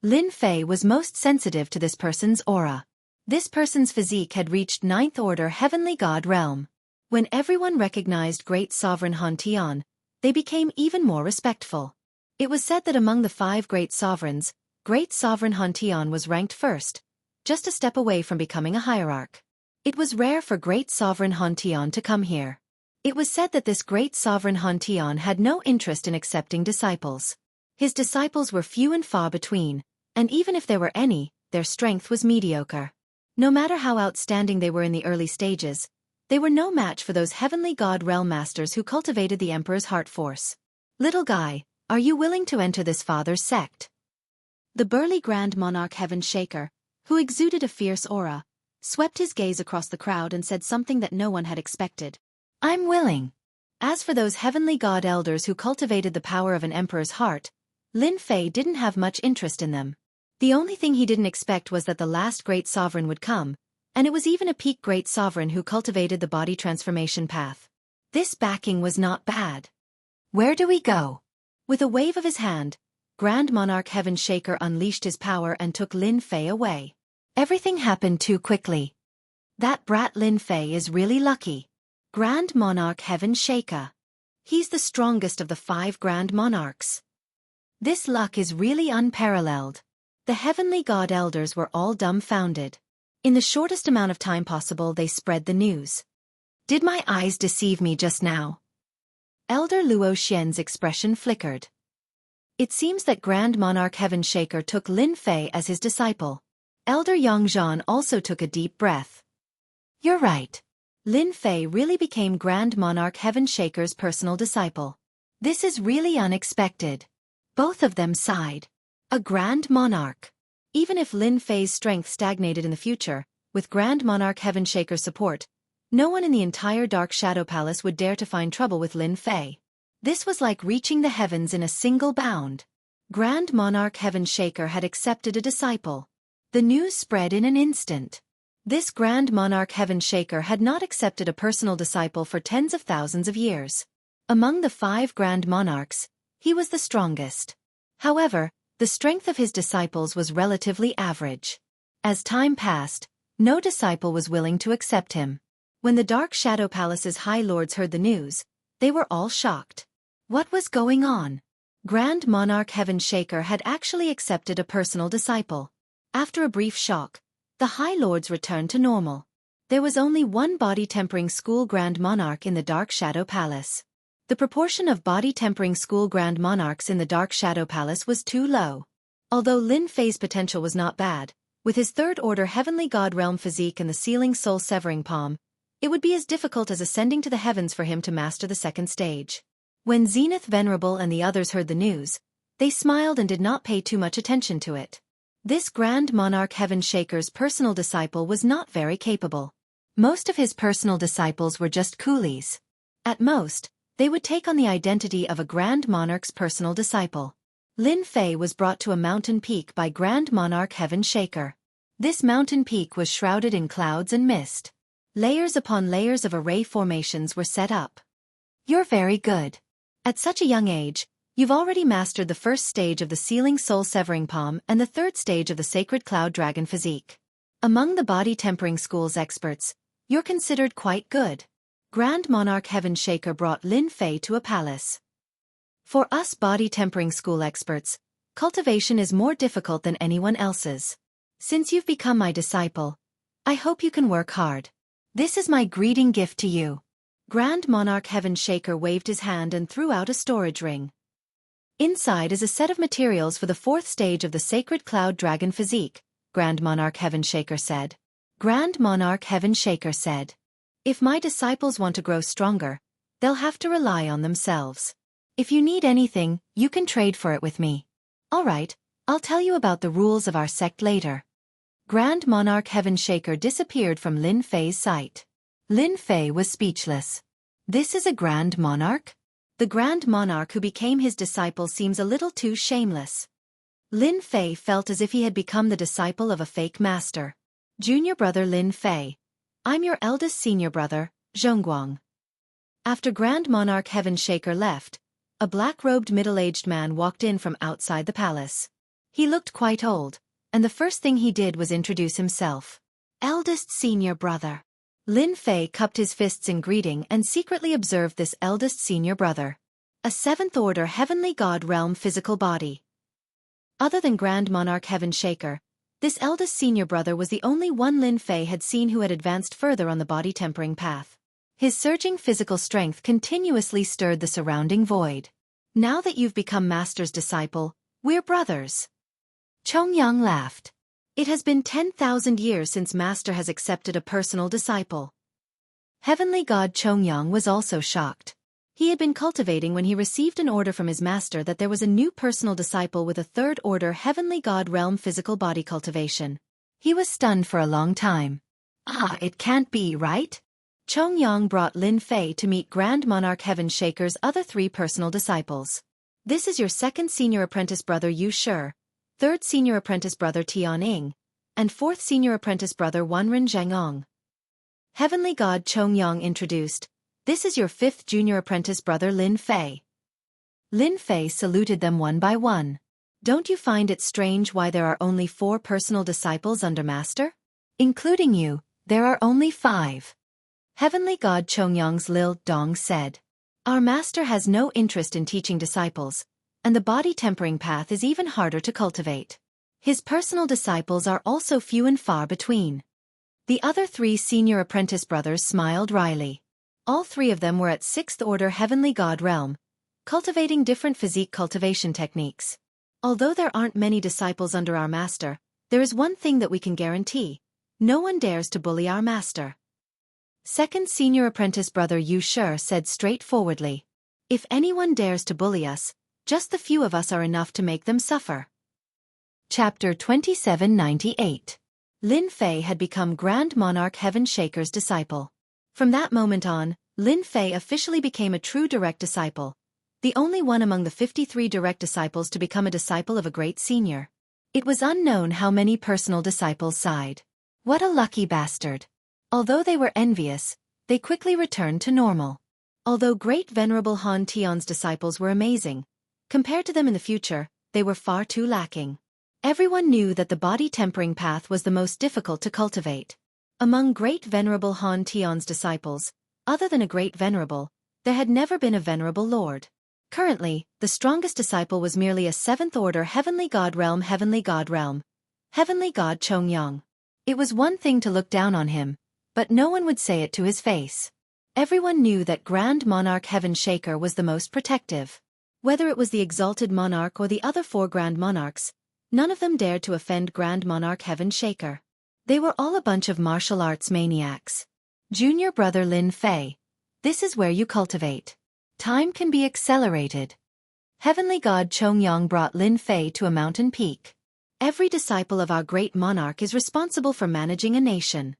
Lin Fei was most sensitive to this person's aura. This person's physique had reached 9th order heavenly god realm. When everyone recognized Great Sovereign Hontian, they became even more respectful. It was said that among the 5 great sovereigns, Great Sovereign Hontian was ranked first, just a step away from becoming a hierarch. It was rare for Great Sovereign Hontian to come here. It was said that this Great Sovereign Hontian had no interest in accepting disciples. His disciples were few and far between, and even if there were any, their strength was mediocre. No matter how outstanding they were in the early stages, they were no match for those heavenly god realm masters who cultivated the emperor's heart force. Little guy, are you willing to enter this father's sect? The burly Grand Monarch Heaven Shaker, who exuded a fierce aura, swept his gaze across the crowd and said something that no one had expected. I'm willing. As for those heavenly god elders who cultivated the power of an emperor's heart, Lin Fei didn't have much interest in them. The only thing he didn't expect was that the last great sovereign would come, and it was even a peak great sovereign who cultivated the body transformation path. This backing was not bad. Where do we go? With a wave of his hand, Grand Monarch Heaven Shaker unleashed his power and took Lin Fei away. Everything happened too quickly. That brat Lin Fei is really lucky. Grand Monarch Heaven Shaker. He's the strongest of the 5 Grand Monarchs. This luck is really unparalleled. The heavenly god elders were all dumbfounded. In the shortest amount of time possible they spread the news. Did my eyes deceive me just now? Elder Luo Xian's expression flickered. It seems that Grand Monarch Heaven Shaker took Lin Fei as his disciple. Elder Yang Zhan also took a deep breath. You're right. Lin Fei really became Grand Monarch Heaven Shaker's personal disciple. This is really unexpected. Both of them sighed. A Grand Monarch. Even if Lin Fei's strength stagnated in the future, with Grand Monarch Heaven Shaker's support, no one in the entire Dark Shadow Palace would dare to find trouble with Lin Fei. This was like reaching the heavens in a single bound. Grand Monarch Heaven Shaker had accepted a disciple. The news spread in an instant. This Grand Monarch Heaven Shaker had not accepted a personal disciple for tens of thousands of years. Among the 5 Grand Monarchs, he was the strongest. However, the strength of his disciples was relatively average. As time passed, no disciple was willing to accept him. When the Dark Shadow Palace's High Lords heard the news, they were all shocked. What was going on? Grand Monarch Heaven Shaker had actually accepted a personal disciple. After a brief shock, the High Lords returned to normal. There was only one body-tempering school Grand Monarch in the Dark Shadow Palace. The proportion of body-tempering school Grand Monarchs in the Dark Shadow Palace was too low. Although Lin Fei's potential was not bad, with his 3rd order Heavenly God Realm physique and the sealing soul-severing palm, it would be as difficult as ascending to the heavens for him to master the 2nd stage. When Zenith Venerable and the others heard the news, they smiled and did not pay too much attention to it. This Grand Monarch Heaven Shaker's personal disciple was not very capable. Most of his personal disciples were just coolies. At most, they would take on the identity of a Grand Monarch's personal disciple. Lin Fei was brought to a mountain peak by Grand Monarch Heaven Shaker. This mountain peak was shrouded in clouds and mist. Layers upon layers of array formations were set up. You're very good. At such a young age, you've already mastered the first stage of the Sealing Soul Severing Palm and the third stage of the Sacred Cloud Dragon Physique. Among the Body Tempering School's experts, you're considered quite good. Grand Monarch Heaven Shaker brought Lin Fei to a palace. For us Body Tempering School experts, cultivation is more difficult than anyone else's. Since you've become my disciple, I hope you can work hard. This is my greeting gift to you. Grand Monarch Heaven Shaker waved his hand and threw out a storage ring. Inside is a set of materials for the fourth stage of the Sacred Cloud Dragon Physique, Grand Monarch Heaven Shaker said. Grand Monarch Heaven Shaker said, if my disciples want to grow stronger, they'll have to rely on themselves. If you need anything, you can trade for it with me. All right, I'll tell you about the rules of our sect later. Grand Monarch Heaven Shaker disappeared from Lin Fei's sight. Lin Fei was speechless. This is a Grand Monarch? The Grand Monarch who became his disciple seems a little too shameless. Lin Fei felt as if he had become the disciple of a fake master. Junior brother Lin Fei. I'm your eldest senior brother, Zhongguang. After Grand Monarch Heaven Shaker left, a black-robed middle-aged man walked in from outside the palace. He looked quite old, and the first thing he did was introduce himself. Eldest senior brother. Lin Fei cupped his fists in greeting and secretly observed this eldest senior brother. A seventh-order heavenly god realm physical body. Other than Grand Monarch Heaven Shaker, this eldest senior brother was the only one Lin Fei had seen who had advanced further on the body tempering path. His surging physical strength continuously stirred the surrounding void. Now that you've become Master's disciple, we're brothers. Chongyang laughed. It has been 10,000 years since Master has accepted a personal disciple. Heavenly God Chongyang was also shocked. He had been cultivating when he received an order from his master that there was a new personal disciple with a third-order Heavenly God realm physical body cultivation. He was stunned for a long time. It can't be, right? Chongyang brought Lin Fei to meet Grand Monarch Heaven Shaker's other three personal disciples. This is your second senior apprentice brother Yu Shi, third senior apprentice brother Tian Ying, and fourth senior apprentice brother Wanren Zhangong. Heavenly God Chongyang introduced, this is your fifth junior apprentice brother Lin Fei. Lin Fei saluted them one by one. Don't you find it strange why there are only 4 personal disciples under Master? Including you, there are only 5. Heavenly God Chongyang's Lil Dong said. Our master has no interest in teaching disciples, and the body tempering path is even harder to cultivate. His personal disciples are also few and far between. The other 3 senior apprentice brothers smiled wryly. All 3 of them were at 6th order Heavenly God realm, cultivating different physique cultivation techniques. Although there aren't many disciples under our master, there is one thing that we can guarantee. No one dares to bully our master. Second senior apprentice brother Yu Shi said straightforwardly. If anyone dares to bully us, just the few of us are enough to make them suffer. Chapter 2798. Lin Fei had become Grand Monarch Heaven Shaker's disciple. From that moment on, Lin Fei officially became a true direct disciple, the only one among the 53 direct disciples to become a disciple of a great senior. It was unknown how many personal disciples sighed. What a lucky bastard. Although they were envious, they quickly returned to normal. Although Great Venerable Han Tian's disciples were amazing, compared to them in the future, they were far too lacking. Everyone knew that the body tempering path was the most difficult to cultivate. Among Great Venerable Han Tian's disciples, other than a Great Venerable, there had never been a Venerable Lord. Currently, the strongest disciple was merely a 7th order Heavenly God realm Heavenly God Chongyang. It was one thing to look down on him, but no one would say it to his face. Everyone knew that Grand Monarch Heaven Shaker was the most protective. Whether it was the Exalted Monarch or the other 4 Grand Monarchs, none of them dared to offend Grand Monarch Heaven Shaker. They were all a bunch of martial arts maniacs. Junior brother Lin Fei, this is where you cultivate. Time can be accelerated. Heavenly God Chongyang brought Lin Fei to a mountain peak. Every disciple of our great monarch is responsible for managing a nation.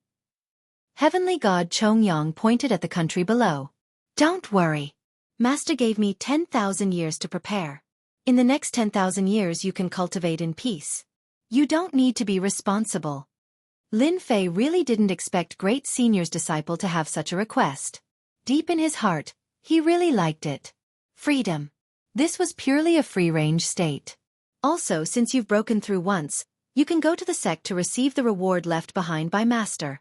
Heavenly God Chongyang pointed at the country below. Don't worry. Master gave me 10,000 years to prepare. In the next 10,000 years you can cultivate in peace. You don't need to be responsible. Lin Fei really didn't expect Great Senior's disciple to have such a request. Deep in his heart, he really liked it. Freedom. This was purely a free-range state. Also, since you've broken through once, you can go to the sect to receive the reward left behind by Master.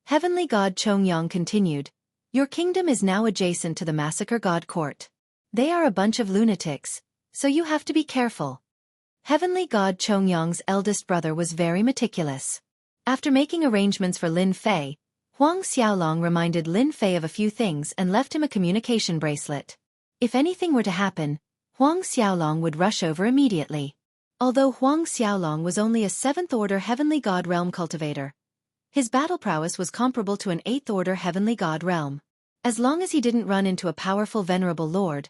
Heavenly God Chongyang continued, your kingdom is now adjacent to the Massacre God Court. They are a bunch of lunatics, so you have to be careful. Heavenly God Chongyang's eldest brother was very meticulous. After making arrangements for Lin Fei, Huang Xiaolong reminded Lin Fei of a few things and left him a communication bracelet. If anything were to happen, Huang Xiaolong would rush over immediately. Although Huang Xiaolong was only a 7th-order Heavenly God Realm cultivator, his battle prowess was comparable to an 8th-order Heavenly God Realm. As long as he didn't run into a powerful venerable lord,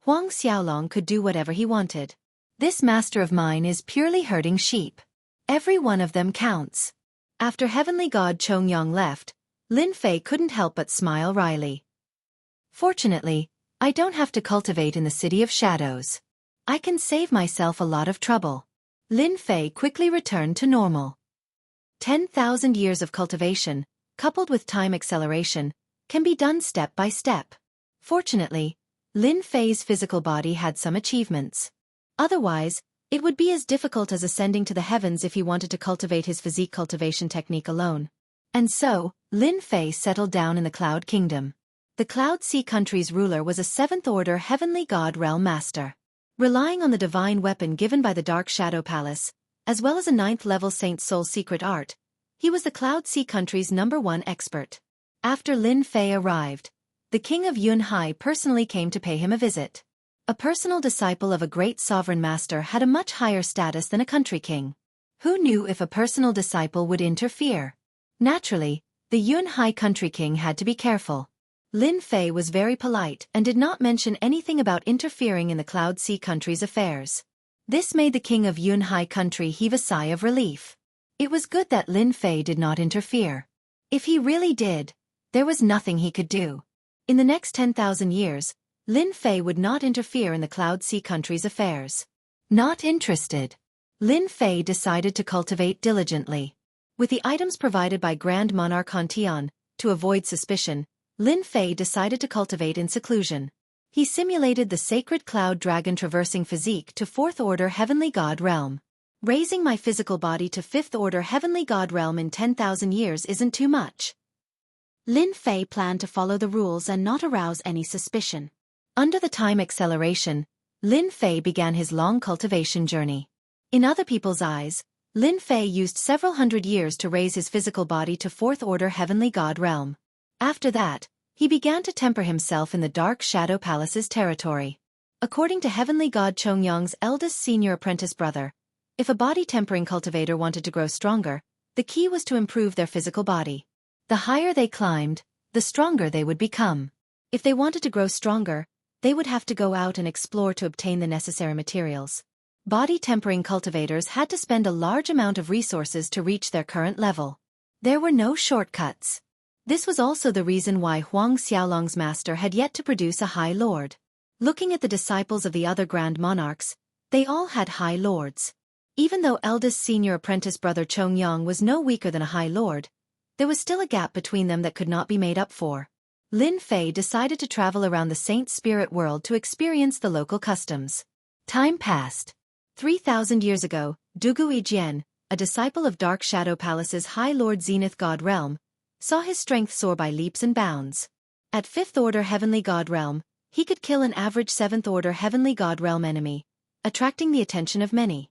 Huang Xiaolong could do whatever he wanted. This master of mine is purely herding sheep. Every one of them counts. After Heavenly God Chongyang left, Lin Fei couldn't help but smile wryly. Fortunately, I don't have to cultivate in the City of Shadows. I can save myself a lot of trouble. Lin Fei quickly returned to normal. 10,000 years of cultivation, coupled with time acceleration, can be done step by step. Fortunately, Lin Fei's physical body had some achievements. Otherwise, it would be as difficult as ascending to the heavens if he wanted to cultivate his physique cultivation technique alone. And so, Lin Fei settled down in the Cloud Kingdom. The Cloud Sea country's ruler was a 7th-order Heavenly God Realm Master. Relying on the divine weapon given by the Dark Shadow Palace, as well as a 9th-level Saint Soul secret art, he was the Cloud Sea country's #1 expert. After Lin Fei arrived, the king of Yunhai personally came to pay him a visit. A personal disciple of a great sovereign master had a much higher status than a country king. Who knew if a personal disciple would interfere? Naturally, the Yunhai country king had to be careful. Lin Fei was very polite and did not mention anything about interfering in the Cloud Sea country's affairs. This made the king of Yunhai country heave a sigh of relief. It was good that Lin Fei did not interfere. If he really did, there was nothing he could do. In the next 10,000 years, Lin Fei would not interfere in the Cloud Sea country's affairs. Not interested. Lin Fei decided to cultivate diligently. With the items provided by Grand Monarch Han Tian, to avoid suspicion, Lin Fei decided to cultivate in seclusion. He simulated the sacred cloud dragon traversing physique to 4th-order Heavenly God Realm. Raising my physical body to 5th-order Heavenly God Realm in 10,000 years isn't too much. Lin Fei planned to follow the rules and not arouse any suspicion. Under the time acceleration, Lin Fei began his long cultivation journey. In other people's eyes, Lin Fei used several hundred years to raise his physical body to 4th-order Heavenly God Realm. After that, he began to temper himself in the Dark Shadow Palace's territory. According to Heavenly God Chongyang's eldest senior apprentice brother, if a body-tempering cultivator wanted to grow stronger, the key was to improve their physical body. The higher they climbed, the stronger they would become. If they wanted to grow stronger, they would have to go out and explore to obtain the necessary materials. Body-tempering cultivators had to spend a large amount of resources to reach their current level. There were no shortcuts. This was also the reason why Huang Xiaolong's master had yet to produce a High Lord. Looking at the disciples of the other Grand Monarchs, they all had High Lords. Even though eldest senior apprentice brother Chongyang was no weaker than a High Lord, there was still a gap between them that could not be made up for. Lin Fei decided to travel around the Saint Spirit world to experience the local customs. Time passed. 3,000 years ago, Dugu Yijian, a disciple of Dark Shadow Palace's High Lord Zenith God Realm, saw his strength soar by leaps and bounds. At 5th-order Heavenly God Realm, he could kill an average 7th-order Heavenly God Realm enemy, attracting the attention of many.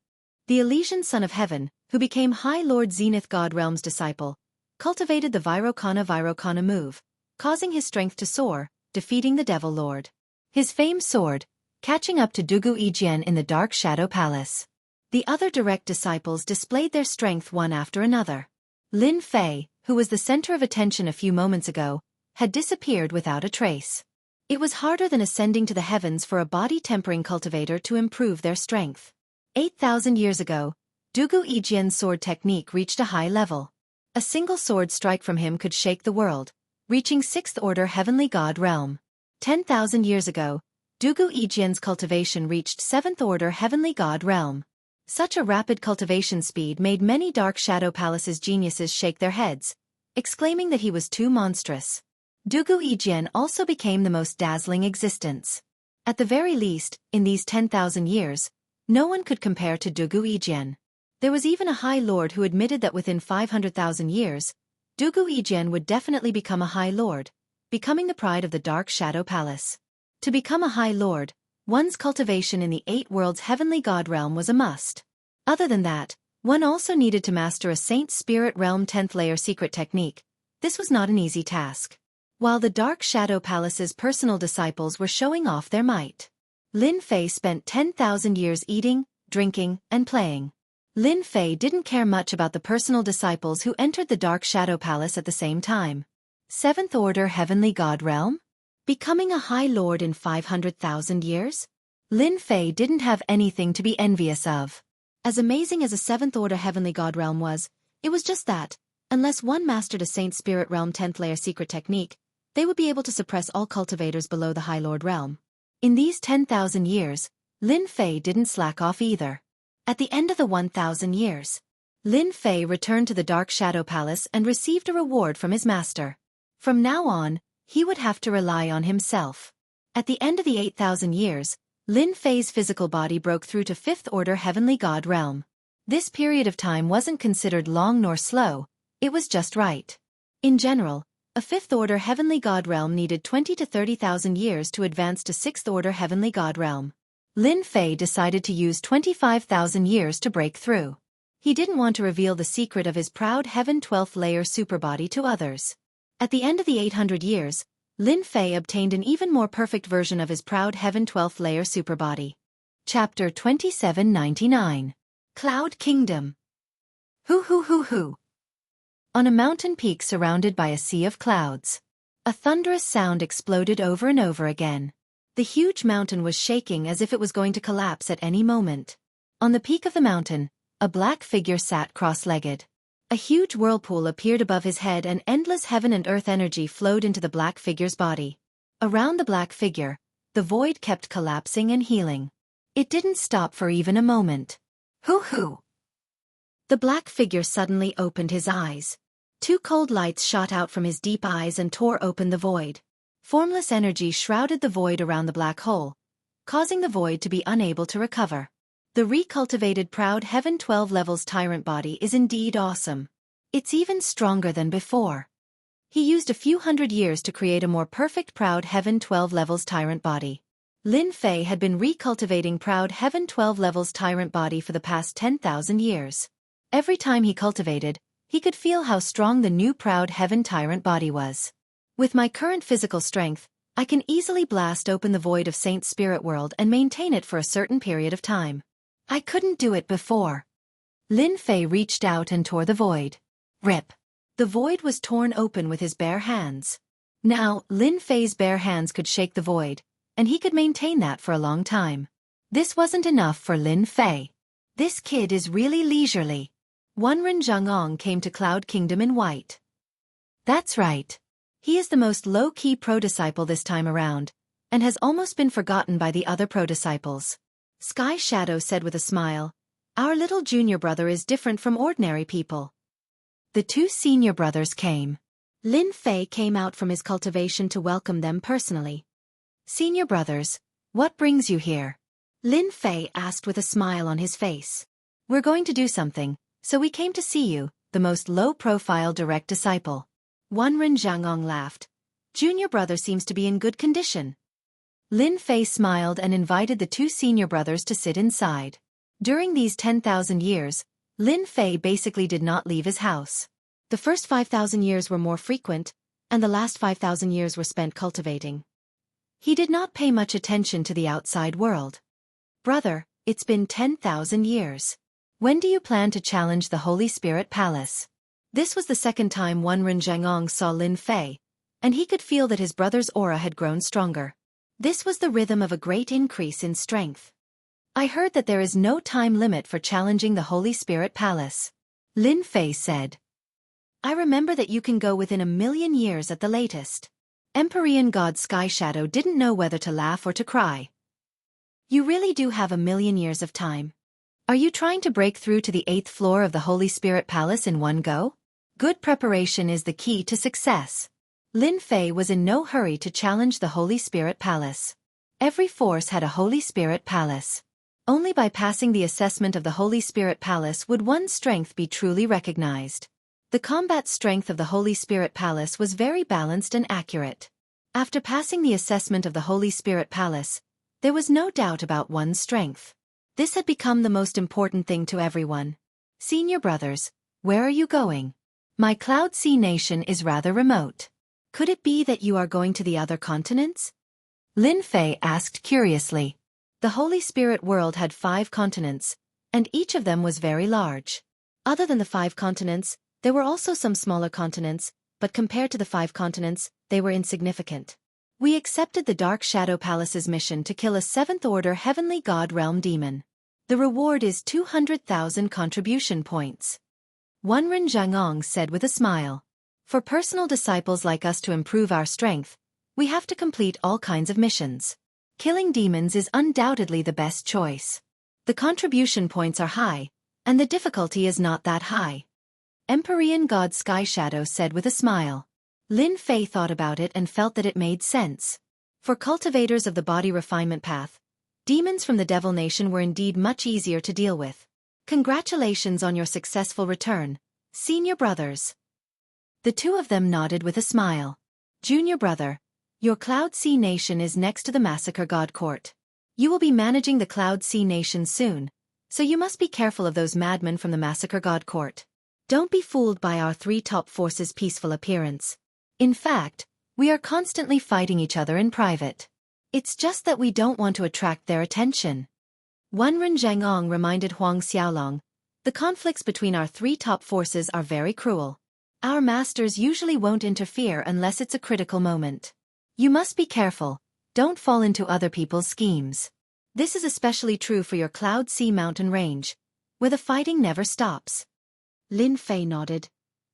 The Elysian Son of Heaven, who became High Lord Zenith God Realm's disciple, cultivated the Virokana move, causing his strength to soar, defeating the Devil Lord. His fame soared, catching up to Dugu Yijian in the Dark Shadow Palace. The other direct disciples displayed their strength one after another. Lin Fei, who was the center of attention a few moments ago, had disappeared without a trace. It was harder than ascending to the heavens for a body-tempering cultivator to improve their strength. 8,000 years ago, Dugu Yijian's sword technique reached a high level. A single sword strike from him could shake the world, reaching 6th-order Heavenly God Realm. 10,000 years ago, Dugu Ijian's cultivation reached 7th order heavenly god realm. Such a rapid cultivation speed made many Dark Shadow Palace's geniuses shake their heads, exclaiming that he was too monstrous. Dugu Ijian also became the most dazzling existence. At the very least, in these 10,000 years, no one could compare to Dugu Ijian. There was even a High Lord who admitted that within 500,000 years, Dugu Ijian would definitely become a High Lord, becoming the pride of the Dark Shadow Palace. To become a High Lord, one's cultivation in the 8 worlds heavenly god realm was a must. Other than that, one also needed to master a Saint Spirit Realm 10th layer secret technique. This was not an easy task. While the Dark Shadow Palace's personal disciples were showing off their might, Lin Fei spent 10,000 years eating, drinking, and playing. Lin Fei didn't care much about the personal disciples who entered the Dark Shadow Palace at the same time. 7th order heavenly god realm? Becoming a High Lord in 500,000 years? Lin Fei didn't have anything to be envious of. As amazing as a 7th order heavenly god realm was, it was just that, unless one mastered a Saint Spirit Realm 10th layer secret technique, they would be able to suppress all cultivators below the High Lord realm. In these 10,000 years, Lin Fei didn't slack off either. At the end of the 1,000 years, Lin Fei returned to the Dark Shadow Palace and received a reward from his master. From now on, he would have to rely on himself. At the end of the 8,000 years, Lin Fei's physical body broke through to 5th order heavenly god realm. This period of time wasn't considered long nor slow, it was just right. In general, a 5th order heavenly god realm needed 20 to 30,000 years to advance to 6th order heavenly god realm. Lin Fei decided to use 25,000 years to break through. He didn't want to reveal the secret of his proud Heaven 12th layer superbody to others. At the end of the 800 years, Lin Fei obtained an even more perfect version of his proud Heaven 12th layer superbody. Chapter 2799. Cloud Kingdom. Hoo. On a mountain peak surrounded by a sea of clouds, a thunderous sound exploded over and over again. The huge mountain was shaking as if it was going to collapse at any moment. On the peak of the mountain, a black figure sat cross-legged. A huge whirlpool appeared above his head and endless heaven and earth energy flowed into the black figure's body. Around the black figure, the void kept collapsing and healing. It didn't stop for even a moment. Hoo. The black figure suddenly opened his eyes. 2 cold lights shot out from his deep eyes and tore open the void. Formless energy shrouded the void around the black hole, causing the void to be unable to recover. The recultivated proud Heaven 12 levels tyrant body is indeed awesome. It's even stronger than before. He used a few hundred years to create a more perfect proud Heaven 12 levels tyrant body. Lin Fei had been recultivating proud Heaven 12 levels tyrant body for the past 10,000 years. Every time he cultivated, he could feel how strong the new proud Heaven tyrant body was. With my current physical strength, I can easily blast open the void of Saint Spirit World and maintain it for a certain period of time. I couldn't do it before. Lin Fei reached out and tore the void. Rip. The void was torn open with his bare hands. Now, Lin Fei's bare hands could shake the void, and he could maintain that for a long time. This wasn't enough for Lin Fei. This kid is really leisurely. Wenren Zhangong came to Cloud Kingdom in white. That's right. He is the most low-key pro-disciple this time around, and has almost been forgotten by the other pro-disciples. Sky Shadow said with a smile, "Our little junior brother is different from ordinary people." The 2 senior brothers came. Lin Fei came out from his cultivation to welcome them personally. "Senior brothers, what brings you here?" Lin Fei asked with a smile on his face. "We're going to do something, so we came to see you," the most low-profile direct disciple. Wenren Zhangong laughed. "Junior brother seems to be in good condition." Lin Fei smiled and invited the 2 senior brothers to sit inside. During these 10,000 years, Lin Fei basically did not leave his house. The first 5,000 years were more frequent, and the last 5,000 years were spent cultivating. He did not pay much attention to the outside world. "Brother, it's been 10,000 years. When do you plan to challenge the Holy Spirit Palace?" This was the second time Wenren Zhangong saw Lin Fei, and he could feel that his brother's aura had grown stronger. This was the rhythm of a great increase in strength. "I heard that there is no time limit for challenging the Holy Spirit Palace," Lin Fei said. "I remember that you can go within 1,000,000 years at the latest. Empyrean god Sky Shadow didn't know whether to laugh or to cry. You really do have a million years of time. Are you trying to break through to the 8th floor of the Holy Spirit Palace in one go? Good preparation is the key to success. Lin Fei was in no hurry to challenge the Holy Spirit Palace. Every force had a Holy Spirit Palace. Only by passing the assessment of the Holy Spirit Palace would one's strength be truly recognized. The combat strength of the Holy Spirit Palace was very balanced and accurate. After passing the assessment of the Holy Spirit Palace, there was no doubt about one's strength. This had become the most important thing to everyone. Senior brothers, where are you going? My Cloud Sea nation is rather remote. Could it be that you are going to the other continents? Lin Fei asked curiously. The Holy Spirit world had 5 continents, and each of them was very large. Other than the 5 continents, there were also some smaller continents, but compared to the 5 continents, they were insignificant. We accepted the Dark Shadow Palace's mission to kill a 7th-order Heavenly God Realm demon. The reward is 200,000 contribution points. Wenren Zhangong said with a smile. For personal disciples like us to improve our strength, we have to complete all kinds of missions. Killing demons is undoubtedly the best choice. The contribution points are high, and the difficulty is not that high. Empyrean God Sky Shadow said with a smile. Lin Fei thought about it and felt that it made sense. For cultivators of the body refinement path, demons from the Devil Nation were indeed much easier to deal with. Congratulations on your successful return, senior brothers. The two of them nodded with a smile. Junior brother, your Cloud Sea Nation is next to the Massacre God Court. You will be managing the Cloud Sea Nation soon, so you must be careful of those madmen from the Massacre God Court. Don't be fooled by our 3 top forces' peaceful appearance. In fact, we are constantly fighting each other in private. It's just that we don't want to attract their attention. Wenren Zhangong reminded Huang Xiaolong, the conflicts between our 3 top forces are very cruel. Our masters usually won't interfere unless it's a critical moment. You must be careful, don't fall into other people's schemes. This is especially true for your Cloud Sea mountain range, where the fighting never stops. Lin Fei nodded.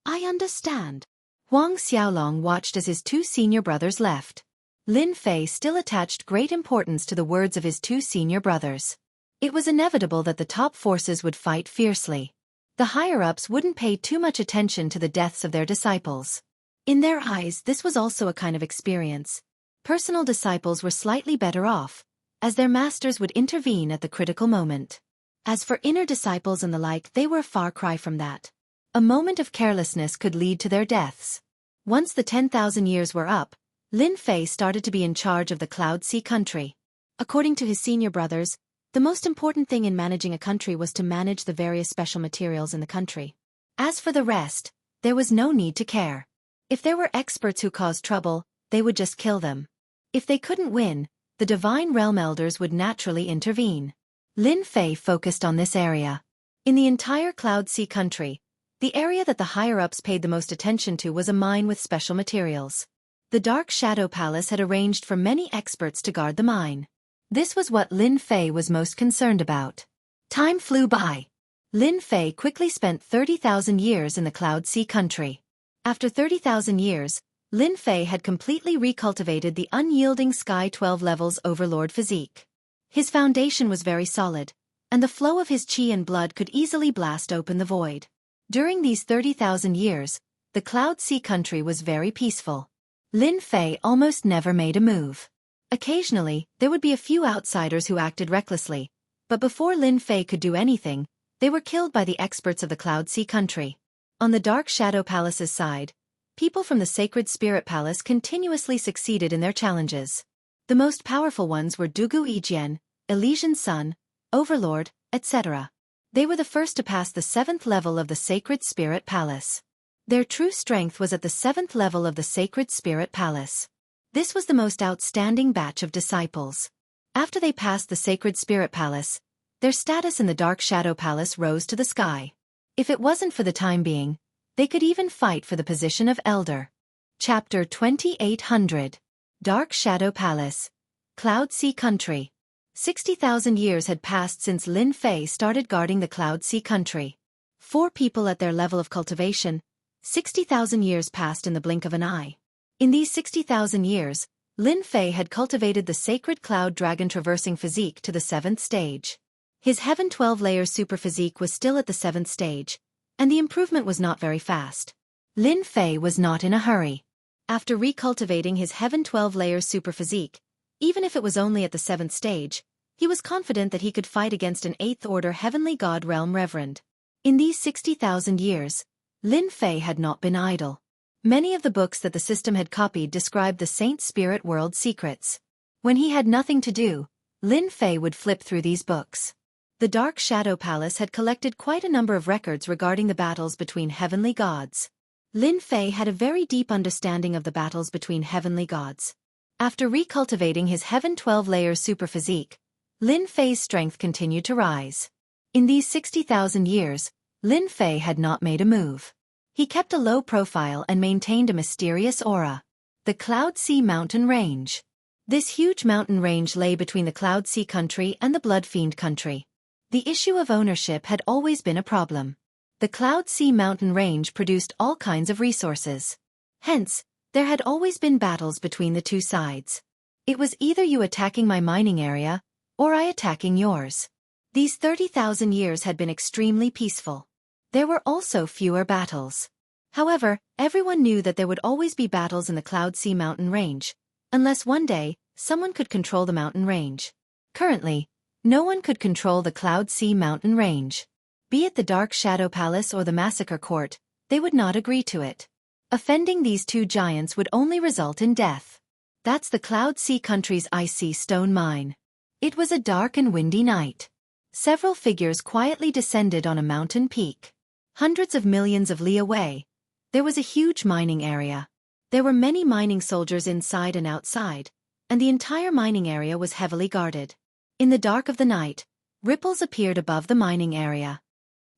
I understand. Huang Xiaolong watched as his 2 senior brothers left. Lin Fei still attached great importance to the words of his 2 senior brothers. It was inevitable that the top forces would fight fiercely. The higher-ups wouldn't pay too much attention to the deaths of their disciples. In their eyes, this was also a kind of experience. Personal disciples were slightly better off, as their masters would intervene at the critical moment. As for inner disciples and the like, they were a far cry from that. A moment of carelessness could lead to their deaths. Once the 10,000 years were up, Lin Fei started to be in charge of the Cloud Sea country. According to his senior brothers, the most important thing in managing a country was to manage the various special materials in the country. As for the rest, there was no need to care. If there were experts who caused trouble, they would just kill them. If they couldn't win, the Divine Realm Elders would naturally intervene. Lin Fei focused on this area. In the entire Cloud Sea country, the area that the higher-ups paid the most attention to was a mine with special materials. The Dark Shadow Palace had arranged for many experts to guard the mine. This was what Lin Fei was most concerned about. Time flew by. Lin Fei quickly spent 30,000 years in the Cloud Sea country. After 30,000 years, Lin Fei had completely recultivated the unyielding Sky 12 levels Overlord physique. His foundation was very solid, and the flow of his chi and blood could easily blast open the void. During these 30,000 years, the Cloud Sea country was very peaceful. Lin Fei almost never made a move. Occasionally, there would be a few outsiders who acted recklessly, but before Lin Fei could do anything, they were killed by the experts of the Cloud Sea country. On the Dark Shadow Palace's side, people from the Sacred Spirit Palace continuously succeeded in their challenges. The most powerful ones were Dugu Yijian, Elysian Sun, Overlord, etc. They were the first to pass the 7th level of the Sacred Spirit Palace. Their true strength was at the 7th level of the Sacred Spirit Palace. This was the most outstanding batch of disciples. After they passed the Sacred Spirit Palace, their status in the Dark Shadow Palace rose to the sky. If it wasn't for the time being, they could even fight for the position of Elder. Chapter 2800. Dark Shadow Palace. Cloud Sea Country. 60,000 years had passed since Lin Fei started guarding the Cloud Sea country. 4 people at their level of cultivation, 60,000 years passed in the blink of an eye. In these 60,000 years, Lin Fei had cultivated the sacred cloud dragon traversing physique to the 7th stage. His Heaven 12 layers super physique was still at the 7th stage, and the improvement was not very fast. Lin Fei was not in a hurry. After recultivating his Heaven 12 layers super physique, even if it was only at the 7th stage, he was confident that he could fight against an 8th order heavenly god realm reverend. In these 60,000 years, Lin Fei had not been idle. Many of the books that the system had copied described the Saint Spirit world secrets. When he had nothing to do, Lin Fei would flip through these books. The Dark Shadow Palace had collected quite a number of records regarding the battles between heavenly gods. Lin Fei had a very deep understanding of the battles between heavenly gods. After recultivating his Heaven 12 layers super physique, Lin Fei's strength continued to rise. In these 60,000 years, Lin Fei had not made a move. He kept a low profile and maintained a mysterious aura. The Cloud Sea Mountain Range. This huge mountain range lay between the Cloud Sea country and the Blood Fiend country. The issue of ownership had always been a problem. The Cloud Sea Mountain Range produced all kinds of resources. Hence, there had always been battles between the two sides. It was either you attacking my mining area, or I attacking yours. These 30,000 years had been extremely peaceful. There were also fewer battles. However, everyone knew that there would always be battles in the Cloud Sea Mountain Range, unless one day, someone could control the mountain range. Currently, no one could control the Cloud Sea Mountain Range. Be it the Dark Shadow Palace or the Massacre Court, they would not agree to it. Offending these two giants would only result in death. That's the Cloud Sea country's icy stone mine. It was a dark and windy night. Several figures quietly descended on a mountain peak. Hundreds of millions of li away, there was a huge mining area. There were many mining soldiers inside and outside, and the entire mining area was heavily guarded. In the dark of the night, ripples appeared above the mining area.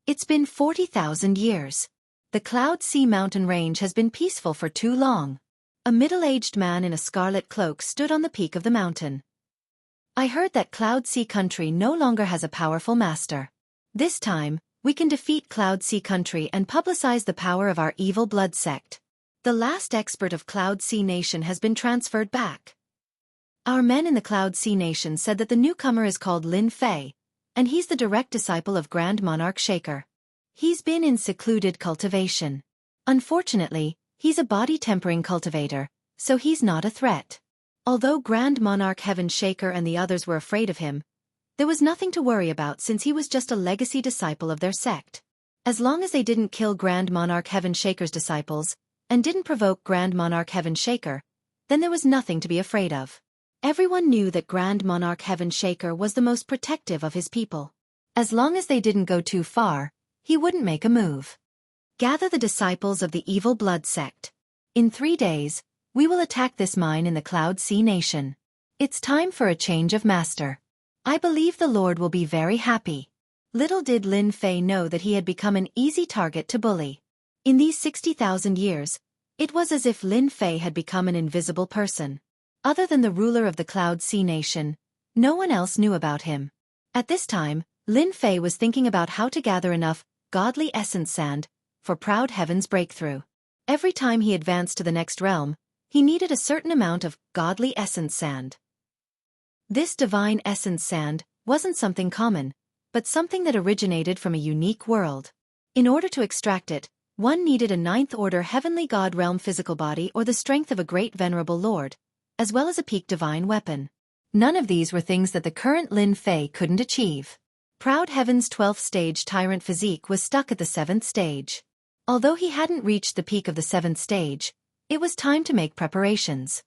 It's been 40,000 years. The Cloud Sea Mountain Range has been peaceful for too long. A middle-aged man in a scarlet cloak stood on the peak of the mountain. I heard that Cloud Sea Country no longer has a powerful master. This time, we can defeat Cloud Sea Country and publicize the power of our evil blood sect. The last expert of Cloud Sea Nation has been transferred back. Our men in the Cloud Sea Nation said that the newcomer is called Lin Fei, and he's the direct disciple of Grand Monarch Shaker. He's been in secluded cultivation. Unfortunately, he's a body-tempering cultivator, so he's not a threat. Although Grand Monarch Heaven Shaker and the others were afraid of him, there was nothing to worry about since he was just a legacy disciple of their sect. As long as they didn't kill Grand Monarch Heaven Shaker's disciples, and didn't provoke Grand Monarch Heaven Shaker, then there was nothing to be afraid of. Everyone knew that Grand Monarch Heaven Shaker was the most protective of his people. As long as they didn't go too far, he wouldn't make a move. Gather the disciples of the evil blood sect. In 3 days, we will attack this mine in the Cloud Sea Nation. It's time for a change of master. I believe the Lord will be very happy. Little did Lin Fei know that he had become an easy target to bully. In these 60,000 years, it was as if Lin Fei had become an invisible person. Other than the ruler of the Cloud Sea Nation, no one else knew about him. At this time, Lin Fei was thinking about how to gather enough godly essence sand for Proud Heaven's breakthrough. Every time he advanced to the next realm, he needed a certain amount of godly essence sand. This divine essence sand wasn't something common, but something that originated from a unique world. In order to extract it, one needed a 9th order heavenly god realm physical body or the strength of a great venerable lord, as well as a peak divine weapon. None of these were things that the current Lin Fei couldn't achieve. Proud Heaven's 12th stage tyrant physique was stuck at the 7th stage. Although he hadn't reached the peak of the 7th stage, it was time to make preparations.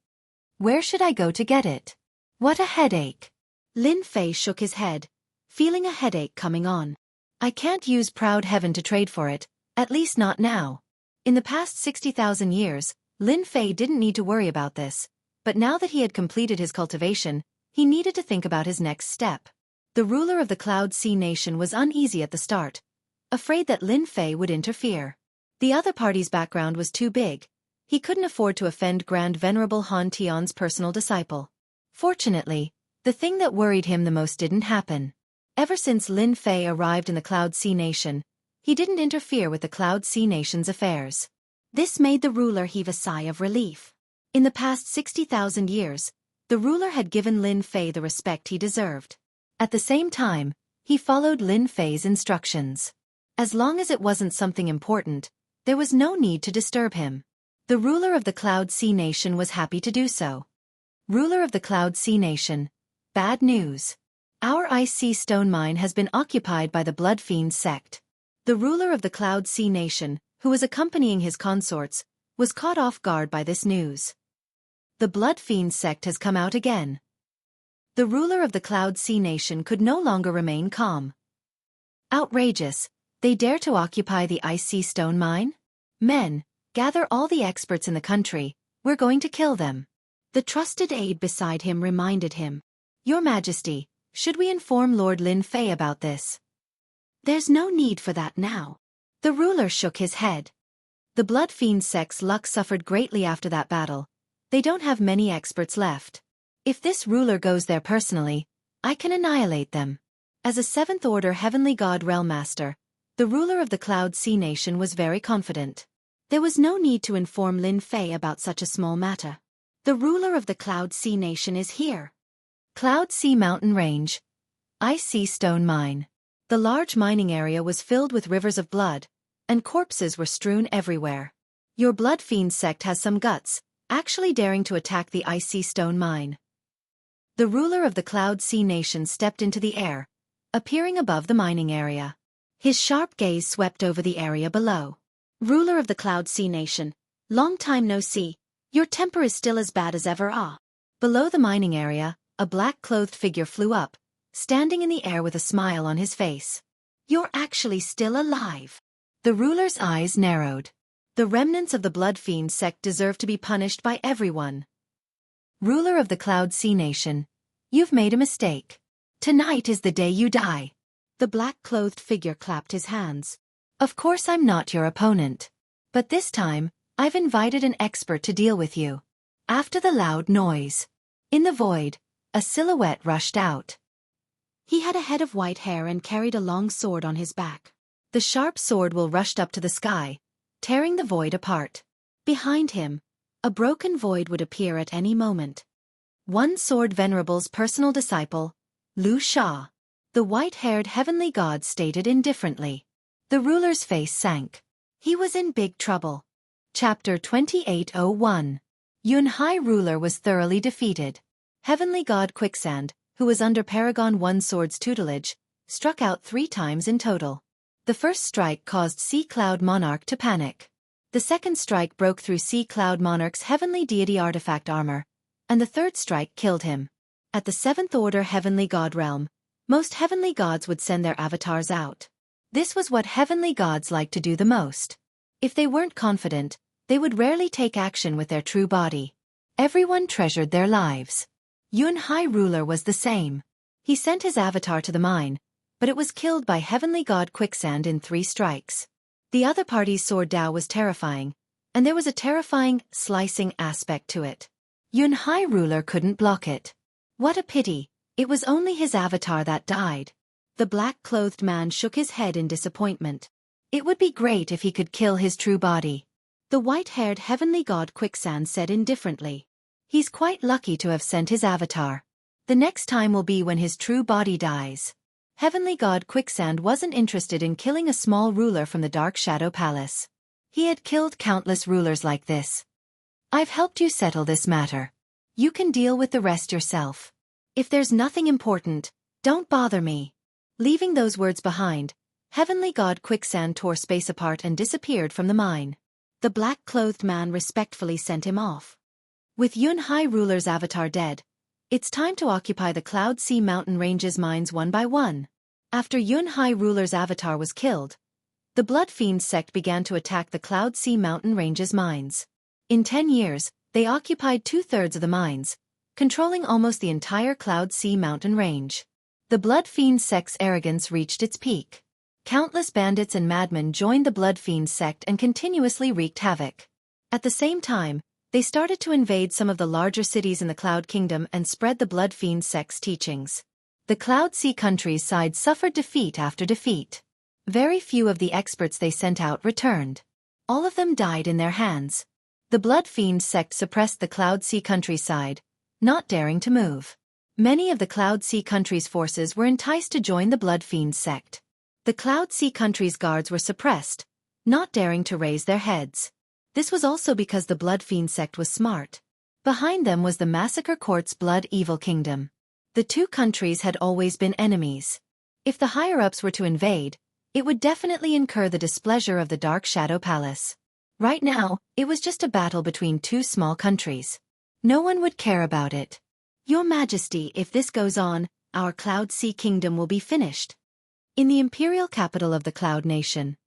Where should I go to get it? What a headache. Lin Fei shook his head, feeling a headache coming on. I can't use Proud Heaven to trade for it, at least not now. In the past 60,000 years, Lin Fei didn't need to worry about this, but now that he had completed his cultivation, he needed to think about his next step. The ruler of the Cloud Sea Nation was uneasy at the start, afraid that Lin Fei would interfere. The other party's background was too big. He couldn't afford to offend Grand Venerable Han Tion's personal disciple. Fortunately, the thing that worried him the most didn't happen. Ever since Lin Fei arrived in the Cloud Sea Nation, he didn't interfere with the Cloud Sea Nation's affairs. This made the ruler heave a sigh of relief. In the past 60,000 years, the ruler had given Lin Fei the respect he deserved. At the same time, he followed Lin Fei's instructions. As long as it wasn't something important, there was no need to disturb him. The ruler of the Cloud Sea Nation was happy to do so. Ruler of the Cloud Sea Nation, bad news. Our Ice Sea Stone Mine has been occupied by the Blood Fiend sect. The ruler of the Cloud Sea Nation, who was accompanying his consorts, was caught off guard by this news. The Blood Fiend sect has come out again. The ruler of the Cloud Sea Nation could no longer remain calm. Outrageous, they dare to occupy the Ice Sea Stone Mine? Men, gather all the experts in the country, we're going to kill them. The trusted aide beside him reminded him. Your Majesty, should we inform Lord Lin Fei about this? There's no need for that now. The ruler shook his head. The Blood Fiend sect's luck suffered greatly after that battle. They don't have many experts left. If this ruler goes there personally, I can annihilate them. As a 7th Order Heavenly God Realm Master, the ruler of the Cloud Sea Nation was very confident. There was no need to inform Lin Fei about such a small matter. The ruler of the Cloud Sea Nation is here. Cloud Sea Mountain Range. Ice Sea Stone Mine. The large mining area was filled with rivers of blood, and corpses were strewn everywhere. Your Blood Fiend sect has some guts, actually daring to attack the Ice Sea Stone Mine. The ruler of the Cloud Sea Nation stepped into the air, appearing above the mining area. His sharp gaze swept over the area below. Ruler of the Cloud Sea Nation, long time no see, your temper is still as bad as ever, ah. Below the mining area, a black-clothed figure flew up, standing in the air with a smile on his face. You're actually still alive. The ruler's eyes narrowed. The remnants of the Blood Fiend sect deserve to be punished by everyone. Ruler of the Cloud Sea Nation, you've made a mistake. Tonight is the day you die. The black-clothed figure clapped his hands. Of course I'm not your opponent. But this time, I've invited an expert to deal with you. After the loud noise, in the void, a silhouette rushed out. He had a head of white hair and carried a long sword on his back. The sharp sword will rushed up to the sky, tearing the void apart. Behind him, a broken void would appear at any moment. One Sword Venerable's personal disciple, Lu Sha. The white-haired heavenly god stated indifferently. The ruler's face sank. He was in big trouble. Chapter 2801. Yun Hai ruler was thoroughly defeated. Heavenly god Quicksand, who was under Paragon One Sword's tutelage, struck out 3 times in total. The first strike caused Sea Cloud Monarch to panic. The second strike broke through Sea Cloud Monarch's heavenly deity artifact armor, and the third strike killed him. At the 7th Order Heavenly God Realm, most heavenly gods would send their avatars out. This was what heavenly gods liked to do the most. If they weren't confident, they would rarely take action with their true body. Everyone treasured their lives. Yun Hai ruler was the same. He sent his avatar to the mine, but it was killed by heavenly god Quicksand in 3 strikes. The other party's sword Dao was terrifying, and there was a terrifying, slicing aspect to it. Yun Hai ruler couldn't block it. What a pity, it was only his avatar that died. The black-clothed man shook his head in disappointment. It would be great if he could kill his true body. The white-haired heavenly god Quicksand said indifferently. He's quite lucky to have sent his avatar. The next time will be when his true body dies. Heavenly god Quicksand wasn't interested in killing a small ruler from the Dark Shadow Palace. He had killed countless rulers like this. I've helped you settle this matter. You can deal with the rest yourself. If there's nothing important, don't bother me. Leaving those words behind, heavenly god Quicksand tore space apart and disappeared from the mine. The black-clothed man respectfully sent him off. With Yun Hai ruler's avatar dead, it's time to occupy the Cloud Sea Mountain Ranges mines one by one. After Yun Hai ruler's avatar was killed, the Blood Fiend sect began to attack the Cloud Sea Mountain Ranges mines. In 10 years, they occupied 2/3 of the mines, controlling almost the entire Cloud Sea Mountain range. The Blood Fiend sect's arrogance reached its peak. Countless bandits and madmen joined the Blood Fiend sect and continuously wreaked havoc. At the same time, they started to invade some of the larger cities in the Cloud Kingdom and spread the Blood Fiend sect's teachings. The Cloud Sea country's side suffered defeat after defeat. Very few of the experts they sent out returned. All of them died in their hands. The Blood Fiend sect suppressed the Cloud Sea countryside, not daring to move. Many of the Cloud Sea country's forces were enticed to join the Blood Fiend sect. The Cloud Sea country's guards were suppressed, not daring to raise their heads. This was also because the Blood Fiend sect was smart. Behind them was the Massacre Court's Blood Evil Kingdom. The two countries had always been enemies. If the higher-ups were to invade, it would definitely incur the displeasure of the Dark Shadow Palace. Right now, it was just a battle between two small countries. No one would care about it. Your Majesty, if this goes on, our Cloud Sea Kingdom will be finished. In the imperial capital of the Cloud Nation,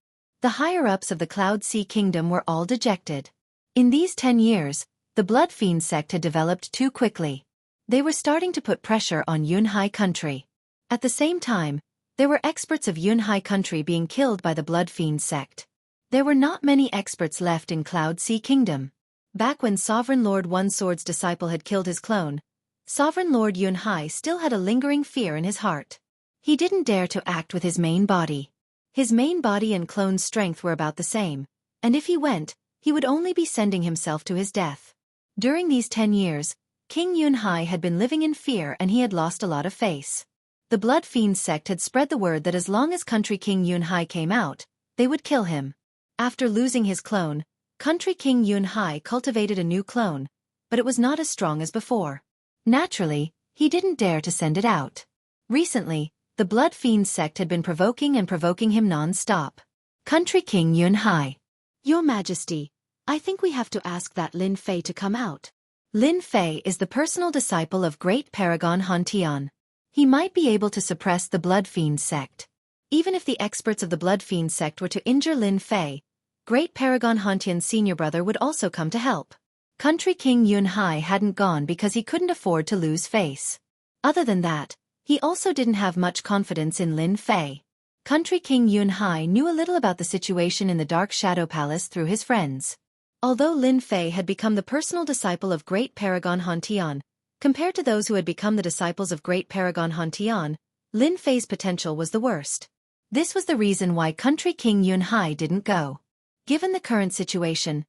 the higher-ups of the Cloud Sea Kingdom were all dejected. In these 10 years, the Blood Fiend sect had developed too quickly. They were starting to put pressure on Yunhai country. At the same time, there were experts of Yunhai country being killed by the Blood Fiend sect. There were not many experts left in Cloud Sea Kingdom. Back when Sovereign Lord One Sword's disciple had killed his clone, Sovereign Lord Yunhai still had a lingering fear in his heart. He didn't dare to act with his main body. His main body and clone's strength were about the same, and if he went, he would only be sending himself to his death. During these 10 years, King Yunhai had been living in fear and he had lost a lot of face. The Blood Fiend sect had spread the word that as long as Country King Yunhai came out, they would kill him. After losing his clone, Country King Yunhai cultivated a new clone, but it was not as strong as before. Naturally, he didn't dare to send it out. Recently, the Blood Fiend sect had been provoking him non-stop. Country King Yunhai. Your Majesty, I think we have to ask that Lin Fei to come out. Lin Fei is the personal disciple of Great Paragon Hantian. He might be able to suppress the Blood Fiend sect. Even if the experts of the Blood Fiend sect were to injure Lin Fei, Great Paragon Hantian's senior brother would also come to help. Country King Yunhai hadn't gone because he couldn't afford to lose face. Other than that, he also didn't have much confidence in Lin Fei. Country King Yunhai knew a little about the situation in the Dark Shadow Palace through his friends. Although Lin Fei had become the personal disciple of Great Paragon Hantian, compared to those who had become the disciples of Great Paragon Hantian, Lin Fei's potential was the worst. This was the reason why Country King Yunhai didn't go. Given the current situation,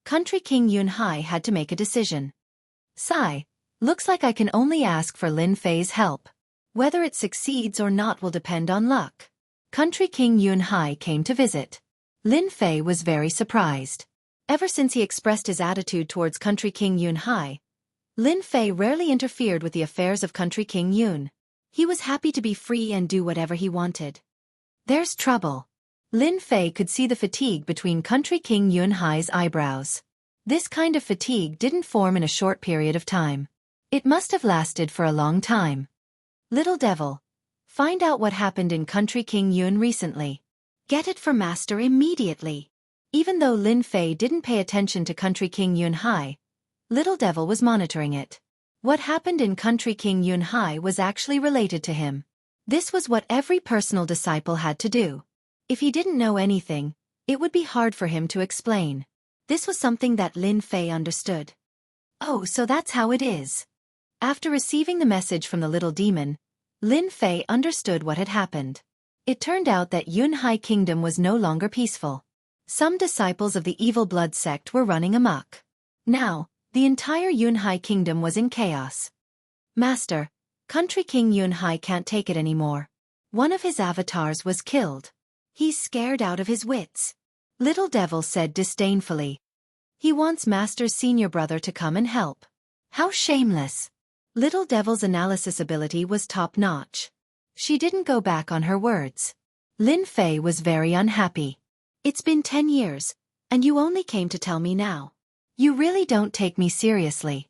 Country King Yunhai had to make a decision. Sigh, looks like I can only ask for Lin Fei's help. Whether it succeeds or not will depend on luck. Country King Yunhai came to visit. Lin Fei was very surprised. Ever since he expressed his attitude towards Country King Yunhai, Lin Fei rarely interfered with the affairs of Country King Yun. He was happy to be free and do whatever he wanted. There's trouble. Lin Fei could see the fatigue between Country King Yunhai's eyebrows. This kind of fatigue didn't form in a short period of time. It must have lasted for a long time. Little devil, find out what happened in Country King Yun recently. Get it for Master immediately. Even though Lin Fei didn't pay attention to Country King Yunhai, Little Devil was monitoring it. What happened in Country King Yunhai was actually related to him. This was what every personal disciple had to do. If he didn't know anything, it would be hard for him to explain. This was something that Lin Fei understood. Oh, so that's how it is. After receiving the message from the little demon, Lin Fei understood what had happened. It turned out that Yunhai Kingdom was no longer peaceful. Some disciples of the Evil Blood sect were running amok. Now, the entire Yunhai Kingdom was in chaos. Master, Country King Yunhai can't take it anymore. One of his avatars was killed. He's scared out of his wits. Little Devil said disdainfully. He wants Master's senior brother to come and help. How shameless. Little Devil's analysis ability was top-notch. She didn't go back on her words. Lin Fei was very unhappy. It's been 10 years, and you only came to tell me now. You really don't take me seriously.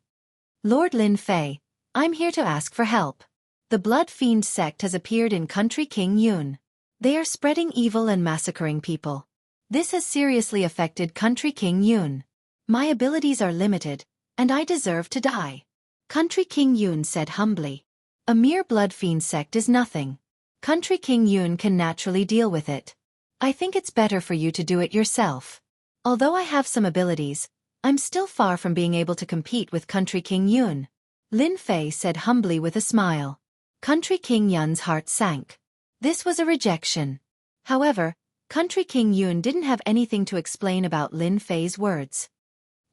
Lord Lin Fei, I'm here to ask for help. The Blood Fiend sect has appeared in Country King Yun. They are spreading evil and massacring people. This has seriously affected Country King Yun. My abilities are limited, and I deserve to die. Country King Yun said humbly. A mere Blood Fiend sect is nothing. Country King Yun can naturally deal with it. I think it's better for you to do it yourself. Although I have some abilities, I'm still far from being able to compete with Country King Yun. Lin Fei said humbly with a smile. Country King Yun's heart sank. This was a rejection. However, Country King Yun didn't have anything to explain about Lin Fei's words.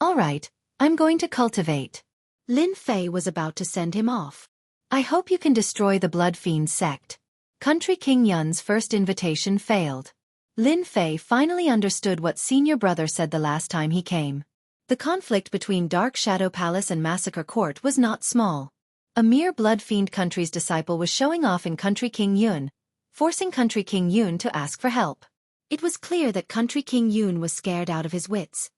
All right, I'm going to cultivate. Lin Fei was about to send him off. I hope you can destroy the Blood Fiend sect. Country King Yun's first invitation failed. Lin Fei finally understood what senior brother said the last time he came. The conflict between Dark Shadow Palace and Massacre Court was not small. A mere Blood Fiend country's disciple was showing off in Country King Yun, forcing Country King Yun to ask for help. It was clear that Country King Yun was scared out of his wits.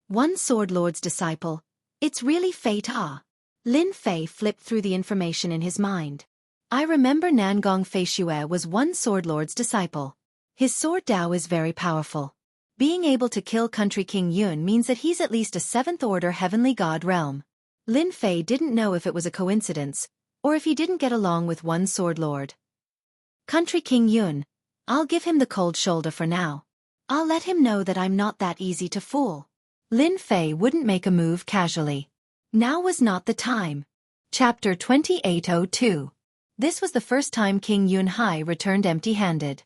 One Sword Lord's disciple. It's really fate, ah. Lin Fei flipped through the information in his mind. I remember Nangong Fei Xue was one Sword Lord's disciple. His sword Dao is very powerful. Being able to kill Country King Yun means that he's at least a 7th order heavenly god realm. Lin Fei didn't know if it was a coincidence, or if he didn't get along with one Sword Lord. Country King Yun, I'll give him the cold shoulder for now. I'll let him know that I'm not that easy to fool. Lin Fei wouldn't make a move casually. Now was not the time. Chapter 2802. This was the first time King Yun Hai returned empty-handed.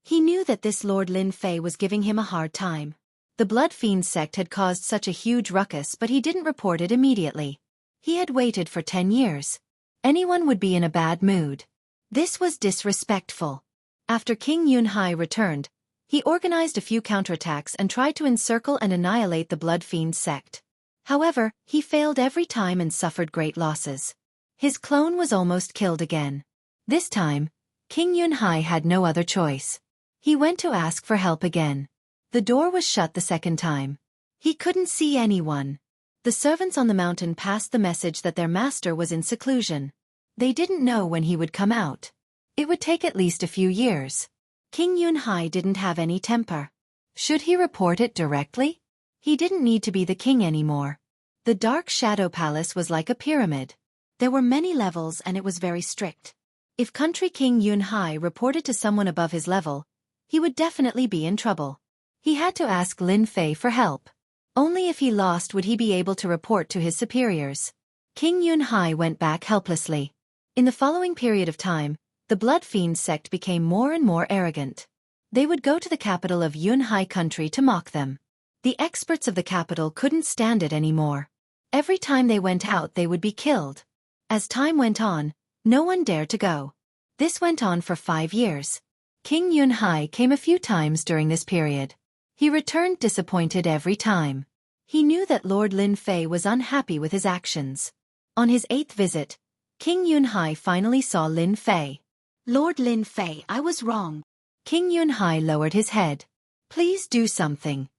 He knew that this Lord Lin Fei was giving him a hard time. The Blood Fiend sect had caused such a huge ruckus, but he didn't report it immediately. He had waited for 10 years. Anyone would be in a bad mood. This was disrespectful. After King Yun Hai returned, he organized a few counterattacks and tried to encircle and annihilate the Blood Fiend sect. However, he failed every time and suffered great losses. His clone was almost killed again. This time, King Yun Hai had no other choice. He went to ask for help again. The door was shut the second time. He couldn't see anyone. The servants on the mountain passed the message that their master was in seclusion. They didn't know when he would come out. It would take at least a few years. King Yun Hai didn't have any temper. Should he report it directly? He didn't need to be the king anymore. The Dark Shadow Palace was like a pyramid. There were many levels and it was very strict. If Country King Yun Hai reported to someone above his level, he would definitely be in trouble. He had to ask Lin Fei for help. Only if he lost would he be able to report to his superiors. King Yun Hai went back helplessly. In the following period of time, the Blood Fiend sect became more and more arrogant. They would go to the capital of Yun Hai country to mock them. The experts of the capital couldn't stand it anymore. Every time they went out they would be killed. As time went on, no one dared to go. This went on for 5 years. King Yun Hai came a few times during this period. He returned disappointed every time. He knew that Lord Lin Fei was unhappy with his actions. On his 8th visit, King Yun Hai finally saw Lin Fei. Lord Lin Fei, I was wrong. King Yun Hai lowered his head. Please do something.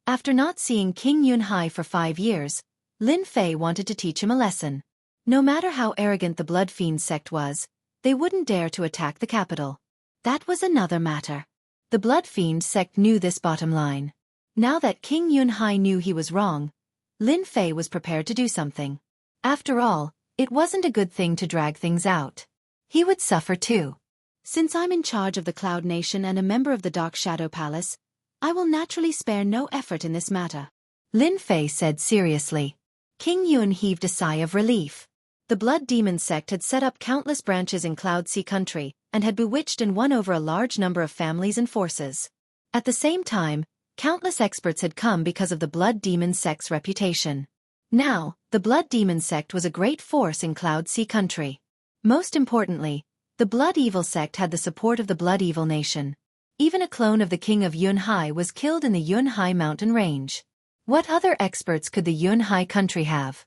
After not seeing King Yun Hai for 5 years, Lin Fei wanted to teach him a lesson. No matter how arrogant the Blood Fiend sect was, they wouldn't dare to attack the capital. That was another matter. The Blood Fiend sect knew this bottom line. Now that King Yun Hai knew he was wrong, Lin Fei was prepared to do something. After all, it wasn't a good thing to drag things out. He would suffer too. Since I'm in charge of the Cloud Nation and a member of the Dark Shadow Palace, I will naturally spare no effort in this matter. Lin Fei said seriously. King Yun heaved a sigh of relief. The Blood Demon sect had set up countless branches in Cloud Sea country, and had bewitched and won over a large number of families and forces. At the same time, countless experts had come because of the Blood Demon sect's reputation. Now, the Blood Demon sect was a great force in Cloud Sea country. Most importantly, the Blood Evil sect had the support of the Blood Evil Nation. Even a clone of the King of Yun Hai was killed in the Yun Hai mountain range. What other experts could the Yun Hai country have?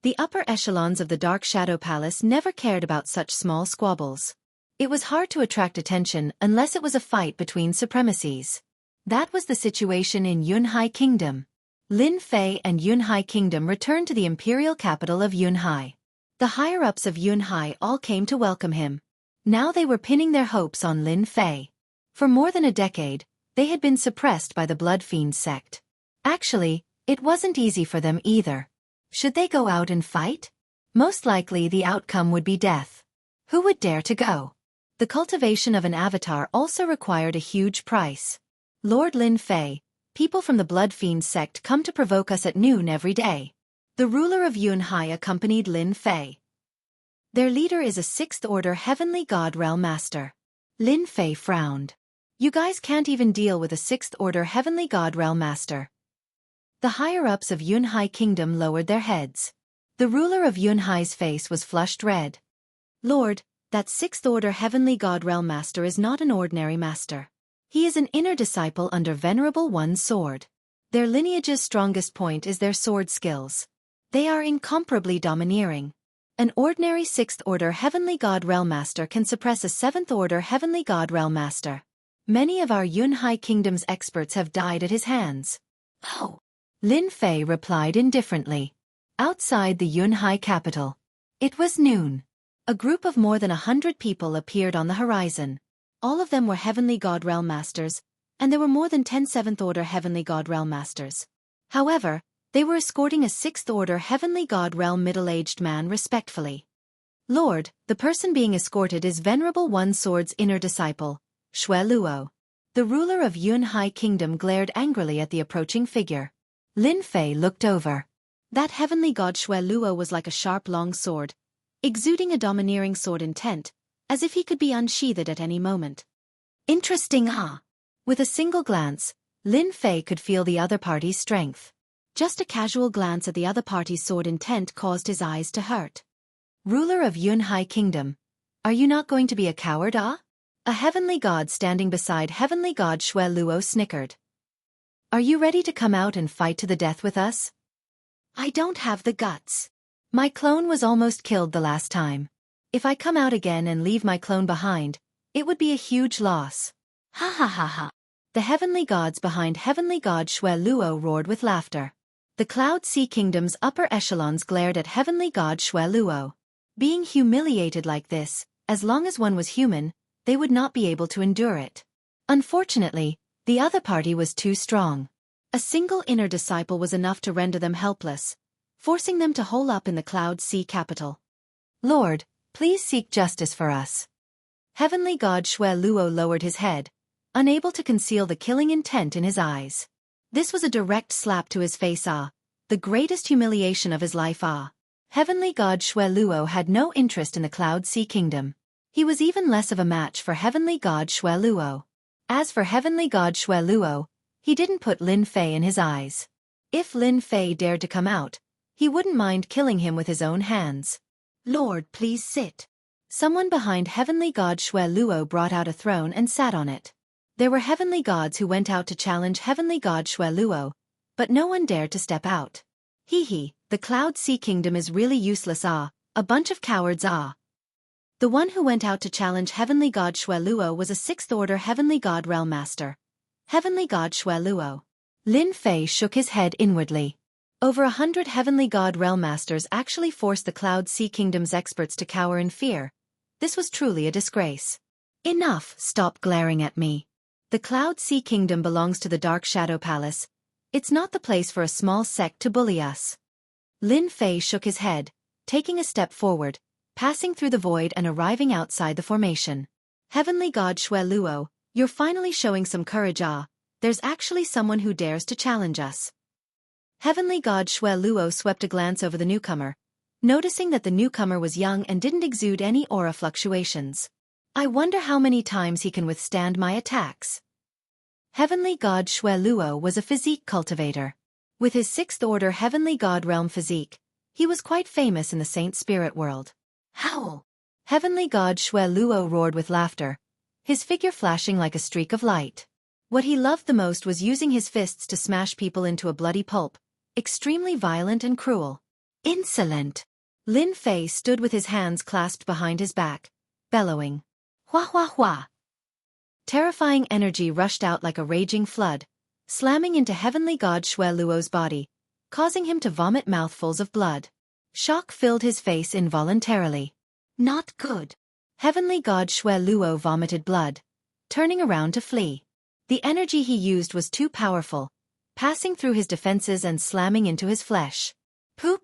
The upper echelons of the Dark Shadow Palace never cared about such small squabbles. It was hard to attract attention unless it was a fight between supremacies. That was the situation in Yun Hai Kingdom. Lin Fei and Yun Hai Kingdom returned to the imperial capital of Yun Hai. The higher-ups of Yun Hai all came to welcome him. Now they were pinning their hopes on Lin Fei. For more than a decade, they had been suppressed by the Blood Fiend sect. Actually, it wasn't easy for them either. Should they go out and fight? Most likely the outcome would be death. Who would dare to go? The cultivation of an avatar also required a huge price. Lord Lin Fei, people from the Blood Fiend sect come to provoke us at noon every day. The ruler of Yun Hai accompanied Lin Fei. Their leader is a 6th order heavenly god realm master. Lin Fei frowned. You guys can't even deal with a 6th order heavenly god realm master. The higher-ups of Yunhai Kingdom lowered their heads. The ruler of Yunhai's face was flushed red. Lord, that sixth-order heavenly god realm master is not an ordinary master. He is an inner disciple under Venerable One's sword. Their lineage's strongest point is their sword skills. They are incomparably domineering. An ordinary sixth-order heavenly god realm master can suppress a seventh-order heavenly god realm master. Many of our Yunhai Kingdom's experts have died at his hands. Oh. Lin Fei replied indifferently. Outside the Yunhai capital. It was noon. A group of more than 100 people appeared on the horizon. All of them were heavenly god realm masters, and there were more than 10 seventh-order heavenly god realm masters. However, they were escorting a sixth-order heavenly god realm middle-aged man respectfully. Lord, the person being escorted is Venerable One Sword's inner disciple, Xue Luo. The ruler of Yunhai Kingdom glared angrily at the approaching figure. Lin Fei looked over. That heavenly god Xue Luo was like a sharp long sword, exuding a domineering sword intent, as if he could be unsheathed at any moment. Interesting, huh? With a single glance, Lin Fei could feel the other party's strength. Just a casual glance at the other party's sword intent caused his eyes to hurt. Ruler of Yunhai Kingdom, are you not going to be a coward, ah? A heavenly god standing beside heavenly god Xue Luo snickered. Are you ready to come out and fight to the death with us? I don't have the guts. My clone was almost killed the last time. If I come out again and leave my clone behind, it would be a huge loss. Ha ha ha ha. The heavenly gods behind heavenly god Xue Luo roared with laughter. The Cloud Sea Kingdom's upper echelons glared at heavenly god Xue Luo. Being humiliated like this, as long as one was human, they would not be able to endure it. Unfortunately, the other party was too strong. A single inner disciple was enough to render them helpless, forcing them to hole up in the Cloud Sea capital. Lord, please seek justice for us. Heavenly god Xue Luo lowered his head, unable to conceal the killing intent in his eyes. This was a direct slap to his face, the greatest humiliation of his life, Heavenly god Xue Luo had no interest in the Cloud Sea Kingdom. He was even less of a match for heavenly god Xue Luo. As for heavenly god Xue Luo, he didn't put Lin Fei in his eyes. If Lin Fei dared to come out, he wouldn't mind killing him with his own hands. Lord, please sit. Someone behind heavenly god Xue Luo brought out a throne and sat on it. There were heavenly gods who went out to challenge heavenly god Xue Luo, but no one dared to step out. Hee, the Cloud Sea Kingdom is really useless, a bunch of cowards, The one who went out to challenge heavenly god Xue Luo was a sixth-order heavenly god realm master. Heavenly god Xue Luo. Lin Fei shook his head inwardly. Over 100 heavenly god realm masters actually forced the Cloud Sea Kingdom's experts to cower in fear. This was truly a disgrace. Enough, stop glaring at me. The Cloud Sea Kingdom belongs to the Dark Shadow Palace. It's not the place for a small sect to bully us. Lin Fei shook his head, taking a step forward, passing through the void and arriving outside the formation. Heavenly god Xue Luo, you're finally showing some courage, There's actually someone who dares to challenge us. Heavenly god Xue Luo swept a glance over the newcomer, noticing that the newcomer was young and didn't exude any aura fluctuations. I wonder how many times he can withstand my attacks. Heavenly god Xue Luo was a physique cultivator. With his sixth-order heavenly god realm physique, he was quite famous in the saint spirit world. Howl! Heavenly god Xue Luo roared with laughter, his figure flashing like a streak of light. What he loved the most was using his fists to smash people into a bloody pulp, extremely violent and cruel. Insolent! Lin Fei stood with his hands clasped behind his back, bellowing. Hua hua hua! Terrifying energy rushed out like a raging flood, slamming into heavenly god Xue Luo's body, causing him to vomit mouthfuls of blood. Shock filled his face involuntarily. Not good. Heavenly god Xue Luo vomited blood, turning around to flee. The energy he used was too powerful, passing through his defenses and slamming into his flesh. Pu.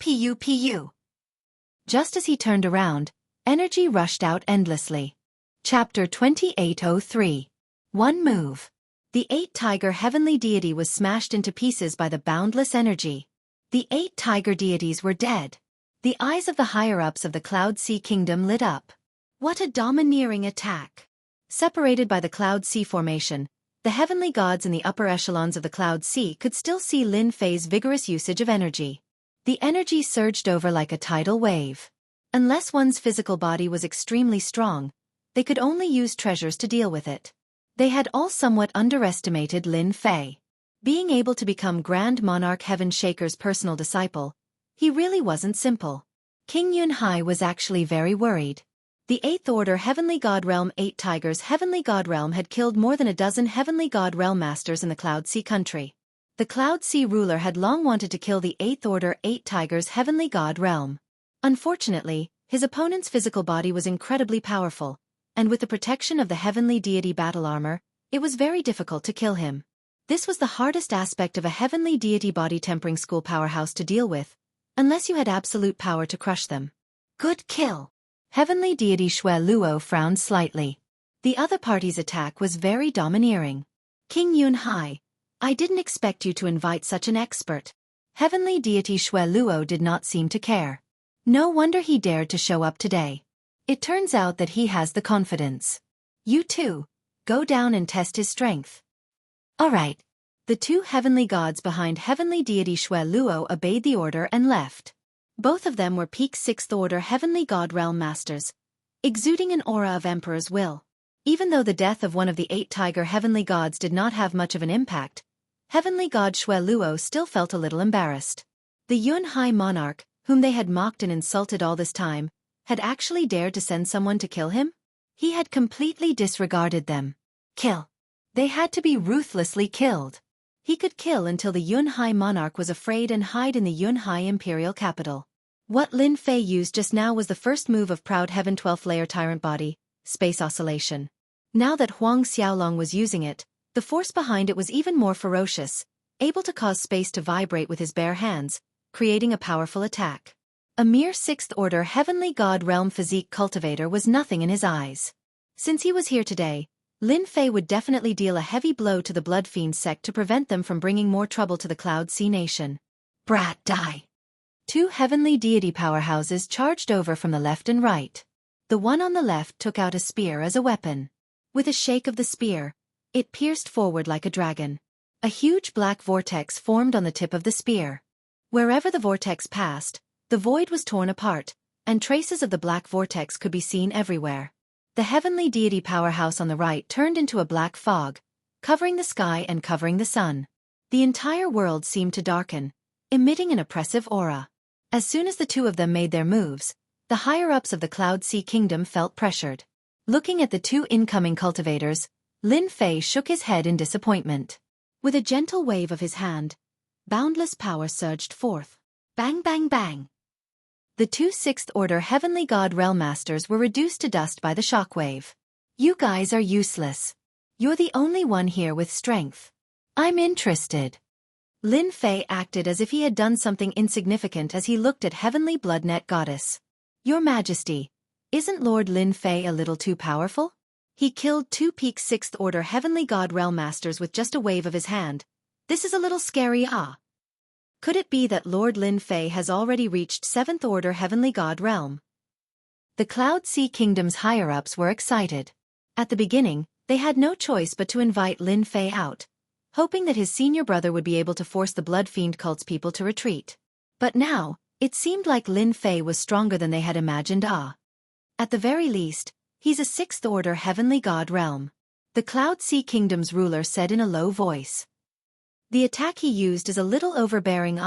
Just as he turned around, energy rushed out endlessly. Chapter 2803. One move. The 8-tiger heavenly deity was smashed into pieces by the boundless energy. The 8 tiger deities were dead. The eyes of the higher-ups of the Cloud Sea Kingdom lit up. What a domineering attack! Separated by the Cloud Sea formation, the heavenly gods in the upper echelons of the Cloud Sea could still see Lin Fei's vigorous usage of energy. The energy surged over like a tidal wave. Unless one's physical body was extremely strong, they could only use treasures to deal with it. They had all somewhat underestimated Lin Fei. Being able to become Grand Monarch Heaven Shaker's personal disciple, he really wasn't simple. King Yunhai was actually very worried. The 8th Order Heavenly God Realm 8 Tigers Heavenly God Realm had killed more than a dozen Heavenly God Realm Masters in the Cloud Sea country. The Cloud Sea ruler had long wanted to kill the 8th Order 8 Tigers Heavenly God Realm. Unfortunately, his opponent's physical body was incredibly powerful, and with the protection of the heavenly deity battle armor, it was very difficult to kill him. This was the hardest aspect of a heavenly deity body tempering school powerhouse to deal with, unless you had absolute power to crush them. Good kill. Heavenly deity Xue Luo frowned slightly. The other party's attack was very domineering. King Yunhai, I didn't expect you to invite such an expert. Heavenly deity Xue Luo did not seem to care. No wonder he dared to show up today. It turns out that he has the confidence. You too, go down and test his strength. Alright. The two heavenly gods behind heavenly deity Xue Luo obeyed the order and left. Both of them were peak 6th Order Heavenly God Realm Masters, exuding an aura of Emperor's will. Even though the death of one of the 8 Tiger Heavenly Gods did not have much of an impact, Heavenly God Xue Luo still felt a little embarrassed. The Yunhai monarch, whom they had mocked and insulted all this time, had actually dared to send someone to kill him? He had completely disregarded them. Kill. They had to be ruthlessly killed. He could kill until the Yunhai monarch was afraid and hide in the Yunhai imperial capital. What Lin Fei used just now was the first move of Proud Heaven 12th Layer Tyrant Body, Space Oscillation. Now that Huang Xiaolong was using it, the force behind it was even more ferocious, able to cause space to vibrate with his bare hands, creating a powerful attack. A mere 6th Order Heavenly God Realm Physique Cultivator was nothing in his eyes. Since he was here today, Lin Fei would definitely deal a heavy blow to the Blood Fiend sect to prevent them from bringing more trouble to the Cloud Sea Nation. Brat, die! Two heavenly deity powerhouses charged over from the left and right. The one on the left took out a spear as a weapon. With a shake of the spear, it pierced forward like a dragon. A huge black vortex formed on the tip of the spear. Wherever the vortex passed, the void was torn apart, and traces of the black vortex could be seen everywhere. The heavenly deity powerhouse on the right turned into a black fog, covering the sky and covering the sun. The entire world seemed to darken, emitting an oppressive aura. As soon as the two of them made their moves, the higher-ups of the Cloud Sea Kingdom felt pressured. Looking at the two incoming cultivators, Lin Fei shook his head in disappointment. With a gentle wave of his hand, boundless power surged forth. Bang bang bang! The two 6th Order Heavenly God Realm Masters were reduced to dust by the shockwave. You guys are useless. You're the only one here with strength. I'm interested. Lin Fei acted as if he had done something insignificant as he looked at Heavenly Bloodnet Goddess. Your Majesty, isn't Lord Lin Fei a little too powerful? He killed two peak 6th Order Heavenly God Realm Masters with just a wave of his hand. This is a little scary, ah. Could it be that Lord Lin Fei has already reached 7th Order Heavenly God Realm? The Cloud Sea Kingdom's higher-ups were excited. At the beginning, they had no choice but to invite Lin Fei out, hoping that his senior brother would be able to force the Blood Fiend cult's people to retreat. But now, it seemed like Lin Fei was stronger than they had imagined. At the very least, he's a 6th Order Heavenly God Realm. The Cloud Sea Kingdom's ruler said in a low voice. The attack he used is a little overbearing.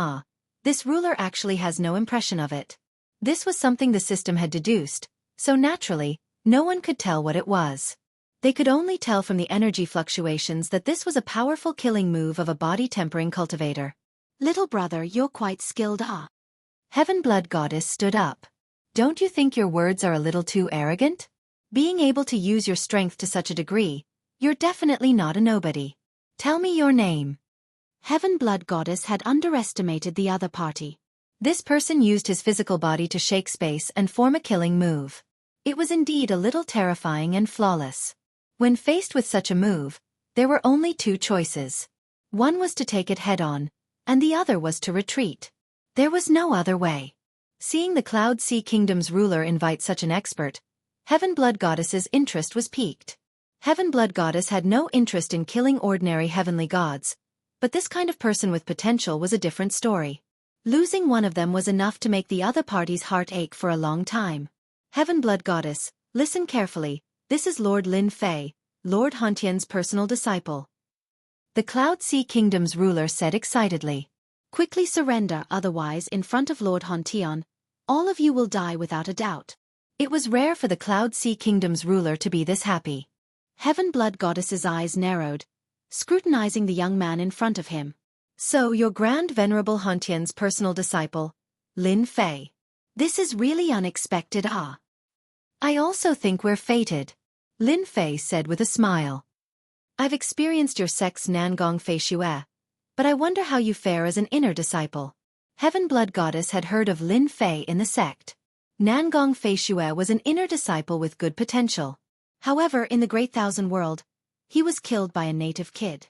This ruler actually has no impression of it. This was something the system had deduced, so naturally, no one could tell what it was. They could only tell from the energy fluctuations that this was a powerful killing move of a body-tempering cultivator. Little brother, you're quite skilled. Heaven Blood Goddess stood up. Don't you think your words are a little too arrogant? Being able to use your strength to such a degree, you're definitely not a nobody. Tell me your name. Heaven Blood Goddess had underestimated the other party. This person used his physical body to shake space and form a killing move. It was indeed a little terrifying and flawless. When faced with such a move, there were only two choices. One was to take it head-on, and the other was to retreat. There was no other way. Seeing the Cloud Sea Kingdom's ruler invite such an expert, Heaven Blood Goddess's interest was piqued. Heaven Blood Goddess had no interest in killing ordinary heavenly gods, but this kind of person with potential was a different story. Losing one of them was enough to make the other party's heart ache for a long time. Heaven Blood Goddess, listen carefully, this is Lord Lin Fei, Lord Hantian's personal disciple. The Cloud Sea Kingdom's ruler said excitedly. Quickly surrender, otherwise in front of Lord Hantian, all of you will die without a doubt. It was rare for the Cloud Sea Kingdom's ruler to be this happy. Heaven Blood Goddess's eyes narrowed, scrutinizing the young man in front of him. So your Grand Venerable Hantian's personal disciple, Lin Fei. This is really unexpected. I also think we're fated, Lin Fei said with a smile. I've experienced your sect's Nangong Fei Shue, but I wonder how you fare as an inner disciple. Heaven Blood Goddess had heard of Lin Fei in the sect. Nangong Fei Shue was an inner disciple with good potential. However, in the Great Thousand World, he was killed by a native kid.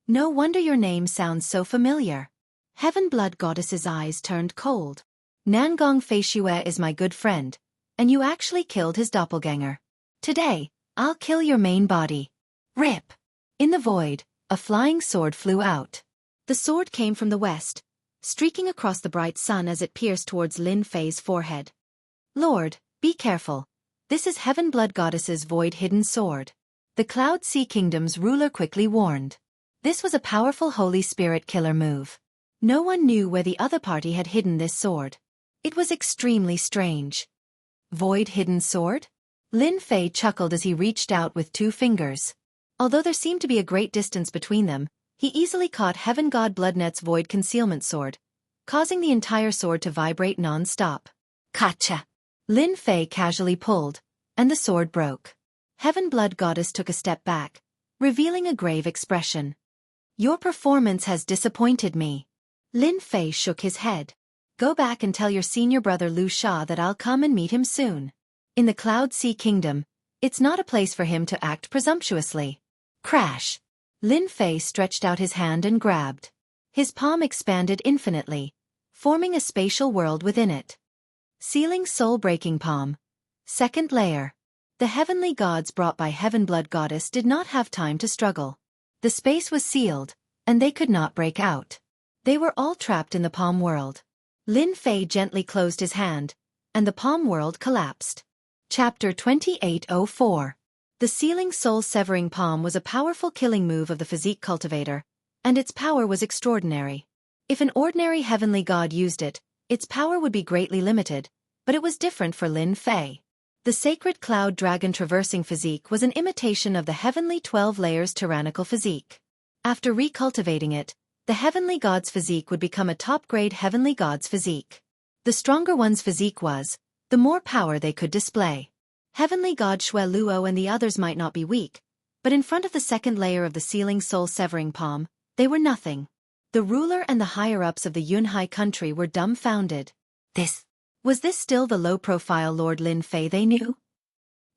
No wonder your name sounds so familiar. Heaven Blood Goddess's eyes turned cold. Nangong Fei Shue is my good friend, and you actually killed his doppelganger. Today, I'll kill your main body. Rip! In the void, a flying sword flew out. The sword came from the west, streaking across the bright sun as it pierced towards Lin Fei's forehead. Lord, be careful. This is Heaven Blood Goddess's void-hidden sword. The Cloud Sea Kingdom's ruler quickly warned. This was a powerful Holy Spirit killer move. No one knew where the other party had hidden this sword. It was extremely strange. Void-hidden sword? Lin Fei chuckled as he reached out with 2 fingers. Although there seemed to be a great distance between them, he easily caught Heaven God Bloodnet's void concealment sword, causing the entire sword to vibrate non-stop. Gotcha! Lin Fei casually pulled, and the sword broke. Heaven Blood Goddess took a step back, revealing a grave expression. Your performance has disappointed me. Lin Fei shook his head. Go back and tell your senior brother Lu Sha that I'll come and meet him soon. In the Cloud Sea Kingdom, it's not a place for him to act presumptuously. Crash! Lin Fei stretched out his hand and grabbed. His palm expanded infinitely, forming a spatial world within it. Sealing soul-breaking palm. Second layer. The heavenly gods brought by Heaven Blood Goddess did not have time to struggle. The space was sealed, and they could not break out. They were all trapped in the palm world. Lin Fei gently closed his hand, and the palm world collapsed. Chapter 2804. The sealing soul-severing palm was a powerful killing move of the physique cultivator, and its power was extraordinary. If an ordinary heavenly god used it, its power would be greatly limited, but it was different for Lin Fei. The sacred cloud dragon traversing physique was an imitation of the heavenly 12 layers tyrannical physique. After recultivating it, the heavenly god's physique would become a top-grade heavenly god's physique. The stronger one's physique was, the more power they could display. Heavenly god Xue Luo and the others might not be weak, but in front of the second layer of the sealing soul-severing palm, they were nothing. The ruler and the higher-ups of the Yunhai country were dumbfounded. Was this still the low-profile Lord Lin Fei they knew?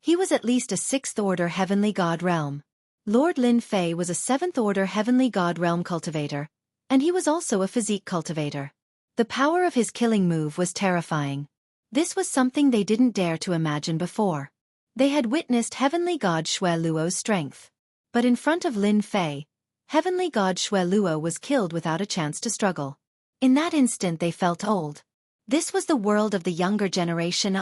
He was at least a 6th-order heavenly god realm. Lord Lin Fei was a 7th-order heavenly god realm cultivator, and he was also a physique cultivator. The power of his killing move was terrifying. This was something they didn't dare to imagine before. They had witnessed heavenly god Xue Luo's strength. But in front of Lin Fei, heavenly god Xue Luo was killed without a chance to struggle. In that instant they felt old. This was the world of the younger generation.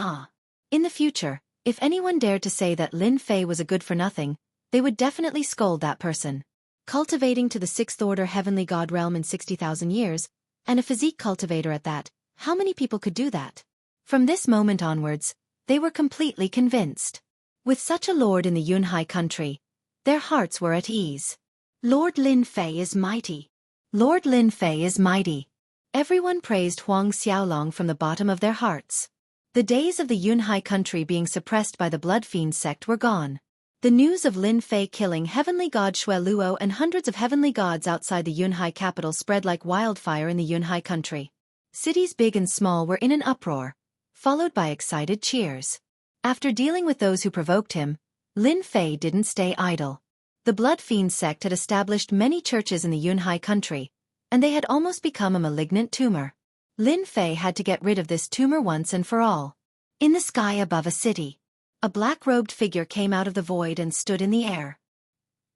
In the future, if anyone dared to say that Lin Fei was a good-for-nothing, they would definitely scold that person. Cultivating to the 6th-order heavenly god realm in 60,000 years, and a physique cultivator at that, how many people could do that? From this moment onwards, they were completely convinced. With such a lord in the Yunhai country, their hearts were at ease. Lord Lin Fei is mighty. Lord Lin Fei is mighty. Everyone praised Huang Xiaolong from the bottom of their hearts. The days of the Yunhai country being suppressed by the Blood Fiend sect were gone. The news of Lin Fei killing heavenly god Xue Luo and hundreds of heavenly gods outside the Yunhai capital spread like wildfire in the Yunhai country. Cities big and small were in an uproar, followed by excited cheers. After dealing with those who provoked him, Lin Fei didn't stay idle. The Blood Fiend sect had established many churches in the Yunhai country, and they had almost become a malignant tumor. Lin Fei had to get rid of this tumor once and for all. In the sky above a city, A black-robed figure came out of the void and stood in the air.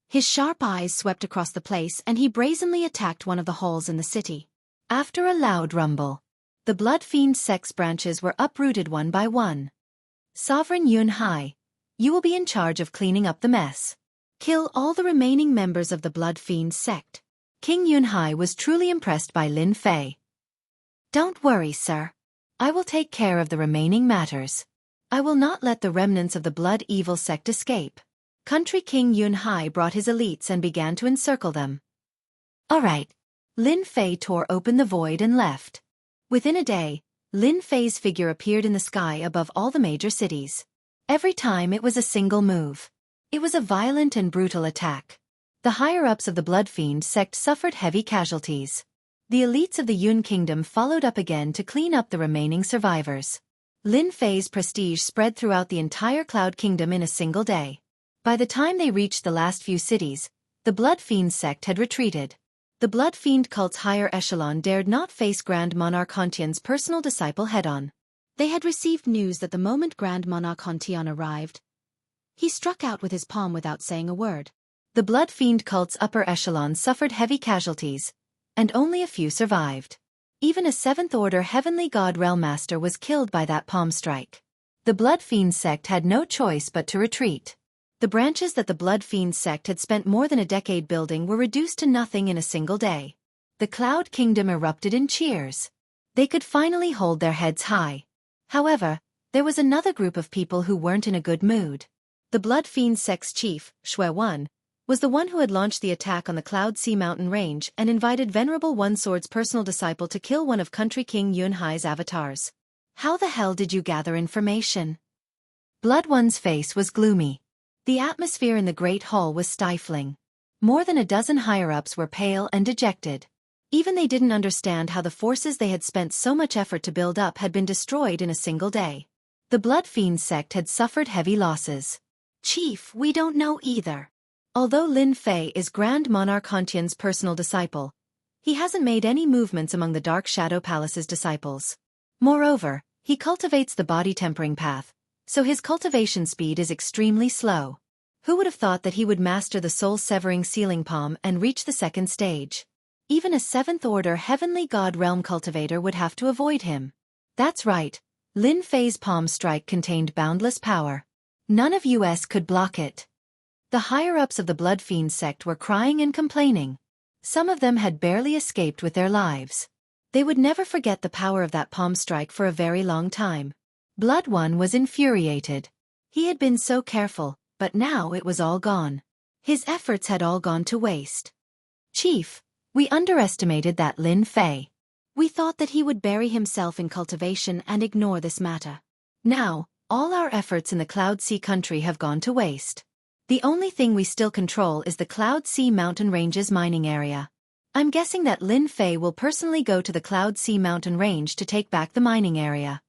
His sharp eyes swept across the place and he brazenly attacked one of the halls in the city. After a loud rumble, the Blood Fiend sect's branches were uprooted one by one. Sovereign Yun Hai, you will be in charge of cleaning up the mess. Kill all the remaining members of the Blood Fiend sect. King Yun Hai was truly impressed by Lin Fei. Don't worry, sir. I will take care of the remaining matters. I will not let the remnants of the Blood Evil sect escape. Country King Yun Hai brought his elites and began to encircle them. All right. Lin Fei tore open the void and left. Within a day, Lin Fei's figure appeared in the sky above all the major cities. Every time it was a single move. It was a violent and brutal attack. The higher-ups of the Blood Fiend sect suffered heavy casualties. The elites of the Yun Kingdom followed up again to clean up the remaining survivors. Lin Fei's prestige spread throughout the entire Cloud Kingdom in a single day. By the time they reached the last few cities, the Blood Fiend sect had retreated. The Blood Fiend cult's higher echelon dared not face Grand Monarch Hontian's personal disciple head-on. They had received news that the moment Grand Monarch Hontian arrived, he struck out with his palm without saying a word. The Blood Fiend cult's upper echelon suffered heavy casualties, and only a few survived. Even a 7th-order Heavenly God Realm Master was killed by that palm strike. The Blood Fiend sect had no choice but to retreat. The branches that the Blood Fiend sect had spent more than a decade building were reduced to nothing in a single day. The Cloud Kingdom erupted in cheers. They could finally hold their heads high. However, there was another group of people who weren't in a good mood. The Blood Fiend sect's chief, Shui Wan, was the one who had launched the attack on the Cloud Sea Mountain Range and invited Venerable One Sword's personal disciple to kill one of Country King Yun Hai's avatars. How the hell did you gather information? Blood One's face was gloomy. The atmosphere in the Great Hall was stifling. More than a dozen higher-ups were pale and dejected. Even they didn't understand how the forces they had spent so much effort to build up had been destroyed in a single day. The Blood Fiend sect had suffered heavy losses. Chief, we don't know either. Although Lin Fei is Grand Monarch Hontian's personal disciple, he hasn't made any movements among the Dark Shadow Palace's disciples. Moreover, he cultivates the body tempering path, so his cultivation speed is extremely slow. Who would have thought that he would master the soul-severing sealing palm and reach the second stage? Even a 7th-order Heavenly God Realm cultivator would have to avoid him. That's right, Lin Fei's palm strike contained boundless power. None of us could block it. The higher-ups of the Blood Fiend sect were crying and complaining. Some of them had barely escaped with their lives. They would never forget the power of that palm strike for a very long time. Blood One was infuriated. He had been so careful, but now it was all gone. His efforts had all gone to waste. Chief, we underestimated that Lin Fei. We thought that he would bury himself in cultivation and ignore this matter. Now, all our efforts in the Cloud Sea country have gone to waste. The only thing we still control is the Cloud Sea Mountain Range's mining area. I'm guessing that Lin Fei will personally go to the Cloud Sea Mountain Range to take back the mining area.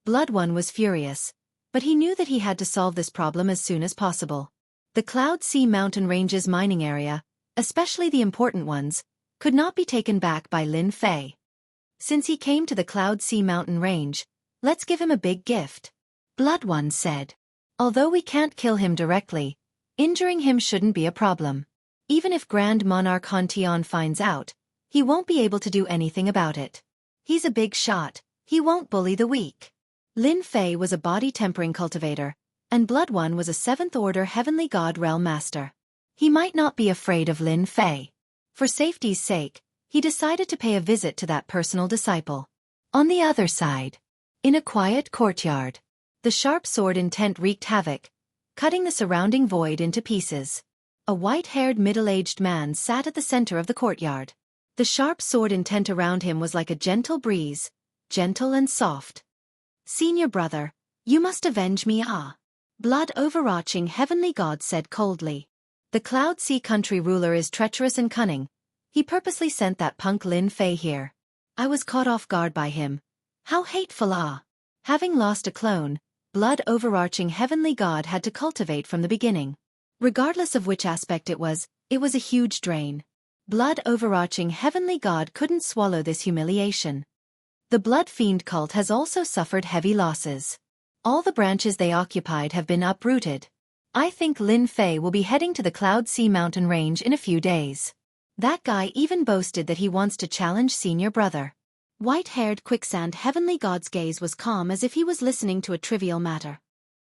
Blood One was furious, but he knew that he had to solve this problem as soon as possible. The Cloud Sea Mountain Range's mining area, especially the important ones, could not be taken back by Lin Fei. Since he came to the Cloud Sea Mountain Range, let's give him a big gift. Blood One said. Although we can't kill him directly, injuring him shouldn't be a problem. Even if Grand Monarch Hontian finds out, he won't be able to do anything about it. He's a big shot, he won't bully the weak. Lin Fei was a body tempering cultivator, and Blood One was a 7th-order Heavenly God Realm Master. He might not be afraid of Lin Fei. For safety's sake, he decided to pay a visit to that personal disciple. On the other side, in a quiet courtyard, the sharp sword intent wreaked havoc, cutting the surrounding void into pieces. A white-haired middle-aged man sat at the center of the courtyard. The sharp sword intent around him was like a gentle breeze, gentle and soft. Senior brother, you must avenge me. Blood overarching Heavenly God said coldly. The Cloud Sea country ruler is treacherous and cunning. He purposely sent that punk Lin Fei here. I was caught off guard by him. How hateful. Having lost a clone, Blood overarching Heavenly God had to cultivate from the beginning. Regardless of which aspect it was a huge drain. Blood overarching Heavenly God couldn't swallow this humiliation. The Blood Fiend cult has also suffered heavy losses. All the branches they occupied have been uprooted. I think Lin Fei will be heading to the Cloud Sea mountain range in a few days. That guy even boasted that he wants to challenge senior brother. White-haired quicksand heavenly god's gaze was calm as if he was listening to a trivial matter.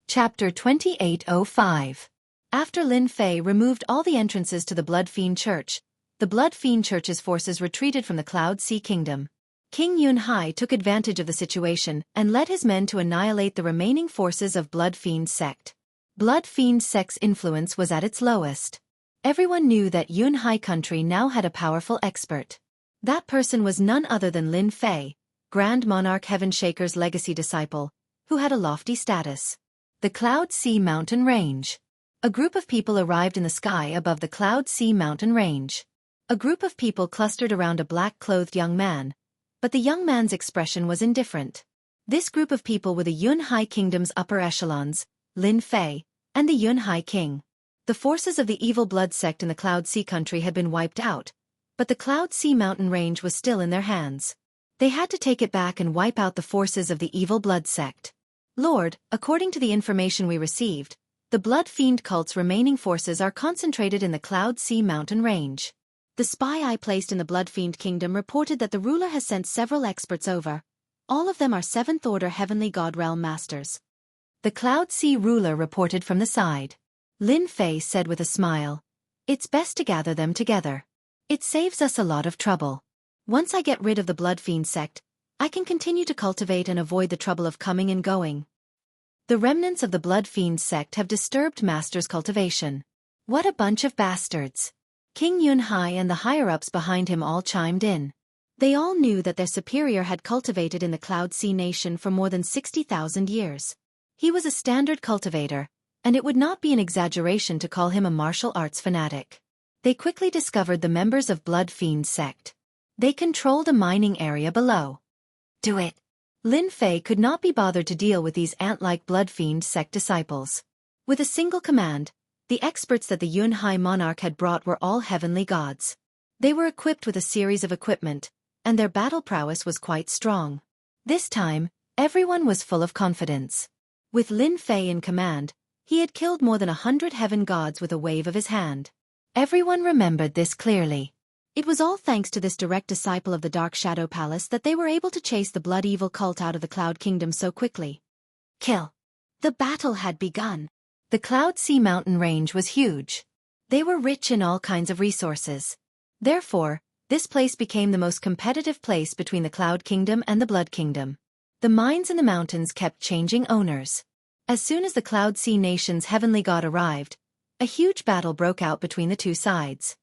Chapter 2805. After Lin Fei removed all the entrances to the Blood Fiend Church, the Blood Fiend Church's forces retreated from the Cloud Sea Kingdom. King Yunhai took advantage of the situation and led his men to annihilate the remaining forces of Blood Fiend Sect. Blood Fiend Sect's influence was at its lowest. Everyone knew that Yunhai country now had a powerful expert. That person was none other than Lin Fei, Grand Monarch Heavenshaker's legacy disciple, who had a lofty status. The Cloud Sea Mountain Range. A group of people arrived in the sky above the Cloud Sea Mountain Range. A group of people clustered around a black-clothed young man, but the young man's expression was indifferent. This group of people were the Yunhai Kingdom's upper echelons, Lin Fei, and the Yunhai King. The forces of the Evil Blood Sect in the Cloud Sea country had been wiped out, but the Cloud Sea mountain range was still in their hands. They had to take it back and wipe out the forces of the Evil Blood Sect. Lord, according to the information we received, the Blood Fiend cult's remaining forces are concentrated in the Cloud Sea mountain range. The spy I placed in the Blood Fiend Kingdom reported that the ruler has sent several experts over. All of them are 7th Order Heavenly God Realm Masters. The Cloud Sea ruler reported from the side. Lin Fei said with a smile, "It's best to gather them together. It saves us a lot of trouble. Once I get rid of the Blood Fiend sect, I can continue to cultivate and avoid the trouble of coming and going." The remnants of the Blood Fiend sect have disturbed Master's cultivation. What a bunch of bastards. King Yunhai and the higher-ups behind him all chimed in. They all knew that their superior had cultivated in the Cloud Sea nation for more than 60,000 years. He was a standard cultivator, and it would not be an exaggeration to call him a martial arts fanatic. They quickly discovered the members of Blood Fiend sect. They controlled a mining area below. Do it. Lin Fei could not be bothered to deal with these ant-like Blood Fiend sect disciples. With a single command, the experts that the Yunhai monarch had brought were all heavenly gods. They were equipped with a series of equipment, and their battle prowess was quite strong. This time, everyone was full of confidence. With Lin Fei in command, he had killed more than 100 heaven gods with a wave of his hand. Everyone remembered this clearly. It was all thanks to this direct disciple of the Dark Shadow Palace that they were able to chase the Blood Evil cult out of the Cloud Kingdom so quickly. Kill. The battle had begun. The Cloud Sea mountain range was huge. They were rich in all kinds of resources. Therefore, this place became the most competitive place between the Cloud Kingdom and the Blood Kingdom. The mines in the mountains kept changing owners. As soon as the Cloud Sea nation's heavenly god arrived, a huge battle broke out between the two sides.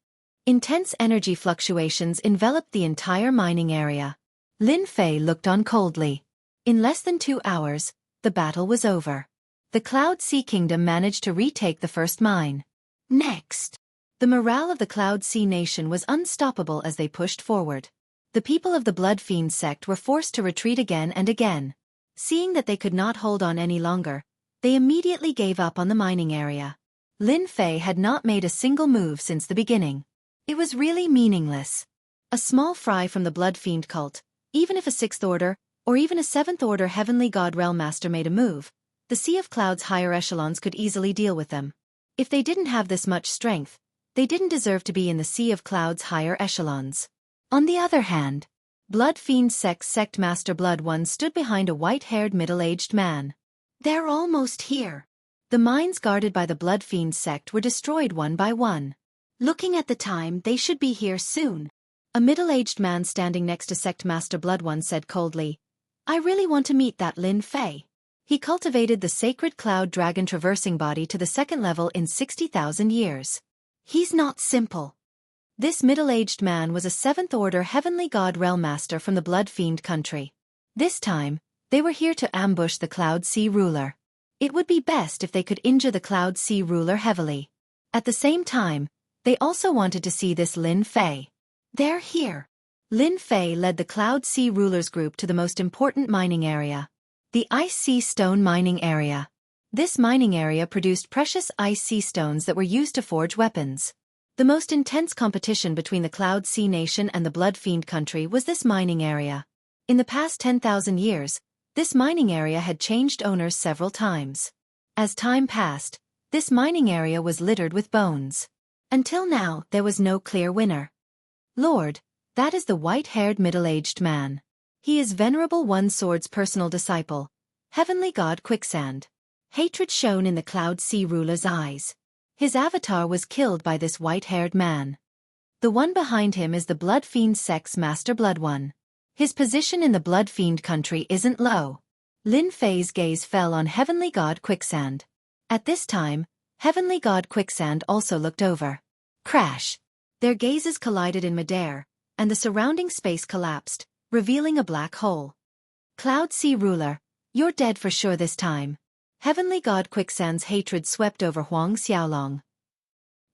Intense energy fluctuations enveloped the entire mining area. Lin Fei looked on coldly. In less than 2 hours, the battle was over. The Cloud Sea Kingdom managed to retake the first mine. Next, the morale of the Cloud Sea nation was unstoppable as they pushed forward. The people of the Blood Fiend sect were forced to retreat again and again. Seeing that they could not hold on any longer, they immediately gave up on the mining area. Lin Fei had not made a single move since the beginning. It was really meaningless. A small fry from the Blood Fiend cult, even if a 6th Order, or even a 7th Order Heavenly God Realm Master made a move, the Sea of Cloud's higher echelons could easily deal with them. If they didn't have this much strength, they didn't deserve to be in the Sea of Cloud's higher echelons. On the other hand, Blood Fiend Sect Master Blood One stood behind a white-haired middle-aged man. They're almost here. The mines guarded by the Blood Fiend sect were destroyed one by one. Looking at the time, they should be here soon. A middle-aged man standing next to Sect Master Blood One said coldly, "I really want to meet that Lin Fei. He cultivated the sacred cloud dragon traversing body to the 2nd level in 60,000 years. He's not simple." This middle-aged man was a 7th Order Heavenly God Realm Master from the Blood Fiend country. This time, they were here to ambush the Cloud Sea ruler. It would be best if they could injure the Cloud Sea ruler heavily. At the same time, they also wanted to see this Lin Fei. They're here. Lin Fei led the Cloud Sea ruler's group to the most important mining area. The Ice Sea Stone Mining Area. This mining area produced precious ice sea stones that were used to forge weapons. The most intense competition between the Cloud Sea nation and the Blood Fiend country was this mining area. In the past 10,000 years, This mining area had changed owners several times. As time passed, this mining area was littered with bones. Until now, there was no clear winner. Lord, that is the white-haired middle-aged man. He is Venerable One Sword's personal disciple, Heavenly God Quicksand. Hatred shone in the Cloud Sea ruler's eyes. His avatar was killed by this white-haired man. The one behind him is the Blood Fiend sect's Master Blood One. His position in the Blood Fiend country isn't low. Lin Fei's gaze fell on Heavenly God Quicksand. At this time, Heavenly God Quicksand also looked over. Crash! Their gazes collided in midair, and the surrounding space collapsed, revealing a black hole. Cloud Sea ruler, you're dead for sure this time. Heavenly God Quicksand's hatred swept over Huang Xiaolong.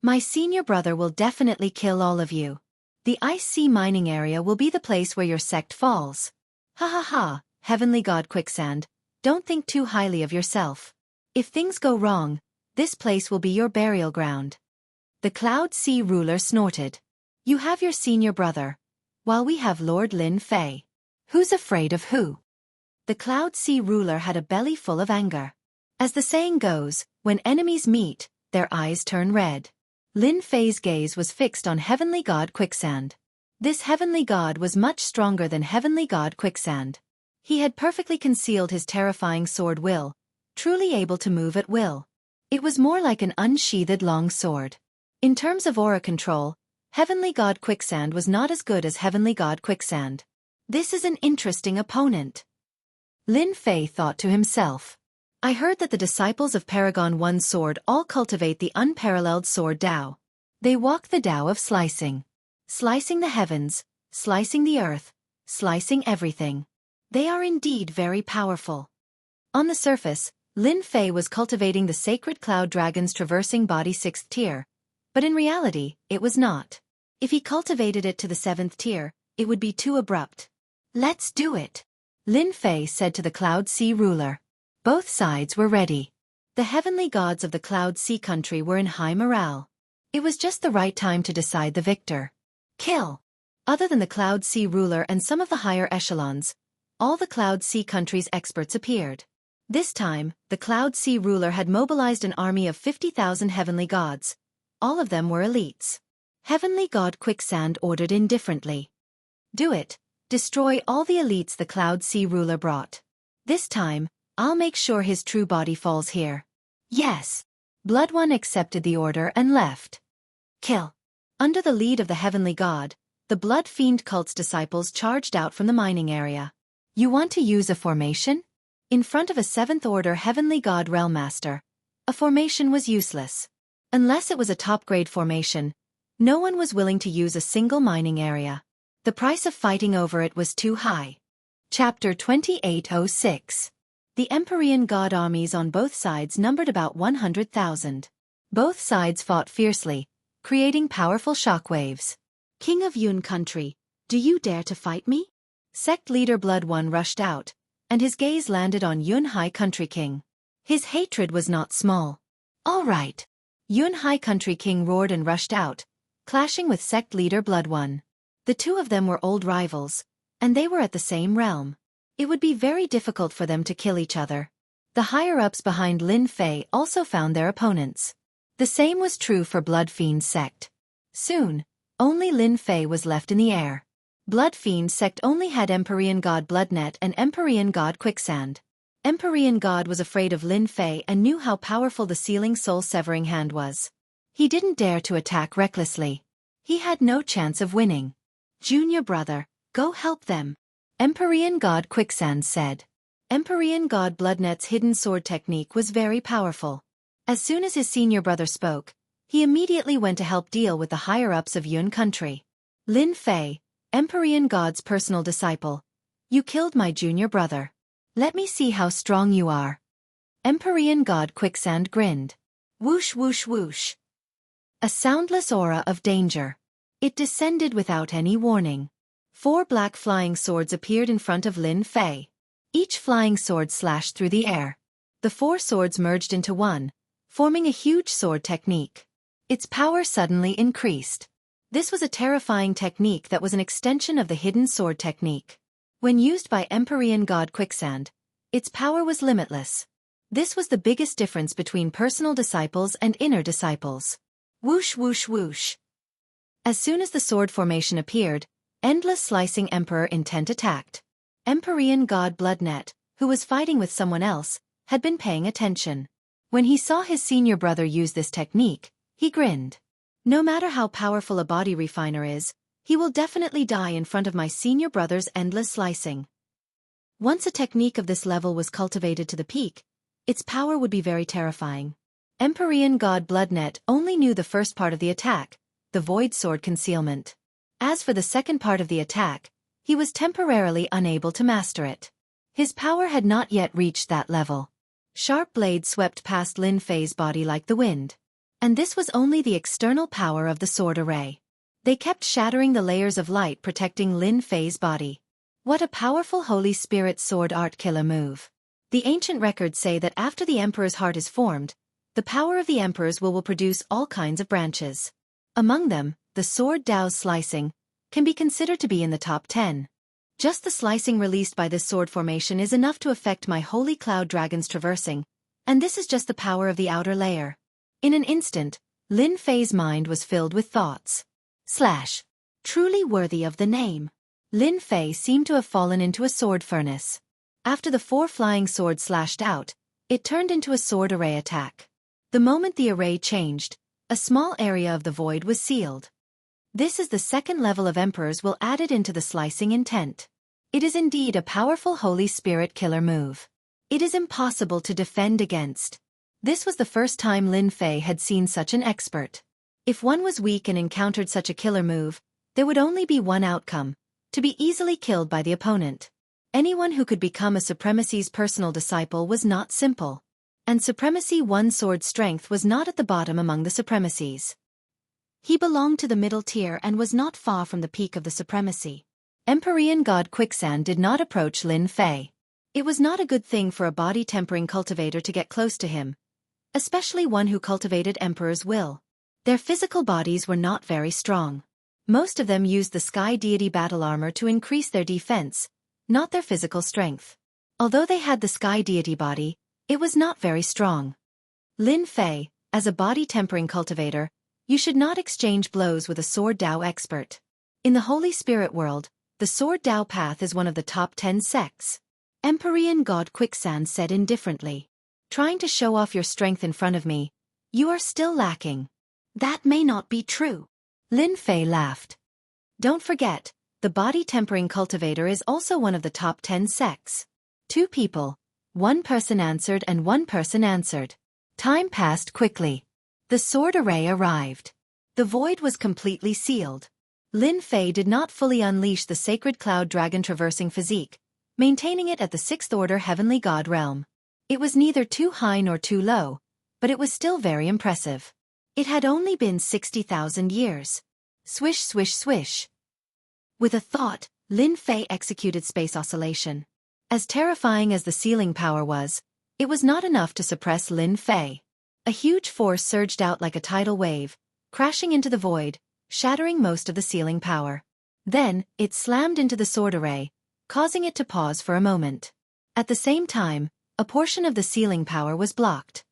My senior brother will definitely kill all of you. The Ice Sea mining area will be the place where your sect falls. Ha ha ha, Heavenly God Quicksand, don't think too highly of yourself. If things go wrong, this place will be your burial ground. The Cloud Sea ruler snorted. You have your senior brother, while we have Lord Lin Fei. Who's afraid of who? The Cloud Sea ruler had a belly full of anger. As the saying goes, when enemies meet, their eyes turn red. Lin Fei's gaze was fixed on Heavenly God Quicksand. This Heavenly God was much stronger than Heavenly God Quicksand. He had perfectly concealed his terrifying sword will, truly able to move at will. It was more like an unsheathed long sword. In terms of aura control, Heavenly God Quicksand was not as good as Heavenly God Quicksand. This is an interesting opponent. Lin Fei thought to himself. I heard that the disciples of Paragon One Sword all cultivate the unparalleled sword Tao. They walk the Tao of slicing. Slicing the heavens, slicing the earth, slicing everything. They are indeed very powerful. On the surface, Lin Fei was cultivating the sacred cloud dragon's traversing body 6th tier, but in reality, it was not. If he cultivated it to the 7th tier, it would be too abrupt. Let's do it, Lin Fei said to the Cloud Sea ruler. Both sides were ready. The heavenly gods of the Cloud Sea country were in high morale. It was just the right time to decide the victor. Kill! Other than the Cloud Sea ruler and some of the higher echelons, all the Cloud Sea country's experts appeared. This time, the Cloud Sea ruler had mobilized an army of 50,000 heavenly gods. All of them were elites. Heavenly God Quicksand ordered indifferently. Do it. Destroy all the elites the Cloud Sea ruler brought. This time, I'll make sure his true body falls here. Yes. Blood One accepted the order and left. Kill. Under the lead of the heavenly god, the Blood Fiend cult's disciples charged out from the mining area. You want to use a formation? In front of a 7th order heavenly god realm master, a formation was useless. Unless it was a top-grade formation, no one was willing to use a single mining area. The price of fighting over it was too high. Chapter 2806. The Empyrean god armies on both sides numbered about 100,000. Both sides fought fiercely, creating powerful shockwaves. King of Yun country, do you dare to fight me? Sect leader Blood One rushed out, and his gaze landed on Yun High Country King. His hatred was not small. All right. Yun High Country King roared and rushed out, clashing with sect leader Blood One. The two of them were old rivals, and they were at the same realm. It would be very difficult for them to kill each other. The higher-ups behind Lin Fei also found their opponents. The same was true for Blood Fiend's sect. Soon, only Lin Fei was left in the air. Blood Fiend's sect only had Empyrean God Bloodnet and Empyrean God Quicksand. Empyrean God was afraid of Lin Fei and knew how powerful the sealing soul-severing hand was. He didn't dare to attack recklessly. He had no chance of winning. Junior brother, go help them, Empyrean God Quicksand said. Empyrean God Bloodnet's hidden sword technique was very powerful. As soon as his senior brother spoke, he immediately went to help deal with the higher-ups of Yun country. Lin Fei, Empyrean God's personal disciple, you killed my junior brother. Let me see how strong you are. Empyrean God Quicksand grinned. Whoosh whoosh whoosh. A soundless aura of danger. It descended without any warning. 4 black flying swords appeared in front of Lin Fei. Each flying sword slashed through the air. The 4 swords merged into one, forming a huge sword technique. Its power suddenly increased. This was a terrifying technique that was an extension of the hidden sword technique. When used by Empyrean God Quicksand, Its power was limitless. This was the biggest difference between personal disciples and inner disciples. Whoosh whoosh whoosh. As soon as the sword formation appeared, Endless Slicing Emperor Intent attacked. Empyrean god Bloodnet, who was fighting with someone else, had been paying attention. When he saw his senior brother use this technique, he grinned. No matter how powerful a body refiner is, he will definitely die in front of my senior brother's endless slicing. Once a technique of this level was cultivated to the peak, its power would be very terrifying. Empyrean god Bloodnet only knew the first part of the attack, the Void Sword Concealment. As for the second part of the attack, he was temporarily unable to master it. His power had not yet reached that level. Sharp blades swept past Lin Fei's body like the wind. And this was only the external power of the sword array. They kept shattering the layers of light protecting Lin Fei's body. What a powerful Holy Spirit sword art killer move. The ancient records say that after the Emperor's heart is formed, the power of the Emperor's will produce all kinds of branches. Among them, the sword Dao's slicing can be considered to be in the top 10. Just the slicing released by this sword formation is enough to affect my holy cloud dragon's traversing, and this is just the power of the outer layer. In an instant, Lin Fei's mind was filled with thoughts. Truly worthy of the name. Lin Fei seemed to have fallen into a sword furnace. After the 4 flying swords slashed out, it turned into a sword array attack. The moment the array changed, a small area of the void was sealed. This is the second level of Emperor's will added into the slicing intent. It is indeed a powerful Holy Spirit killer move. It is impossible to defend against. This was the first time Lin Fei had seen such an expert. If one was weak and encountered such a killer move, there would only be one outcome, to be easily killed by the opponent. Anyone who could become a Supremacy's personal disciple was not simple. And Supremacy 1 sword strength was not at the bottom among the Supremacies. He belonged to the middle tier and was not far from the peak of the Supremacy. Empyrean god Quicksand did not approach Lin Fei. It was not a good thing for a body-tempering cultivator to get close to him, especially one who cultivated Emperor's will. Their physical bodies were not very strong. Most of them used the Sky Deity battle armor to increase their defense, not their physical strength. Although they had the Sky Deity body, it was not very strong. Lin Fei, as a body-tempering cultivator, you should not exchange blows with a Sword Dao expert. In the Holy Spirit world, the Sword Dao path is one of the top 10 sects. Empyrean god Quicksand said indifferently. Trying to show off your strength in front of me, you are still lacking. That may not be true. Lin Fei laughed. Don't forget, the body-tempering cultivator is also one of the top 10 sects. 2 people. 1 person answered and 1 person answered. Time passed quickly. The sword array arrived. The void was completely sealed. Lin Fei did not fully unleash the sacred cloud dragon traversing physique, maintaining it at the 6th order heavenly god realm. It was neither too high nor too low, but it was still very impressive. It had only been 60,000 years. Swish swish swish. With a thought, Lin Fei executed space oscillation. As terrifying as the sealing power was, it was not enough to suppress Lin Fei. A huge force surged out like a tidal wave, crashing into the void, shattering most of the sealing power. Then, it slammed into the sword array, causing it to pause for a moment. At the same time, a portion of the sealing power was blocked.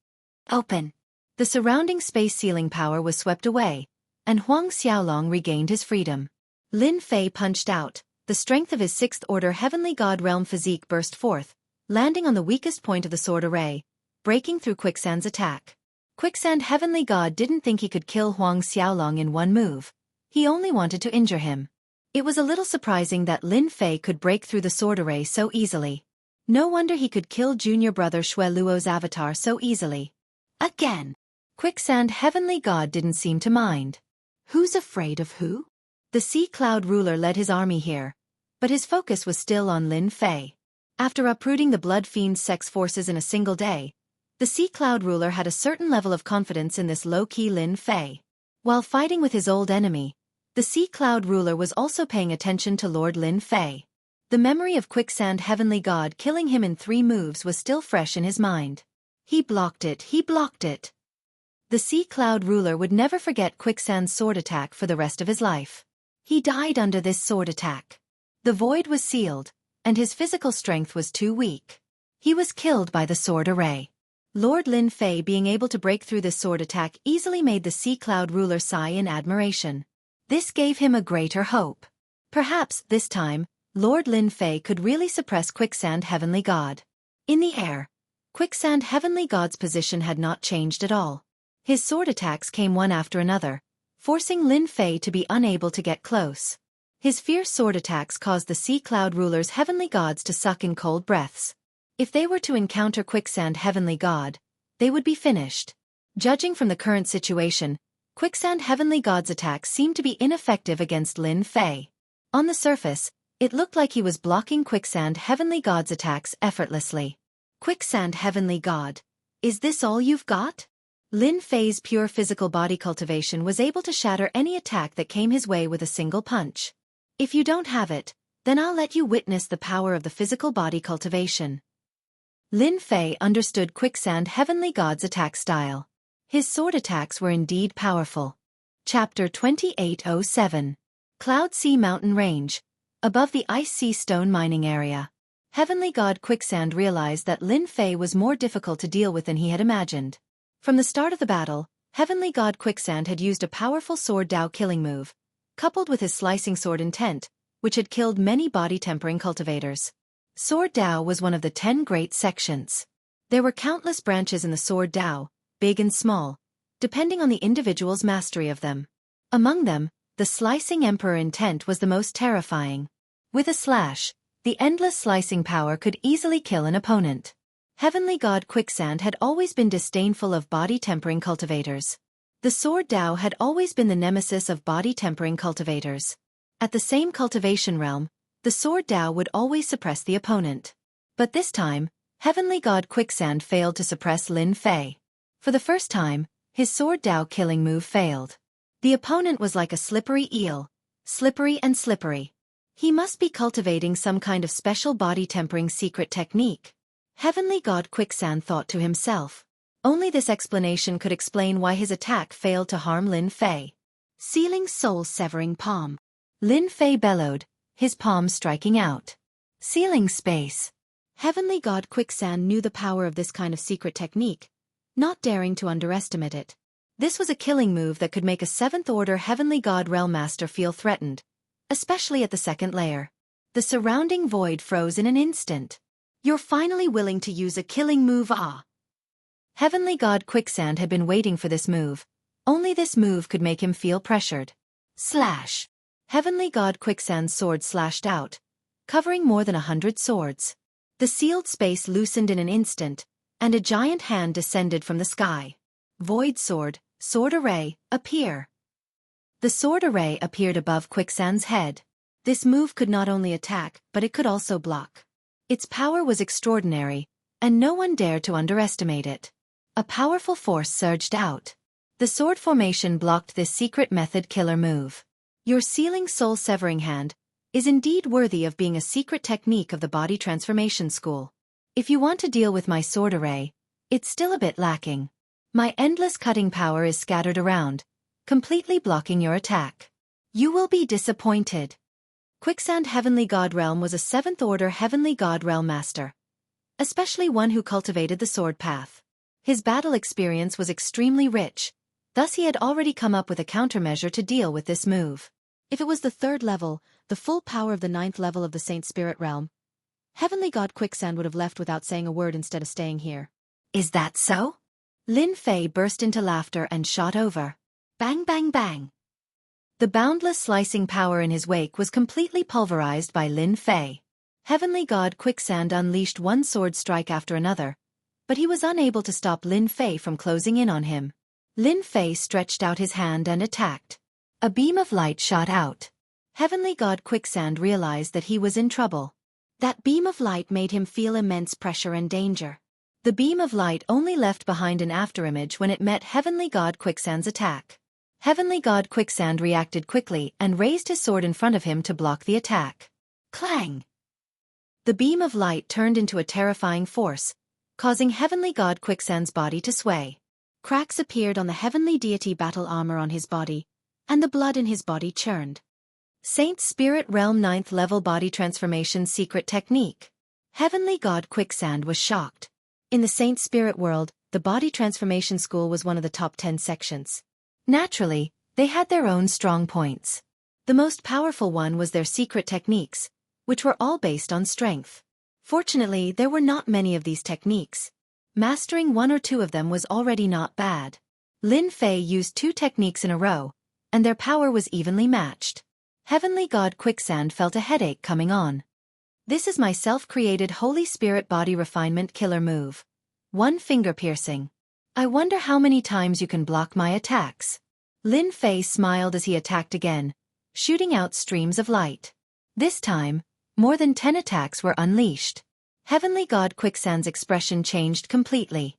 Open. The surrounding space sealing power was swept away, and Huang Xiaolong regained his freedom. Lin Fei punched out. The strength of his 6th order heavenly god realm physique burst forth, landing on the weakest point of the sword array, breaking through Quicksand's attack. Quicksand heavenly god didn't think he could kill Huang Xiaolong in one move. He only wanted to injure him. It was a little surprising that Lin Fei could break through the sword array so easily. No wonder he could kill junior brother Xue Luo's avatar so easily. Again. Quicksand heavenly god didn't seem to mind. Who's afraid of who? The Sea Cloud ruler led his army here, but his focus was still on Lin Fei. After uprooting the Blood Fiend sex forces in a single day, the Sea Cloud ruler had a certain level of confidence in this low-key Lin Fei. While fighting with his old enemy, the Sea Cloud ruler was also paying attention to Lord Lin Fei. The memory of Quicksand heavenly god killing him in 3 moves was still fresh in his mind. He blocked it, he blocked it. The Sea Cloud ruler would never forget Quicksand's sword attack for the rest of his life. He died under this sword attack. The void was sealed, and his physical strength was too weak. He was killed by the sword array. Lord Lin Fei being able to break through this sword attack easily made the Sea Cloud ruler sigh in admiration. This gave him a greater hope. Perhaps, this time, Lord Lin Fei could really suppress Quicksand Heavenly God. In the air, Quicksand Heavenly God's position had not changed at all. His sword attacks came one after another, forcing Lin Fei to be unable to get close. His fierce sword attacks caused the Sea Cloud ruler's heavenly gods to suck in cold breaths. If they were to encounter Quicksand Heavenly God, they would be finished. Judging from the current situation, Quicksand Heavenly God's attacks seemed to be ineffective against Lin Fei. On the surface, it looked like he was blocking Quicksand Heavenly God's attacks effortlessly. Quicksand Heavenly God, is this all you've got? Lin Fei's pure physical body cultivation was able to shatter any attack that came his way with a single punch. If you don't have it, then I'll let you witness the power of the physical body cultivation. Lin Fei understood Quicksand Heavenly God's attack style. His sword attacks were indeed powerful. Chapter 2807. Cloud Sea Mountain Range. Above the Ice Sea Stone Mining Area. Heavenly God Quicksand realized that Lin Fei was more difficult to deal with than he had imagined. From the start of the battle, Heavenly God Quicksand had used a powerful sword Dao killing move, coupled with his slicing sword intent, which had killed many body-tempering cultivators. Sword Dao was one of the 10 great sections. There were countless branches in the Sword Dao, big and small, depending on the individual's mastery of them. Among them, the Slicing Emperor intent was the most terrifying. With a slash, the endless slicing power could easily kill an opponent. Heavenly God Quicksand had always been disdainful of body-tempering cultivators. The Sword Dao had always been the nemesis of body-tempering cultivators. At the same cultivation realm, the Sword Dao would always suppress the opponent. But this time, Heavenly God Quicksand failed to suppress Lin Fei. For the first time, his Sword Dao killing move failed. The opponent was like a slippery eel, slippery and slippery. He must be cultivating some kind of special body-tempering secret technique. Heavenly God Quicksand thought to himself. Only this explanation could explain why his attack failed to harm Lin Fei. Sealing soul-severing palm. Lin Fei bellowed, his palm striking out. Sealing space. Heavenly God Quicksand knew the power of this kind of secret technique, not daring to underestimate it. This was a killing move that could make a 7th-order Heavenly God Realm Master feel threatened, especially at the second layer. The surrounding void froze in an instant. You're finally willing to use a killing move, ah? Heavenly God Quicksand had been waiting for this move. Only this move could make him feel pressured. Slash. Heavenly God Quicksand's sword slashed out, covering more than 100 swords. The sealed space loosened in an instant, and a giant hand descended from the sky. Void Sword, Sword Array, appear. The sword array appeared above Quicksand's head. This move could not only attack, but it could also block. Its power was extraordinary, and no one dared to underestimate it. A powerful force surged out. The sword formation blocked this secret method killer move. Your sealing soul-severing hand is indeed worthy of being a secret technique of the body transformation school. If you want to deal with my sword array, it's still a bit lacking. My endless cutting power is scattered around, completely blocking your attack. You will be disappointed. Quicksand Heavenly God Realm was a 7th-order Heavenly God Realm Master, especially one who cultivated the sword path. His battle experience was extremely rich, thus he had already come up with a countermeasure to deal with this move. If it was the 3rd level, the full power of the 9th level of the Saint Spirit Realm, Heavenly God Quicksand would have left without saying a word instead of staying here. Is that so? Lin Fei burst into laughter and shot over. Bang bang bang. The boundless slicing power in his wake was completely pulverized by Lin Fei. Heavenly God Quicksand unleashed one sword strike after another, but he was unable to stop Lin Fei from closing in on him. Lin Fei stretched out his hand and attacked. A beam of light shot out. Heavenly God Quicksand realized that he was in trouble. That beam of light made him feel immense pressure and danger. The beam of light only left behind an afterimage when it met Heavenly God Quicksand's attack. Heavenly God Quicksand reacted quickly and raised his sword in front of him to block the attack. Clang! The beam of light turned into a terrifying force, causing Heavenly God Quicksand's body to sway. Cracks appeared on the Heavenly Deity battle armor on his body, and the blood in his body churned. Saint Spirit Realm 9th level body transformation secret technique. Heavenly God Quicksand was shocked. In the Saint Spirit world, the body transformation school was one of the top 10 sections. Naturally, they had their own strong points. The most powerful one was their secret techniques, which were all based on strength. Fortunately, there were not many of these techniques. Mastering one or two of them was already not bad. Lin Fei used 2 techniques in a row, and their power was evenly matched. Heavenly God Quicksand felt a headache coming on. This is my self-created Holy Spirit body refinement killer move. 1 finger piercing. I wonder how many times you can block my attacks. Lin Fei smiled as he attacked again, shooting out streams of light. This time, more than 10 attacks were unleashed. Heavenly God Quicksand's expression changed completely.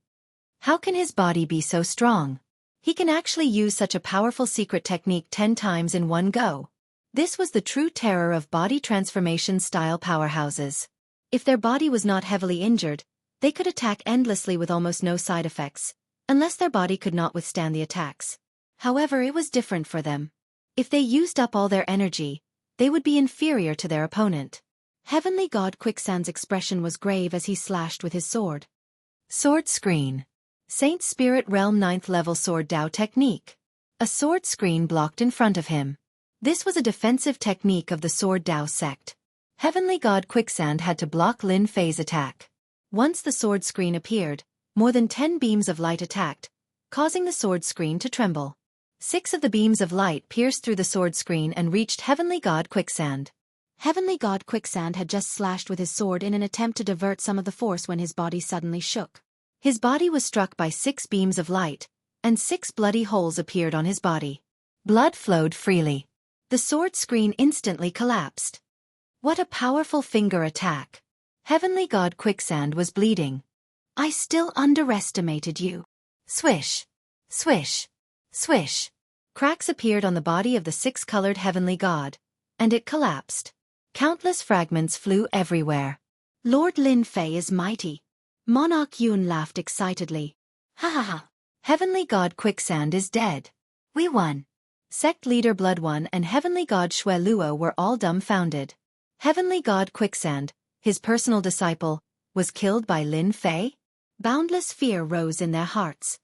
How can his body be so strong? He can actually use such a powerful secret technique 10 times in one go. This was the true terror of body transformation style powerhouses. If their body was not heavily injured, they could attack endlessly with almost no side effects, unless their body could not withstand the attacks. However, it was different for them. If they used up all their energy, they would be inferior to their opponent. Heavenly God Quicksand's expression was grave as he slashed with his sword. Sword screen. Saint Spirit Realm 9th level sword Dao technique. A sword screen blocked in front of him. This was a defensive technique of the Sword Dao sect. Heavenly God Quicksand had to block Lin Fei's attack. Once the sword screen appeared, more than 10 beams of light attacked, causing the sword screen to tremble. 6 of the beams of light pierced through the sword screen and reached Heavenly God Quicksand. Heavenly God Quicksand had just slashed with his sword in an attempt to divert some of the force when his body suddenly shook. His body was struck by 6 beams of light, and 6 bloody holes appeared on his body. Blood flowed freely. The sword screen instantly collapsed. What a powerful finger attack. Heavenly God Quicksand was bleeding. I still underestimated you. Swish. Swish. Swish. Cracks appeared on the body of the 6-colored Heavenly God, and it collapsed. Countless fragments flew everywhere. Lord Lin Fei is mighty. Monarch Yun laughed excitedly. Ha ha ha. Heavenly God Quicksand is dead. We won. Sect leader Blood One and Heavenly God Shui Luo were all dumbfounded. Heavenly God Quicksand, his personal disciple, was killed by Lin Fei? Boundless fear rose in their hearts.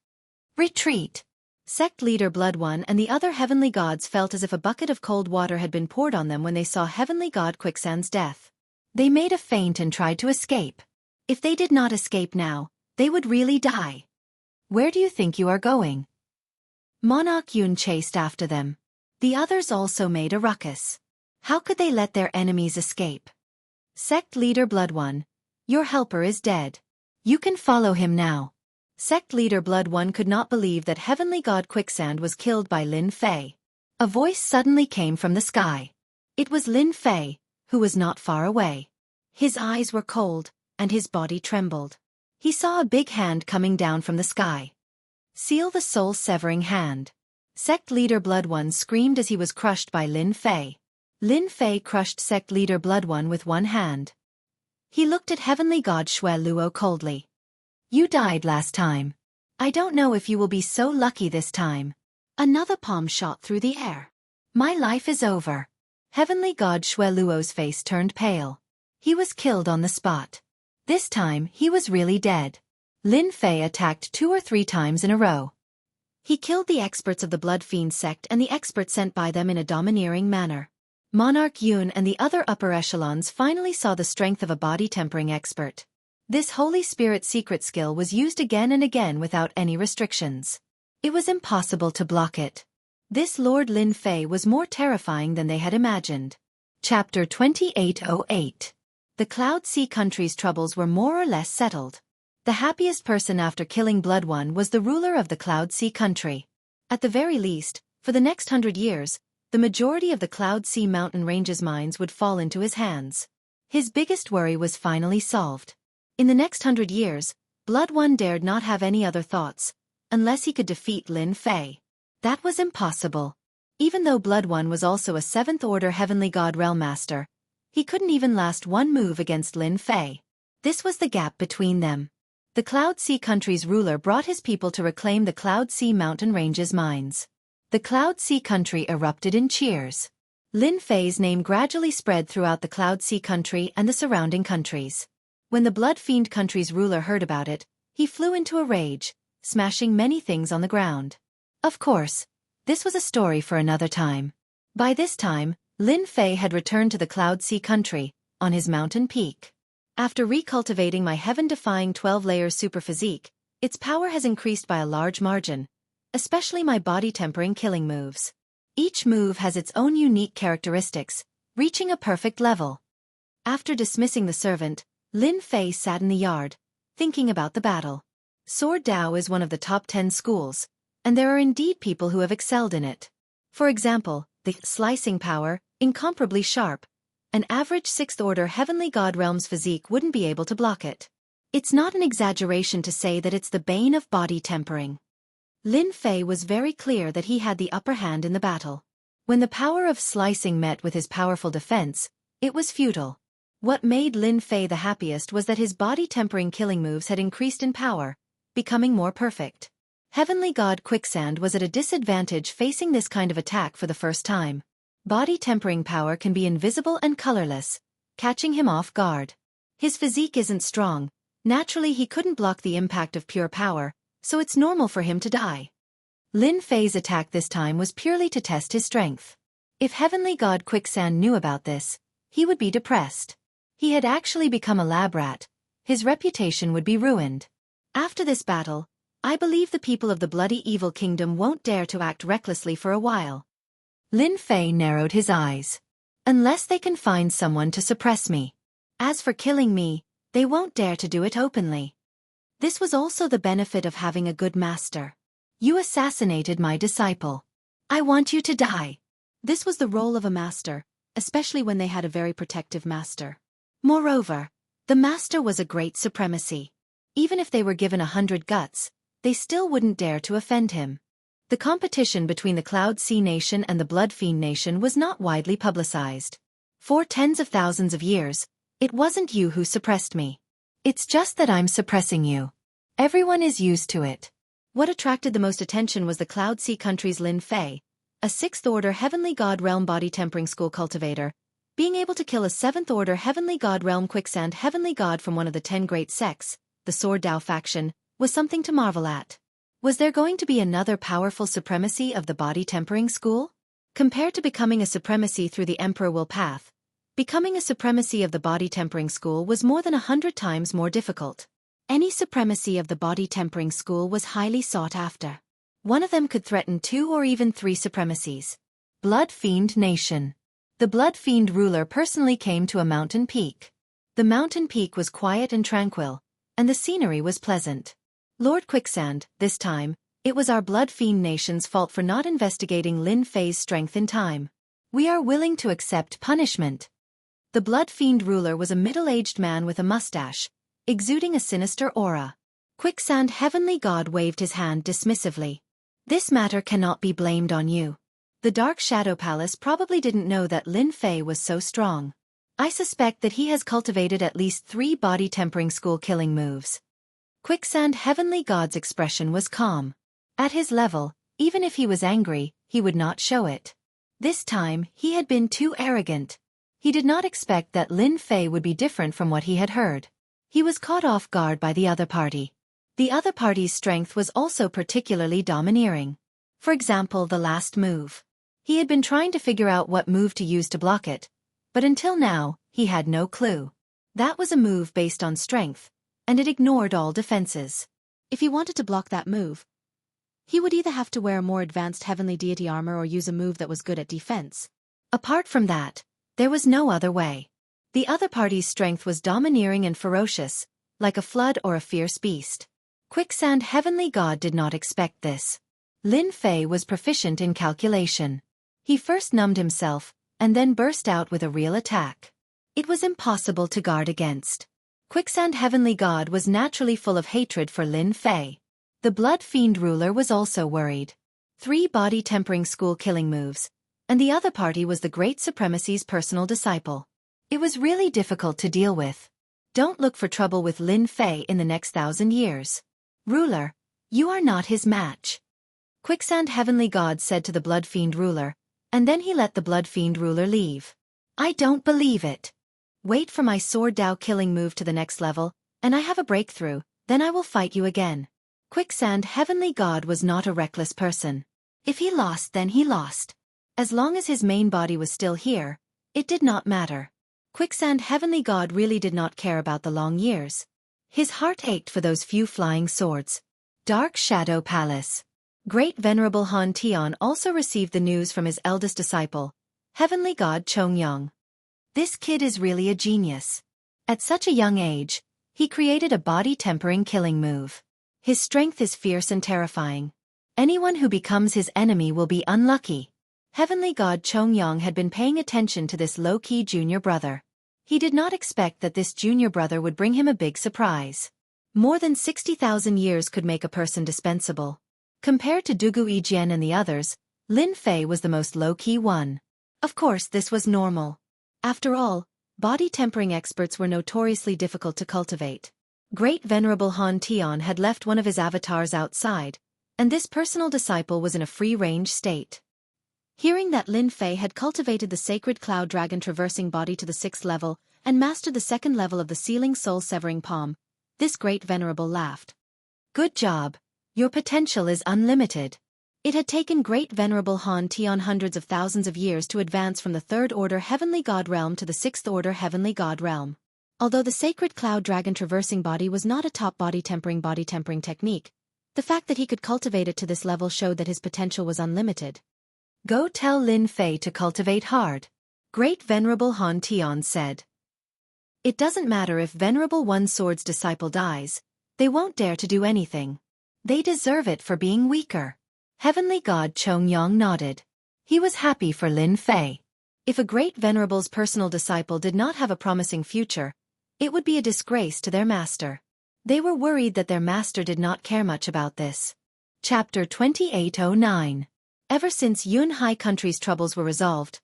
Retreat! Sect leader Blood One and the other heavenly gods felt as if a bucket of cold water had been poured on them when they saw Heavenly God Quicksand's death. They made a feint and tried to escape. If they did not escape now, they would really die. Where do you think you are going? Monarch Yun chased after them. The others also made a ruckus. How could they let their enemies escape? Sect leader Blood One, your helper is dead. You can follow him now. Sect leader Blood One could not believe that Heavenly God Quicksand was killed by Lin Fei. A voice suddenly came from the sky. It was Lin Fei, who was not far away. His eyes were cold, and his body trembled. He saw a big hand coming down from the sky. Seal the soul-severing hand. Sect leader Blood One screamed as he was crushed by Lin Fei. Lin Fei crushed Sect leader Blood One with one hand. He looked at Heavenly God Shui Luo coldly. You died last time. I don't know if you will be so lucky this time. Another palm shot through the air. My life is over. Heavenly God Shui Luo's face turned pale. He was killed on the spot. This time he was really dead. Lin Fei attacked 2 or 3 times in a row. He killed the experts of the Blood Fiend sect and the experts sent by them in a domineering manner. Monarch Yun and the other upper echelons finally saw the strength of a body-tempering expert. This Holy Spirit secret skill was used again and again without any restrictions. It was impossible to block it. This Lord Lin Fei was more terrifying than they had imagined. Chapter 2808. The Cloud Sea country's troubles were more or less settled. The happiest person after killing Blood One was the ruler of the Cloud Sea country. At the very least, for the next 100 years, the majority of the Cloud Sea mountain ranges mines would fall into his hands. His biggest worry was finally solved. In the next 100 years, Blood One dared not have any other thoughts, unless he could defeat Lin Fei. That was impossible. Even though Blood One was also a 7th-order Heavenly God Realm Master, he couldn't even last one move against Lin Fei. This was the gap between them. The Cloud Sea country's ruler brought his people to reclaim the Cloud Sea mountain ranges mines. The Cloud Sea country erupted in cheers. Lin Fei's name gradually spread throughout the Cloud Sea country and the surrounding countries. When the Blood Fiend country's ruler heard about it, he flew into a rage, smashing many things on the ground. Of course, this was a story for another time. By this time, Lin Fei had returned to the Cloud Sea country, on his mountain peak. After recultivating my heaven-defying 12-layer super physique, its power has increased by a large margin, especially my body-tempering killing moves. Each move has its own unique characteristics, reaching a perfect level. After dismissing the servant, Lin Fei sat in the yard, thinking about the battle. Sword Dao is one of the top 10 schools, and there are indeed people who have excelled in it. For example, the slicing power, incomparably sharp. An average 6th order Heavenly God Realm's physique wouldn't be able to block it. It's not an exaggeration to say that it's the bane of body tempering. Lin Fei was very clear that he had the upper hand in the battle. When the power of slicing met with his powerful defense, it was futile. What made Lin Fei the happiest was that his body-tempering killing moves had increased in power, becoming more perfect. Heavenly God Quicksand was at a disadvantage facing this kind of attack for the first time. Body-tempering power can be invisible and colorless, catching him off guard. His physique isn't strong. Naturally he couldn't block the impact of pure power, so it's normal for him to die. Lin Fei's attack this time was purely to test his strength. If Heavenly God Quicksand knew about this, he would be depressed. He had actually become a lab rat. His reputation would be ruined. After this battle, I believe the people of the Bloody Evil Kingdom won't dare to act recklessly for a while. Lin Fei narrowed his eyes. Unless they can find someone to suppress me. As for killing me, they won't dare to do it openly. This was also the benefit of having a good master. You assassinated my disciple. I want you to die. This was the role of a master, especially when they had a very protective master. Moreover, the master was a great supremacy. Even if they were given 100 guts, they still wouldn't dare to offend him. The competition between the Cloud Sea Nation and the Blood Fiend Nation was not widely publicized. For tens of thousands of years, it wasn't you who suppressed me. It's just that I'm suppressing you. Everyone is used to it. What attracted the most attention was the Cloud Sea country's Lin Fei, a 6th order Heavenly God Realm body tempering school cultivator. Being able to kill a 7th order Heavenly God Realm Quicksand Heavenly God from one of the 10 great sects, the Sword Dao faction, was something to marvel at. Was there going to be another powerful supremacy of the body tempering school? Compared to becoming a supremacy through the Emperor Will path, becoming a supremacy of the body tempering school was more than 100 times more difficult. Any supremacy of the body tempering school was highly sought after. One of them could threaten 2 or even 3 supremacies. Blood Fiend Nation. The Blood Fiend ruler personally came to a mountain peak. The mountain peak was quiet and tranquil, and the scenery was pleasant. Lord Quicksand, this time, it was our Blood Fiend Nation's fault for not investigating Lin Fei's strength in time. We are willing to accept punishment. The Blood Fiend ruler was a middle-aged man with a mustache, exuding a sinister aura. Quicksand Heavenly God waved his hand dismissively. This matter cannot be blamed on you. The Dark Shadow Palace probably didn't know that Lin Fei was so strong. I suspect that he has cultivated at least 3 body-tempering school killing moves. Quicksand Heavenly God's expression was calm. At his level, even if he was angry, he would not show it. This time, he had been too arrogant. He did not expect that Lin Fei would be different from what he had heard. He was caught off guard by the other party. The other party's strength was also particularly domineering. For example, the last move. He had been trying to figure out what move to use to block it, but until now, he had no clue. That was a move based on strength, and it ignored all defenses. If he wanted to block that move, he would either have to wear a more advanced heavenly deity armor or use a move that was good at defense. Apart from that, there was no other way. The other party's strength was domineering and ferocious, like a flood or a fierce beast. Quicksand Heavenly God did not expect this. Lin Fei was proficient in calculation. He first numbed himself, and then burst out with a real attack. It was impossible to guard against. Quicksand Heavenly God was naturally full of hatred for Lin Fei. The Blood Fiend ruler was also worried. 3 body-tempering school killing moves, and the other party was the Great Supremacy's personal disciple. It was really difficult to deal with. Don't look for trouble with Lin Fei in the next 1,000 years. Ruler, you are not his match. Quicksand Heavenly God said to the Blood Fiend ruler, and then he let the Blood Fiend ruler leave. I don't believe it. Wait for my sword Dao killing move to the next level, and I have a breakthrough, then I will fight you again. Quicksand Heavenly God was not a reckless person. If he lost, then he lost. As long as his main body was still here, it did not matter. Quicksand Heavenly God really did not care about the long years. His heart ached for those few flying swords. Dark Shadow Palace. Great Venerable Han Tian also received the news from his eldest disciple, Heavenly God Chongyang. This kid is really a genius. At such a young age, he created a body-tempering killing move. His strength is fierce and terrifying. Anyone who becomes his enemy will be unlucky. Heavenly God Chongyang had been paying attention to this low-key junior brother. He did not expect that this junior brother would bring him a big surprise. More than 60,000 years could make a person dispensable. Compared to Dugu Yijian and the others, Lin Fei was the most low-key one. Of course, this was normal. After all, body-tempering experts were notoriously difficult to cultivate. Great Venerable Han Tian had left one of his avatars outside, and this personal disciple was in a free-range state. Hearing that Lin Fei had cultivated the sacred cloud dragon traversing body to the 6th level and mastered the 2nd level of the sealing soul-severing palm, this great venerable laughed. Good job. Your potential is unlimited. It had taken great venerable Han Tian hundreds of thousands of years to advance from the 3rd order Heavenly God realm to the 6th order Heavenly God realm. Although the sacred cloud dragon traversing body was not a top body-tempering technique, the fact that he could cultivate it to this level showed that his potential was unlimited. Go tell Lin Fei to cultivate hard. Great Venerable Han Tian said. It doesn't matter if Venerable One Sword's disciple dies, they won't dare to do anything. They deserve it for being weaker. Heavenly God Chongyang nodded. He was happy for Lin Fei. If a great Venerable's personal disciple did not have a promising future, it would be a disgrace to their master. They were worried that their master did not care much about this. Chapter 2809. Ever since Yun Hai Country's troubles were resolved,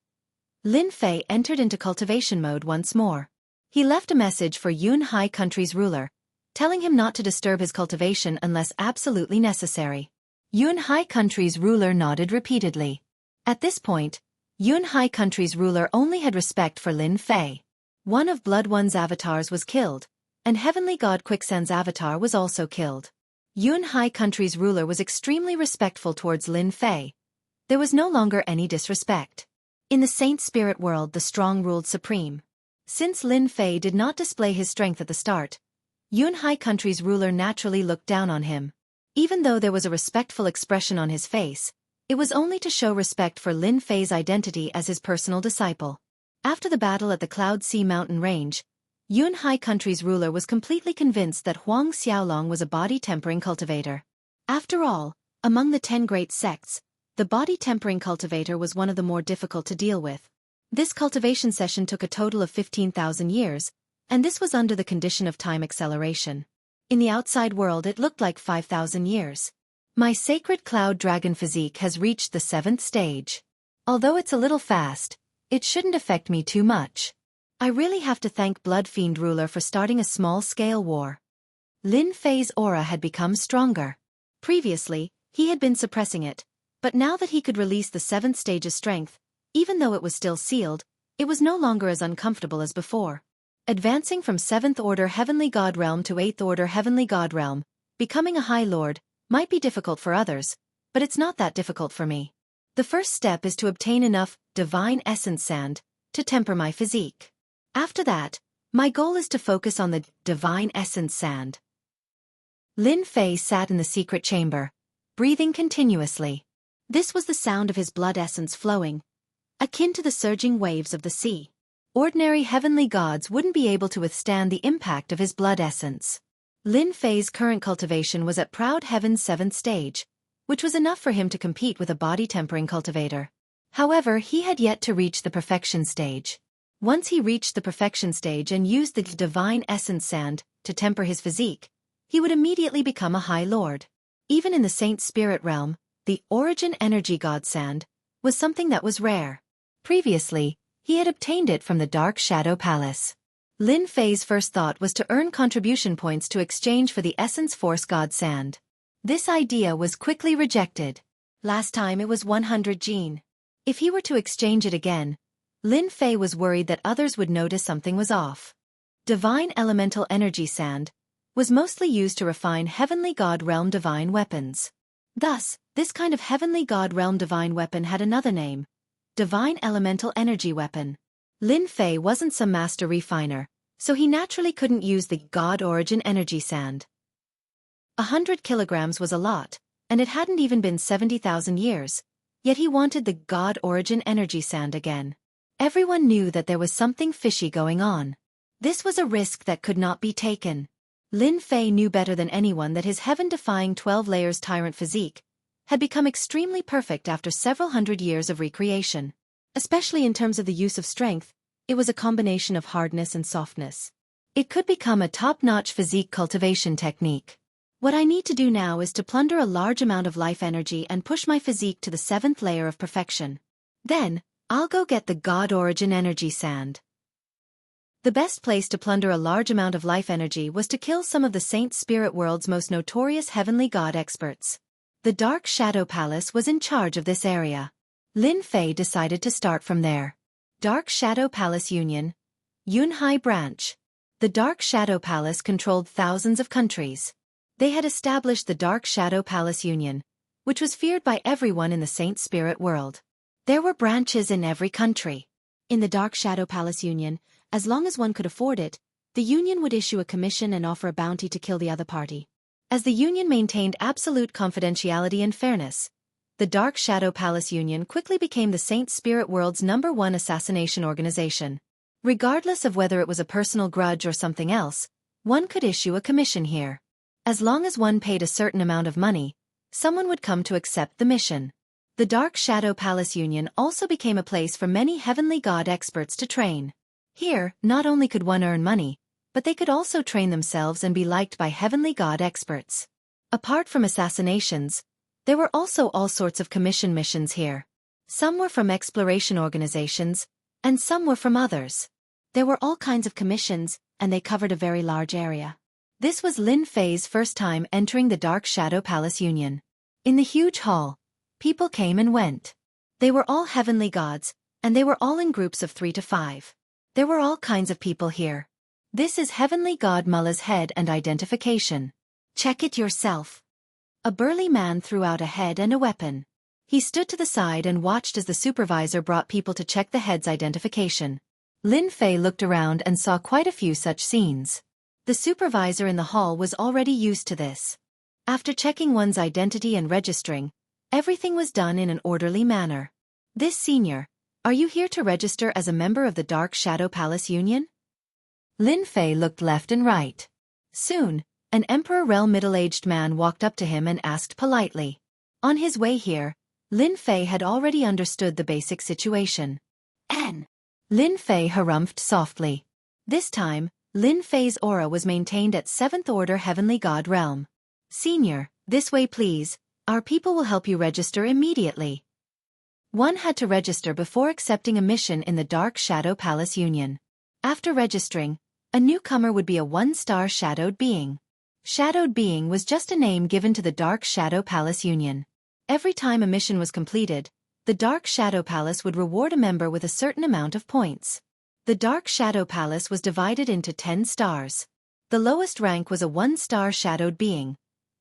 Lin Fei entered into cultivation mode once more. He left a message for Yun Hai Country's ruler, telling him not to disturb his cultivation unless absolutely necessary. Yun Hai Country's ruler nodded repeatedly. At this point, Yun Hai Country's ruler only had respect for Lin Fei. One of Blood One's avatars was killed, and Heavenly God Quicksand's avatar was also killed. Yun Hai Country's ruler was extremely respectful towards Lin Fei. There was no longer any disrespect. In the Saint Spirit world, the strong ruled supreme. Since Lin Fei did not display his strength at the start, Yun Hai Country's ruler naturally looked down on him. Even though there was a respectful expression on his face, it was only to show respect for Lin Fei's identity as his personal disciple. After the battle at the Cloud Sea Mountain Range, Yun Hai Country's ruler was completely convinced that Huang Xiaolong was a body-tempering cultivator. After all, among the 10 great sects, the body-tempering cultivator was one of the more difficult to deal with. This cultivation session took a total of 15,000 years, and this was under the condition of time acceleration. In the outside world it looked like 5,000 years. My sacred cloud dragon physique has reached the 7th stage. Although it's a little fast, it shouldn't affect me too much. I really have to thank Blood Fiend Ruler for starting a small-scale war. Lin Fei's aura had become stronger. Previously, he had been suppressing it, but now that he could release the 7th stage's strength, even though it was still sealed, it was no longer as uncomfortable as before. Advancing from 7th Order Heavenly God Realm to 8th Order Heavenly God Realm, becoming a High Lord, might be difficult for others, but it's not that difficult for me. The first step is to obtain enough Divine Essence Sand to temper my physique. After that, my goal is to focus on the Divine Essence Sand. Lin Fei sat in the secret chamber, breathing continuously. This was the sound of his blood essence flowing, akin to the surging waves of the sea. Ordinary heavenly gods wouldn't be able to withstand the impact of his blood essence. Lin Fei's current cultivation was at Proud Heaven's 7th stage, which was enough for him to compete with a body-tempering cultivator. However, he had yet to reach the perfection stage. Once he reached the perfection stage and used the Divine Essence Sand to temper his physique, he would immediately become a High Lord. Even in the Saint Spirit realm, the Origin Energy God Sand was something that was rare. Previously, he had obtained it from the Dark Shadow Palace. Lin Fei's first thought was to earn contribution points to exchange for the Essence Force God Sand. This idea was quickly rejected. Last time it was 100 gene. If he were to exchange it again, Lin Fei was worried that others would notice something was off. Divine Elemental Energy Sand was mostly used to refine Heavenly God Realm divine weapons. Thus, this kind of Heavenly God Realm divine weapon had another name: Divine Elemental Energy Weapon. Lin Fei wasn't some master refiner, so he naturally couldn't use the God Origin Energy Sand. 100 kilograms was a lot, and it hadn't even been 70,000 years, yet he wanted the God Origin Energy Sand again. Everyone knew that there was something fishy going on. This was a risk that could not be taken. Lin Fei knew better than anyone that his heaven-defying 12 layers tyrant physique had become extremely perfect after several hundred years of recreation. Especially in terms of the use of strength, it was a combination of hardness and softness. It could become a top-notch physique cultivation technique. What I need to do now is to plunder a large amount of life energy and push my physique to the 7th layer of perfection. Then, I'll go get the God Origin Energy Sand. The best place to plunder a large amount of life energy was to kill some of the Saint Spirit World's most notorious heavenly god experts. The Dark Shadow Palace was in charge of this area. Lin Fei decided to start from there. Dark Shadow Palace Union, Yunhai Branch. The Dark Shadow Palace controlled thousands of countries. They had established the Dark Shadow Palace Union, which was feared by everyone in the Saint Spirit World. There were branches in every country. In the Dark Shadow Palace Union, as long as one could afford it, the Union would issue a commission and offer a bounty to kill the other party. As the Union maintained absolute confidentiality and fairness, the Dark Shadow Palace Union quickly became the Saint Spirit World's #1 assassination organization. Regardless of whether it was a personal grudge or something else, one could issue a commission here. As long as one paid a certain amount of money, someone would come to accept the mission. The Dark Shadow Palace Union also became a place for many heavenly god experts to train. Here, not only could one earn money, but they could also train themselves and be liked by heavenly god experts. Apart from assassinations, there were also all sorts of commission missions here. Some were from exploration organizations, and some were from others. There were all kinds of commissions, and they covered a very large area. This was Lin Fei's first time entering the Dark Shadow Palace Union. In the huge hall, people came and went. They were all heavenly gods, and they were all in groups of 3 to 5. There were all kinds of people here. This is Heavenly God Mullah's head and identification. Check it yourself. A burly man threw out a head and a weapon. He stood to the side and watched as the supervisor brought people to check the head's identification. Lin Fei looked around and saw quite a few such scenes. The supervisor in the hall was already used to this. After checking one's identity and registering, everything was done in an orderly manner. This senior, are you here to register as a member of the Dark Shadow Palace Union? Lin Fei looked left and right. Soon, an Emperor Rel middle-aged man walked up to him and asked politely. On his way here, Lin Fei had already understood the basic situation. Lin Fei harumphed softly. This time, Lin Fei's aura was maintained at 7th Order Heavenly God Realm. Senior, this way please, our people will help you register immediately. One had to register before accepting a mission in the Dark Shadow Palace Union. After registering, a newcomer would be a 1-star Shadowed Being. Shadowed Being was just a name given to the Dark Shadow Palace Union. Every time a mission was completed, the Dark Shadow Palace would reward a member with a certain amount of points. The Dark Shadow Palace was divided into 10 stars. The lowest rank was a 1-star Shadowed Being,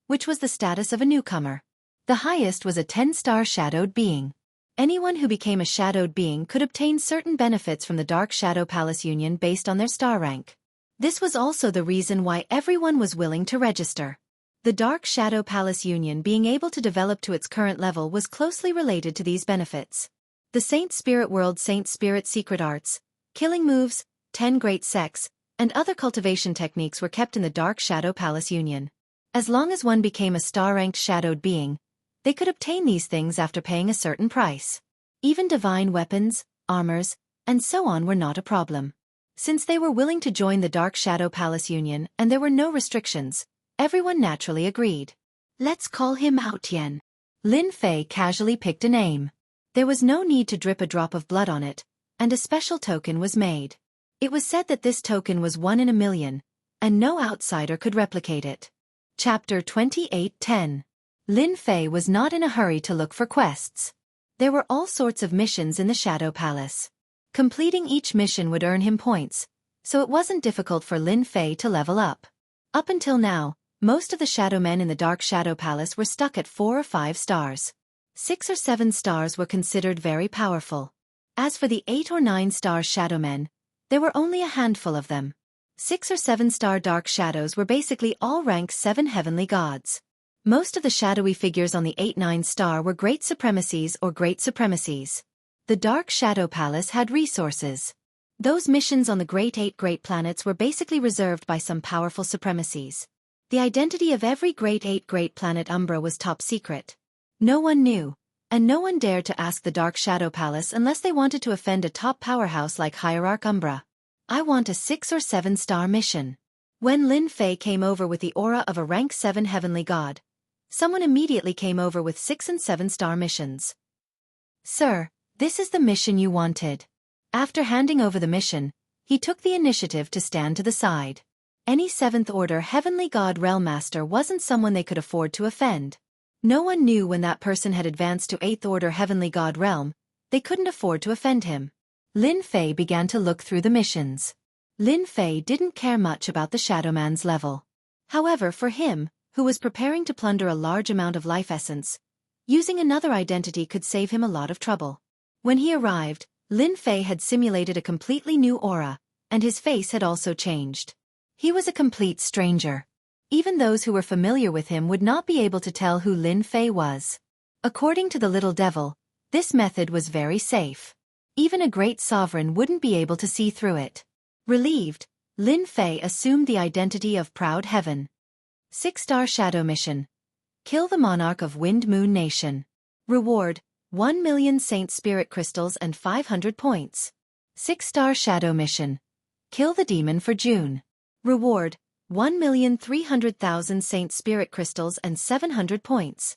which was the status of a newcomer. The highest was a 10-star Shadowed Being. Anyone who became a Shadowed Being could obtain certain benefits from the Dark Shadow Palace Union based on their star rank. This was also the reason why everyone was willing to register. The Dark Shadow Palace Union being able to develop to its current level was closely related to these benefits. The Saint Spirit World Saint Spirit Secret Arts, killing moves, 10 great sects, and other cultivation techniques were kept in the Dark Shadow Palace Union. As long as one became a star-ranked Shadowed Being, they could obtain these things after paying a certain price. Even divine weapons, armors, and so on were not a problem. Since they were willing to join the Dark Shadow Palace Union and there were no restrictions, everyone naturally agreed. Let's call him Out Tian. Lin Fei casually picked a name. There was no need to drip a drop of blood on it, and a special token was made. It was said that this token was 1 in a million, and no outsider could replicate it. Chapter 28:10. Lin Fei was not in a hurry to look for quests. There were all sorts of missions in the Shadow Palace. Completing each mission would earn him points, so it wasn't difficult for Lin Fei to level up. Up until now, most of the shadow men in the Dark Shadow Palace were stuck at 4 or 5 stars. 6 or 7 stars were considered very powerful. As for the 8 or 9 star shadow men, there were only a handful of them. 6 or 7 star dark shadows were basically all rank 7 heavenly gods. Most of the shadowy figures on the 8-9 star were great supremacies or great supremacies. The Dark Shadow Palace had resources. Those missions on the Great 8 great planets were basically reserved by some powerful supremacies. The identity of every Great 8 great planet Umbra was top secret. No one knew, and no one dared to ask the Dark Shadow Palace unless they wanted to offend a top powerhouse like Hierarch Umbra. I want a 6 or 7 star mission. When Lin Fei came over with the aura of a rank 7 heavenly god, someone immediately came over with 6 and 7 star missions. Sir, this is the mission you wanted. After handing over the mission, he took the initiative to stand to the side. Any 7th order heavenly god realm master wasn't someone they could afford to offend. No one knew when that person had advanced to 8th order heavenly god realm, they couldn't afford to offend him. Lin Fei began to look through the missions. Lin Fei didn't care much about the Shadowman's level. However, for him, who was preparing to plunder a large amount of life essence, using another identity could save him a lot of trouble. When he arrived, Lin Fei had simulated a completely new aura, and his face had also changed. He was a complete stranger. Even those who were familiar with him would not be able to tell who Lin Fei was. According to the little devil, this method was very safe. Even a great sovereign wouldn't be able to see through it. Relieved, Lin Fei assumed the identity of Proud Heaven. 6-star shadow mission. Kill the monarch of Wind Moon Nation. Reward, 1 million Saint Spirit Crystals and 500 points. 6-star shadow mission. Kill the demon for June. Reward, 1,300,000 Saint Spirit Crystals and 700 points.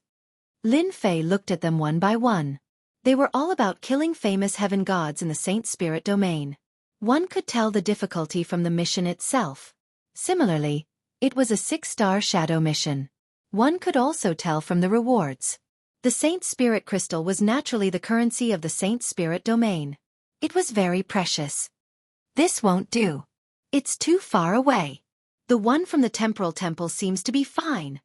Lin Fei looked at them one by one. They were all about killing famous heaven gods in the Saint Spirit domain. One could tell the difficulty from the mission itself. Similarly, it was a 6-star shadow mission. One could also tell from the rewards. The Saint Spirit Crystal was naturally the currency of the Saint Spirit domain. It was very precious. This won't do. It's too far away. The one from the Temporal Temple seems to be fine.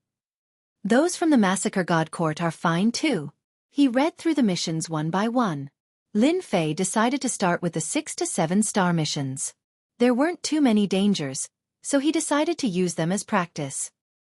Those from the Massacre God Court are fine too. He read through the missions one by one. Lin Fei decided to start with the 6 to 7 star missions. There weren't too many dangers, so he decided to use them as practice.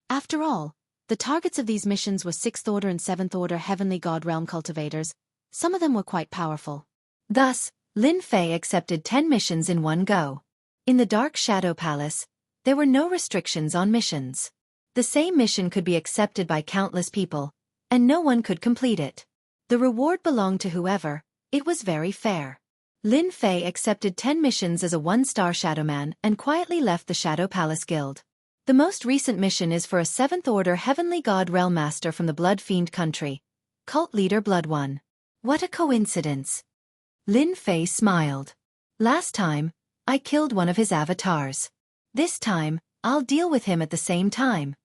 After all, the targets of these missions were 6th order and 7th order heavenly god realm cultivators. Some of them were quite powerful. Thus, Lin Fei accepted 10 missions in one go. In the Dark Shadow Palace, there were no restrictions on missions. The same mission could be accepted by countless people, and no one could complete it. The reward belonged to whoever. It was very fair. Lin Fei accepted 10 missions as a 1-star Shadowman and quietly left the Shadow Palace Guild. The most recent mission is for a 7th order heavenly god realm master from the Blood Fiend country, Cult Leader Blood One. What a coincidence. Lin Fei smiled. Last time, I killed one of his avatars. This time, I'll deal with him at the same time.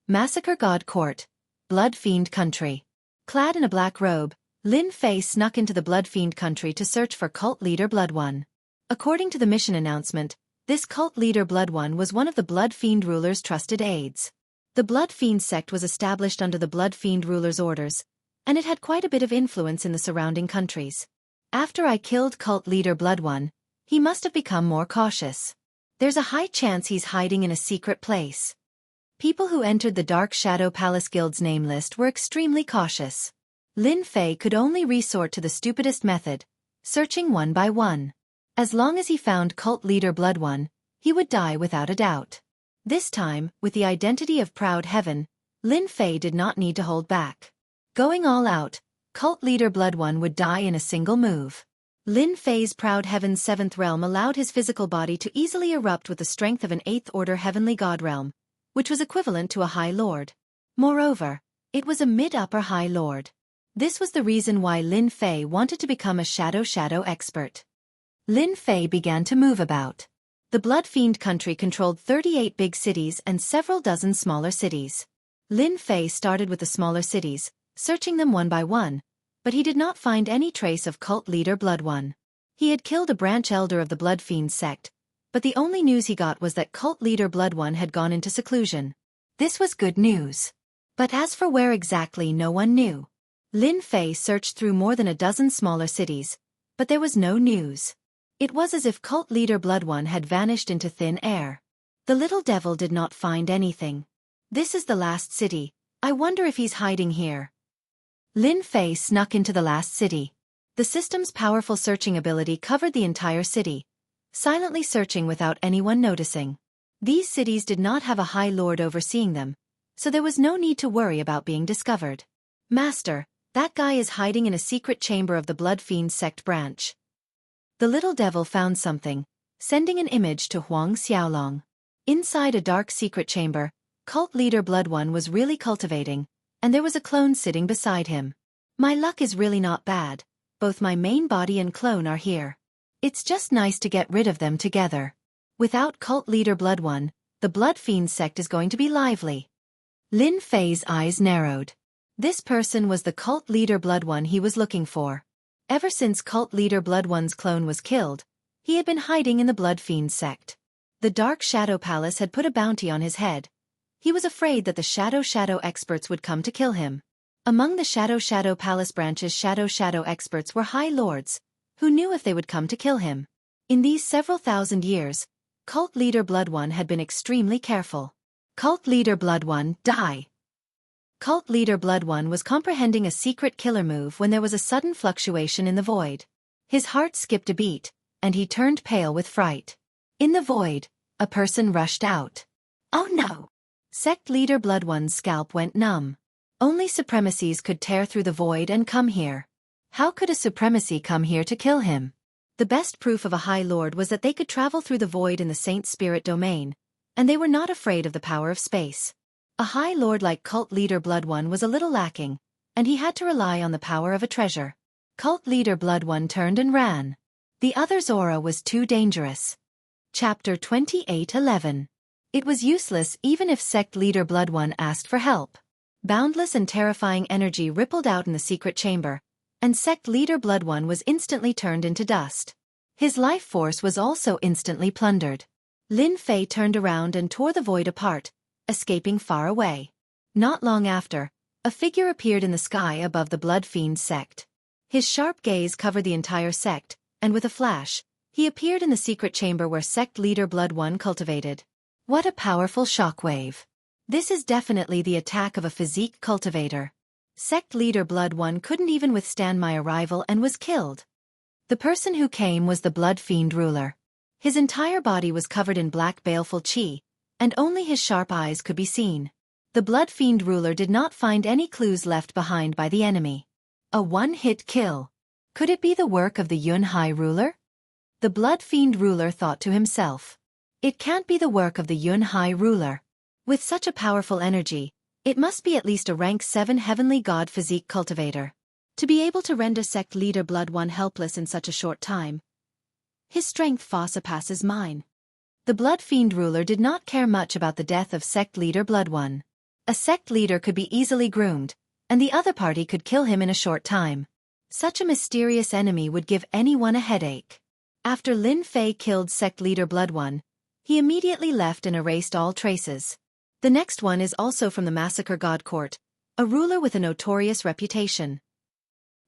Massacre God Court, Blood Fiend country. Clad in a black robe, Lin Fei snuck into the Blood Fiend country to search for Cult Leader Blood One. According to the mission announcement, this Cult Leader Blood One was one of the Blood Fiend ruler's trusted aides. The Blood Fiend sect was established under the Blood Fiend ruler's orders, and it had quite a bit of influence in the surrounding countries. After I killed Cult Leader Blood One, he must have become more cautious. There's a high chance he's hiding in a secret place. People who entered the Dark Shadow Palace Guild's name list were extremely cautious. Lin Fei could only resort to the stupidest method, searching one by one. As long as he found Cult Leader Blood One, he would die without a doubt. This time, with the identity of Proud Heaven, Lin Fei did not need to hold back. Going all out, Cult Leader Blood One would die in a single move. Lin Fei's Proud Heaven's 7th realm allowed his physical body to easily erupt with the strength of an 8th order heavenly god realm, which was equivalent to a High Lord. Moreover, it was a mid-upper High Lord. This was the reason why Lin Fei wanted to become a Shadow expert. Lin Fei began to move about. The Blood Fiend country controlled 38 big cities and several dozen smaller cities. Lin Fei started with the smaller cities, searching them one by one, but he did not find any trace of Cult Leader Blood One. He had killed a branch elder of the Blood Fiend sect, but the only news he got was that cult leader Blood One had gone into seclusion. This was good news. But as for where exactly, no one knew. Lin Fei searched through more than a dozen smaller cities, but there was no news. It was as if cult leader Blood One had vanished into thin air. The little devil did not find anything. This is the last city. I wonder if he's hiding here. Lin Fei snuck into the last city. The system's powerful searching ability covered the entire city, silently searching without anyone noticing. These cities did not have a high lord overseeing them, so there was no need to worry about being discovered. Master, that guy is hiding in a secret chamber of the Blood Fiend sect branch. The little devil found something, sending an image to Huang Xiaolong. Inside a dark secret chamber, cult leader Blood One was really cultivating, and there was a clone sitting beside him. My luck is really not bad. Both my main body and clone are here. It's just nice to get rid of them together. Without cult leader Blood One, the Blood Fiend sect is going to be lively. Lin Fei's eyes narrowed. This person was the cult leader Blood One he was looking for. Ever since cult leader Blood One's clone was killed, he had been hiding in the Blood Fiend sect. The Dark Shadow Palace had put a bounty on his head. He was afraid that the Shadow experts would come to kill him. Among the Shadow Palace branches, Shadow experts were high lords, who knew if they would come to kill him. In these several thousand years, cult leader Blood One had been extremely careful. Cult leader Blood One, die! Cult leader Blood One was comprehending a secret killer move when there was a sudden fluctuation in the void. His heart skipped a beat, and he turned pale with fright. In the void, a person rushed out. Oh no! Sect leader Blood One's scalp went numb. Only supremacies could tear through the void and come here. How could a supremacy come here to kill him? The best proof of a High Lord was that they could travel through the void in the Saint Spirit domain, and they were not afraid of the power of space. A High Lord like cult leader Blood One was a little lacking, and he had to rely on the power of a treasure. Cult leader Blood One turned and ran. The other's aura was too dangerous. Chapter 28:11. It was useless even if sect leader Blood One asked for help. Boundless and terrifying energy rippled out in the secret chamber, and sect leader Blood One was instantly turned into dust. His life force was also instantly plundered. Lin Fei turned around and tore the void apart, escaping far away. Not long after, a figure appeared in the sky above the Blood Fiend sect. His sharp gaze covered the entire sect, and with a flash, he appeared in the secret chamber where sect leader Blood One cultivated. What a powerful shockwave! This is definitely the attack of a physique cultivator. Sect leader Blood One couldn't even withstand my arrival and was killed. The person who came was the Blood Fiend ruler. His entire body was covered in black baleful chi, and only his sharp eyes could be seen. The Blood Fiend ruler did not find any clues left behind by the enemy. A one-hit kill. Could it be the work of the Yun Hai ruler? The Blood Fiend ruler thought to himself. It can't be the work of the Yun Hai ruler. With such a powerful energy, it must be at least a rank 7 heavenly god physique cultivator. To be able to render sect leader Blood One helpless in such a short time, his strength far surpasses mine. The Blood Fiend ruler did not care much about the death of sect leader Blood One. A sect leader could be easily groomed, and the other party could kill him in a short time. Such a mysterious enemy would give anyone a headache. After Lin Fei killed sect leader Blood One, he immediately left and erased all traces. The next one is also from the Massacre God Court, a ruler with a notorious reputation.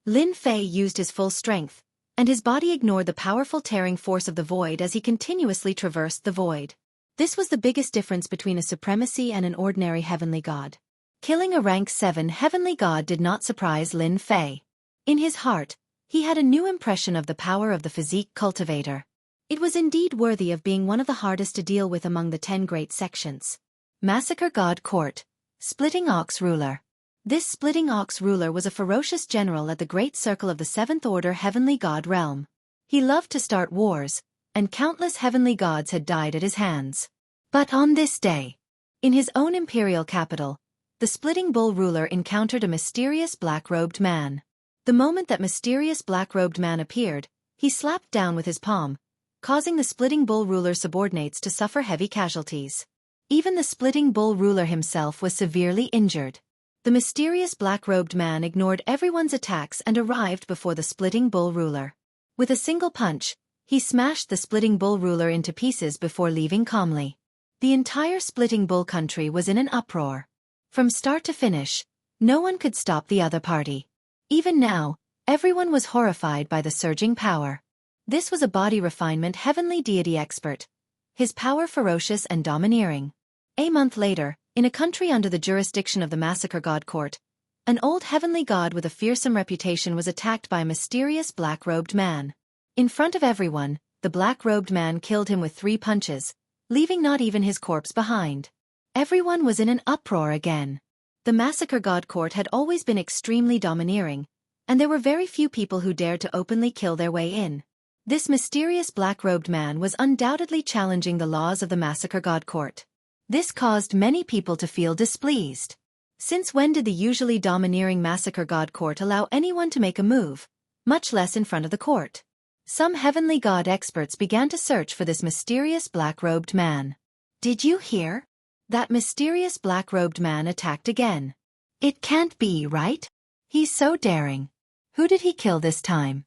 Lin Fei used his full strength, and his body ignored the powerful tearing force of the void as he continuously traversed the void. This was the biggest difference between a supremacy and an ordinary heavenly god. Killing a rank 7 heavenly god did not surprise Lin Fei. In his heart, he had a new impression of the power of the physique cultivator. It was indeed worthy of being one of the hardest to deal with among the 10 great sections. Massacre God Court, Splitting Ox ruler. This Splitting Ox ruler was a ferocious general at the Great Circle of the 7th Order Heavenly God realm. He loved to start wars, and countless heavenly gods had died at his hands. But on this day, in his own imperial capital, the Splitting Bull ruler encountered a mysterious black-robed man. The moment that mysterious black-robed man appeared, he slapped down with his palm, causing the Splitting Bull ruler's subordinates to suffer heavy casualties. Even the Splitting Bull ruler himself was severely injured. The mysterious black-robed man ignored everyone's attacks and arrived before the Splitting Bull ruler. With a single punch, he smashed the Splitting Bull ruler into pieces before leaving calmly. The entire Splitting Bull country was in an uproar. From start to finish, no one could stop the other party. Even now, everyone was horrified by the surging power. This was a body refinement heavenly deity expert, his power ferocious and domineering. A month later, in a country under the jurisdiction of the Massacre God Court, an old heavenly god with a fearsome reputation was attacked by a mysterious black-robed man. In front of everyone, the black-robed man killed him with 3 punches, leaving not even his corpse behind. Everyone was in an uproar again. The Massacre God Court had always been extremely domineering, and there were very few people who dared to openly kill their way in. This mysterious black-robed man was undoubtedly challenging the laws of the Massacre God Court. This caused many people to feel displeased. Since when did the usually domineering Massacre God Court allow anyone to make a move, much less in front of the court? Some heavenly god experts began to search for this mysterious black-robed man. Did you hear? That mysterious black-robed man attacked again. It can't be, right? He's so daring. Who did he kill this time?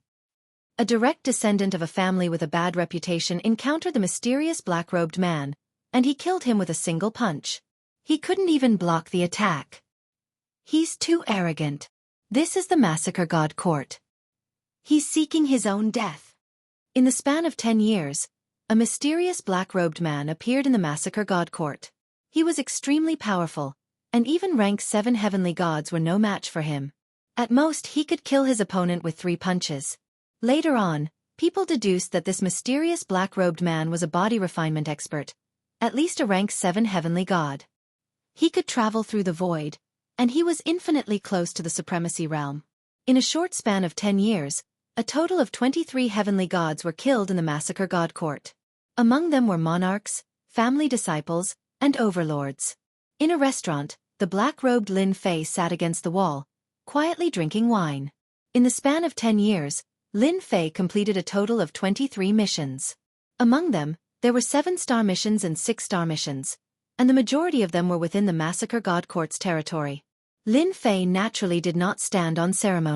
A direct descendant of a family with a bad reputation encountered the mysterious black-robed man, and he killed him with a single punch. He couldn't even block the attack. He's too arrogant. This is the Massacre God Court. He's seeking his own death. In the span of 10 years, a mysterious black-robed man appeared in the Massacre God Court. He was extremely powerful, and even rank 7 heavenly gods were no match for him. At most he could kill his opponent with 3 punches. Later on, people deduced that this mysterious black-robed man was a body refinement expert, at least a rank 7 heavenly god. He could travel through the void, and he was infinitely close to the supremacy realm. In a short span of 10 years, a total of 23 heavenly gods were killed in the Massacre God Court. Among them were monarchs, family disciples, and overlords. In a restaurant, the black-robed Lin Fei sat against the wall, quietly drinking wine. In the span of 10 years, Lin Fei completed a total of 23 missions. Among them, there were 7-star missions and 6-star missions, and the majority of them were within the Massacre God Court's territory. Lin Fei naturally did not stand on ceremony.